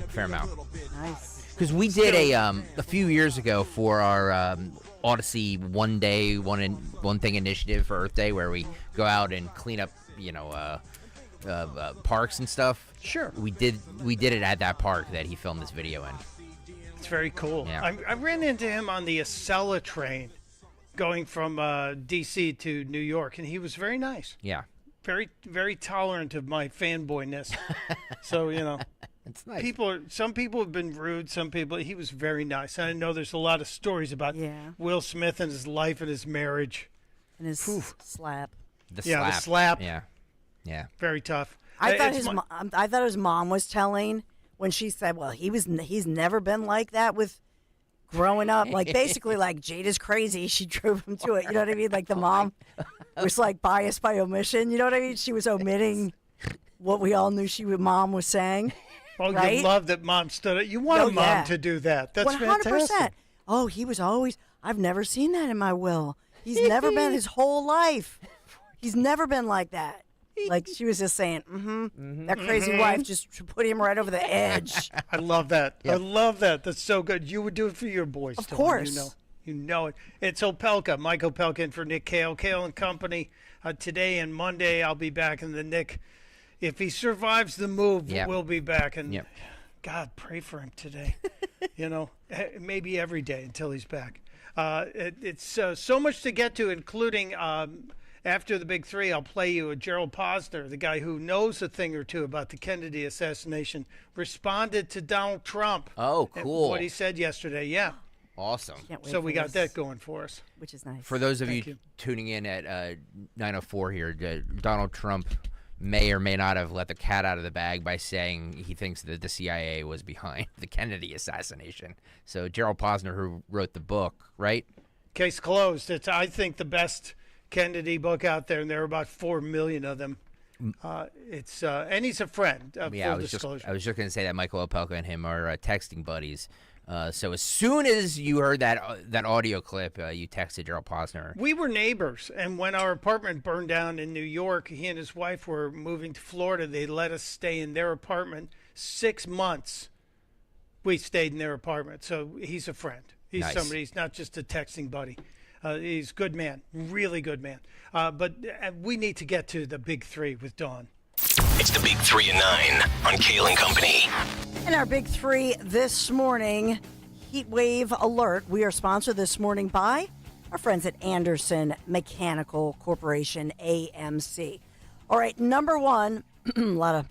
S19: Fairmount.
S20: Nice.
S19: Because we did a few years ago for our Odyssey one thing initiative for Earth Day, where we go out and clean up, parks and stuff.
S18: Sure.
S19: We did it at that park that he filmed this video in.
S18: It's very cool.
S19: Yeah.
S18: I ran into him on the Acela train going from D.C. to New York, and he was very nice.
S19: Yeah.
S18: Very, very tolerant of my fanboyness. So,
S19: it's nice.
S18: Some people have been rude. He was very nice. And I know there's a lot of stories about Will Smith and his life and his marriage.
S20: And his slap.
S19: The
S18: slap.
S19: Yeah.
S18: Very tough.
S20: I thought his mom was telling when she said, well, he's never been like that with growing up. Like, basically, like, Jada's crazy. She drove him to it. You know what I mean? Like, the mom was, like, biased by omission. You know what I mean? She was omitting what we all knew mom was saying.
S18: Oh,
S20: right?
S18: You love that mom stood it. You want a mom to do that. That's
S20: 100%.
S18: Fantastic.
S20: Oh, he was always, I've never seen that in my will. He's never been his whole life. He's never been like that. Like, she was just saying, that crazy wife just put him right over the edge.
S18: I love that. Yep. I love that. That's so good. You would do it for your boys.
S20: Of course.
S18: You know it. It's Opelka, Mike Opelka, in for Nick Kayal, Kayal and Company. Today and Monday, I'll be back in the Nick. If he survives the move, we'll be back. And God, pray for him today. Maybe every day until he's back. It's so much to get to, including after the big three, I'll play you a Gerald Posner, the guy who knows a thing or two about the Kennedy assassination, responded to Donald Trump.
S19: Oh, cool.
S18: What he said yesterday, yeah.
S19: Awesome.
S18: So we got that going for us.
S20: Which is nice.
S19: For those of you tuning in at 9:04 here, Donald Trump may or may not have let the cat out of the bag by saying he thinks that the CIA was behind the Kennedy assassination. So Gerald Posner, who wrote the book, right?
S18: Case closed. It's, I think, the best Kennedy book out there, and there are about 4 million of them. And he's a friend. Full disclosure.
S19: I was just going to say that Michael Opelka and him are texting buddies. So as soon as you heard that audio clip, you texted Gerald Posner.
S18: We were neighbors, and when our apartment burned down in New York, he and his wife were moving to Florida. They let us stay in their apartment 6 months. We stayed in their apartment, so he's a friend. He's somebody. He's not just a texting buddy. He's a good man, really good man. But we need to get to the big three with Dawn.
S2: It's the Big 3 and 9 on Kayal and Company.
S20: And our big three this morning, heat wave alert. We are sponsored this morning by our friends at Anderson Mechanical Corporation, AMC. All right, number one, a lot of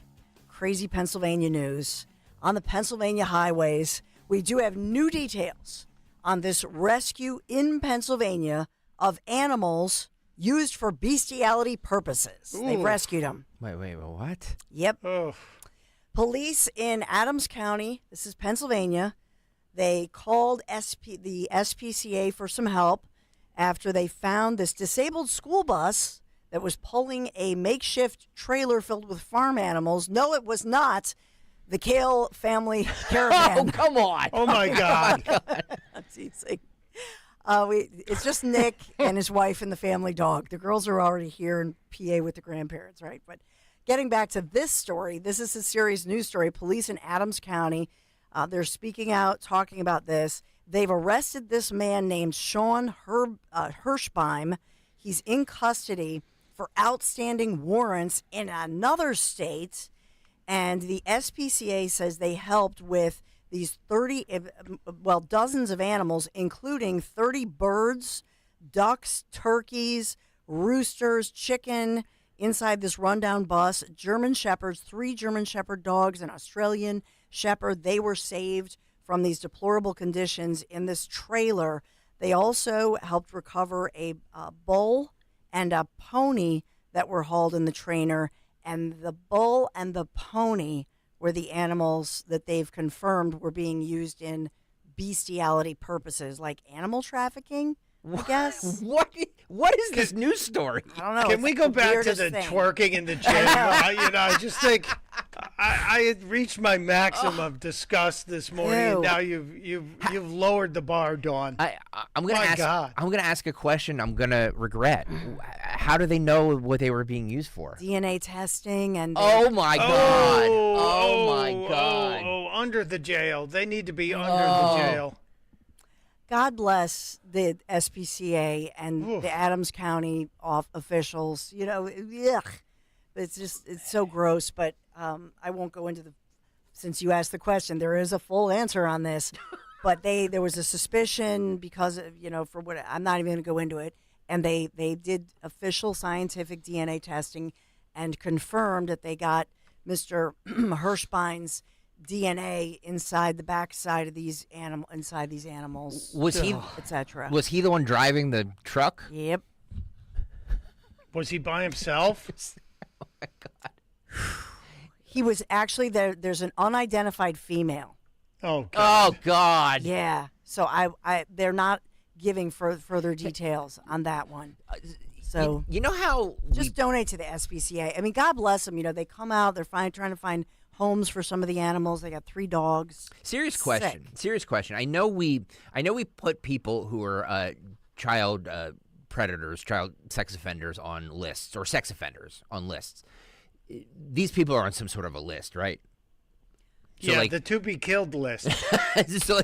S20: crazy Pennsylvania news. On the Pennsylvania highways, we do have new details on this rescue in Pennsylvania of animals used for bestiality purposes. They've rescued them.
S19: Wait, what?
S20: Yep.
S18: Oh.
S20: Police in Adams County, this is Pennsylvania, they called the SPCA for some help after they found this disabled school bus that was pulling a makeshift trailer filled with farm animals. No, it was not the Kayal family caravan.
S19: Oh, come on.
S18: Oh, my God.
S20: That's easy. It's just Nick and his wife and the family dog. The girls are already here in PA with the grandparents, right? But getting back to this story, this is a serious news story. Police in Adams County, they're speaking out, talking about this. They've arrested this man named Sean Hirschbeim. He's in custody for outstanding warrants in another state. And the SPCA says they helped with these dozens of animals, including 30 birds, ducks, turkeys, roosters, chicken, inside this rundown bus. German Shepherds, 3 German Shepherd dogs, an Australian Shepherd. They were saved from these deplorable conditions in this trailer. They also helped recover a bull and a pony that were hauled in the trailer. And the bull and the pony were the animals that they've confirmed were being used in bestiality purposes, like animal trafficking, I guess.
S19: What is this news story?
S20: I don't know.
S18: Can we go back to the twerking in the gym? I just think I had reached my maximum of disgust this morning, and now you've lowered the bar, Dawn.
S19: I'm gonna ask a question I'm gonna regret. How do they know what they were being used for?
S20: DNA testing and.
S19: Oh my God! Oh my God!
S18: Oh, under the jail. They need to be under the jail.
S20: God bless the SPCA and the Adams County officials. It's so gross. But I won't go into since you asked the question, there is a full answer on this. But there was a suspicion because of, for what, I'm not even going to go into it. And they did official scientific DNA testing and confirmed that they got Mr. Hirschbein's DNA inside the backside of these animals.
S19: Was he,
S20: etc.?
S19: Was he the one driving the truck?
S20: Yep.
S18: Was he by himself?
S19: Oh my God.
S20: He was actually there. There's an unidentified female.
S18: Oh God.
S19: Oh God.
S20: Yeah. So they're not giving further details on that one. So
S19: you know how
S20: just donate to the SPCA. I mean, God bless them. They come out. They're trying to find homes for some of the animals. They got 3 dogs.
S19: Serious question. I know we put people who are child predators, child sex offenders on lists, or sex offenders on lists. These people are on some sort of a list, right? So
S18: the to be killed list.
S19: So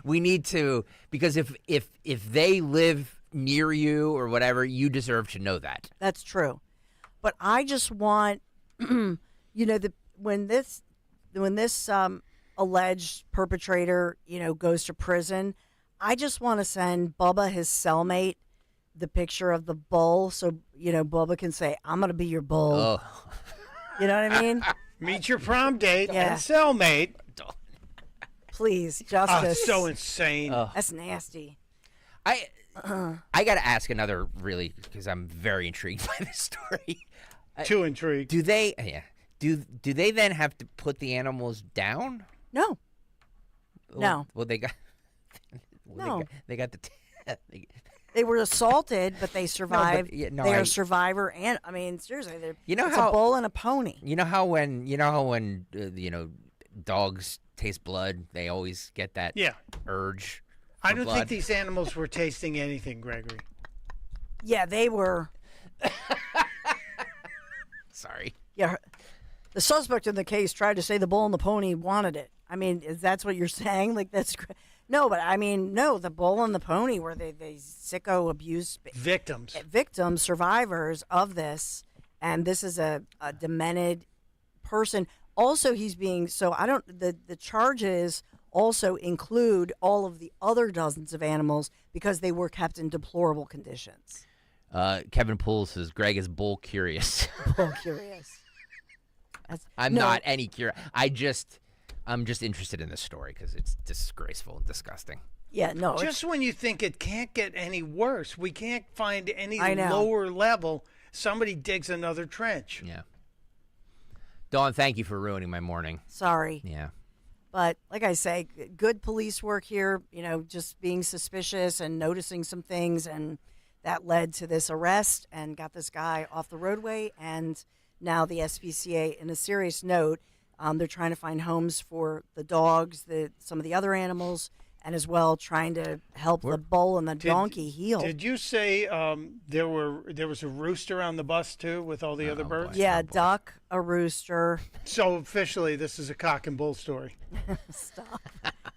S19: we need to, because if they live near you or whatever, you deserve to know that.
S20: That's true. But I just want when this alleged perpetrator, goes to prison, I just want to send Bubba, his cellmate, the picture of the bull, so Bubba can say, "I'm gonna be your bull."
S19: Oh.
S20: You know what I mean?
S18: Meet your prom date and cellmate.
S20: Please, justice.
S18: So insane.
S20: That's nasty.
S19: I got to ask another, really, because I'm very intrigued by this story.
S18: Too intrigued.
S19: Do they? Yeah. Do they then have to put the animals down?
S20: No.
S19: Well, they got.
S20: No.
S19: They got the.
S20: They were assaulted, but they survived. They are a survivor, and I mean, seriously, it's a bull and a pony.
S19: You know how when dogs taste blood, they always get that urge.
S18: I don't think these animals were tasting anything, Gregory.
S20: Yeah, they were.
S19: Sorry.
S20: Yeah, the suspect in the case tried to say the bull and the pony wanted it. I mean, is that what you're saying? Like that's. No, but I mean, no, the bull and the pony were they sicko abuse victims, survivors of this, and this is a demented person. Also, he's being the charges also include all of the other dozens of animals because they were kept in deplorable conditions.
S19: Kevin Poole says Greg is bull curious.
S20: Bull curious.
S19: I'm not any curious. I'm just interested in this story because it's disgraceful and disgusting.
S20: Yeah, no.
S18: Just when you think it can't get any worse, we can't find any lower level, somebody digs another trench.
S19: Yeah. Dawn, thank you for ruining my morning.
S20: Sorry.
S19: Yeah.
S20: But like I say, good police work here, just being suspicious and noticing some things, and that led to this arrest and got this guy off the roadway. And now the SPCA, in a serious note, they're trying to find homes for the dogs, some of the other animals, and as well trying to help the bull and the donkey heal.
S18: Did you say there was a rooster on the bus too with all the other birds?
S20: Yeah, a duck, a rooster.
S18: So officially, this is a cock and bull story.
S20: Stop.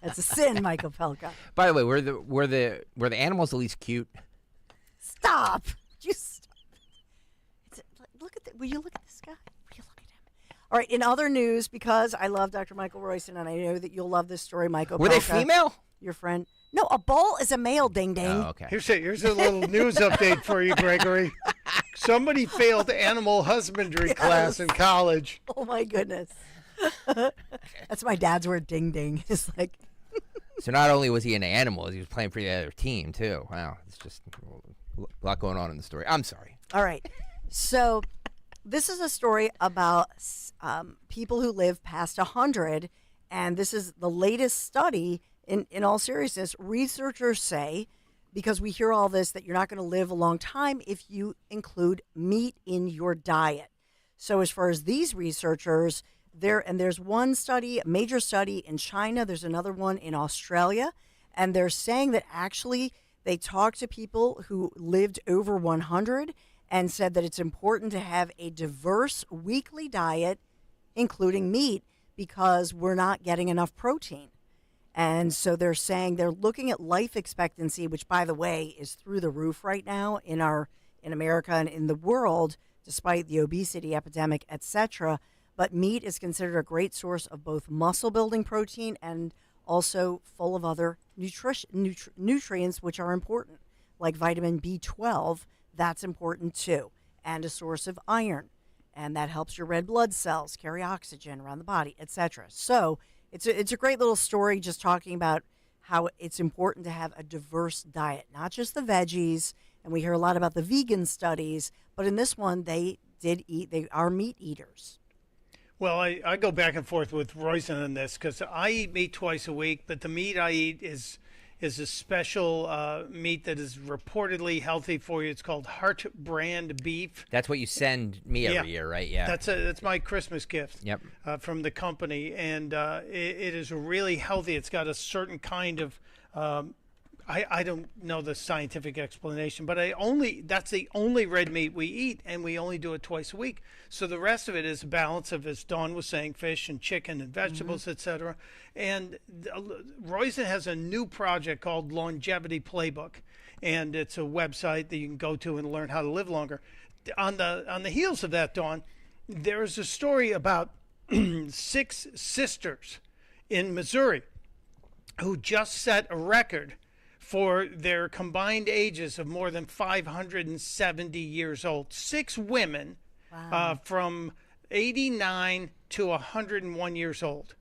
S20: It's a sin, Michael Pelka.
S19: By the way, were the animals at least cute?
S20: Stop. Look at will you look at this guy? Will you look at him? All right, in other news, because I love Dr. Michael Royston, and I know that you'll love this story, Michael
S19: Were
S20: Pelka,
S19: they female?
S20: Your friend. No, a bull is a male, ding ding.
S19: Oh, okay.
S18: Here's a little news update for you, Gregory. Somebody failed animal husbandry class in college.
S20: Oh, my goodness. That's my dad's word, ding ding. It's like...
S19: So not only was he into animals, he was playing for the other team, too. Wow, it's just a lot going on in the story. I'm sorry.
S20: All right. So this is a story about people who live past 100, and this is the latest study. In all seriousness, researchers say, because we hear all this, that you're not going to live a long time if you include meat in your diet. So as far as these researchers, there's one study, a major study in China, there's another one in Australia, and they're saying that actually they talked to people who lived over 100 and said that it's important to have a diverse weekly diet, including meat, because we're not getting enough protein. And so they're saying they're looking at life expectancy, which, by the way, is through the roof right now in America and in the world, despite the obesity epidemic, etc. But meat is considered a great source of both muscle-building protein and also full of other nutrients, which are important, like vitamin B12. That's important too, and a source of iron, and that helps your red blood cells carry oxygen around the body, etc. So it's a great little story, just talking about how it's important to have a diverse diet, not just the veggies. And we hear a lot about the vegan studies, but in this one, they are meat eaters.
S18: Well, I go back and forth with Royson on this because I eat meat twice a week, but the meat I eat is a special meat that is reportedly healthy for you. It's called Heart Brand beef.
S19: That's what you send me every year, right? Yeah.
S18: That's my Christmas gift.
S19: Yep. From
S18: the company, and it is really healthy. It's got a certain kind of I don't know the scientific explanation, but that's the only red meat we eat, and we only do it twice a week. So the rest of it is a balance of, as Dawn was saying, fish and chicken and vegetables, etc. And Royson has a new project called Longevity Playbook, and it's a website that you can go to and learn how to live longer. On the heels of that, Dawn, there is a story about 6 sisters in Missouri who just set a record for their combined ages of more than 570 years old. 6 women from 89 to 101 years old.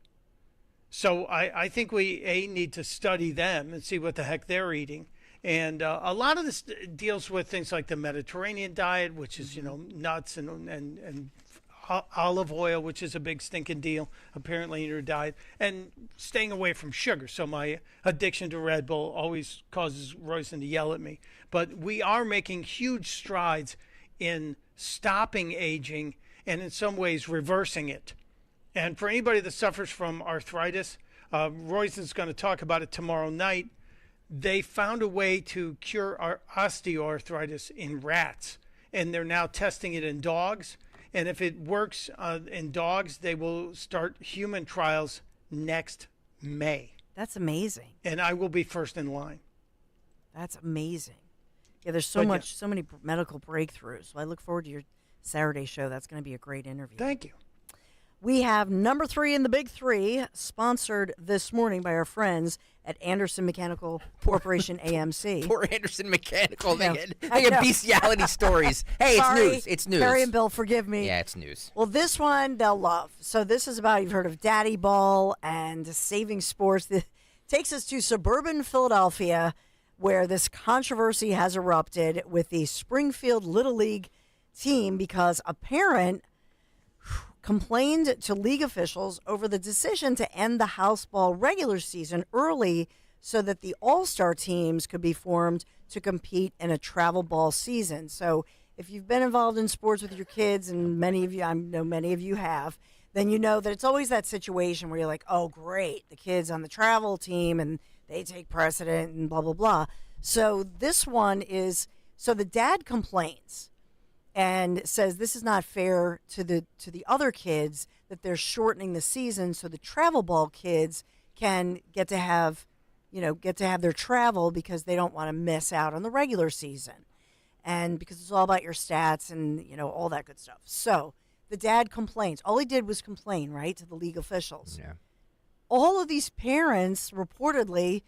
S18: So I think we need to study them and see what the heck they're eating. And a lot of this deals with things like the Mediterranean diet, which is, nuts and olive oil, which is a big stinking deal, apparently, in your diet, and staying away from sugar. So my addiction to Red Bull always causes Royson to yell at me. But we are making huge strides in stopping aging and in some ways reversing it. And for anybody that suffers from arthritis, Royson's going to talk about it tomorrow night. They found a way to cure osteoarthritis in rats, and they're now testing it in dogs. And if it works in dogs, they will start human trials next May.
S20: That's amazing.
S18: And I will be first in line.
S20: That's amazing. Yeah, there's so many medical breakthroughs. So I look forward to your Saturday show. That's going to be a great interview.
S18: Thank you.
S20: We have number 3 in the big 3, sponsored this morning by our friends at Anderson Mechanical Corporation, AMC.
S19: Poor Anderson Mechanical. They get bestiality stories. Hey,
S20: Sorry,
S19: it's news. It's news.
S20: Barry and Bill, forgive me.
S19: Yeah, it's news.
S20: Well, this one they'll love. So this is about, you've heard of Daddy Ball and Saving Sports. This takes us to suburban Philadelphia, where this controversy has erupted with the Springfield Little League team because a parent complained to league officials over the decision to end the house ball regular season early so that the all-star teams could be formed to compete in a travel ball season. So if you've been involved in sports with your kids, and many of you, I know many of you have, then you know that it's always that situation where you're like, oh, great, the kid's on the travel team and they take precedent and blah, blah, blah. So this one is, so the dad complains and says this is not fair to the other kids, that they're shortening the season so the travel ball kids can get to have their travel because they don't want to miss out on the regular season. And because it's all about your stats and, all that good stuff. So the dad complains. All he did was complain, right, to the league officials.
S19: Yeah.
S20: All of these parents reportedly,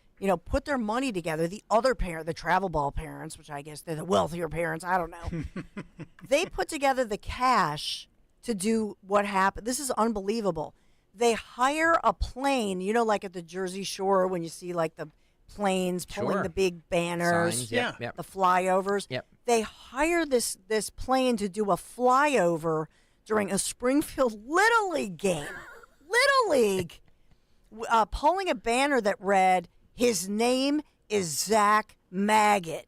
S20: put their money together. The other parent, the travel ball parents, which I guess they're the wealthier parents, I don't know. They put together the cash to do what happened. This is unbelievable. They hire a plane, like at the Jersey Shore when you see like the planes pulling the big banners,
S19: Signs, yep.
S20: the flyovers.
S19: Yep.
S20: They hire this plane to do a flyover during a Springfield Little League game. Little League. Pulling a banner that read, "His name is Zach Maggot."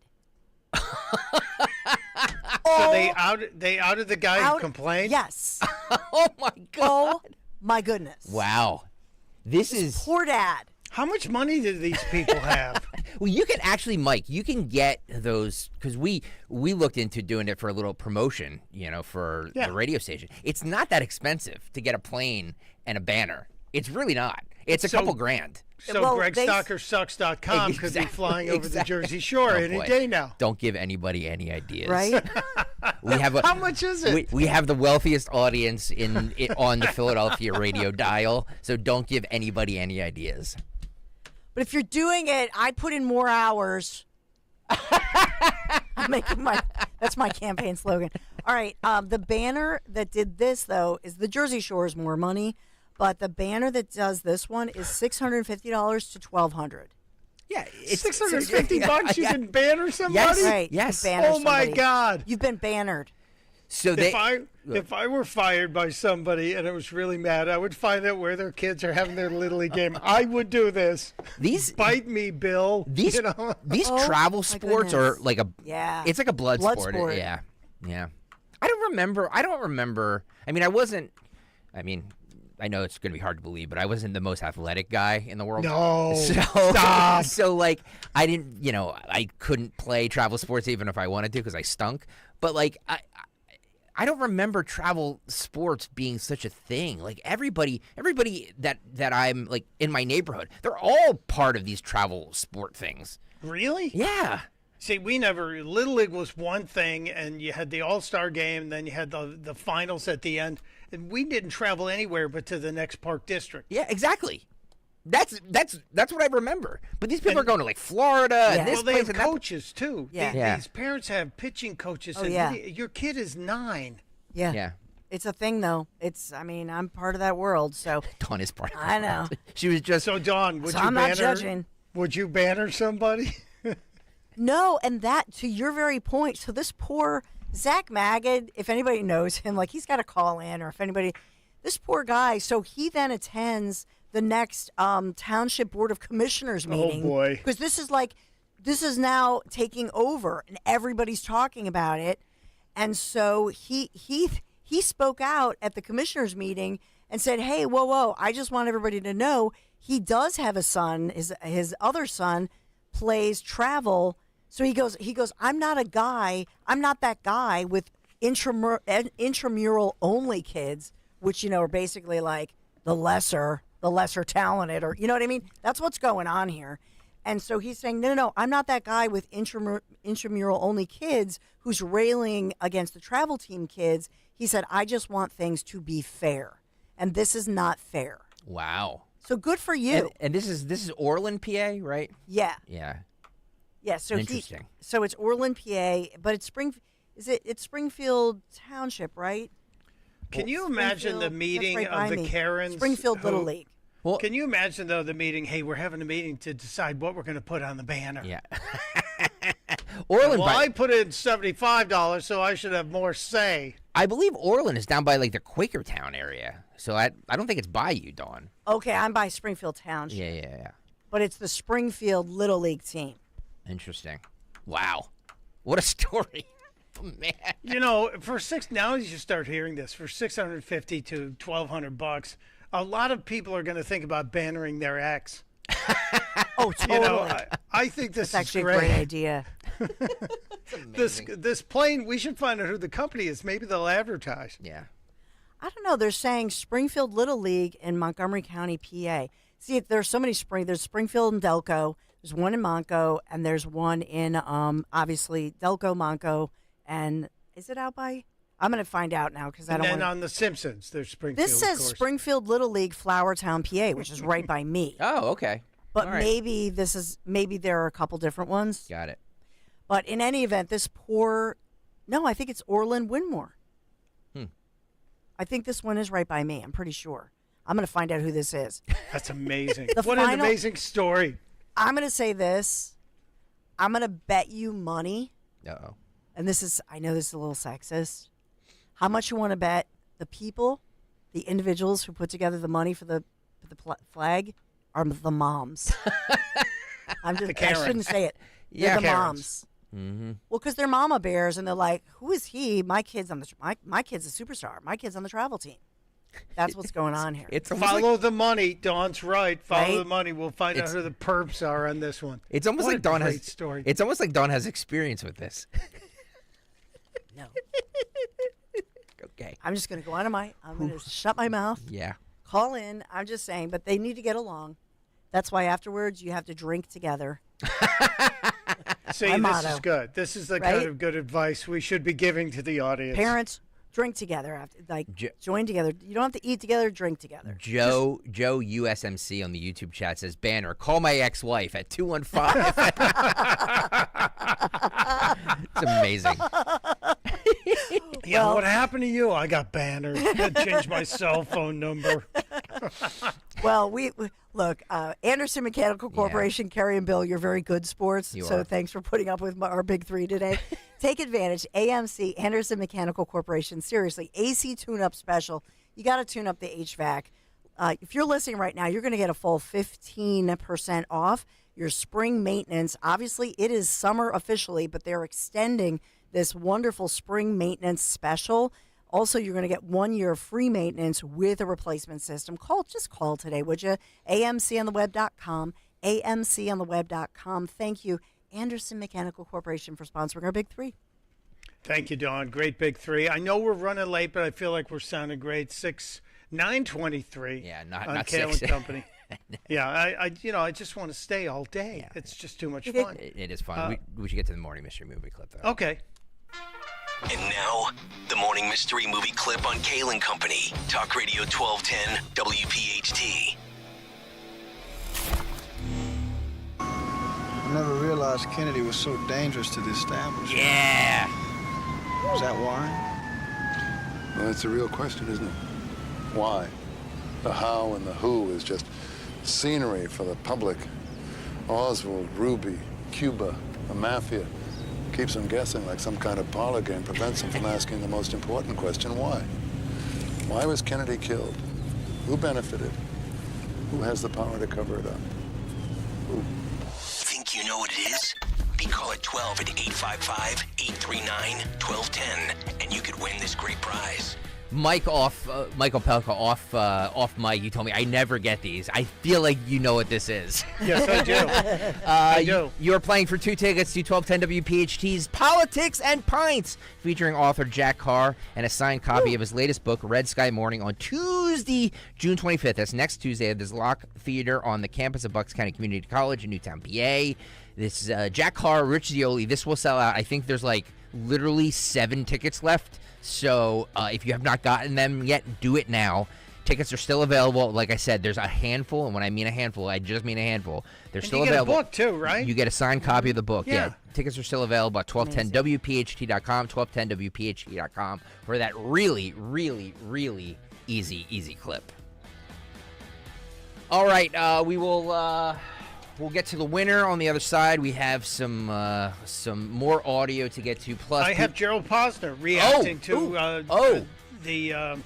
S18: So they outed the guy who complained?
S20: Yes.
S19: Oh, my God.
S20: Oh, my goodness.
S19: Wow. This is...
S20: Poor dad.
S18: How much money do these people have?
S19: Well, you can actually, Mike, you can get those, because we looked into doing it for a little promotion, for the radio station. It's not that expensive to get a plane and a banner. It's really not. It's a couple grand.
S18: So GregStockerSucks.com could be flying over the Jersey Shore any day now.
S19: Don't give anybody any ideas.
S20: Right?
S18: How much is it?
S19: We have the wealthiest audience on the Philadelphia radio dial, so don't give anybody any ideas.
S20: But if you're doing it, I'd put in more hours. That's my campaign slogan. All right. The banner that did this, though, is the Jersey Shore's more money. But the banner that does this one is $650 to $1,200.
S19: Yeah,
S18: it's $650. You can banner somebody.
S20: Yes, right.
S19: Yes.
S20: Banner
S18: my God.
S20: You've been bannered.
S19: So
S18: if I were fired by somebody and I was really mad, I would find out where their kids are having their Little League game. I would do this. Bite me, Bill.
S19: These travel sports are like it's like a blood sport. Yeah. I don't remember. I know it's going to be hard to believe, but I wasn't the most athletic guy in the world.
S18: No,
S19: stop. So, I didn't, I couldn't play travel sports even if I wanted to because I stunk. But, I don't remember travel sports being such a thing. Like, everybody that I'm, in my neighborhood, they're all part of these travel sport things.
S18: Really?
S19: Yeah.
S18: See, Little League was one thing, and you had the All-Star game, and then you had the finals at the end. And we didn't travel anywhere but to the next park district.
S19: Yeah, exactly. That's what I remember. But these people are going to Florida and this
S18: they
S19: place
S18: have
S19: and
S18: coaches too.
S20: Yeah.
S18: These parents have pitching coaches.
S20: Oh,
S18: and your kid is 9.
S20: Yeah.
S19: Yeah.
S20: It's a thing, though. I'm part of that world, so.
S19: Dawn is part of
S20: I know.
S19: She was just.
S18: So, Dawn,
S20: I'm not judging.
S18: Would you banner somebody?
S20: No, and that, to your very point, so this poor Zach Magid, if anybody knows him, he's got to call in, or if anybody, this poor guy, so he then attends the next Township Board of Commissioners meeting.
S18: Oh, boy.
S20: Because this is now taking over, and everybody's talking about it. And so he spoke out at the commissioners meeting and said, hey, whoa, I just want everybody to know he does have a son. His other son plays travel. So he goes, I'm not that guy with intramural only kids, which, are basically like the lesser talented, or, you know what I mean? That's what's going on here. And so he's saying, no, I'm not that guy with intramural only kids who's railing against the travel team kids. He said, I just want things to be fair. And this is not fair.
S19: Wow.
S20: So good for you.
S19: And this is Orland, PA, right?
S20: Yeah.
S19: Yeah.
S20: Yeah, so
S19: interesting.
S20: So it's Orland, PA, but it's it's Springfield Township, right?
S18: Can you imagine the meeting of the Karens?
S20: Springfield Little League.
S18: Well, can you imagine, though, the meeting, hey, we're having a meeting to decide what we're going to put on the banner.
S19: Yeah.
S18: Orland, I put in $75, so I should have more say.
S19: I believe Orland is down by the Quakertown area, so I don't think it's by you, Dawn.
S20: Okay, I'm by Springfield Township.
S19: Yeah.
S20: But it's the Springfield Little League team.
S19: Interesting. Wow. What a story. Oh, man.
S18: Now you start hearing this, for $650 to $1,200, a lot of people are going to think about bannering their ex.
S20: Oh, totally.
S18: You know, I think this
S20: That's
S18: is
S20: actually a great idea.
S18: This plane, we should find out who the company is. Maybe they'll advertise.
S19: Yeah.
S20: I don't know. They're saying Springfield Little League in Montgomery County, PA. See, there's so many There's Springfield and Delco. There's one in Monco, and there's one in, obviously, Delco, Monco, and is it out by? I'm going to find out now because I don't
S18: And then
S20: want
S18: on The Simpsons, there's Springfield.
S20: This says
S18: of course.
S20: Springfield Little League, Flowertown, PA, which is right by me.
S19: Oh, okay.
S20: But
S19: All right.
S20: maybe there are a couple different ones.
S19: Got it.
S20: But in any event, I think it's Orland Winmore. I think this one is right by me. I'm pretty sure. I'm going to find out who this is.
S18: That's amazing. What an amazing story.
S20: I'm going to say this. I'm going to bet you money.
S19: Uh-oh.
S20: And I know this is a little sexist. How much you want to bet the people, the individuals who put together the money for the flag are the moms. I shouldn't say it. They're the moms.
S19: Mm-hmm.
S20: Well, because they're mama bears, and they're like, "Who is he? My kid's my kid's a superstar. My kid's on the travel team." That's what's going on here.
S18: Follow the money. Dawn's right. Follow
S20: Right?
S18: the money. We'll find out who the perps are on this one.
S19: It's almost
S18: What
S19: like
S18: a
S19: Dawn
S18: great
S19: has
S18: story.
S19: It's almost like Dawn has experience with this.
S20: No.
S19: Okay.
S20: I'm just going to go on I'm going to shut my mouth.
S19: Yeah.
S20: Call in. I'm just saying, but they need to get along. That's why afterwards you have to drink together.
S18: See,
S20: My
S18: this
S20: motto.
S18: is good. This is the
S20: Right?
S18: kind of good advice we should be giving to the audience.
S20: Parents, drink together. Join together. You don't have to eat together. Drink together.
S19: Joe USMC on the YouTube chat says, "Banner, call my ex-wife at 215." It's amazing.
S18: Yeah, what happened to you? I got banners. I changed my cell phone number.
S20: Well, we look, Anderson Mechanical Corporation, Kerry and Bill, you're very good sports.
S19: You
S20: so
S19: are.
S20: thanks for putting up with our big three today. Take advantage. AMC, Anderson Mechanical Corporation. Seriously, AC tune-up special. You got to tune up the HVAC. If you're listening right now, you're going to get a full 15% off your spring maintenance. Obviously, it is summer officially, but they're extending this wonderful spring maintenance special. Also, you're going to get 1 year of free maintenance with a replacement system. Just call today, would you? AMContheweb.com, AMContheweb.com. Thank you, Anderson Mechanical Corporation, for sponsoring our Big Three.
S18: Thank you, Dawn. Great big three. I know we're running late, but I feel like we're sounding great. 9:23.
S19: Yeah,
S18: on
S19: not
S18: Kayal
S19: 6.
S18: and Company. Yeah, I just want to stay all day. Yeah. It's just too much fun.
S19: It is fun. We should get to the morning mystery movie clip, though.
S18: Okay.
S2: And now, the Morning Mystery Movie Clip on Kayal and Company. Talk Radio 1210 WPHT.
S7: I never realized Kennedy was so dangerous to the establishment.
S19: Yeah.
S7: Is that why?
S25: Well, that's a real question, isn't it? Why? The how and the who is just scenery for the public. Oswald, Ruby, Cuba, the mafia. Keeps them guessing like some kind of parlor game, prevents them from asking the most important question, why? Why was Kennedy killed? Who benefited? Who has the power to cover it up? Who?
S2: Think you know what it is? Be call at 12 at 855-839-1210, and you could win this great prize.
S19: Michael Pelka off mic. You told me I never get these. I feel like you know what this is.
S18: Yes, I do. I do.
S19: You're playing for 2 tickets to 1210 WPHT's Politics and Pints, featuring author Jack Carr and a signed copy of his latest book, Red Sky Morning, on Tuesday, June 25th. That's next Tuesday at the Zlock Theater on the campus of Bucks County Community College in Newtown, PA. This is Jack Carr, Rich Zioli. This will sell out. I think there's literally 7 tickets left. So if you have not gotten them yet, do it now. Tickets are still available. Like I said, there's a handful, and when I mean a handful, I just mean a handful. They're still available.
S18: You get a book too, right?
S19: You get a signed copy of the book. Yeah. Tickets are still available at 1210WPHT.com, 1210WPHT.com for that really, really, really easy clip. All right, we will. We'll get to the winner on the other side. We have some more audio to get to. Plus,
S18: I have Gerald Posner reacting to the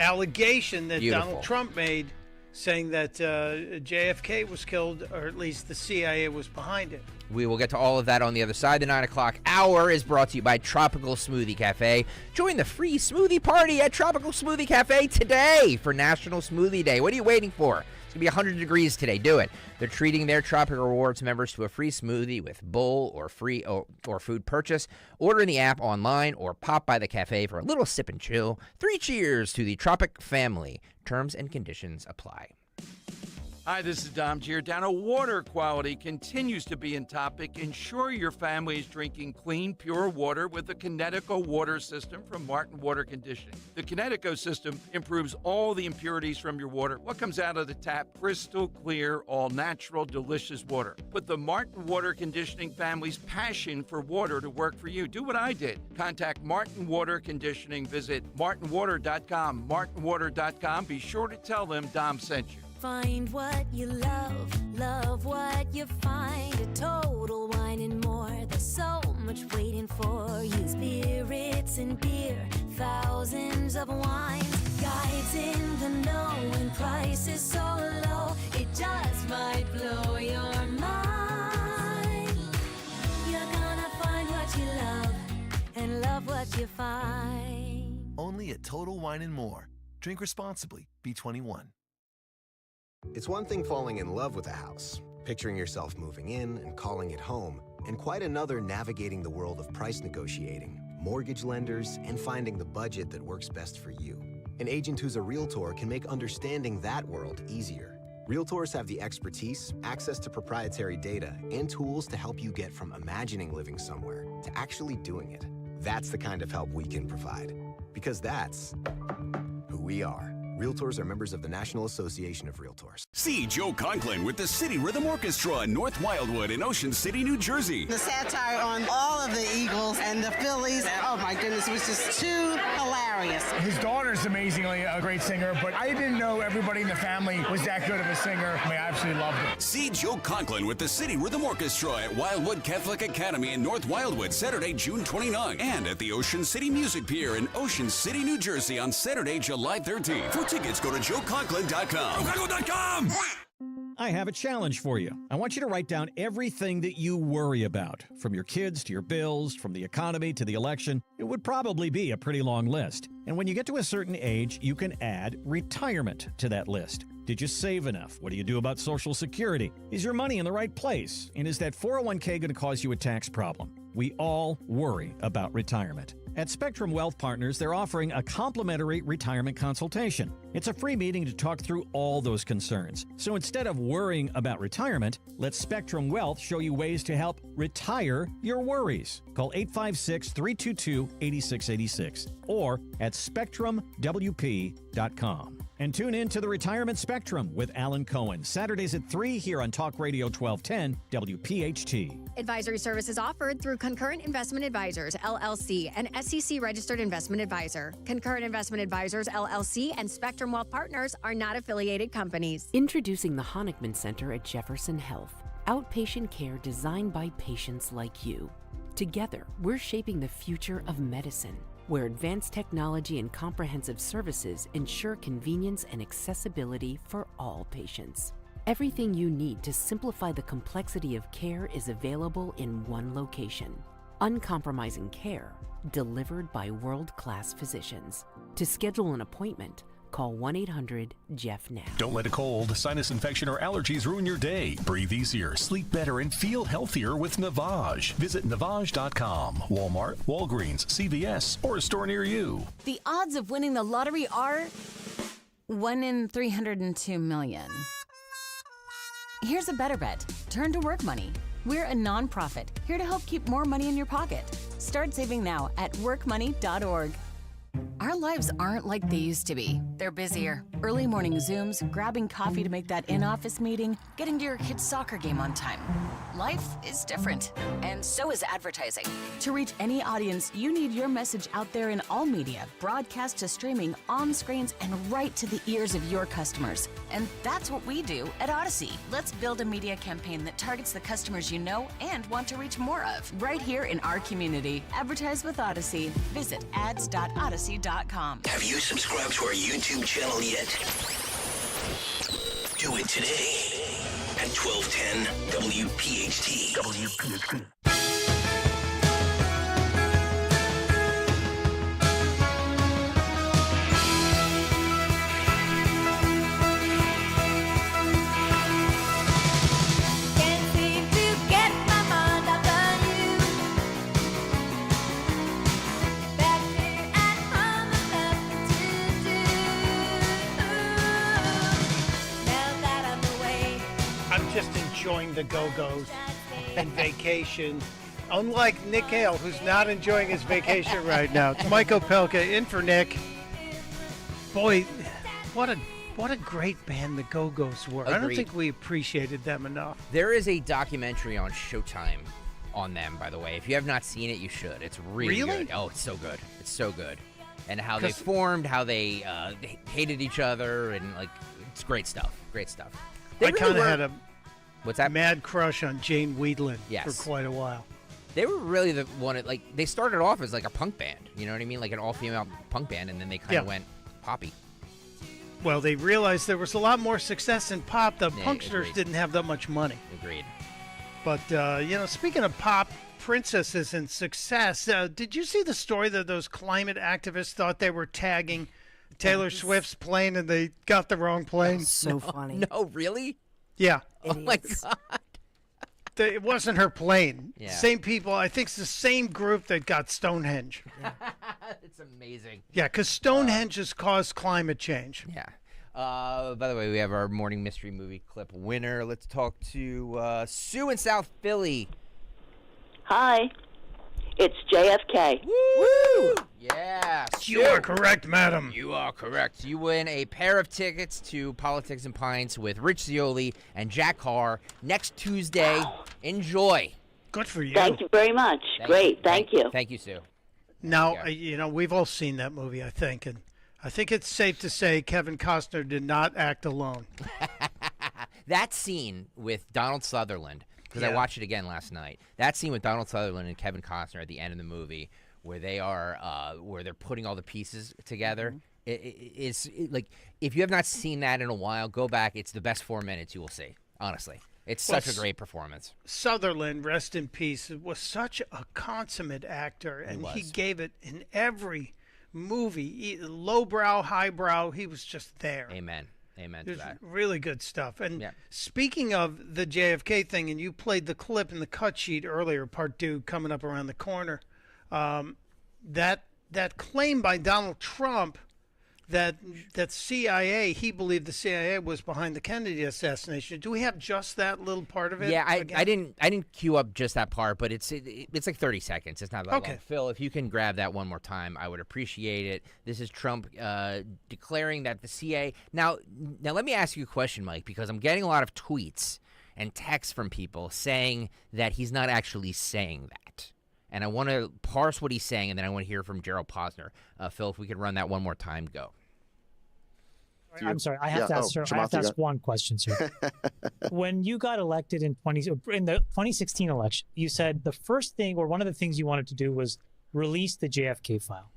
S18: allegation that Donald Trump made, saying that JFK was killed, or at least the CIA was behind it.
S19: We will get to all of that on the other side. The 9 o'clock hour is brought to you by Tropical Smoothie Cafe. Join the free smoothie party at Tropical Smoothie Cafe today for National Smoothie Day. What are you waiting for? to be 100 degrees today. Do it. They're treating their Tropical Rewards members to a free smoothie with bowl or free or food purchase. Order in the app, online, or pop by the cafe for a little sip and chill. 3 cheers to the Tropic family. Terms and conditions apply.
S3: Hi, this is Dom Giordano. Water quality continues to be in topic. Ensure your family is drinking clean, pure water with the Kinetico water system from Martin Water Conditioning. The Kinetico system improves all the impurities from your water. What comes out of the tap? Crystal clear, all natural, delicious water. Put the Martin Water Conditioning family's passion for water to work for you. Do what I did. Contact Martin Water Conditioning. Visit martinwater.com. martinwater.com. Be sure to tell them Dom sent you.
S10: Find what you love what you find. A Total Wine and More. There's so much waiting for you. Spirits and beer, thousands of wines. Guides in the know and prices so low. It just might blow your mind. You're gonna find what you love and love what you find.
S13: Only at Total Wine and More. Drink responsibly. Be 21.
S14: It's one thing falling in love with a house, picturing yourself moving in and calling it home, and quite another navigating the world of price negotiating, mortgage lenders, and finding the budget that works best for you. An agent who's a Realtor can make understanding that world easier. Realtors have the expertise, access to proprietary data, and tools to help you get from imagining living somewhere to actually doing it. That's the kind of help we can provide, because that's who we are. Realtors are members of the National Association of Realtors.
S16: See Joe Conklin with the City Rhythm Orchestra in North Wildwood in Ocean City, New Jersey.
S17: The satire on all of the Eagles and the Phillies, oh my goodness, it was just too hilarious.
S21: His daughter's amazingly a great singer, but I didn't know everybody in the family was that good of a singer. I mean, I absolutely loved it.
S16: See Joe Conklin with the City Rhythm Orchestra at Wildwood Catholic Academy in North Wildwood, Saturday, June 29, and at the Ocean City Music Pier in Ocean City, New Jersey on Saturday, July 13th. For tickets, go to joeconklin.com. joeconklin.com!
S22: I have a challenge for you. I want you to write down everything that you worry about, from your kids to your bills, from the economy to the election. It would probably be a pretty long list. And when you get to a certain age, you can add retirement to that list. Did you save enough? What do you do about Social Security? Is your money in the right place? And is that 401k going to cause you a tax problem? We all worry about retirement. At Spectrum Wealth Partners, they're offering a complimentary retirement consultation. It's a free meeting to talk through all those concerns. So instead of worrying about retirement, let Spectrum Wealth show you ways to help retire your worries. Call 856-322-8686 or at SpectrumWP.com. And tune in to the Retirement Spectrum with Alan Cohen, Saturdays at 3 here on Talk Radio 1210 WPHT.
S23: Advisory services offered through Concurrent Investment Advisors, LLC, an SEC-registered investment advisor. Concurrent Investment Advisors, LLC, and Spectrum Wealth Partners are not affiliated companies.
S30: Introducing the Honickman Center at Jefferson Health. Outpatient care designed by patients like you. Together, we're shaping the future of medicine, where advanced technology and comprehensive services ensure convenience and accessibility for all patients. Everything you need to simplify the complexity of care is available in one location. Uncompromising care delivered by world-class physicians. To schedule an appointment, call 1-800-JEFF-NOW.
S6: Don't let a cold, sinus infection, or allergies ruin your day. Breathe easier, sleep better, and feel healthier with Navage. Visit Navage.com. Walmart, Walgreens, CVS, or a store near you.
S28: The odds of winning the lottery are 1 in 302 million. Here's a better bet. Turn to Work Money. We're a nonprofit here to help keep more money in your pocket. Start saving now at workmoney.org. Our lives aren't like they used to be. They're busier. Early morning Zooms, grabbing coffee to make that in-office meeting, getting to your kid's soccer game on time. Life is different, and so is advertising. To reach any audience, you need your message out there in all media, broadcast to streaming, on screens, and right to the ears of your customers. And that's what we do at Odyssey. Let's build a media campaign that targets the customers you know and want to reach more of, right here in our community. Advertise with Odyssey. Visit ads.odyssey.com.
S2: Have you subscribed to our YouTube channel yet? Do it today at 1210 WPHT. WPHT.
S18: the Go-Go's and Vacation. Unlike Nick Kayal, who's not enjoying his vacation right now. It's Mike Opelka in for Nick. Boy, what a great band the Go-Go's were. I don't
S19: Agreed.
S18: think we appreciated them enough.
S19: There is a documentary on Showtime on them, by the way. If you have not seen it, you should. It's really good. Oh, it's so good. It's so good. And how they formed, how they hated each other, and like it's great stuff. Great stuff.
S18: I kind of had a
S19: what's that?
S18: mad crush on Jane Weedland
S19: Yes.
S18: for quite a while.
S19: They were really the one. Like they started off as like a punk band. You know what I mean? Like an all-female punk band, and then they kind of went poppy.
S18: Well, they realized there was a lot more success in pop. The
S19: Yeah,
S18: punksters
S19: agreed.
S18: didn't have that much money.
S19: Agreed.
S18: But, speaking of pop princesses and success, did you see the story that those climate activists thought they were tagging Taylor Swift's plane and they got the wrong plane?
S20: So funny.
S19: No, really?
S18: Yeah.
S19: Oh, my God.
S18: It wasn't her plane.
S19: Yeah.
S18: Same people. I think it's the same group that got Stonehenge.
S19: It's amazing.
S18: Yeah, because Stonehenge has caused climate change.
S19: Yeah. By the way, we have our morning mystery movie clip winner. Let's talk to Sue in South Philly.
S1: Hi, it's JFK.
S19: Woo! Yeah.
S18: You are correct, madam.
S19: You are correct. You win a pair of tickets to Politics and Pints with Rich Zioli and Jack Carr next Tuesday. Wow. Enjoy.
S18: Good for you.
S1: Thank you very much. Great. Thank you.
S19: Thank you, Sue.
S18: Now, we've all seen that movie, I think, and I think it's safe to say Kevin Costner did not act alone.
S19: That scene with Donald Sutherland, because I watched it again last night. That scene with Donald Sutherland and Kevin Costner at the end of the movie, where they are, where they're putting all the pieces together. It's like if you have not seen that in a while, go back. It's the best 4 minutes you will see. Honestly, it's such a great performance.
S18: Sutherland, rest in peace, was such a consummate actor, and he gave it in every movie, lowbrow, highbrow. He was just there.
S19: Amen. Amen to that. Really
S18: good stuff. And speaking of the JFK thing, and you played the clip in the cut sheet earlier, part 2 coming up around the corner. That claim by Donald Trump that CIA, he believed the CIA was behind the Kennedy assassination. Do we have just that little part of it?
S19: Yeah, I didn't queue up just that part, but it's like 30 seconds. It's not that long. Phil, if you can grab that one more time, I would appreciate it. This is Trump declaring that the CIA. Now let me ask you a question, Mike, because I'm getting a lot of tweets and texts from people saying that he's not actually saying that. And I want to parse what he's saying, and then I want to hear from Gerald Posner. Phil, if we could run that one more time, go.
S5: I'm sorry. I have to ask one question, sir. When you got elected in the 2016 election, you said the first thing or one of the things you wanted to do was release the JFK file.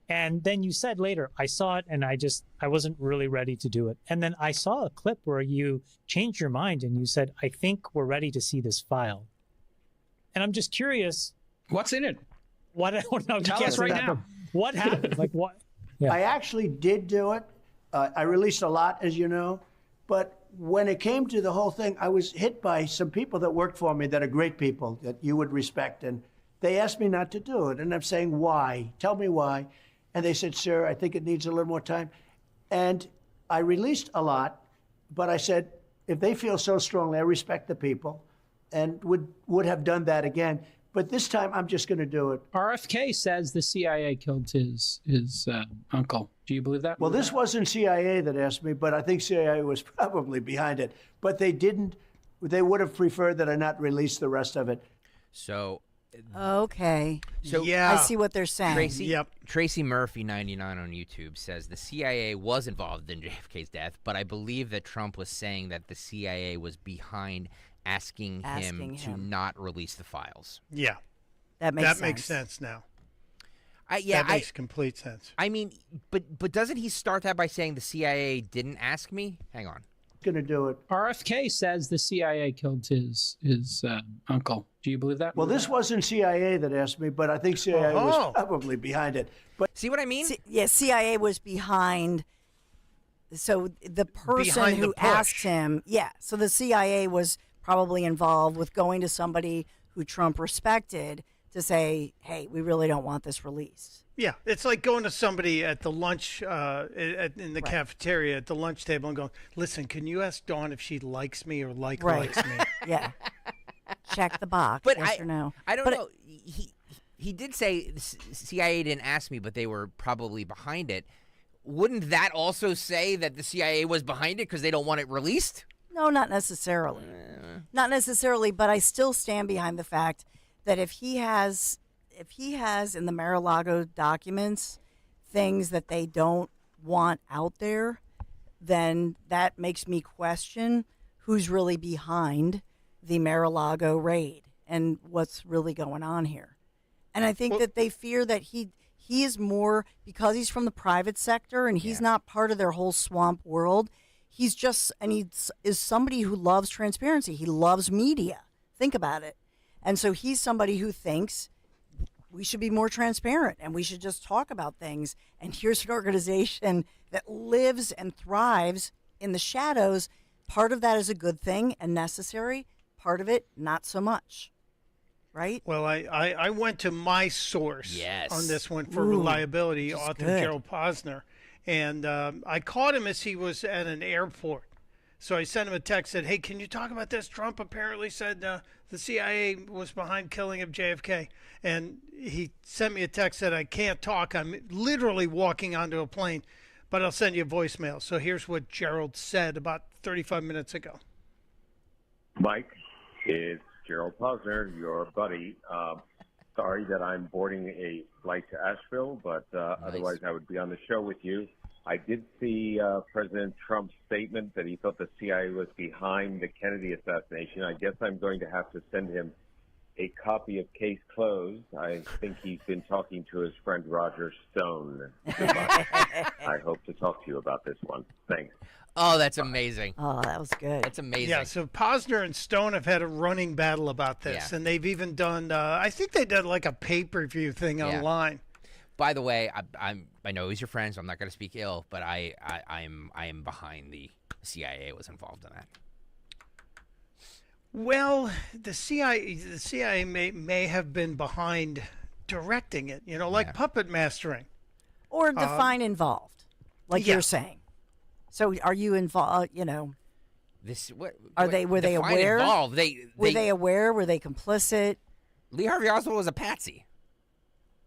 S5: And then you said later, I saw it and I wasn't really ready to do it. And then I saw a clip where you changed your mind and you said, I think we're ready to see this file. And I'm just curious.
S9: What's in it?
S5: What? No,
S9: Tell us right now.
S5: What happened? Like what? Yeah.
S11: I actually did do it. I released a lot, as you know. But when it came to the whole thing, I was hit by some people that worked for me that are great people that you would respect. And they asked me not to do it. And I'm saying, why? Tell me why. And they said, sir, I think it needs a little more time. And I released a lot. But I said, if they feel so strongly, I respect the people and would have done that again. But this time, I'm just going to do it.
S9: RFK says the CIA killed his uncle. Do you believe that?
S11: Well, this wasn't CIA that asked me, but I think CIA was probably behind it. But they didn't. They would have preferred that I not release the rest of it.
S19: So.
S20: Okay.
S19: So
S20: I see what they're saying.
S19: Tracy Murphy 99 on YouTube says the CIA was involved in JFK's death, but I believe that Trump was saying that the CIA was behind asking him to not release the files.
S18: Yeah.
S20: That
S18: makes sense now. That makes complete sense.
S19: I mean, but doesn't he start that by saying the CIA didn't ask me? Hang on.
S11: Going to do it.
S9: RFK says the CIA killed his uncle. Do you believe that?
S11: Well, this wasn't CIA that asked me, but I think CIA was probably behind it. But
S19: see what I mean?
S20: CIA was behind. So the person who asked him, so the CIA was probably involved with going to somebody who Trump respected to say, hey, we really don't want this released.
S18: Yeah, it's like going to somebody at the lunch, in the cafeteria at the lunch table and going, listen, can you ask Dawn if she likes me or likes me?
S20: Yeah. Check the box,
S19: But
S20: yes or no.
S19: I don't know. He did say the CIA didn't ask me, but they were probably behind it. Wouldn't that also say that the CIA was behind it because they don't want it released?
S20: No, not necessarily. Not necessarily, but I still stand behind the fact that if he has in the Mar-a-Lago documents things that they don't want out there, then that makes me question who's really behind the Mar-a-Lago raid and what's really going on here. And I think that they fear that he is more, because he's from the private sector and he's not part of their whole swamp world. He's just, and he is somebody who loves transparency. He loves media. Think about it. And so he's somebody who thinks we should be more transparent and we should just talk about things. And here's an organization that lives and thrives in the shadows. Part of that is a good thing and necessary. Part of it, not so much. Right?
S18: Well, I went to my source on this one for reliability, author Gerald Posner. And I caught him as he was at an airport. So I sent him a text, said, hey, can you talk about this? Trump apparently said the CIA was behind killing of JFK. And he sent me a text that I can't talk. I'm literally walking onto a plane, but I'll send you a voicemail. So here's what Gerald said about 35 minutes ago.
S4: Mike, it's Gerald Posner, your buddy. Sorry that I'm boarding a flight to Asheville, but otherwise I would be on the show with you. I did see President Trump's statement that he thought the CIA was behind the Kennedy assassination. I guess I'm going to have to send him a copy of Case Closed. I think he's been talking to his friend Roger Stone. I hope to talk to you about this one. Thanks.
S19: Oh, that's amazing.
S20: Oh, that was good.
S19: That's amazing.
S18: Yeah, so Posner and Stone have had a running battle about this, and they've even done, I think they did like a pay-per-view thing online.
S19: By the way, I know he's your friend, so I'm not going to speak ill, but I am behind the CIA was involved in that.
S18: Well, the CIA may have been behind directing it, like puppet mastering.
S20: Or define involved, like you're saying. So are you involved,
S19: This
S20: were they aware?
S19: Involved.
S20: Were they aware? Were they complicit?
S19: Lee Harvey Oswald was a patsy.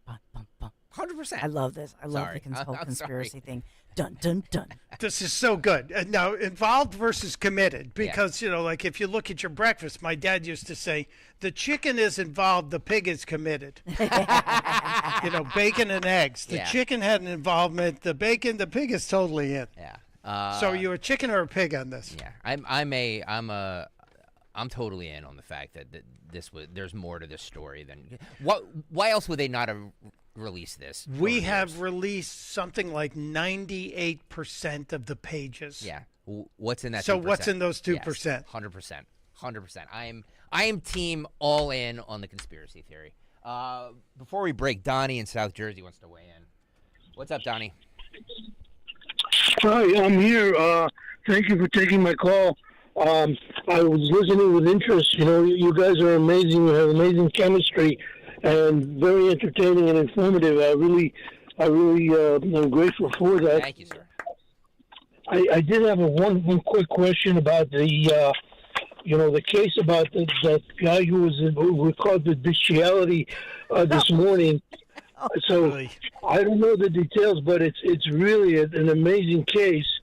S19: 100%.
S20: I love this. I love the whole conspiracy thing. Dun, dun, dun.
S18: This is so good. Now, involved versus committed, because, like if you look at your breakfast, my dad used to say, the chicken is involved, the pig is committed. Bacon and eggs. The chicken had an involvement, the pig is totally in.
S19: Yeah.
S18: So are you a chicken or a pig on this?
S19: Yeah. I'm totally in on the fact that there's more to this story than why else would they not have released this?
S18: We have released something like 98% of the pages.
S19: Yeah. What's in that?
S18: So
S19: 2%?
S18: what's in those 2%?
S19: Yes, 100%. I am team all in on the conspiracy theory. Before we break, Donnie in South Jersey wants to weigh in. What's up, Donnie?
S7: Hi, I'm here. Thank you for taking my call. I was listening with interest. You guys are amazing. You have amazing chemistry and very entertaining and informative. I really am grateful for that.
S19: Thank you, sir.
S7: I did have one quick question about the case about that guy who recalled the bestiality this morning. So really? I don't know the details, but it's really an amazing case.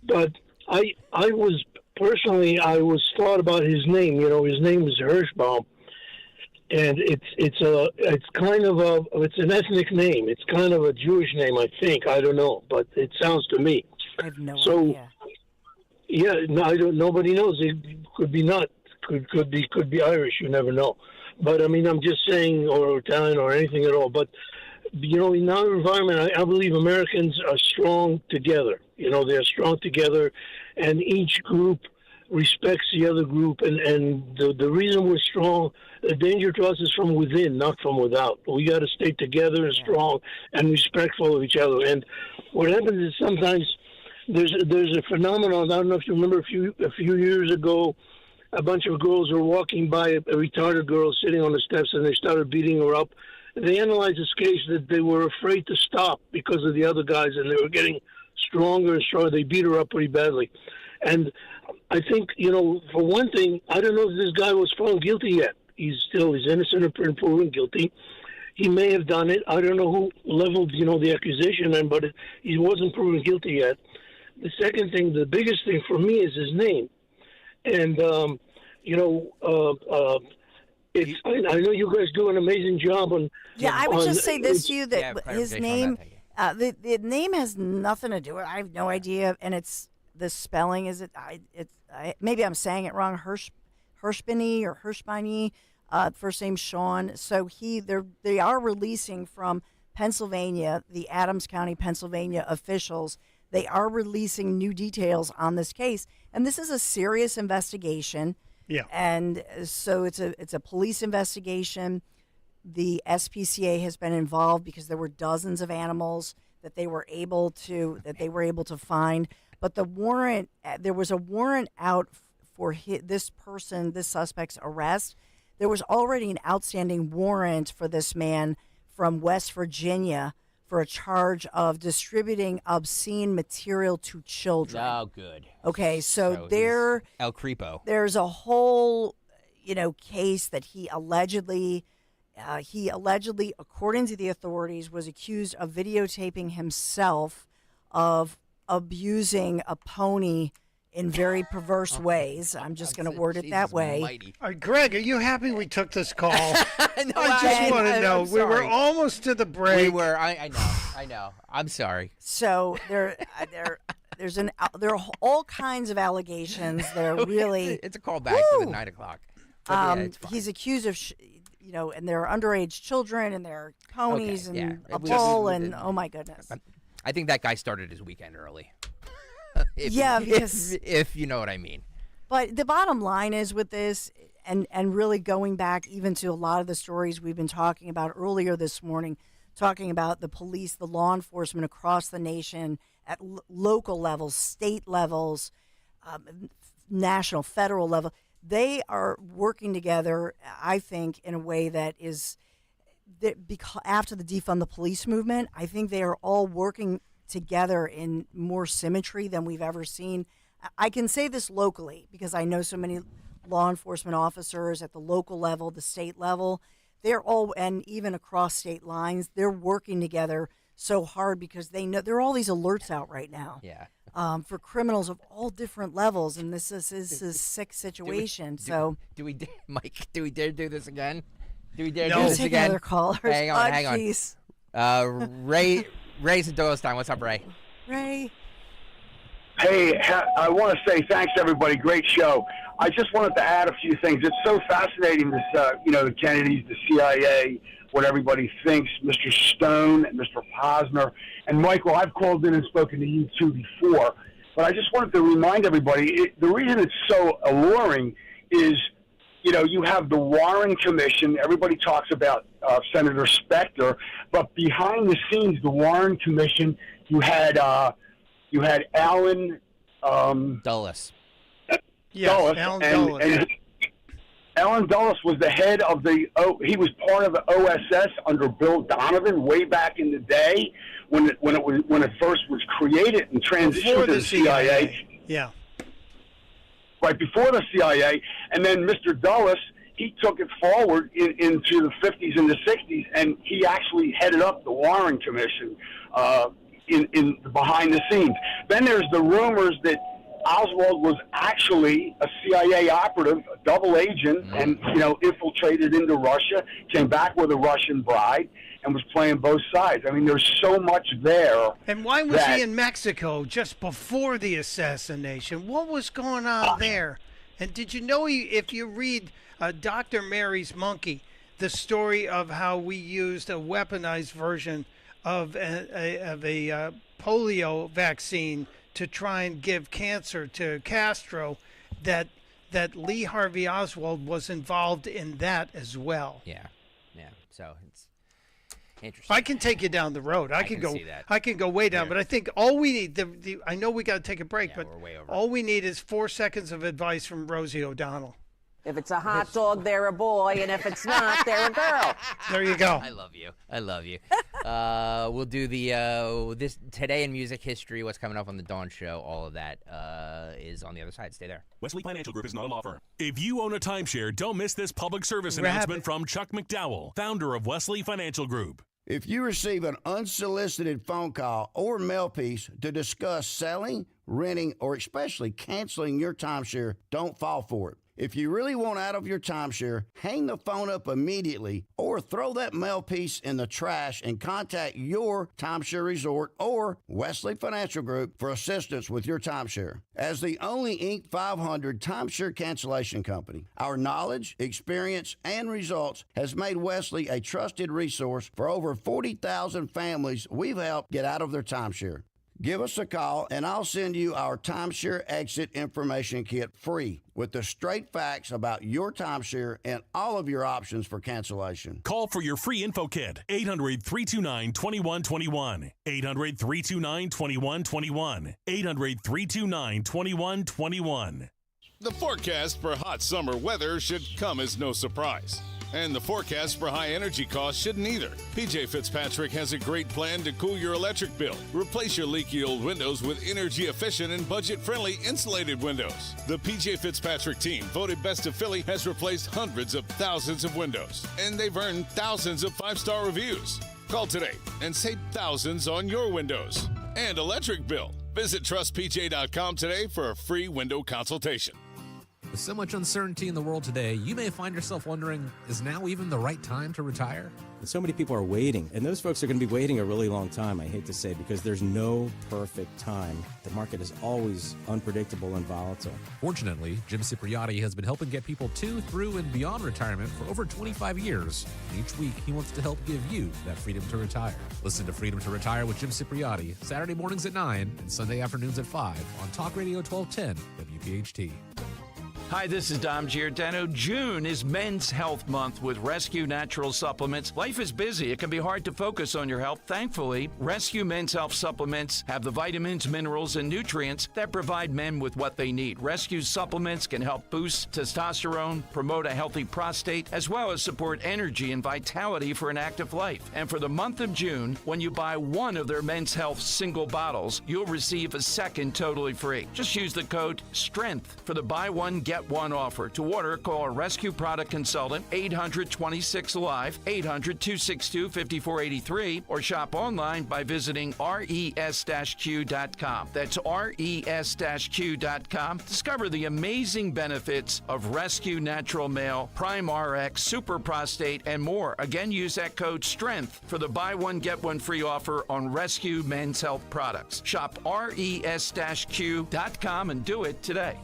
S7: But I was thought about his name. His name is Hirschbaum, and it's kind of it's an ethnic name. It's kind of a Jewish name, I think. I don't know, but it sounds to me.
S20: I have no idea.
S7: Yeah, no, I don't. Nobody knows. It could be not. Could be Irish. You never know. But I mean, I'm just saying, or Italian, or anything at all. But in our environment, I believe Americans are strong together. They're strong together, and each group respects the other group. And the reason we're strong, the danger to us is from within, not from without. We got to stay together and strong and respectful of each other. And what happens is sometimes there's a phenomenon. I don't know if you remember a few years ago, a bunch of girls were walking by a retarded girl sitting on the steps, and they started beating her up. And they analyzed this case that they were afraid to stop because of the other guys, and they were getting stronger and stronger. They beat her up pretty badly. And I think, for one thing, I don't know if this guy was found guilty yet. He's innocent until proven guilty. He may have done it. I don't know who leveled, the accusation, but he wasn't proven guilty yet. The second thing, the biggest thing for me is his name. And, I know you guys do an amazing job on.
S20: Yeah, I would just say this to you that his name, the name has nothing to do with it. I have no idea, and it's the spelling. Is it? Maybe I'm saying it wrong. Hirschbini or Hirschbini. First name Sean. So they are releasing from Pennsylvania, the Adams County, Pennsylvania officials. They are releasing new details on this case, and this is a serious investigation.
S18: Yeah.
S20: And so it's a police investigation. The SPCA has been involved because there were dozens of animals that they were able to find. But there was a warrant out for this suspect's arrest. There was already an outstanding warrant for this man from West Virginia for a charge of distributing obscene material to children.
S19: Oh, good.
S20: Okay, so
S19: El Creepo.
S20: There's a whole, case that he allegedly, according to the authorities, was accused of videotaping himself of abusing a pony in very perverse ways. I'm just going to word it that way.
S18: Greg, are you happy we took this call?
S19: No,
S18: I just want to know. We were almost to the break.
S19: We were. I know. I'm sorry.
S20: So there are all kinds of allegations. They're really.
S19: It's a callback to the 9 o'clock.
S20: He's accused of, and there are underage children, and there are ponies, and a
S19: bull,
S20: bull, and oh my goodness.
S19: I think that guy started his weekend early.
S20: Because
S19: if you know what I mean.
S20: But the bottom line is with this, and really going back even to a lot of the stories we've been talking about earlier this morning, talking about the police, the law enforcement across the nation at local levels, state levels, national, federal level, they are working together, I think, in a way that is, because after the defund the police movement, I think they are all working together in more symmetry than we've ever seen. I can say this locally because I know so many law enforcement officers at the local level, the state level. They're all, and even across state lines, they're working together so hard because they know there are all these alerts out right now.
S19: Yeah.
S20: For criminals of all different levels, and this is a sick situation.
S19: Mike, do we dare do this again? Do we dare
S20: do
S19: this again?
S20: Another caller.
S19: Hang on.
S20: Geez.
S19: Ray's in Doylestown. What's up, Ray?
S20: Ray.
S3: Hey, I want to say thanks, everybody. Great show. I just wanted to add a few things. It's so fascinating, this, the Kennedys, the CIA, what everybody thinks, Mr. Stone, Mr. Posner. And, Michael, I've called in and spoken to you, too, before. But I just wanted to remind everybody, the reason it's so alluring is, you have the Warren Commission. Everybody talks about Senator Specter. But behind the scenes, the Warren Commission, you had Alan
S19: Dulles.
S3: Dulles, and Alan Dulles was the head of he was part of the OSS under Bill Donovan way back in the day when it first was created and transitioned to the CIA.
S18: Yeah.
S3: Right before the CIA, and then Mr. Dulles, he took it forward into the 50s and the 60s, and he actually headed up the Warren Commission in behind the scenes. Then there's the rumors that Oswald was actually a CIA operative, a double agent, and infiltrated into Russia, came back with a Russian bride, and was playing both sides. I mean, there's so much there.
S18: And why was he in Mexico just before the assassination? What was going on there? And did you know if you read Dr. Mary's Monkey, the story of how we used a weaponized version of a polio vaccine to try and give cancer to Castro, that Lee Harvey Oswald was involved in that as well.
S19: Yeah. So Interesting.
S18: I can take you down the road. I can go.
S19: see that.
S18: I can go way down. But I think all we need. I know we got to take a break, but
S19: we're way over.
S18: all we need is 4 seconds of advice from Rosie O'Donnell.
S8: If it's a hot dog, they're a boy, and if it's not, they're a girl.
S18: There you go.
S19: I love you. I love you. We'll do the this today in music history. What's coming up on the Dawn Show? All of that is on the other side. Stay there.
S6: Wesley Financial Group is not a law firm. If you own a timeshare, don't miss this public service announcement from Chuck McDowell, founder of Wesley Financial Group.
S10: If you receive an unsolicited phone call or mail piece to discuss selling, renting, or especially canceling your timeshare, don't fall for it. If you really want out of your timeshare, hang the phone up immediately or throw that mail piece in the trash and contact your timeshare resort or Wesley Financial Group for assistance with your timeshare. As the only Inc. 500 timeshare cancellation company, our knowledge, experience, and results has made Wesley a trusted resource for over 40,000 families we've helped get out of their timeshare. Give us a call, and I'll send you our timeshare exit information kit free with the straight facts about your timeshare and all of your options for cancellation.
S6: Call for your free info kit, 800-329-2121, 800-329-2121, 800-329-2121.
S12: The forecast for hot summer weather should come as no surprise. And the forecast for high energy costs shouldn't either. PJ Fitzpatrick has a great plan to cool your electric bill. Replace your leaky old windows with energy efficient and budget friendly insulated windows. The PJ Fitzpatrick team, voted best of Philly, has replaced hundreds of thousands of windows, and they've earned thousands of 5-star reviews. Call today and save thousands on your windows and electric bill. Visit trustpj.com today for a free window consultation.
S13: With so much uncertainty in the world today, you may find yourself wondering, is now even the right time to retire?
S15: And so many people are waiting, and those folks are going to be waiting a really long time, I hate to say, because there's no perfect time. The market is always unpredictable and volatile.
S13: Fortunately, Jim Cipriotti has been helping get people to, through, and beyond retirement for over 25 years. And each week, he wants to help give you that freedom to retire. Listen to Freedom to Retire with Jim Cipriotti, Saturday mornings at 9 and Sunday afternoons at 5 on Talk Radio 1210 WPHT.
S24: Hi, this is Dom Giordano. June is Men's Health Month with Rescue Natural Supplements. Life is busy. It can be hard to focus on your health. Thankfully, Rescue Men's Health Supplements have the vitamins, minerals, and nutrients that provide men with what they need. Rescue supplements can help boost testosterone, promote a healthy prostate, as well as support energy and vitality for an active life. And for the month of June, when you buy one of their Men's Health single bottles, you'll receive a second totally free. Just use the code STRENGTH for the buy one, get one offer. To order, call a Rescue Product Consultant, 800-26-ALIVE, 800-262-5483, or shop online by visiting res-q.com. That's res-q.com. Discover the amazing benefits of Rescue Natural Male, Prime RX, Super Prostate, and more. Again, use that code STRENGTH for the buy one, get one free offer on Rescue Men's Health products. Shop res-q.com and do it today.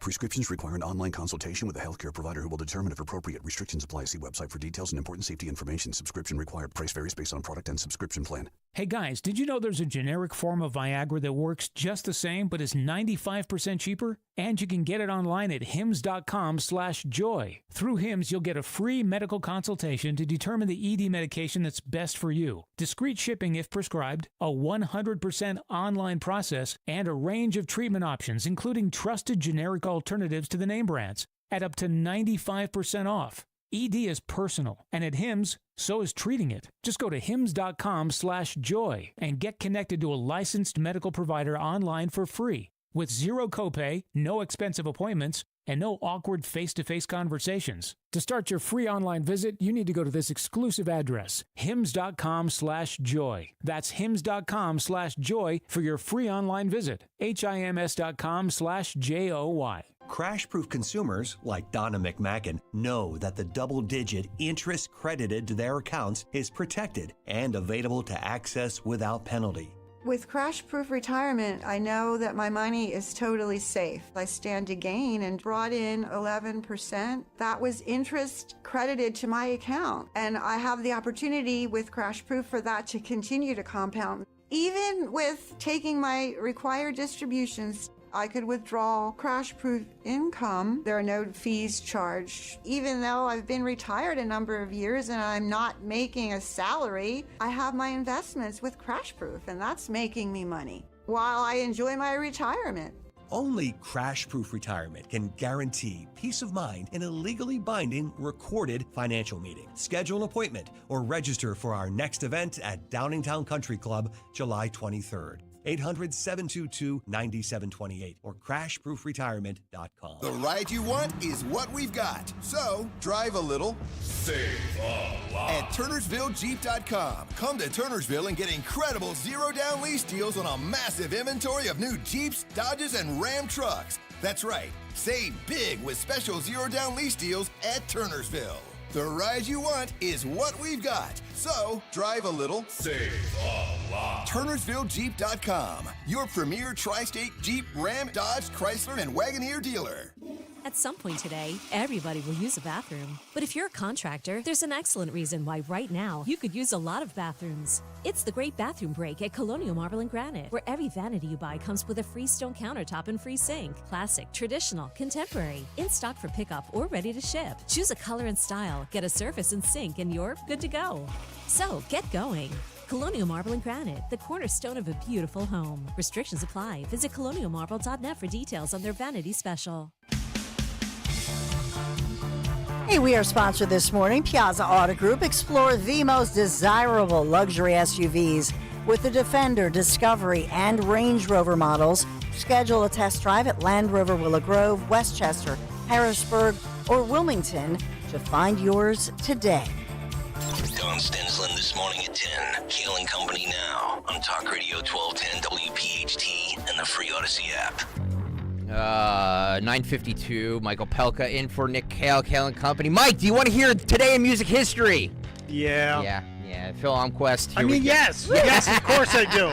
S25: Prescriptions require an online consultation with a healthcare provider who will determine if appropriate. Restrictions apply. See website for details and important safety information. Subscription required. Price varies based on product and subscription plan.
S26: Hey guys, did you know there's a generic form of Viagra that works just the same but is 95% cheaper? And you can get it online at hims.com/joy. Through Hims, you'll get a free medical consultation to determine the ED medication that's best for you, discreet shipping if prescribed, a 100% online process, and a range of treatment options, including trusted generic alternatives to the name brands, at up to 95% off. ED is personal, and at Hims, so is treating it. Just go to hims.com/joy and get connected to a licensed medical provider online for free, with zero copay, no expensive appointments, and no awkward face-to-face conversations. To start your free online visit, you need to go to this exclusive address, hims.com/joy. That's hims.com/joy for your free online visit. hims.com/joy.
S27: Crash-proof consumers, like Donna McMacken, know that the double-digit interest credited to their accounts is protected and available to access without penalty.
S29: With Crash-Proof Retirement, I know that my money is totally safe. I stand to gain and brought in 11%. That was interest credited to my account. And I have the opportunity with Crash-Proof for that to continue to compound. Even with taking my required distributions, I could withdraw crash-proof income. There are no fees charged. Even though I've been retired a number of years and I'm not making a salary, I have my investments with crash-proof, and that's making me money while I enjoy my retirement.
S27: Only Crash-Proof Retirement can guarantee peace of mind in a legally binding, recorded financial meeting. Schedule an appointment or register for our next event at Downingtown Country Club, July 23rd. 800-722-9728 or crashproofretirement.com.
S1: The ride you want is what we've got. So, drive a little, save a lot. At TurnersvilleJeep.com. Come to Turnersville and get incredible zero-down lease deals on a massive inventory of new Jeeps, Dodges, and Ram trucks. That's right. Save big with special zero-down lease deals at Turnersville. The ride you want is what we've got. So, drive a little, save a lot. TurnersvilleJeep.com, your premier tri-state Jeep, Ram, Dodge, Chrysler, and Wagoneer dealer.
S2: At some point today, everybody will use a bathroom. But if you're a contractor, there's an excellent reason why right now you could use a lot of bathrooms. It's the Great Bathroom Break at Colonial Marble and Granite, where every vanity you buy comes with a free stone countertop and free sink. Classic, traditional, contemporary, in stock for pickup or ready to ship. Choose a color and style, get a surface and sink, and you're good to go. So get going. Colonial Marble and Granite, the cornerstone of a beautiful home. Restrictions apply. Visit colonialmarble.net for details on their vanity special.
S20: Hey, we are sponsored this morning, Piazza Auto Group. Explore the most desirable luxury SUVs with the Defender, Discovery, and Range Rover models. Schedule a test drive at Land Rover Willow Grove, Westchester, Harrisburg, or Wilmington to find yours today.
S14: Don Stensland this morning at 10. Kayal and Company now on Talk Radio 1210 WPHT and the free Odyssey app.
S19: 9:52. Michael Pelka in for Nick Kayal and Company. Mike, do you want to hear Today in Music History?
S18: Yeah.
S19: Yeah. Phil Omquist.
S18: Yes, of course I do.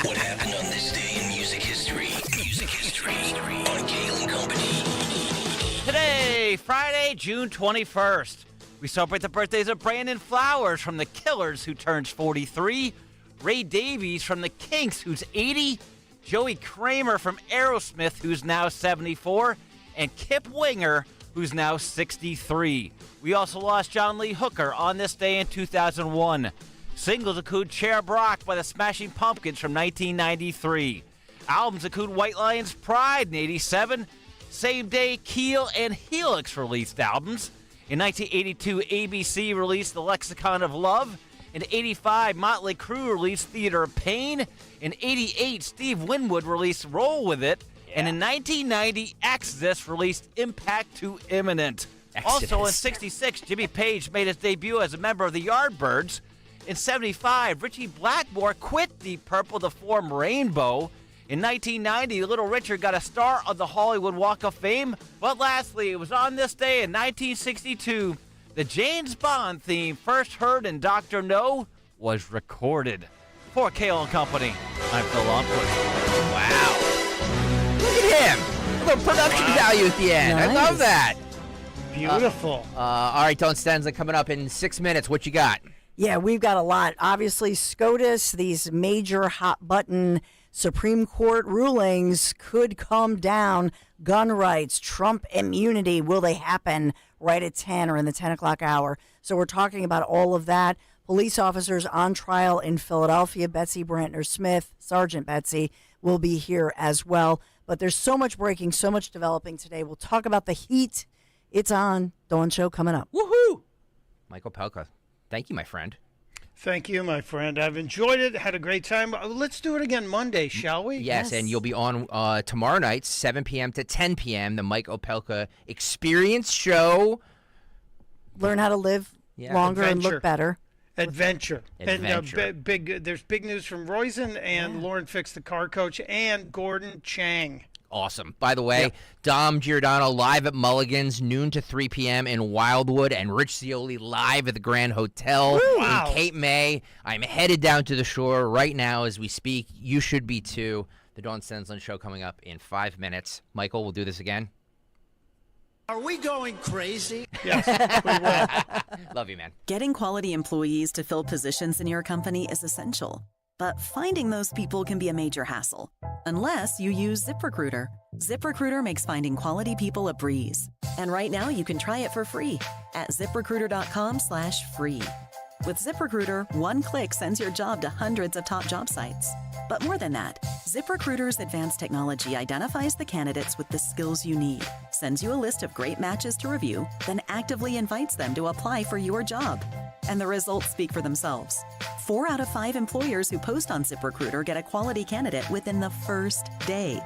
S14: What happened on this day in music history? Music history on Kayal and Company.
S16: Today, Friday, June 21st. We celebrate the birthdays of Brandon Flowers from the Killers, who turns 43, Ray Davies from the Kinks, who's 80, Joey Kramer from Aerosmith, who's now 74, and Kip Winger, who's now 63. We also lost John Lee Hooker on this day in 2001. Singles include Cherub Rock by the Smashing Pumpkins from 1993. Albums include White Lion's Pride in 87. Same day, Keel and Helix released albums. In 1982, ABC released The Lexicon of Love. In 85, Motley Crue released Theater of Pain. In 88, Steve Winwood released Roll With It. Yeah. And in 1990, Exodus released Impact to Imminent.
S19: Exodus.
S16: Also in 66, Jimmy Page made his debut as a member of the Yardbirds. In 75, Richie Blackmore quit Deep Purple to form Rainbow. In 1990, Little Richard got a star on the Hollywood Walk of Fame. But lastly, it was on this day in 1962, the James Bond theme, first heard in Dr. No, was recorded. For Kayal and Company, I'm Phil Longquist.
S19: Wow. Look at him. A little production value at the end.
S20: Nice.
S19: I love that.
S18: Beautiful.
S19: All right, Don Stensland coming up in 6 minutes. What you got?
S20: Yeah, we've got a lot. Obviously, SCOTUS, these major hot-button Supreme Court rulings could come down. Gun rights, Trump immunity, will they happen right at 10 or in the 10 o'clock hour? So we're talking about all of that. Police officers on trial in Philadelphia, Betsy Brantner Smith, Sergeant Betsy, will be here as well. But there's so much breaking, so much developing today. We'll talk about the heat. It's on. Dawn Show coming up.
S19: Woohoo! Michael Pelka, thank you, my friend.
S18: Thank you, my friend. I've enjoyed it. Had a great time. Let's do it again Monday, shall we?
S19: Yes, and you'll be on tomorrow night, 7 p.m. to 10 p.m., the Mike Opelka Experience Show.
S20: Learn how to live longer and look better.
S18: Adventure. And there's big news from Roizen and Lauren Fix, the car coach, and Gordon Chang.
S19: Awesome. By the way, Dom Giordano live at Mulligan's, noon to 3 p.m. in Wildwood, and Rich Scioli live at the Grand Hotel in Cape May. I'm headed down to the shore right now as we speak. You should be too. The Dawn Stensland Show coming up in 5 minutes. Michael, we'll do this again.
S11: Are we going crazy?
S18: Yes, we will.
S19: Love you, man.
S17: Getting quality employees to fill positions in your company is essential.
S4: But finding those people can be a major hassle, unless you use ZipRecruiter. ZipRecruiter makes finding quality people a breeze. And right now you can try it for free at ZipRecruiter.com/free. With ZipRecruiter, one click sends your job to hundreds of top job sites. But more than that, ZipRecruiter's advanced technology identifies the candidates with the skills you need, sends you a list of great matches to review, then actively invites them to apply for your job. And the results speak for themselves. 4 out of 5 employers who post on ZipRecruiter get a quality candidate within the first day.